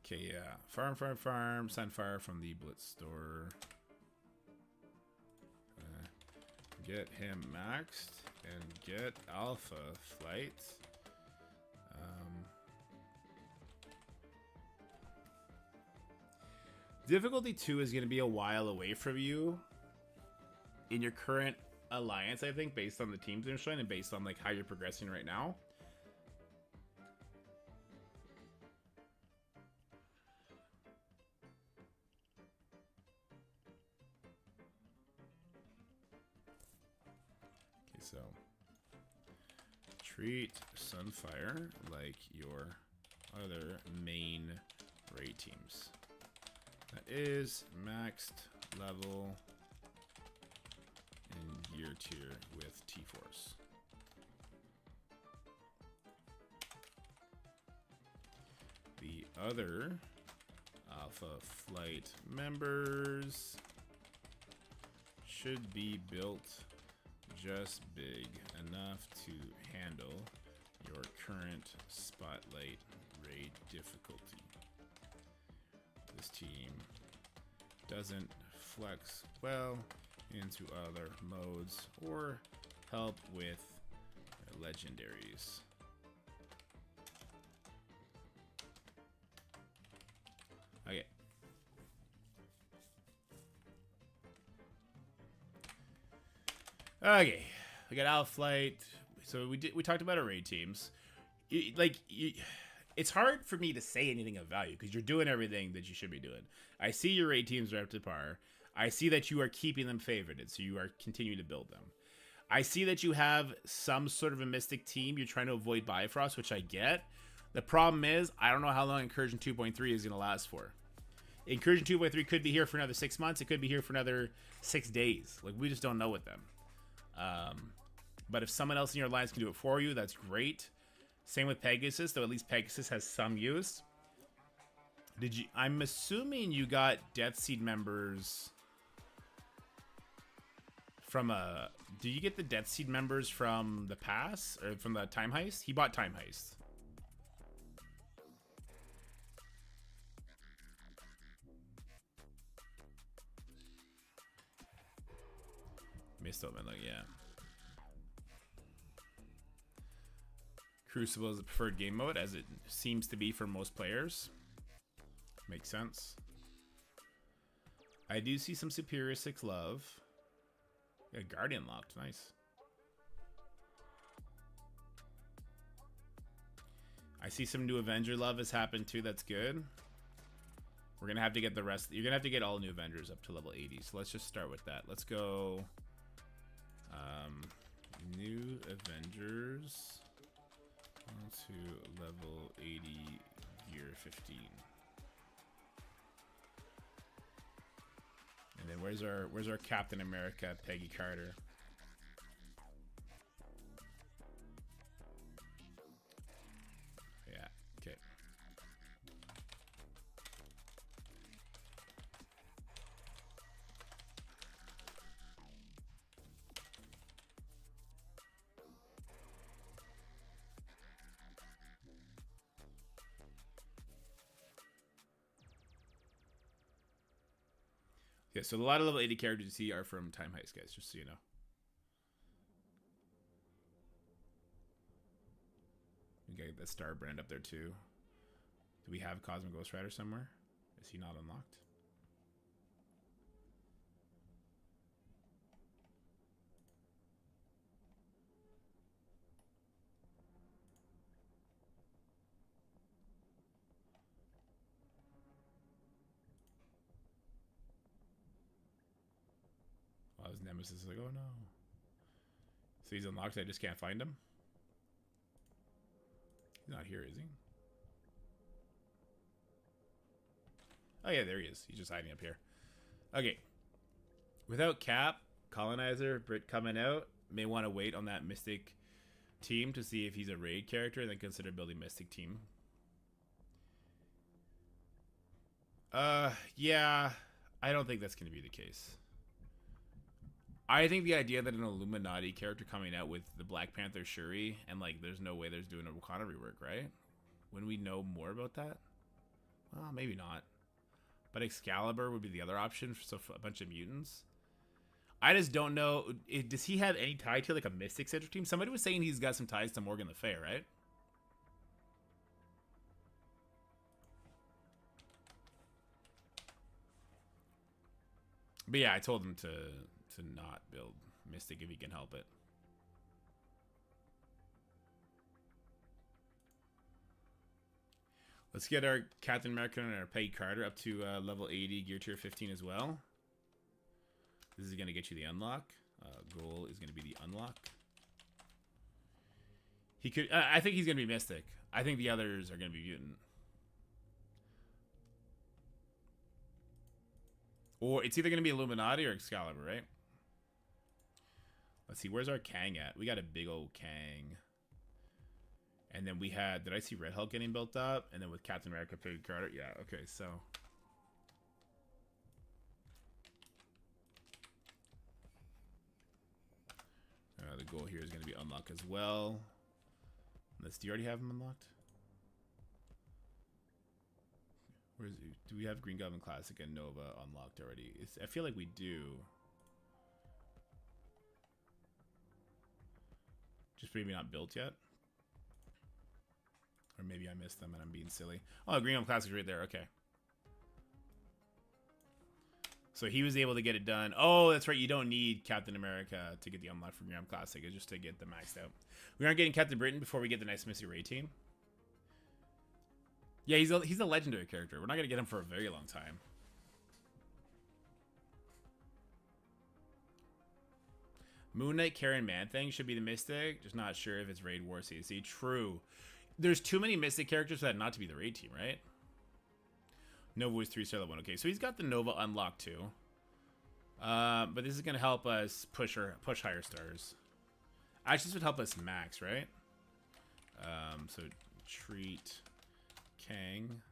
Okay, yeah. Farm, Sunfire from the Blitz store. Get him maxed and get Alpha Flight. Difficulty 2 is going to be a while away from you in your current alliance, I think, based on the teams they're showing and based on like how you're progressing right now. So, treat Sunfire like your other main raid teams. That is maxed level and gear tier with T-Force. The other Alpha Flight members should be built just big enough to handle your current Spotlight raid difficulty. This team doesn't flex well into other modes or help with legendaries. Okay. Okay, we got Alpha Flight. So we talked about our raid teams. It's hard for me to say anything of value because you're doing everything that you should be doing. I see your raid teams are up to par. I see that you are keeping them favorited, so you are continuing to build them. I see that you have some sort of a Mystic team. You're trying to avoid Bifrost, which I get. The problem is, I don't know how long Incursion 2.3 is going to last for. Incursion 2.3 could be here for another 6 months. It could be here for another 6 days. Like, we just don't know with them. But if someone else in your alliance can do it for you, that's great. Same with Pegasus, though at least Pegasus has some use. I'm assuming you got Death Seed members from did you get the Death Seed members from the pass or from the Time Heist? He bought Time Heist. Missed open, like, yeah. Crucible is the preferred game mode, as it seems to be for most players. Makes sense. I do see some Superior 6 love. Yeah, Guardian locked, nice. I see some new Avenger love has happened too, that's good. We're gonna have to get the rest, you're gonna have to get all new Avengers up to level 80, so let's just start with that. Let's go new Avengers to level 80 gear 15. And then where's our Captain America, Peggy Carter? Yeah, okay. Yeah, so a lot of level 80 characters you see are from Time Heist, guys, just so you know. We got the Star brand up there too. Do we have Cosmic Ghost Rider somewhere? Is he not unlocked? His nemesis is like, oh no. So he's unlocked, I just can't find him? He's not here, is he? Oh yeah, there he is. He's just hiding up here. Okay. Without Cap, Colonizer, Brit coming out, may want to wait on that Mystic team to see if he's a raid character and then consider building Mystic team. Yeah, I don't think that's going to be the case. I think the idea that an Illuminati character coming out with the Black Panther Shuri and like there's no way there's doing a Wakanda rework, right? When we know more about that? Well, maybe not. But Excalibur would be the other option for a bunch of mutants. I just don't know. Does he have any tie to like a Mystic Central team? Somebody was saying he's got some ties to Morgan Le Fay, right? But yeah, I told him to not build Mystic if he can help it. Let's get our Captain America and our Peggy Carter up to level 80, gear tier 15 as well. This is going to get you the unlock. Goal is going to be the unlock. He could. I think he's going to be Mystic. I think the others are going to be Mutant. Or it's either going to be Illuminati or Excalibur, right? Let's see. Where's our Kang at? We got a big old Kang. And then we had... Did I see Red Hulk getting built up? And then with Captain America, Peggy Carter. Yeah, okay, so... the goal here is going to be unlock as well. Do you already have him unlocked? Where is he? Do we have Green Goblin Classic and Nova unlocked already? I feel like we do. Just maybe not built yet. Or maybe I missed them and I'm being silly. Oh, Green Goblin Classic's right there. Okay. So he was able to get it done. Oh, that's right. You don't need Captain America to get the unlock for Green Goblin Classic. It's just to get the maxed out. We aren't getting Captain Britain before we get the nice Missy Ray team. Yeah, he's a legendary character. We're not going to get him for a very long time. Moon Knight, Karen Man-Thing should be the Mystic. Just not sure if it's Raid War CC. True. There's too many Mystic characters for that not to be the Raid team, right? Nova was 3-star level 1. Okay, so he's got the Nova unlocked too. But this is going to help us push higher stars. Actually, this would help us max, right? So treat Kang.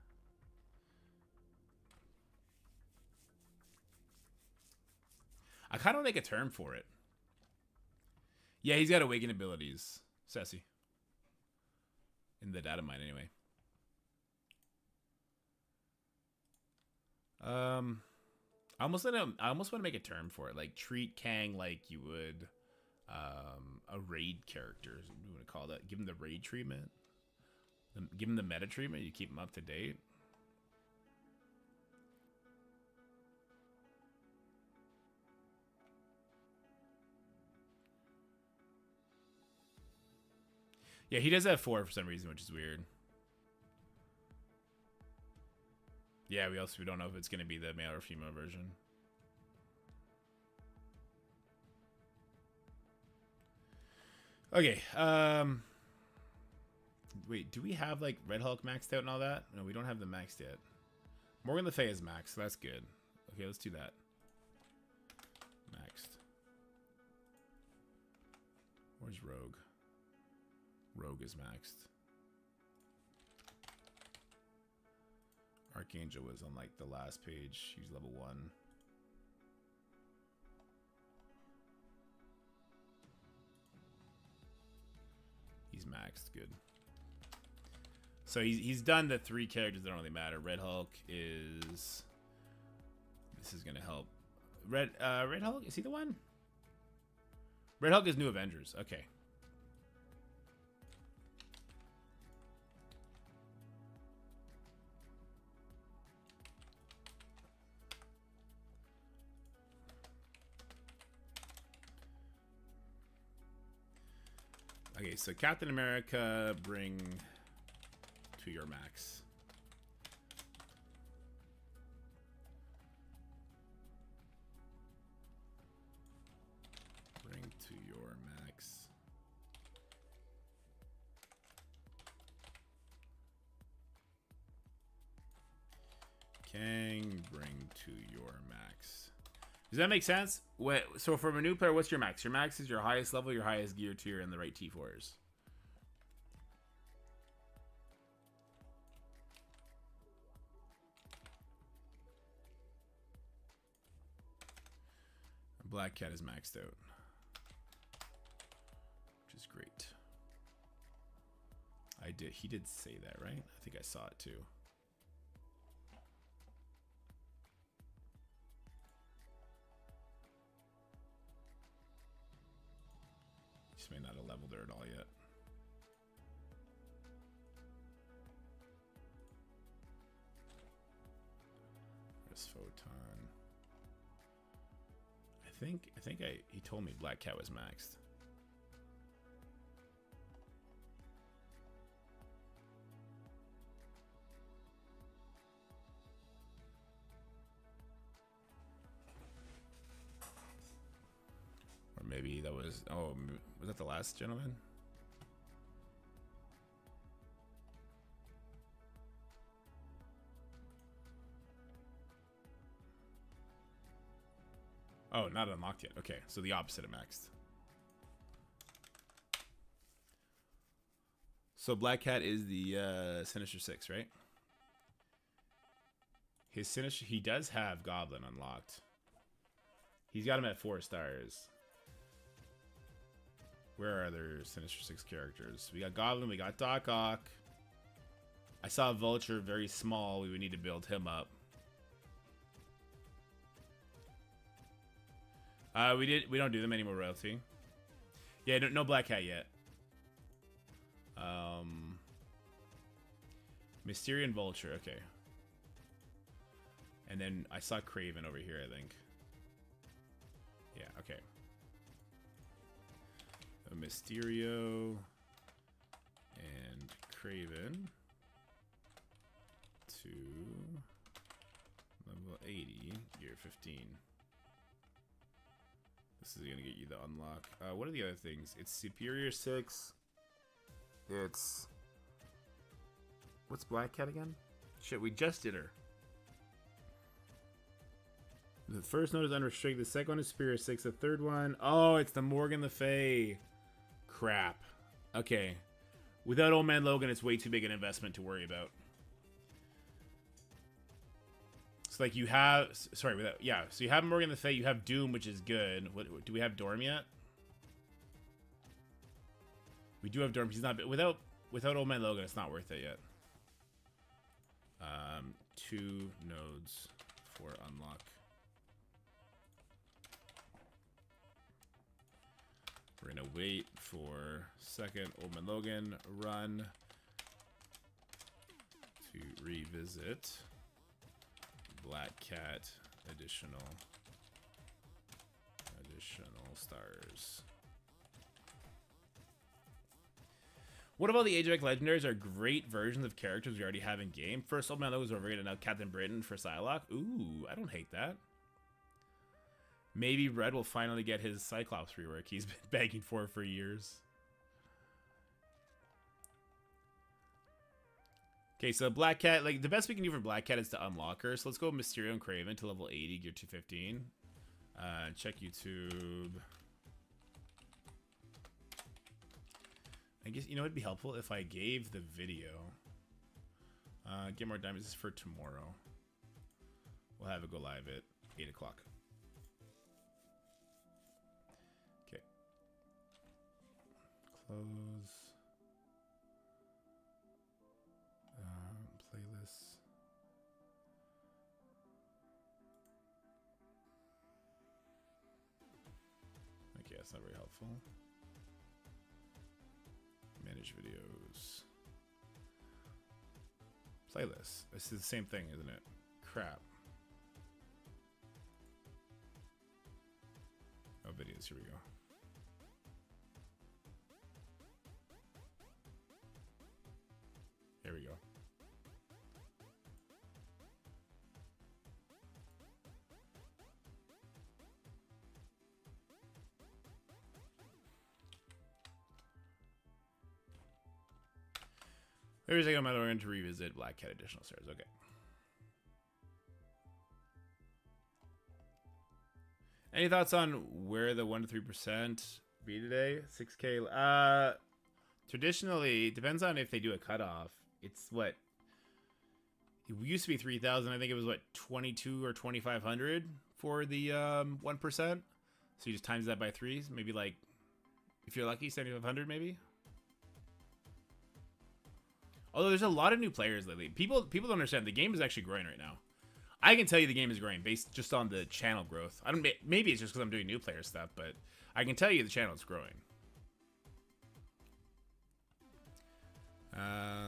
I kind of make a term for it. Yeah, he's got awakened abilities. Sassy. In the data mine, anyway. I almost want to make a term for it, like treat Kang like you would a raid character. You want to call that? Give him the raid treatment. Give him the meta treatment. You keep him up to date. Yeah, he does have 4 for some reason, which is weird. Yeah, we don't know if it's going to be the male or female version. Okay, wait, do we have like Red Hulk maxed out and all that? No, we don't have them maxed yet. Morgan Le Fay is maxed, so that's good. Okay, let's do that. Maxed. Where's Rogue? Rogue is maxed. Archangel was on like the last page. He's level 1. He's maxed. Good. So he's done the 3 characters that don't really matter. Red Hulk is... This is going to help. Red Hulk? Is he the one? Red Hulk is New Avengers. Okay. Okay, so Captain America, bring to your max. Bring to your max. Kang, bring to your max. Does that make sense? So from a new player, what's your max? Your max is your highest level, your highest gear tier, and the right T4s. Black Cat is maxed out, which is great. He did say that, right? I think I saw it too. Just may not have leveled her at all yet. There's Photon. He told me Black Cat was maxed. Or maybe that was, oh, was that the last gentleman? Oh, not unlocked yet. Okay, so the opposite of maxed. So Black Cat is the Sinister 6, right? His Sinister, he does have Goblin unlocked. He's got him at 4 stars. Where are other Sinister 6 characters? We got Goblin, we got Dork Out. I saw Vulture, very small. We would need to build him up. We don't do them anymore, royalty. Yeah, no Black Cat yet. Mysterian Vulture, okay. And then I saw Craven over here, I think. Yeah, okay. A Mysterio and Craven to level 80, gear 15. This is gonna get you the unlock. What are the other things? It's Superior 6. It's... What's Black Cat again? Shit, we just did her. The first note is unrestricted. The second one is Superior 6. The third one... Oh, it's the Morgan Le Fay. Crap. Okay. Without Old Man Logan, it's way too big an investment to worry about. So like you have... Sorry, without... Yeah, so you have Morgan Le Fay. You have Doom, which is good. What, do we have Dorm yet? We do have Dorm. He's not... Without Old Man Logan, it's not worth it yet. 2 nodes for unlock. We're gonna wait for second Old Man Logan run to revisit Black Cat additional stars. What about the Age of X Legendaries are great versions of characters we already have in game. First Old Man Logan was over here, and now Captain Britain for Psylocke. Ooh, I don't hate that. Maybe Red will finally get his Cyclops rework he's been begging for years. Okay, so Black Cat, like the best we can do for Black Cat is to unlock her. So let's go Mysterio and Craven to level 80, gear 215. Check YouTube. I guess, you know, it'd be helpful if I gave the video. Get more diamonds. This is for tomorrow. We'll have it go live at 8 o'clock. Okay. Close. Playlists. Okay, that's not very helpful. Manage videos. Playlist. This is the same thing, isn't it? Crap. Oh, videos. Here we go. Here we go. Every second I'm going to revisit Black Cat additional stars. Okay. Any thoughts on where the 1 to 3% be today? 6K. Traditionally, it depends on if they do a cutoff. It's what it used to be 3,000. I think it was what 22 or 2,500 for the 1%. So you just times that by 3. Maybe like if you're lucky, 7,500 maybe. Although there's a lot of new players lately. People don't understand the game is actually growing right now. I can tell you the game is growing based just on the channel growth. I don't. Maybe it's just because I'm doing new player stuff, but I can tell you the channel is growing.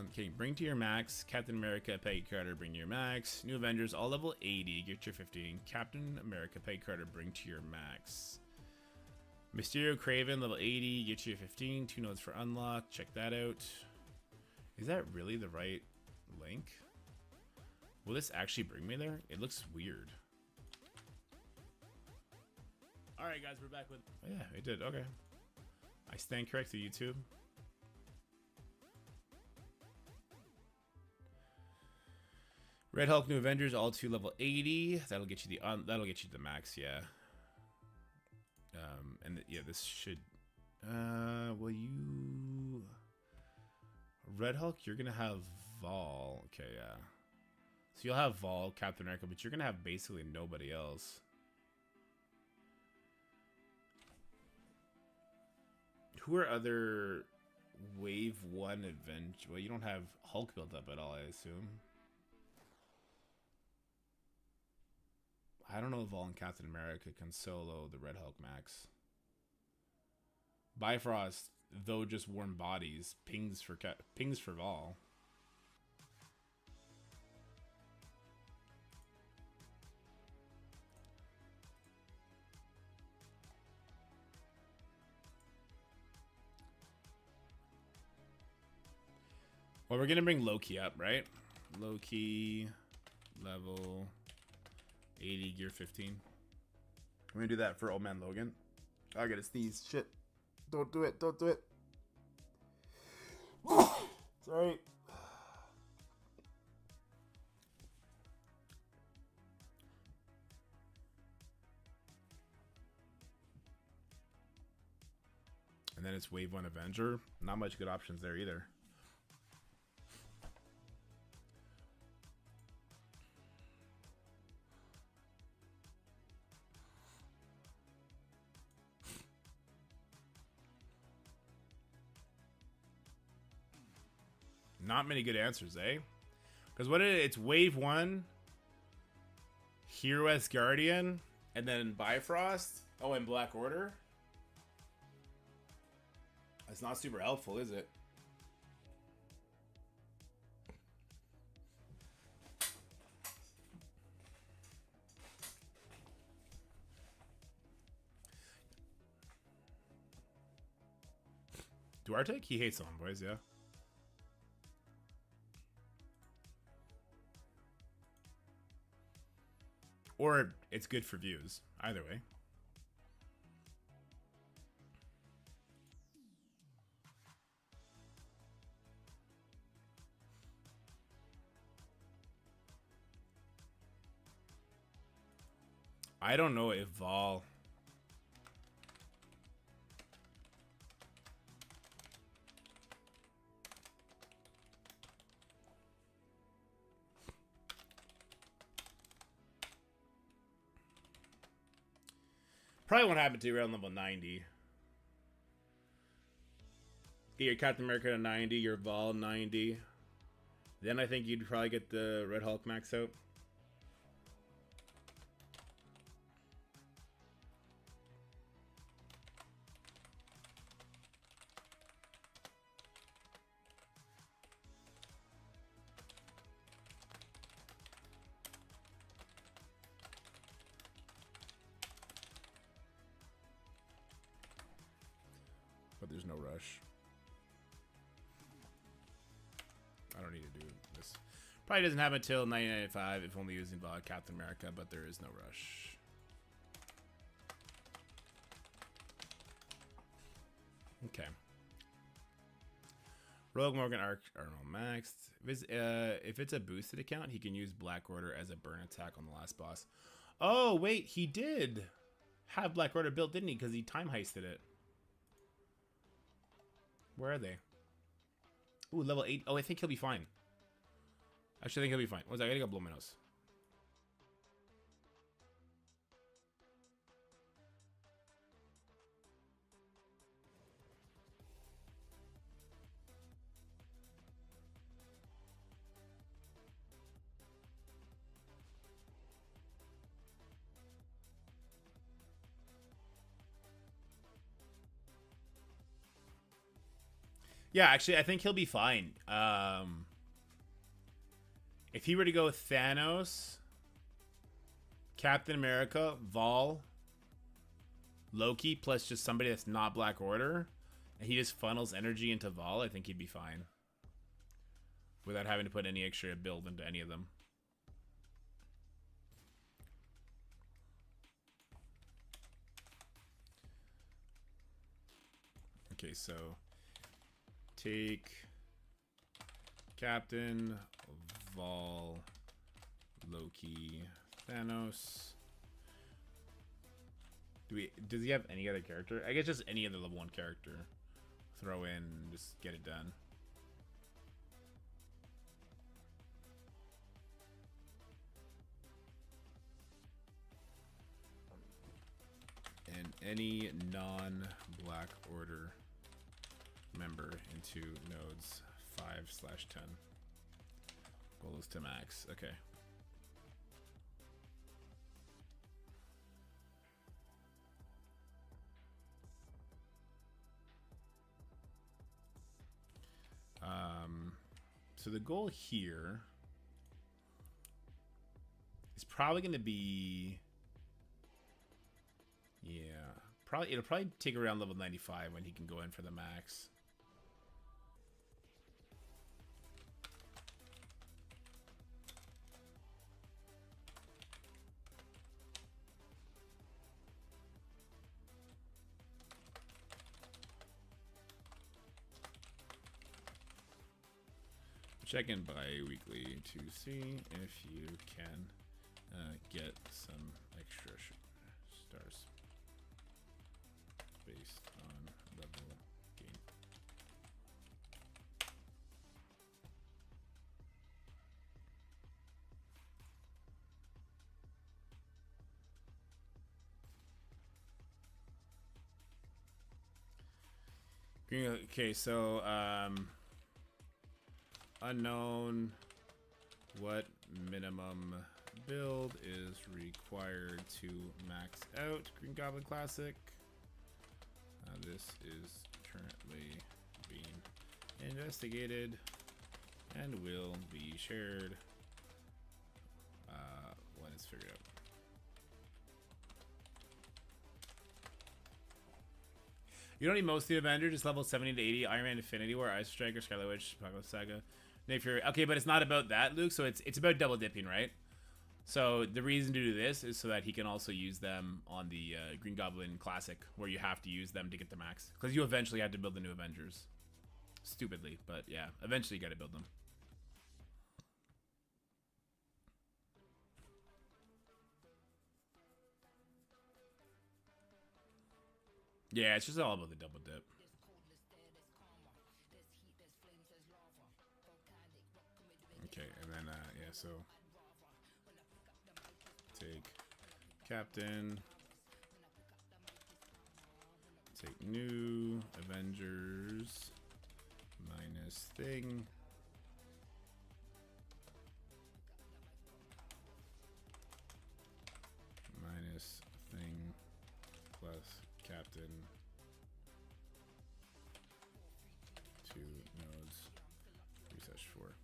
Okay, bring to your max. Captain America, Peggy Carter, bring to your max. New Avengers, all level 80, get your 15. Captain America, Peggy Carter, bring to your max. Mysterio Craven, level 80, get you 15. 2 nodes for unlock. Check that out. Is that really the right link? Will this actually bring me there? It looks weird. Alright guys, we're back with... Oh, yeah, it did. Okay. I stand corrected, YouTube. Red Hulk, New Avengers, all 2 level 80. That'll get you the max, yeah. Yeah, this should... will you... Red Hulk, you're gonna have Vol. Okay, yeah. So you'll have Vol, Captain America, but you're gonna have basically nobody else. Who are other Wave 1 Avengers? Well, you don't have Hulk built up at all, I assume. I don't know if Vol and Captain America can solo the Red Hulk max. Bifrost, though just warm bodies, pings for Vol. Well, we're gonna bring Loki up, right? Loki, level 80, gear 15. I'm gonna do that for Old Man Logan. I gotta sneeze. Shit. Don't do it. Don't do it. Sorry. And then it's Wave 1 Avenger. Not much good options there either. Not many good answers, eh? Because it's Wave 1, Hero S Guardian, and then Bifrost. Oh, and Black Order. That's not super helpful, is it? Duarte? He hates on boys, yeah. Or it's good for views. Either way. I don't know if Vol... Probably won't happen to you around level 90. Get your Captain America to 90, your Vol 90. Then I think you'd probably get the Red Hulk max out. But there's no rush. I don't need to do this. Probably doesn't happen until 1995 if only using VOD Captain America, but there is no rush. Okay. Rogue Morgan Arc Arnold maxed. If it's a boosted account, he can use Black Order as a burn attack on the last boss. Oh, wait, he did have Black Order built, didn't he? Because he time heisted it. Where are they? Ooh, level 8. Oh, I think he'll be fine. Actually, I think he'll be fine. One second, I gotta go blow my nose. Yeah, actually, I think he'll be fine. If he were to go Thanos, Captain America, Vol, Loki, plus just somebody that's not Black Order, and he just funnels energy into Vol, I think he'd be fine. Without having to put any extra build into any of them. Okay, so take Captain, Vol, Loki, Thanos. Does he have any other character? I guess just any other level 1 character. Throw in, just get it done. And any non-Black Order member into nodes 5/10. Goal is to max. Okay. So the goal here is probably going to be, yeah, it'll probably take around level 95 when he can go in for the max. Check in bi-weekly to see if you can get some extra stars based on level gain. Okay, so unknown, what minimum build is required to max out Green Goblin Classic? This is currently being investigated and will be shared when it's figured out. You don't need most of the Avengers, just level 70 to 80. Iron Man, Infinity War, Ice Striker, Scarlet Witch, Apocalypse Saga, Nick Fury. Okay, but it's not about that, Luke. So it's about double dipping, right? So the reason to do this is so that he can also use them on the Green Goblin Classic, where you have to use them to get the max. Because you eventually had to build the new Avengers. Stupidly, but yeah, eventually you got to build them. Yeah, it's just all about the double dip. Okay, and then, yeah, so take Captain, take new Avengers, minus thing, minus thing, plus Captain, 2 nodes, 3/4.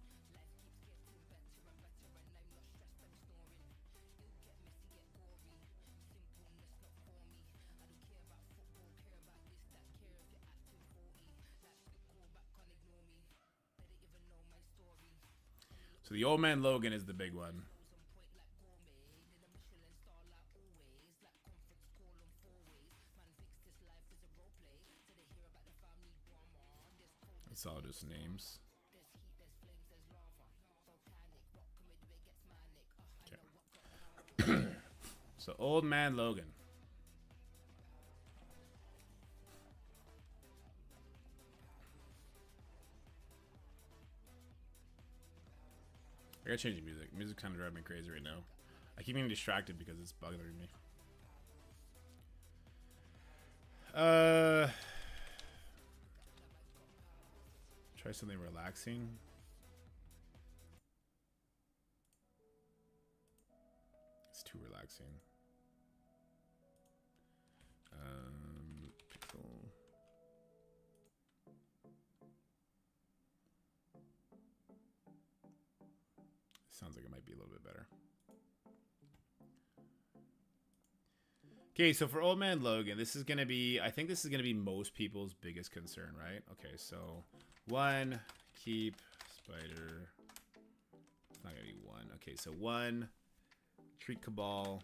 So the Old Man Logan is the big one. It's all just names. Okay. So Old Man Logan. I gotta change the music. Music's kind of driving me crazy right now. I keep getting distracted because it's bothering me. Try something relaxing. It's too relaxing. Pixel. Sounds like it might be a little bit better. Okay, so for Old Man Logan, this is gonna be, I think this is gonna be most people's biggest concern, right? Okay, so 1, keep spider. It's not gonna be 1. Okay, so 1, treat Cabal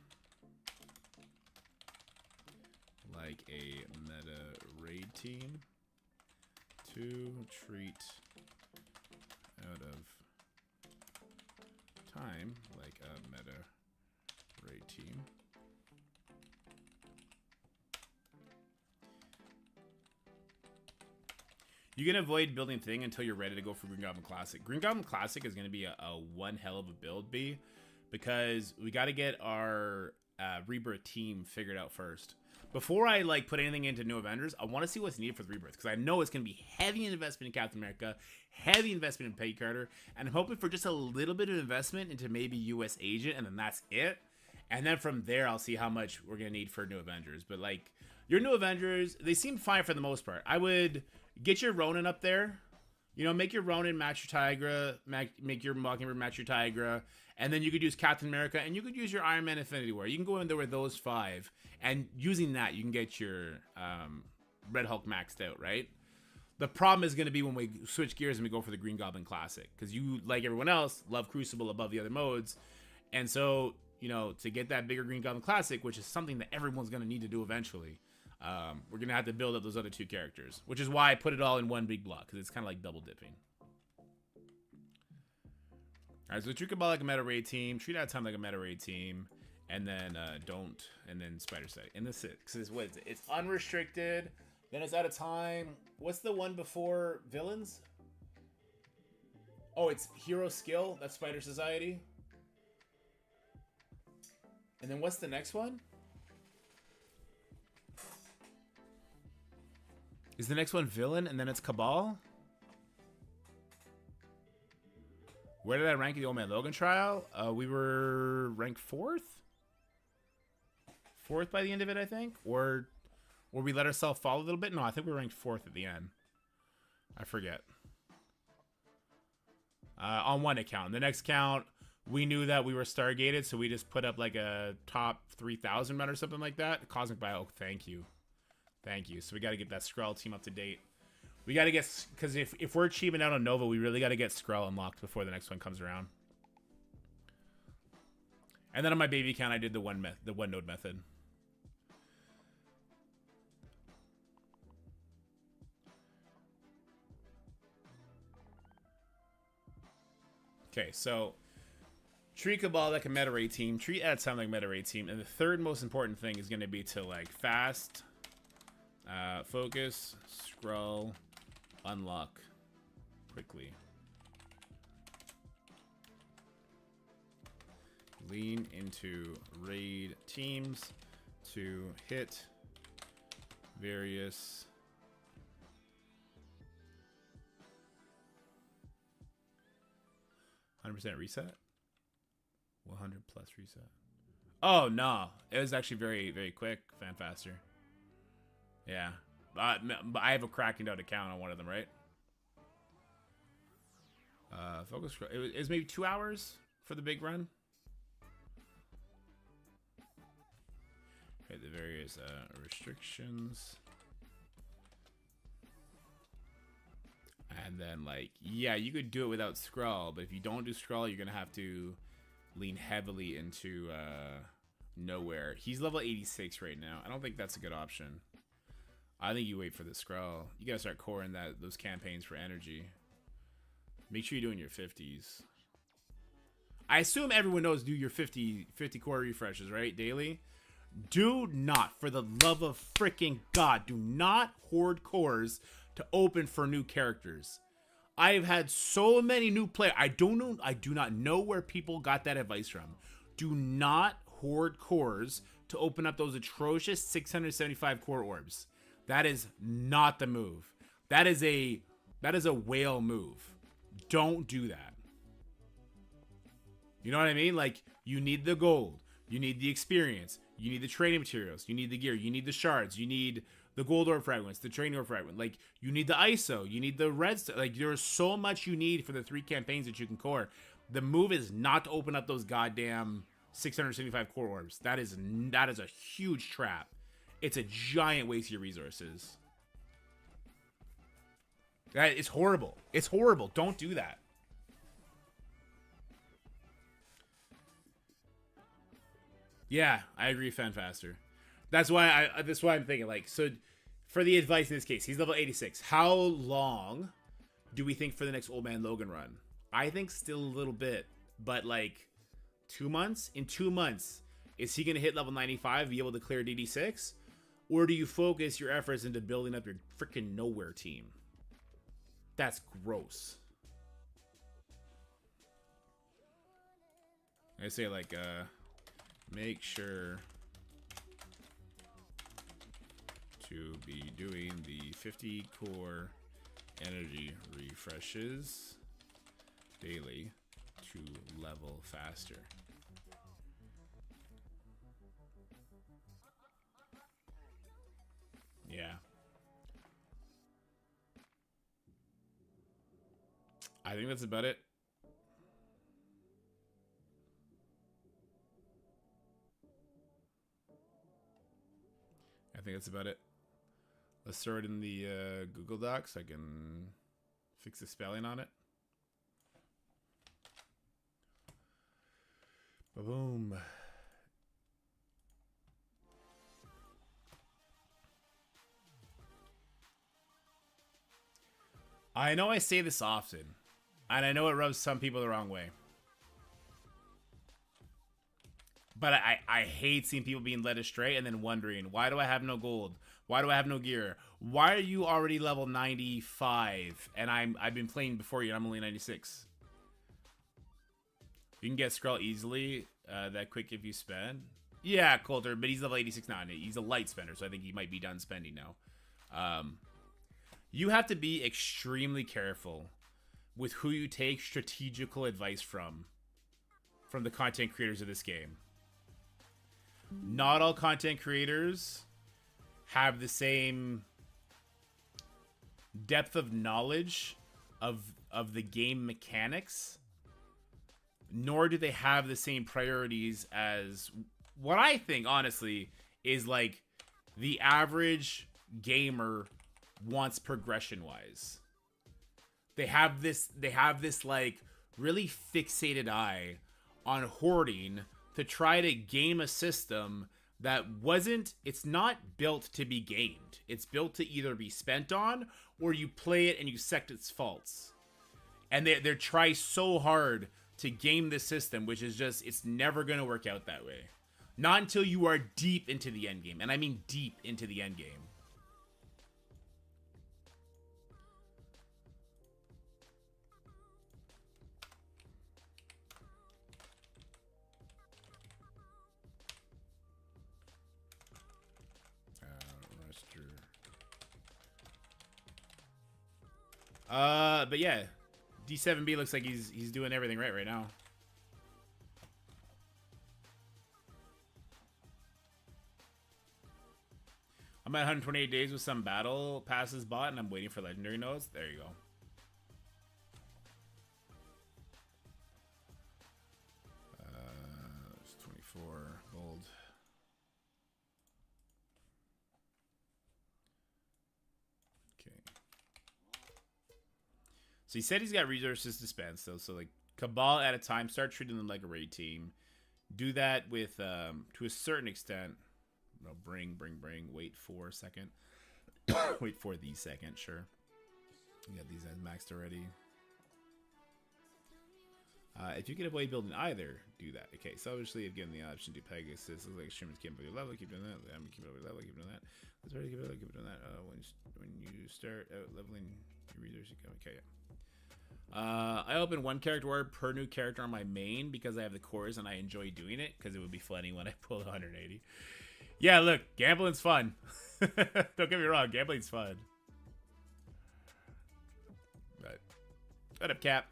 like a meta raid team. 2, treat out of time like a meta raid team. You can avoid building thing until you're ready to go for Green Goblin Classic. Green Goblin Classic is going to be a one hell of a build, B, because we got to get our Rebirth team figured out first. Before I like put anything into New Avengers, I want to see what's needed for the Rebirth, because I know it's going to be heavy investment in Captain America, heavy investment in Peggy Carter, and I'm hoping for just a little bit of investment into maybe US Agent, and then that's it. And then from there, I'll see how much we're going to need for New Avengers. But like, your New Avengers, they seem fine for the most part. I would get your Ronin up there. You know, make your Ronin match your Tigra, make your Mockingbird match your Tigra, and then you could use Captain America, and you could use your Iron Man Infinity War. You can go in there with those 5, and using that, you can get your Red Hulk maxed out, right? The problem is going to be when we switch gears and we go for the Green Goblin Classic, because you, like everyone else, love Crucible above the other modes, and so, you know, to get that bigger Green Goblin Classic, which is something that everyone's going to need to do eventually, we're going to have to build up those other 2 characters, which is why I put it all in one big block, because it's kind of like double dipping. Alright, so treat Cabal like a meta raid team, treat out time like a meta raid team, and then don't, and then Spider Sight. And that's it, because it's unrestricted, then it's out of time. What's the one before villains? Oh, it's Hero Skill, that's Spider Society. And then what's the next one? Is the next one Villain, and then it's Cabal? Where did I rank the Old Man Logan trial? We were ranked 4th? 4th by the end of it, I think? Or we let ourselves fall a little bit? No, I think we were ranked 4th at the end. I forget. On one account. The next account, we knew that we were Stargated, so we just put up like a top 3,000 run or something like that. Cosmic Bio, thank you. Thank you. So we got to get that Skrull team up to date. We got to get, because if we're achieving out on Nova, we really got to get Skrull unlocked before the next one comes around. And then on my baby account, I did the one node method. Okay, so treat Cabal like a meta raid team, treat Ad Sound like a meta raid team, and the third most important thing is going to be to like fast, focus, scroll, unlock quickly. Lean into raid teams to hit various %, reset? 100 plus reset. Oh, no. It was actually very, very quick. Fan faster. Yeah. But I have a cracking out account on one of them, right? Focus. It was maybe 2 hours for the big run. Okay, the various restrictions. And then, like, yeah, you could do it without Skrull, but if you don't do Skrull, you're going to have to lean heavily into Nowhere. He's level 86 right now. I don't think that's a good option. I think you wait for the Skrull. You got to start coring those campaigns for energy. Make sure you're doing your 50s. I assume everyone knows do your 50 core refreshes, right? Daily. Do not, for the love of freaking God, do not hoard cores to open for new characters. I've had so many new players. I do not know where people got that advice from. Do not hoard cores to open up those atrocious 675 core orbs. That is not the move. That is a whale move. Don't do that. You know what I mean? Like, you need the gold, you need the experience, you need the training materials, you need the gear, you need the shards, you need the gold orb fragments, the training orb fragment. Like, you need the ISO, you need the red stuff. Like, there's so much you need for the 3 campaigns that you can core. The move is not to open up those goddamn 675 core orbs. That is a huge trap. It's a giant waste of your resources. That is horrible. It's horrible. Don't do that. Yeah, I agree. Fan faster. That's why I'm thinking, like, so for the advice in this case, he's level 86. How long do we think for the next Old Man Logan run? I think still a little bit, but like 2 months? In 2 months, is he going to hit level 95, be able to clear DD6? Or do you focus your efforts into building up your freaking nowhere team? That's gross. I say, like, make sure to be doing the 50 core energy refreshes daily to level faster. Yeah. I think that's about it. I think that's about it. Let's throw it in the Google Docs. I can fix the spelling on it. Boom. I know I say this often, and I know it rubs some people the wrong way. But I hate seeing people being led astray and then wondering, why do I have no gold? Why do I have no gear? Why are you already level 95 and I've been playing before you and I'm only 96? You can get Skrull easily that quick if you spend. Yeah, Coulter, but he's level 86 now. He's a light spender, so I think he might be done spending now. You have to be extremely careful with who you take strategical advice from the content creators of this game. Not all content creators have the same depth of knowledge of the game mechanics, nor do they have the same priorities as what I think, honestly, is like the average gamer wants progression-wise. They have this like really fixated eye on hoarding to try to game a system that it's not built to be gamed. It's built to either be spent on or you play it and you accept its faults. And they try so hard to game the system, which is just, it's never going to work out that way. Not until you are deep into the end game. And I mean deep into the end game. But yeah, D7B looks like he's doing everything right now. I'm at 128 days with some battle passes bought, and I'm waiting for legendary nodes. There you go. It's 24 gold. So he said he's got resources to spend still. So like Cabal at a time, start treating them like a raid team. Do that with to a certain extent. No, bring. Wait for a second. Wait for the second, sure. You got these guys maxed already. If you can avoid building either, do that. Okay, so obviously I've given the option to Pegasus. This is like streamers keep up your level, keep doing that. I'm keep up your level, keep doing that. Let's already keep doing that. When you start out leveling your resources, okay, yeah. I open one character ward per new character on my main because I have the cores and I enjoy doing it because it would be funny when I pull 180. Yeah, look, gambling's fun. Don't get me wrong, gambling's fun. But what up, Cap?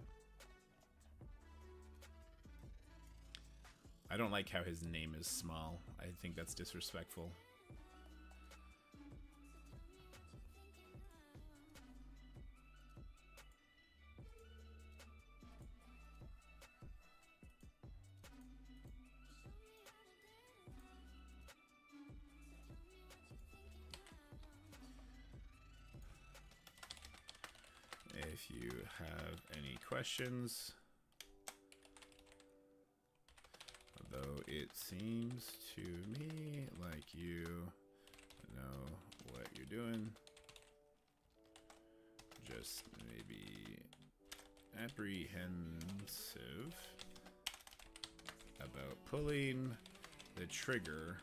I don't like how his name is small. I think that's disrespectful. If you have any questions, although it seems to me like you know what you're doing, just maybe apprehensive about pulling the trigger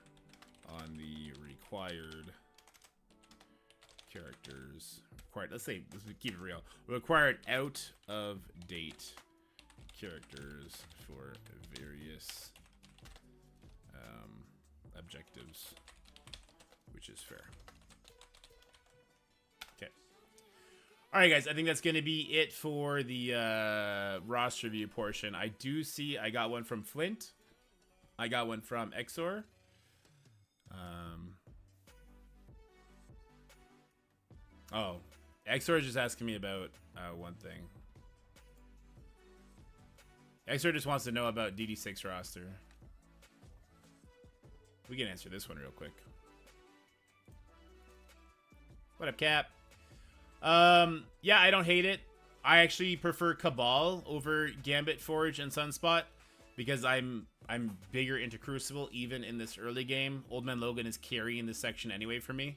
on the required characters. Let's keep it real. Required out of date characters for various objectives, which is fair. Okay. All right, guys. I think that's going to be it for the roster review portion. I do see I got one from Flint. I got one from Exor. Oh, Exor is just asking me about one thing. Exor just wants to know about DD6 roster. We can answer this one real quick. What up, Cap? Yeah, I don't hate it. I actually prefer Cabal over Gambit, Forge, and Sunspot because I'm bigger into Crucible even in this early game. Old Man Logan is carrying this section anyway for me.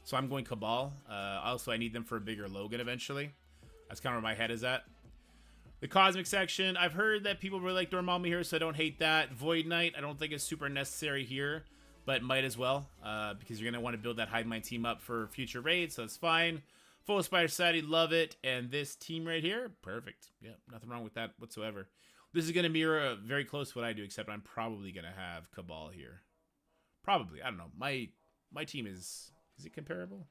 So I'm going Cabal. Also, I need them for a bigger Logan eventually. That's kind of where my head is at. The Cosmic section, I've heard that people really like Dormammu here, so I don't hate that. Void Knight, I don't think it's super necessary here, but might as well, because you're going to want to build that Hive Mind team up for future raids, so that's fine. Full Spider Society, love it. And this team right here, perfect. Yeah, nothing wrong with that whatsoever. This is going to mirror very close to what I do, except I'm probably going to have Cabal here. Probably. I don't know. My team is it comparable?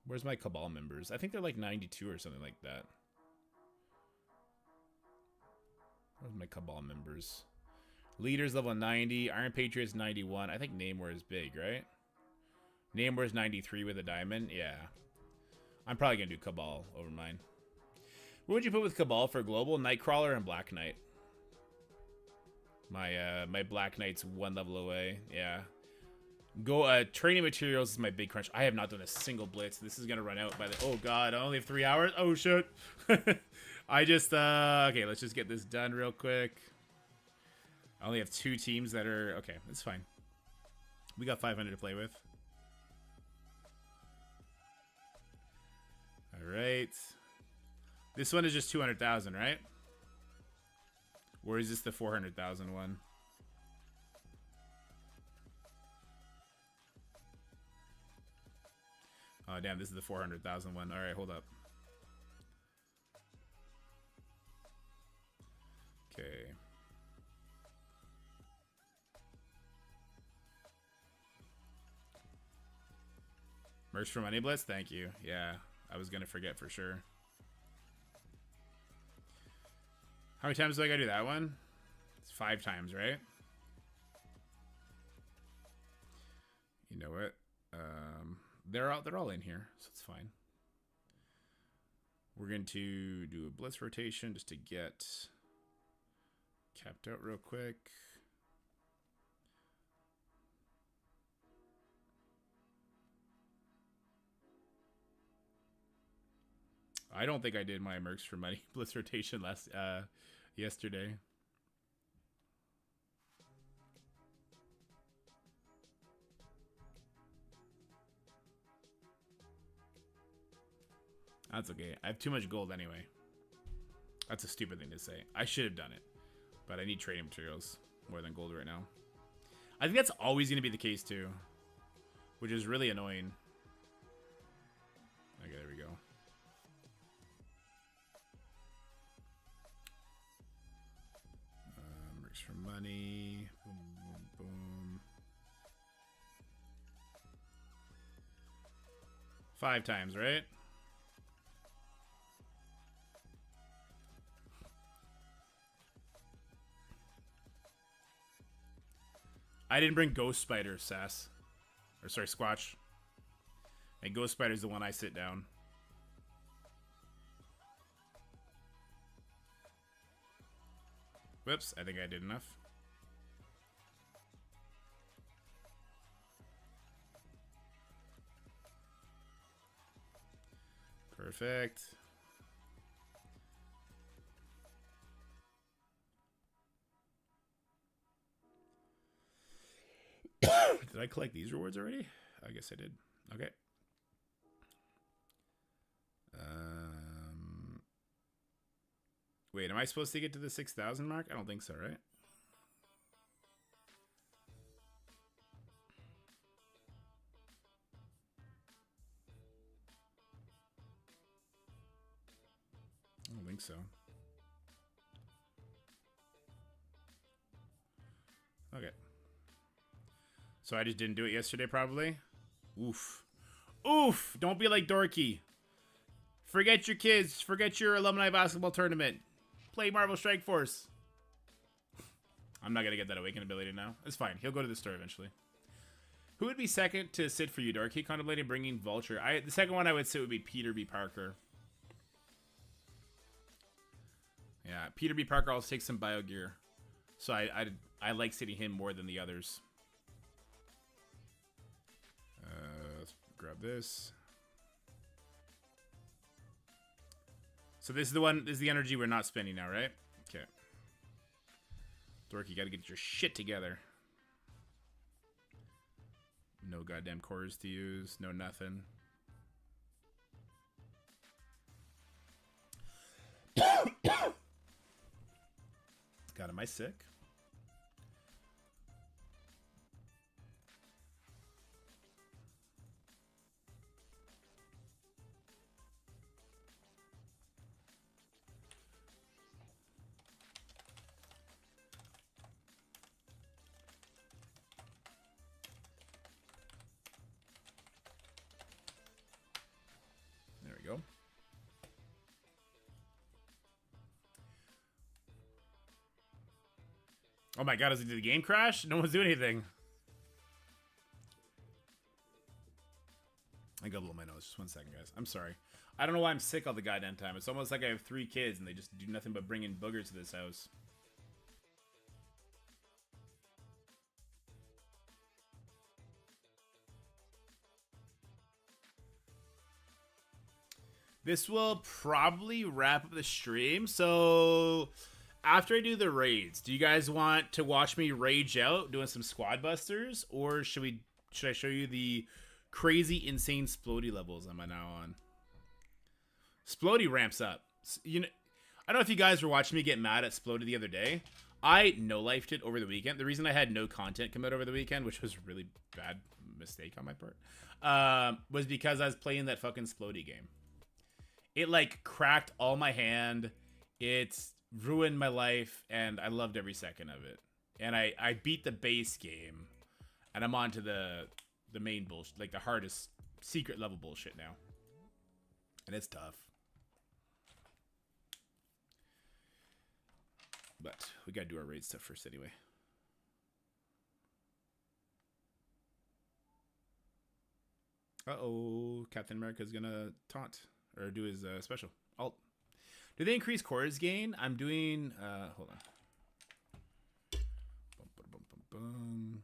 Where's my Cabal members? I think they're like 92 or something like that. Where's my Cabal members? Leaders level 90. Iron Patriots 91. I think Namor is big, right? Namor is 93 with a diamond. Yeah. I'm probably going to do Cabal over mine. What would you put with Cabal for global? Nightcrawler and Black Knight. My Black Knight's one level away. Yeah. Go training materials is my big crunch. I have not done a single blitz. This is gonna run out by the oh god, I only have 3 hours. Oh shit. I just okay, let's just get this done real quick. I only have 2 teams that are okay, it's fine. We got 500 to play with. Alright. This one is just 200,000, right? Or is this the 400,000 one? Oh, damn, this is the 400,000 one. All right, hold up. Okay. Merch for Money Blitz? Thank you. Yeah, I was going to forget for sure. How many times do I gotta do that one? It's 5 times, right? You know what? They're all in here, so it's fine. We're going to do a blitz rotation just to get capped out real quick. I don't think I did my Mercs for Money blitz rotation yesterday. That's okay. I have too much gold anyway. That's a stupid thing to say. I should have done it. But I need trading materials more than gold right now. I think that's always going to be the case too. Which is really annoying. Okay, there we go. Works for money. Boom, boom, boom. 5 times, right? I didn't bring Ghost Spider, Sass. Or sorry, Squatch. And Ghost Spider's the one I sit down. Whoops, I think I did enough. Perfect. Did I collect these rewards already? I guess I did. Okay. Wait, am I supposed to get to the 6,000 mark? I don't think so, right? I don't think so. Okay. So I just didn't do it yesterday, probably? Oof. Oof! Don't be like Dorky. Forget your kids. Forget your alumni basketball tournament. Play Marvel Strike Force. I'm not going to get that awakened ability now. It's fine. He'll go to the store eventually. Who would be second to sit for you, Dorky? Contemplating bringing Vulture. The second one I would sit would be Peter B. Parker. Yeah, Peter B. Parker also takes some bio gear. So I like sitting him more than the others. Let's grab this. So this is the one, this is the energy we're not spending now, right? Okay. Dork, you gotta get your shit together. No goddamn cores to use, no nothing. God, am I sick? There we go. Oh my god, did the game crash? No one's doing anything. I gotta blow my nose. Just 1 second, guys. I'm sorry. I don't know why I'm sick all the goddamn time. It's almost like I have 3 kids and they just do nothing but bring in boogers to this house. This will probably wrap up the stream. So after I do the raids, do you guys want to watch me rage out doing some squad busters, or should I show you the crazy insane Splody levels I'm now on? Splody ramps up. You know, I don't know if you guys were watching me get mad at Splody the other day. I no-lifed it over the weekend. The reason I had no content come out over the weekend, which was a really bad mistake on my part, was because I was playing that fucking Splody game. It like cracked all my hand. It's ruined my life, and I loved every second of it. And I beat the base game, and I'm on to the main bullshit, like the hardest secret level bullshit now. And it's tough. But we gotta do our raid stuff first anyway. Uh-oh, Captain America's gonna taunt. Or do his special. Alt. Do they increase cores gain? I'm doing... hold on.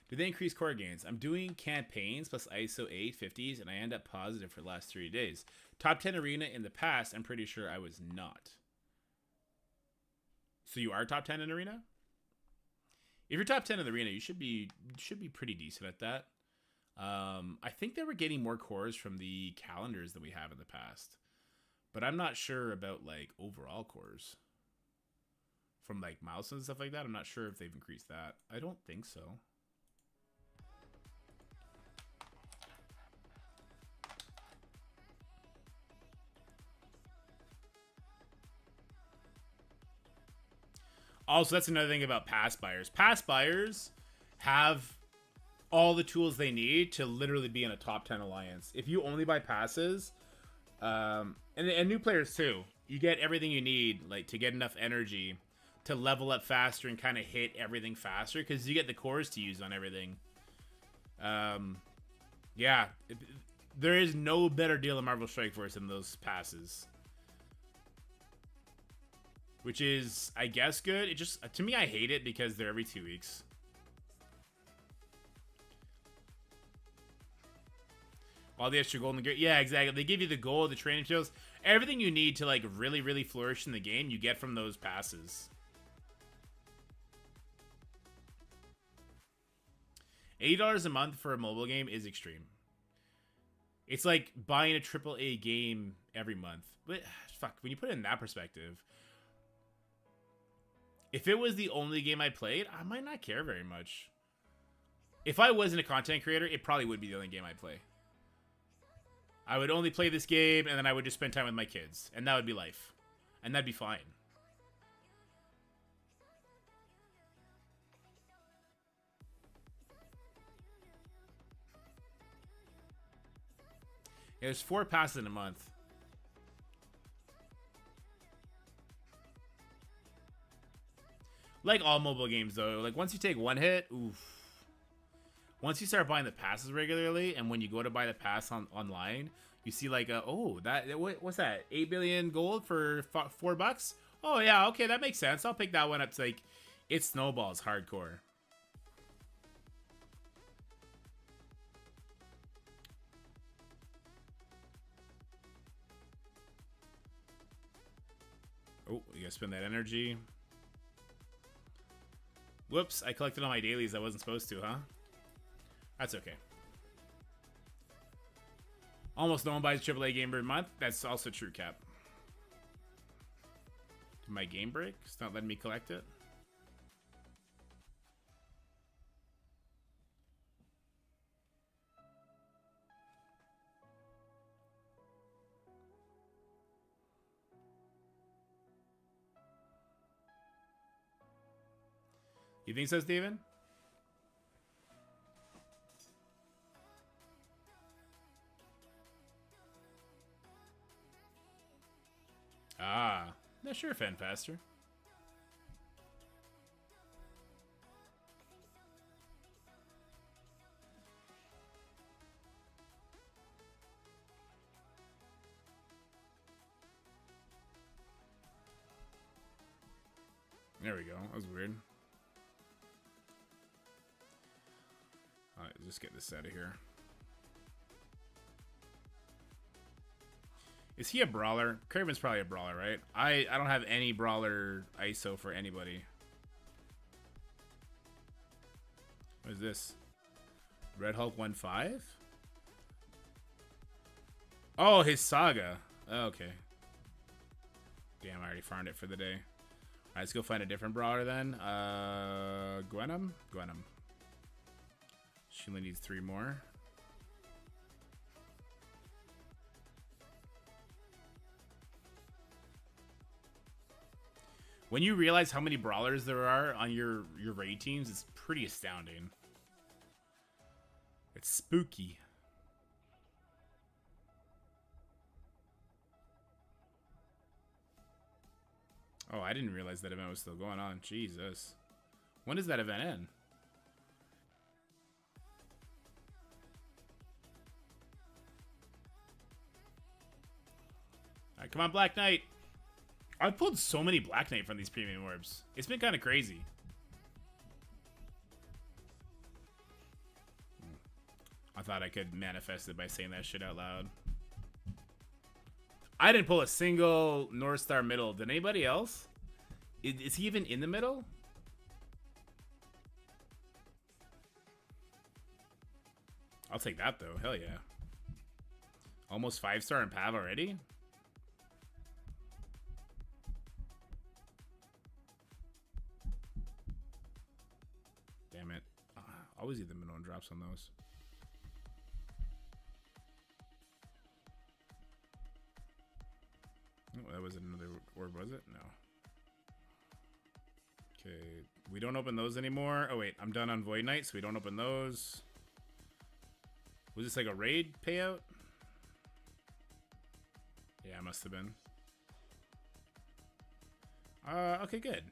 Do they increase core gains? I'm doing campaigns plus ISO 850s, and I end up positive for the last 3 days. Top 10 arena in the past, I'm pretty sure I was not. So you are top 10 in arena? If you're top 10 in the arena, you should be pretty decent at that. I think they were getting more cores from the calendars that we have in the past, but I'm not sure about like overall cores from like milestones and stuff like that. I'm not sure if they've increased that. I don't think so. Also, that's another thing about pass buyers. Pass buyers have all the tools they need to literally be in a top 10 alliance. If you only buy passes, and new players too, you get everything you need, like to get enough energy to level up faster and kind of hit everything faster, because you get the cores to use on everything. Yeah, there is no better deal in Marvel Strike Force than those passes. Which is, I guess, good. It just, to me, I hate it because they're every 2 weeks. All the extra golden gear. Yeah, exactly. They give you the gold, the training materials, everything you need to like really, really flourish in the game, you get from those passes. $80 a month for a mobile game is extreme. It's like buying a AAA game every month. But fuck, when you put it in that perspective, if it was the only game I played, I might not care very much. If I wasn't a content creator, it probably would be the only game I play. I would only play this game, and then I would just spend time with my kids. And that would be life. And that'd be fine. Yeah, there's 4 passes in a month. Like all mobile games, though, like once you take one hit, oof. Once you start buying the passes regularly, and when you go to buy the pass online, you see like, what's that? 8 billion gold for $4? Oh yeah, okay, that makes sense. I'll pick that one up. It's like, it snowballs hardcore. Oh, you gotta spend that energy. Whoops, I collected all my dailies I wasn't supposed to, huh? That's okay. Almost no one buys a AAA game per month. That's also true, Cap. Did my game break? It's not letting me collect it. You think so, Steven? Ah, not sure, Fanfaster. There we go. That was weird. Alright, just get this out of here. Is he a brawler? Craven's probably a brawler, right? I don't have any brawler ISO for anybody. What is this? Red Hulk 1.5? Oh, his saga. Oh, okay. Damn, I already farmed it for the day. Alright, let's go find a different brawler then. Gwenum? Gwenum. She only needs 3 more. When you realize how many brawlers there are on your raid teams, it's pretty astounding. It's spooky. Oh, I didn't realize that event was still going on. Jesus. When does that event end? Alright, come on, Black Knight. I've pulled so many Black Knight from these premium orbs. It's been kind of crazy. I thought I could manifest it by saying that shit out loud. I didn't pull a single North Star middle. Did anybody else? Is he even in the middle? I'll take that though. Hell yeah. Almost 5-star in Pav already? Damn it. Always eat the middle and drops on those. Oh, that was another orb, was it? No. Okay, we don't open those anymore. Oh wait, I'm done on Void Knight, so we don't open those. Was this like a raid payout? Yeah, it must have been. Okay, good.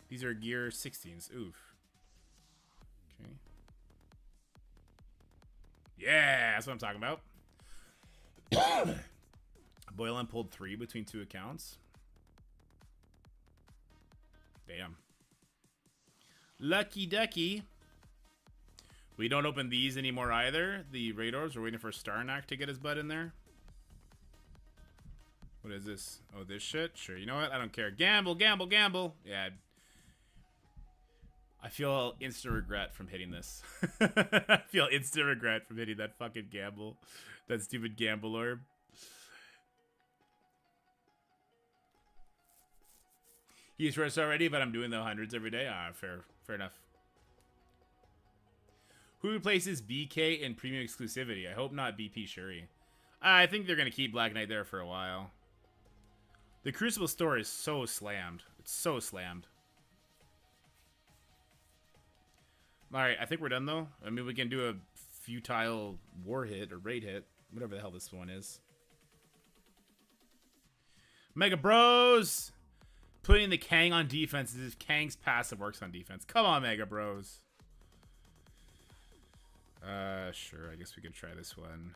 These are gear 16s. Oof. Okay. Yeah, that's what I'm talking about. Boylan pulled 3 between 2 accounts. Damn. Lucky ducky. We don't open these anymore either. The Radars, we're waiting for Starnak to get his butt in there. What is this? Oh, this shit? Sure, you know what? I don't care. Gamble, gamble, gamble. Yeah. I feel instant regret from hitting this. I feel instant regret from hitting that fucking gamble. That stupid gamble orb. He's first already, but I'm doing the hundreds every day. Ah, fair enough. Who replaces BK in premium exclusivity? I hope not BP Shuri. I think they're going to keep Black Knight there for a while. The Crucible store is so slammed. It's so slammed. Alright, I think we're done though. I mean, we can do a futile war hit or raid hit. Whatever the hell this one is. Mega Bros! Putting the Kang on defense as if Kang's passive works on defense. Come on, Mega Bros. Sure, I guess we could try this one.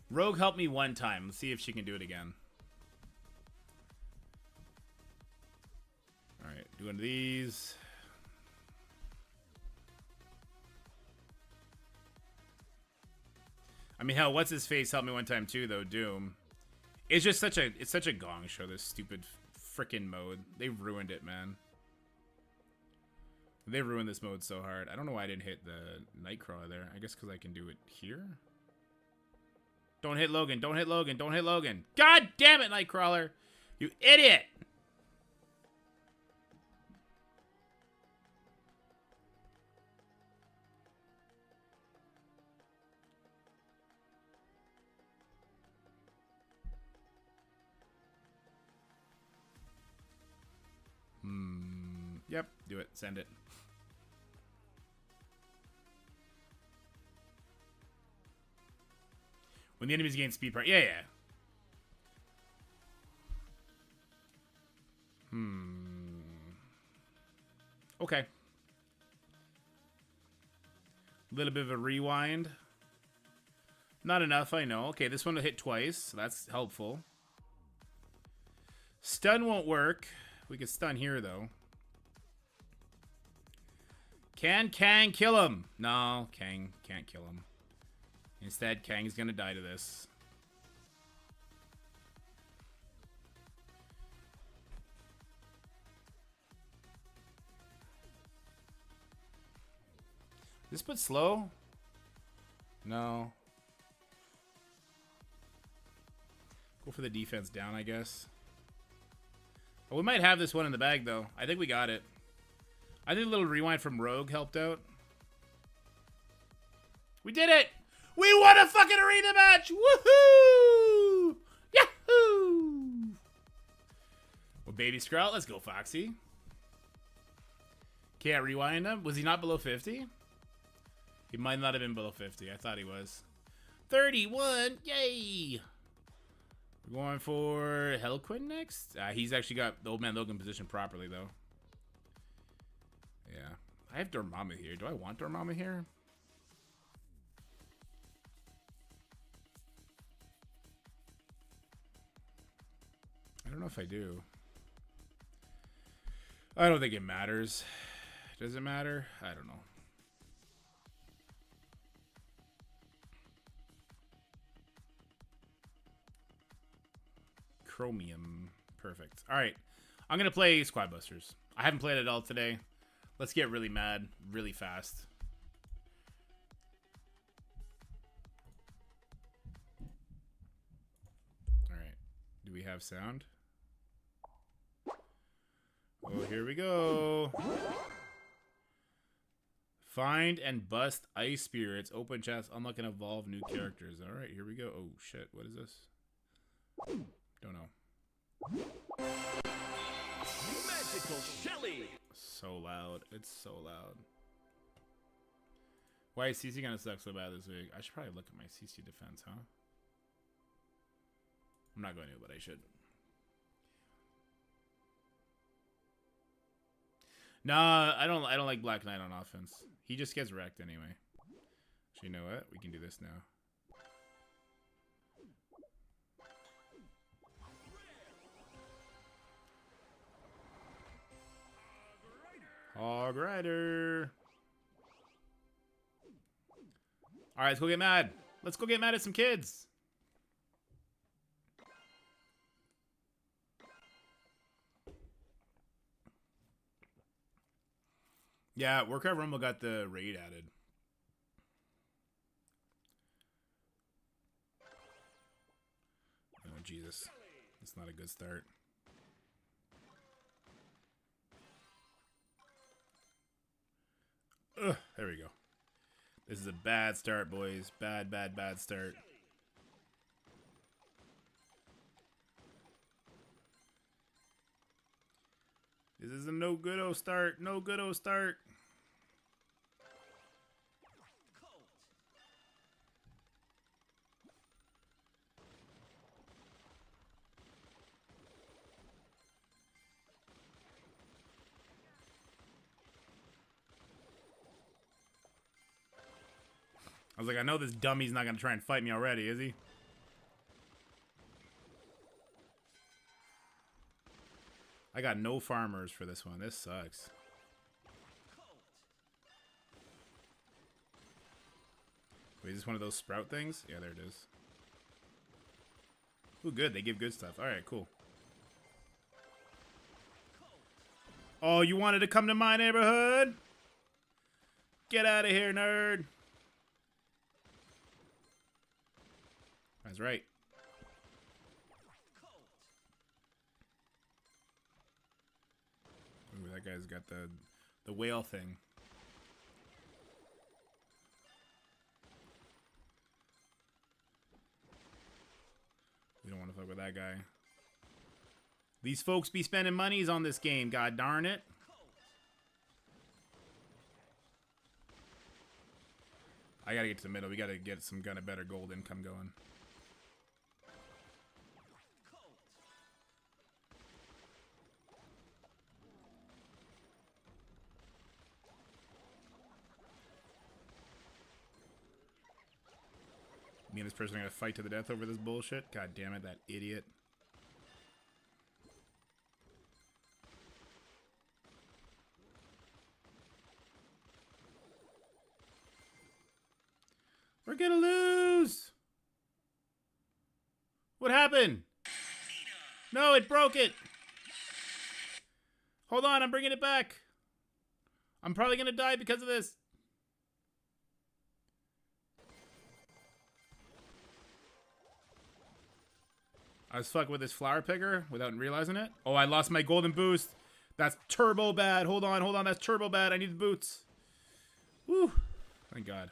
Rogue helped me one time. Let's see if she can do it again. Alright, doing these. I mean, hell, what's his face helped me one time too, though. Doom. It's just such a gong show. This stupid frickin' mode. They ruined it, man. They ruined this mode so hard. I don't know why I didn't hit the Nightcrawler there. I guess because I can do it here. Don't hit Logan. Don't hit Logan. Don't hit Logan. God damn it, Nightcrawler! You idiot! Yep, do it. Send it. When the enemies gain speed part. Yeah, yeah. Okay. A little bit of a rewind. Not enough, I know. Okay, this one will hit twice, so that's helpful. Stun won't work. We can stun here, though. Can Kang kill him? No, Kang can't kill him. Instead, Kang's gonna die to this. This put slow? No. Go for the defense down, I guess. Oh, we might have this one in the bag, though. I think we got it. I think a little rewind from Rogue helped out. We did it! We won a fucking arena match! Woohoo! Yahoo! Well, baby Sprout, let's go, Foxy. Can't rewind him. Was he not below 50? He might not have been below 50. I thought he was. 31! Yay! We're going for Hellquinn next? He's actually got the Old Man Logan positioned properly, though. Yeah. I have Dormammu here. Do I want Dormammu here? I don't know if I do. I don't think it matters. Does it matter? I don't know. Chromium. Perfect. All right. I'm going to play Squad Busters. I haven't played it all today. Let's get really mad really fast. All right. Do we have sound? Oh, here we go. Find and bust ice spirits. Open chests. Unlock and evolve new characters. All right, here we go. Oh shit, what is this? Don't know. Magical Shelly. So loud. It's so loud. Why is CC gonna suck so bad this week? I should probably look at my CC defense, huh? I'm not going to, but I should. Nah, I don't like Black Knight on offense. He just gets wrecked anyway. So you know what? We can do this now. Hog Rider. All right, let's go get mad. Let's go get mad at some kids. Yeah, Warcraft Rumble got the raid added. Oh, Jesus. That's not a good start. Ugh, there we go. This is a bad start, boys. Bad, bad, bad start. This is a no good-o start. No good-o start. I was like, I know this dummy's not going to try and fight me already, is he? I got no farmers for this one. This sucks. Wait, is this one of those sprout things? Yeah, there it is. Ooh, good. They give good stuff. Alright, cool. Oh, you wanted to come to my neighborhood? Get out of here, nerd. That's right. Ooh, that guy's got the whale thing. We don't want to fuck with that guy. These folks be spending monies on this game, god darn it. I gotta get to the middle. We gotta get some kind of better gold income going. Me and this person are gonna fight to the death over this bullshit. God damn it, that idiot. We're gonna lose! What happened? No, it broke it! Hold on, I'm bringing it back. I'm probably gonna die because of this. I was fucking with this flower picker without realizing it. Oh, I lost my golden boost. That's turbo bad. Hold on. That's turbo bad. I need the boots. Woo. Thank God.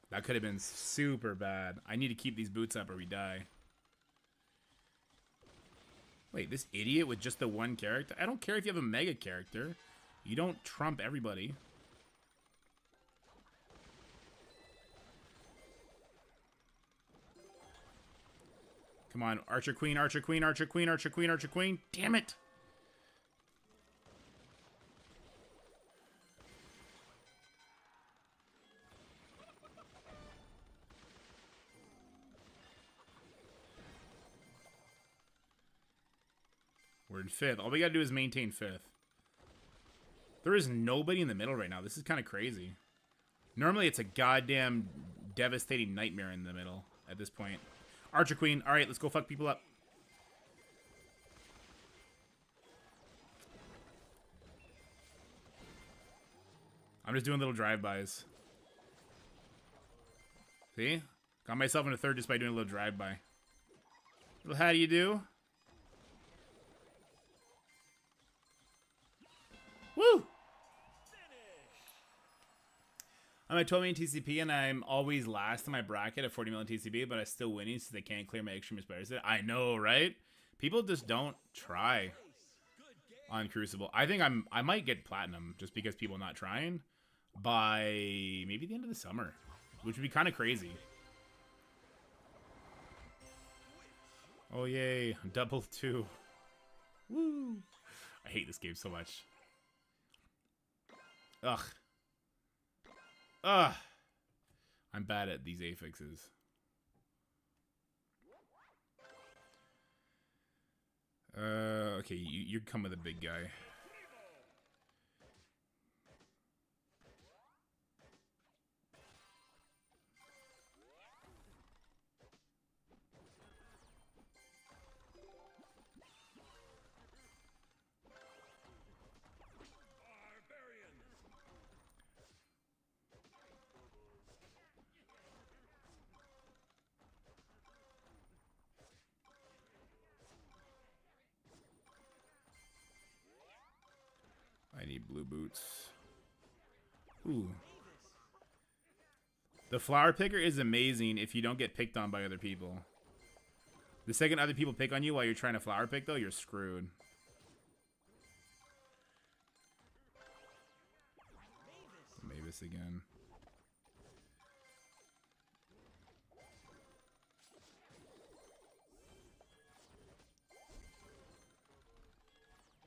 That could have been super bad. I need to keep these boots up or we die. Wait, this idiot with just the one character? I don't care if you have a mega character. You don't trump everybody. Come on, Archer Queen, Archer Queen, Archer Queen, Archer Queen, Archer Queen. Damn it! We're in 5th. All we gotta do is maintain 5th. There is nobody in the middle right now. This is kind of crazy. Normally it's a goddamn devastating nightmare in the middle at this point. Archer Queen. All right, let's go fuck people up. I'm just doing little drive-bys. See? Got myself in a 3rd just by doing a little drive-by. Little how do you do? I'm at 12 million TCP, and I'm always last in my bracket at 40 million TCP, but I'm still winning since they can't clear my extremist players. I know, right? People just don't try on Crucible. I think I might get platinum just because people are not trying by maybe the end of the summer, which would be kind of crazy. Oh yay, double 2. Woo! I hate this game so much. Ugh. Ugh. I'm bad at these affixes. Okay, you come with a big guy. I need blue boots. Ooh. The flower picker is amazing if you don't get picked on by other people. The second other people pick on you while you're trying to flower pick, though, you're screwed. Mavis again.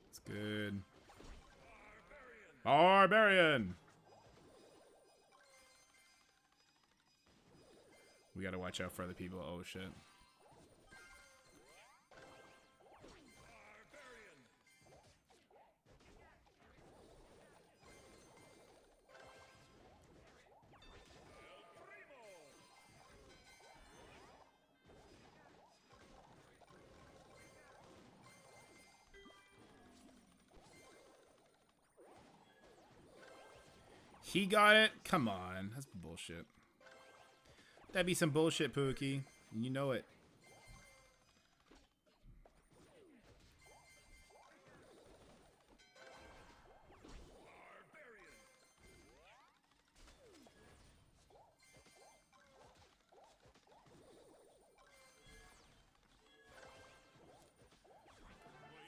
It's good. Barbarian! We gotta watch out for other people. Oh, shit. He got it? Come on. That's bullshit. That'd be some bullshit, Pookie. You know it.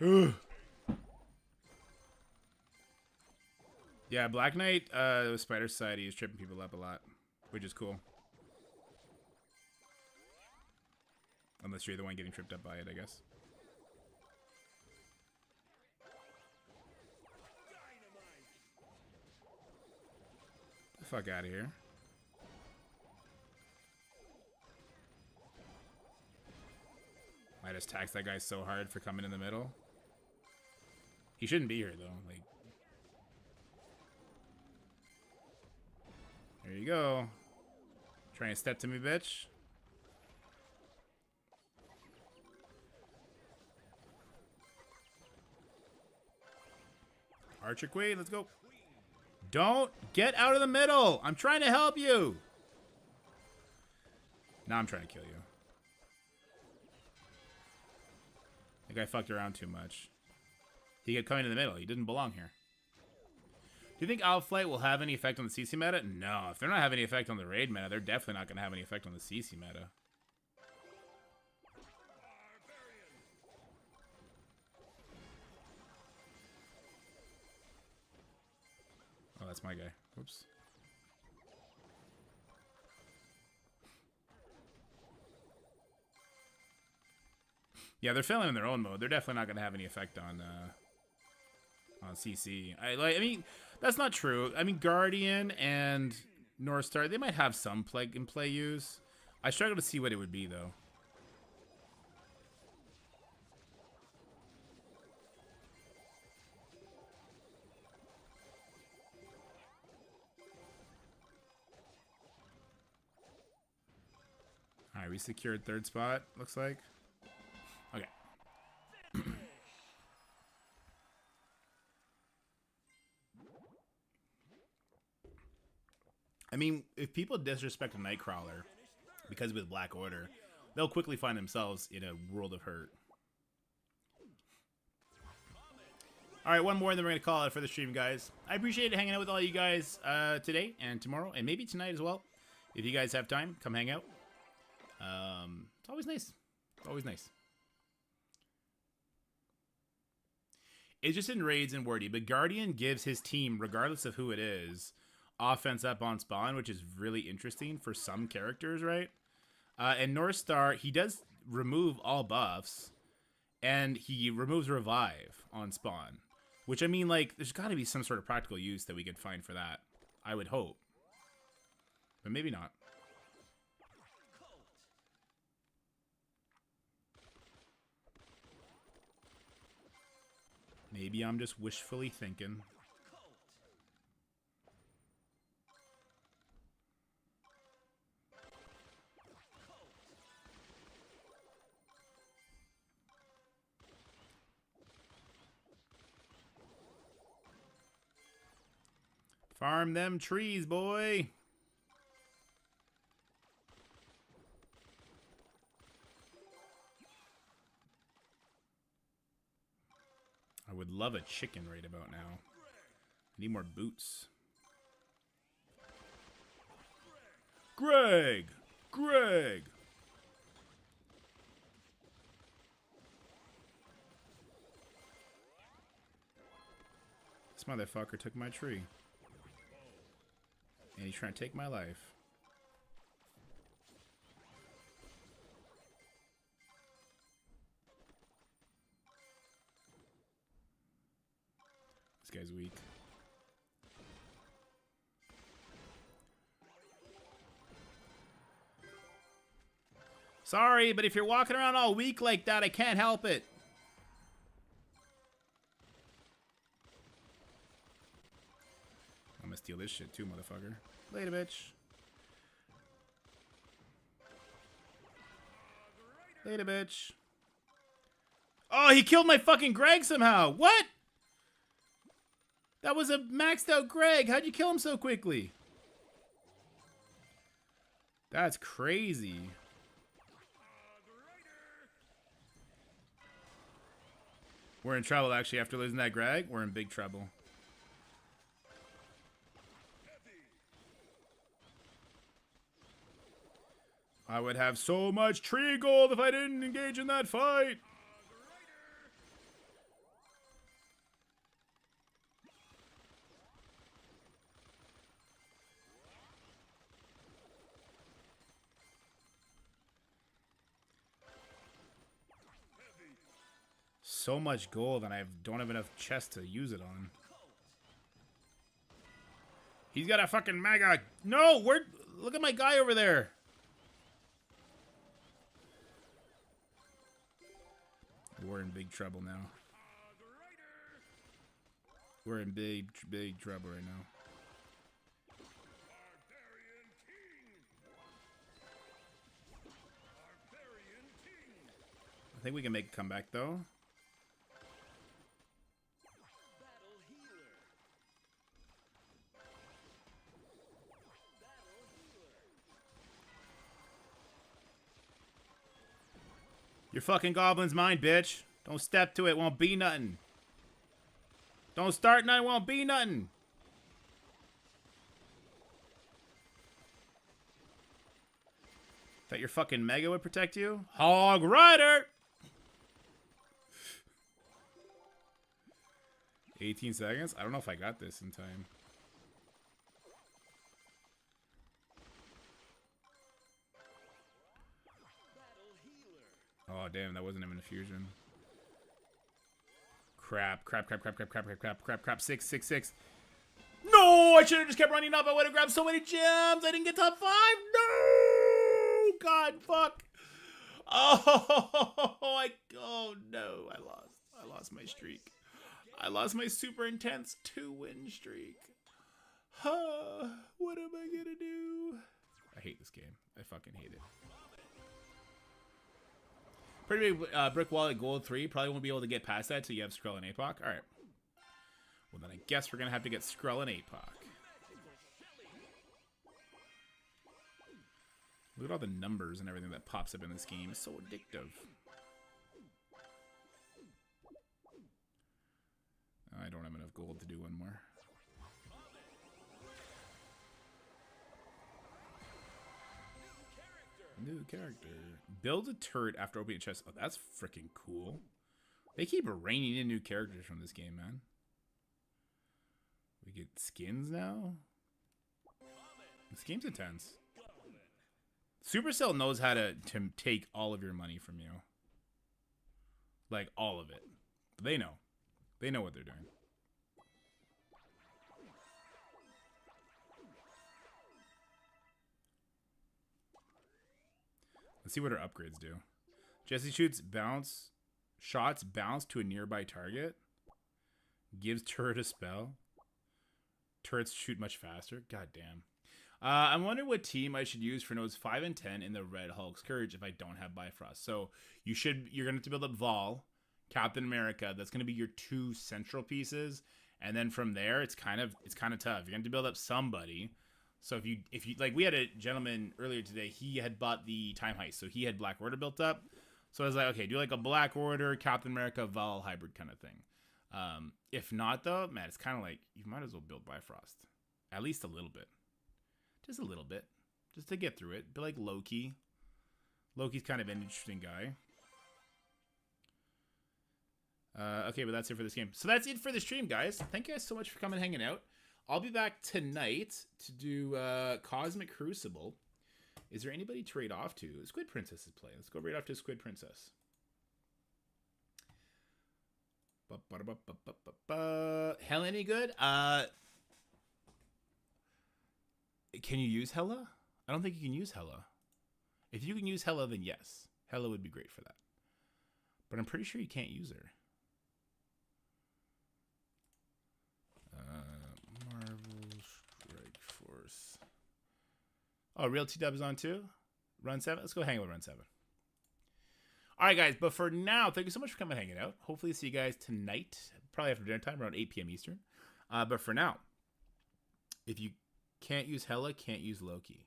Ugh. Yeah, Black Knight, Spider Society is tripping people up a lot, which is cool. Unless you're the one getting tripped up by it, I guess. Get the fuck out of here. I just taxed that guy so hard for coming in the middle. He shouldn't be here, though. Like, there you go. Trying to step to me, bitch. Archer Queen, let's go. Don't get out of the middle. I'm trying to help you. Now I'm trying to kill you. I think I fucked around too much. He kept coming in the middle. He didn't belong here. Do you think Outflight will have any effect on the CC meta? No. If they're not having any effect on the raid meta, they're definitely not going to have any effect on the CC meta. Oh, that's my guy. Whoops. Yeah, they're failing in their own mode. They're definitely not going to have any effect on CC. I mean, that's not true. I mean, Guardian and North Star, they might have some plug and play use. I struggle to see what it would be, though. All right, we secured third spot, looks like. Okay. I mean, if people disrespect a Nightcrawler because with Black Order, they'll quickly find themselves in a world of hurt. All right, one more, and then we're going to call it for the stream, guys. I appreciate hanging out with all you guys today and tomorrow, and maybe tonight as well. If you guys have time, come hang out. It's always nice. It's always nice. It's just in raids and wordy, but Guardian gives his team, regardless of who it is, offense up on spawn, which is really interesting for some characters, right? And North Star, he does remove all buffs, and he removes revive on spawn. Which, I mean, like, there's got to be some sort of practical use that we could find for that. I would hope. But maybe not. Maybe I'm just wishfully thinking. Farm them trees, boy. I would love a chicken right about now. I need more boots. Greg! Greg! This motherfucker took my tree. And he's trying to take my life. This guy's weak. Sorry, but if you're walking around all weak like that, I can't help it. I'm gonna steal this shit too, motherfucker. Later, bitch. Later, bitch. Oh, he killed my fucking Greg somehow. What? That was a maxed out Greg. How'd you kill him so quickly? That's crazy. We're in trouble, actually, after losing that Greg. We're in big trouble. I would have so much tree gold if I didn't engage in that fight. So much gold, and I don't have enough chests to use it on. He's got a fucking mega. No, look at my guy over there. We're in big trouble now. We're in big trouble right now. I think we can make a comeback, though. Your fucking goblin's mine, bitch. Don't step to it, won't be nothing. Don't start nothing, won't be nothing. Thought your fucking mega would protect you? Hog Rider! 18 seconds? I don't know if I got this in time. Oh, damn, that wasn't even a fusion. Crap. 6. No, I should have just kept running up. I would have grabbed so many gems. I didn't get top 5. No! God, fuck. Oh no, I lost my streak. I lost my super intense 2-win streak. What am I gonna do? I hate this game. I fucking hate it. Pretty big brick wall at gold 3. Probably won't be able to get past that till you have Skrull and APOC. Alright. Well, then I guess we're going to have to get Skrull and APOC. Look at all the numbers and everything that pops up in this game. It's so addictive. I don't have enough gold to do one more. New character. Build a turret after opening a chest. Oh, that's freaking cool. They keep raining in new characters from this game, man. We get skins now? This game's intense. Supercell knows how to take all of your money from you. Like, all of it. They know. They know what they're doing. Let's see what our upgrades do. Jesse shoots bounce. Shots bounce to a nearby target. Gives turret a spell. Turrets shoot much faster. God damn. I'm wondering what team I should use for nodes 5 and 10 in the Red Hulk's Courage if I don't have Bifrost. So you're gonna have to build up Vol, Captain America. That's gonna be your 2 central pieces, and then from there it's kind of tough. You're gonna have to build up somebody. So if you like, we had a gentleman earlier today. He had bought the Time Heist, so he had Black Order built up. So I was like, okay, do like a Black Order, Captain America, Vol hybrid kind of thing. If not though, man, it's kind of like you might as well build Bifrost, at least a little bit. Just a little bit. Just to get through it. But like Loki. Loki's kind of an interesting guy. Okay, but that's it for this game. So that's it for the stream, guys. Thank you guys so much for coming and hanging out. I'll be back tonight to do Cosmic Crucible. Is there anybody to raid off to? Squid Princess is playing. Let's go raid off to Squid Princess. Hell, any good? Can you use Hella? I don't think you can use Hella. If you can use Hella, then yes. Hella would be great for that. But I'm pretty sure you can't use her. Marvel Strike Force. Oh, Real T-Dub is on too? Run 7? Let's go hang with Run 7. Alright, guys. But for now, thank you so much for coming and hanging out. Hopefully see you guys tonight. Probably after dinner time, around 8 p.m. Eastern. But for now, if you can't use Hella, can't use Loki.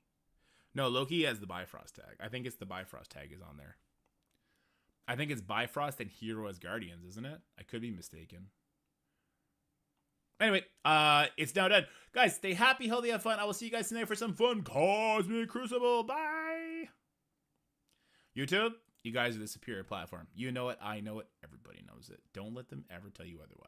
No, Loki has the Bifrost tag. I think it's the Bifrost tag is on there. I think it's Bifrost and Hero as Guardians, isn't it? I could be mistaken. Anyway, it's now done. Guys, stay happy, healthy, have fun. I will see you guys tonight for some fun Cosmic Crucible. Bye! YouTube, you guys are the superior platform. You know it, I know it, everybody knows it. Don't let them ever tell you otherwise.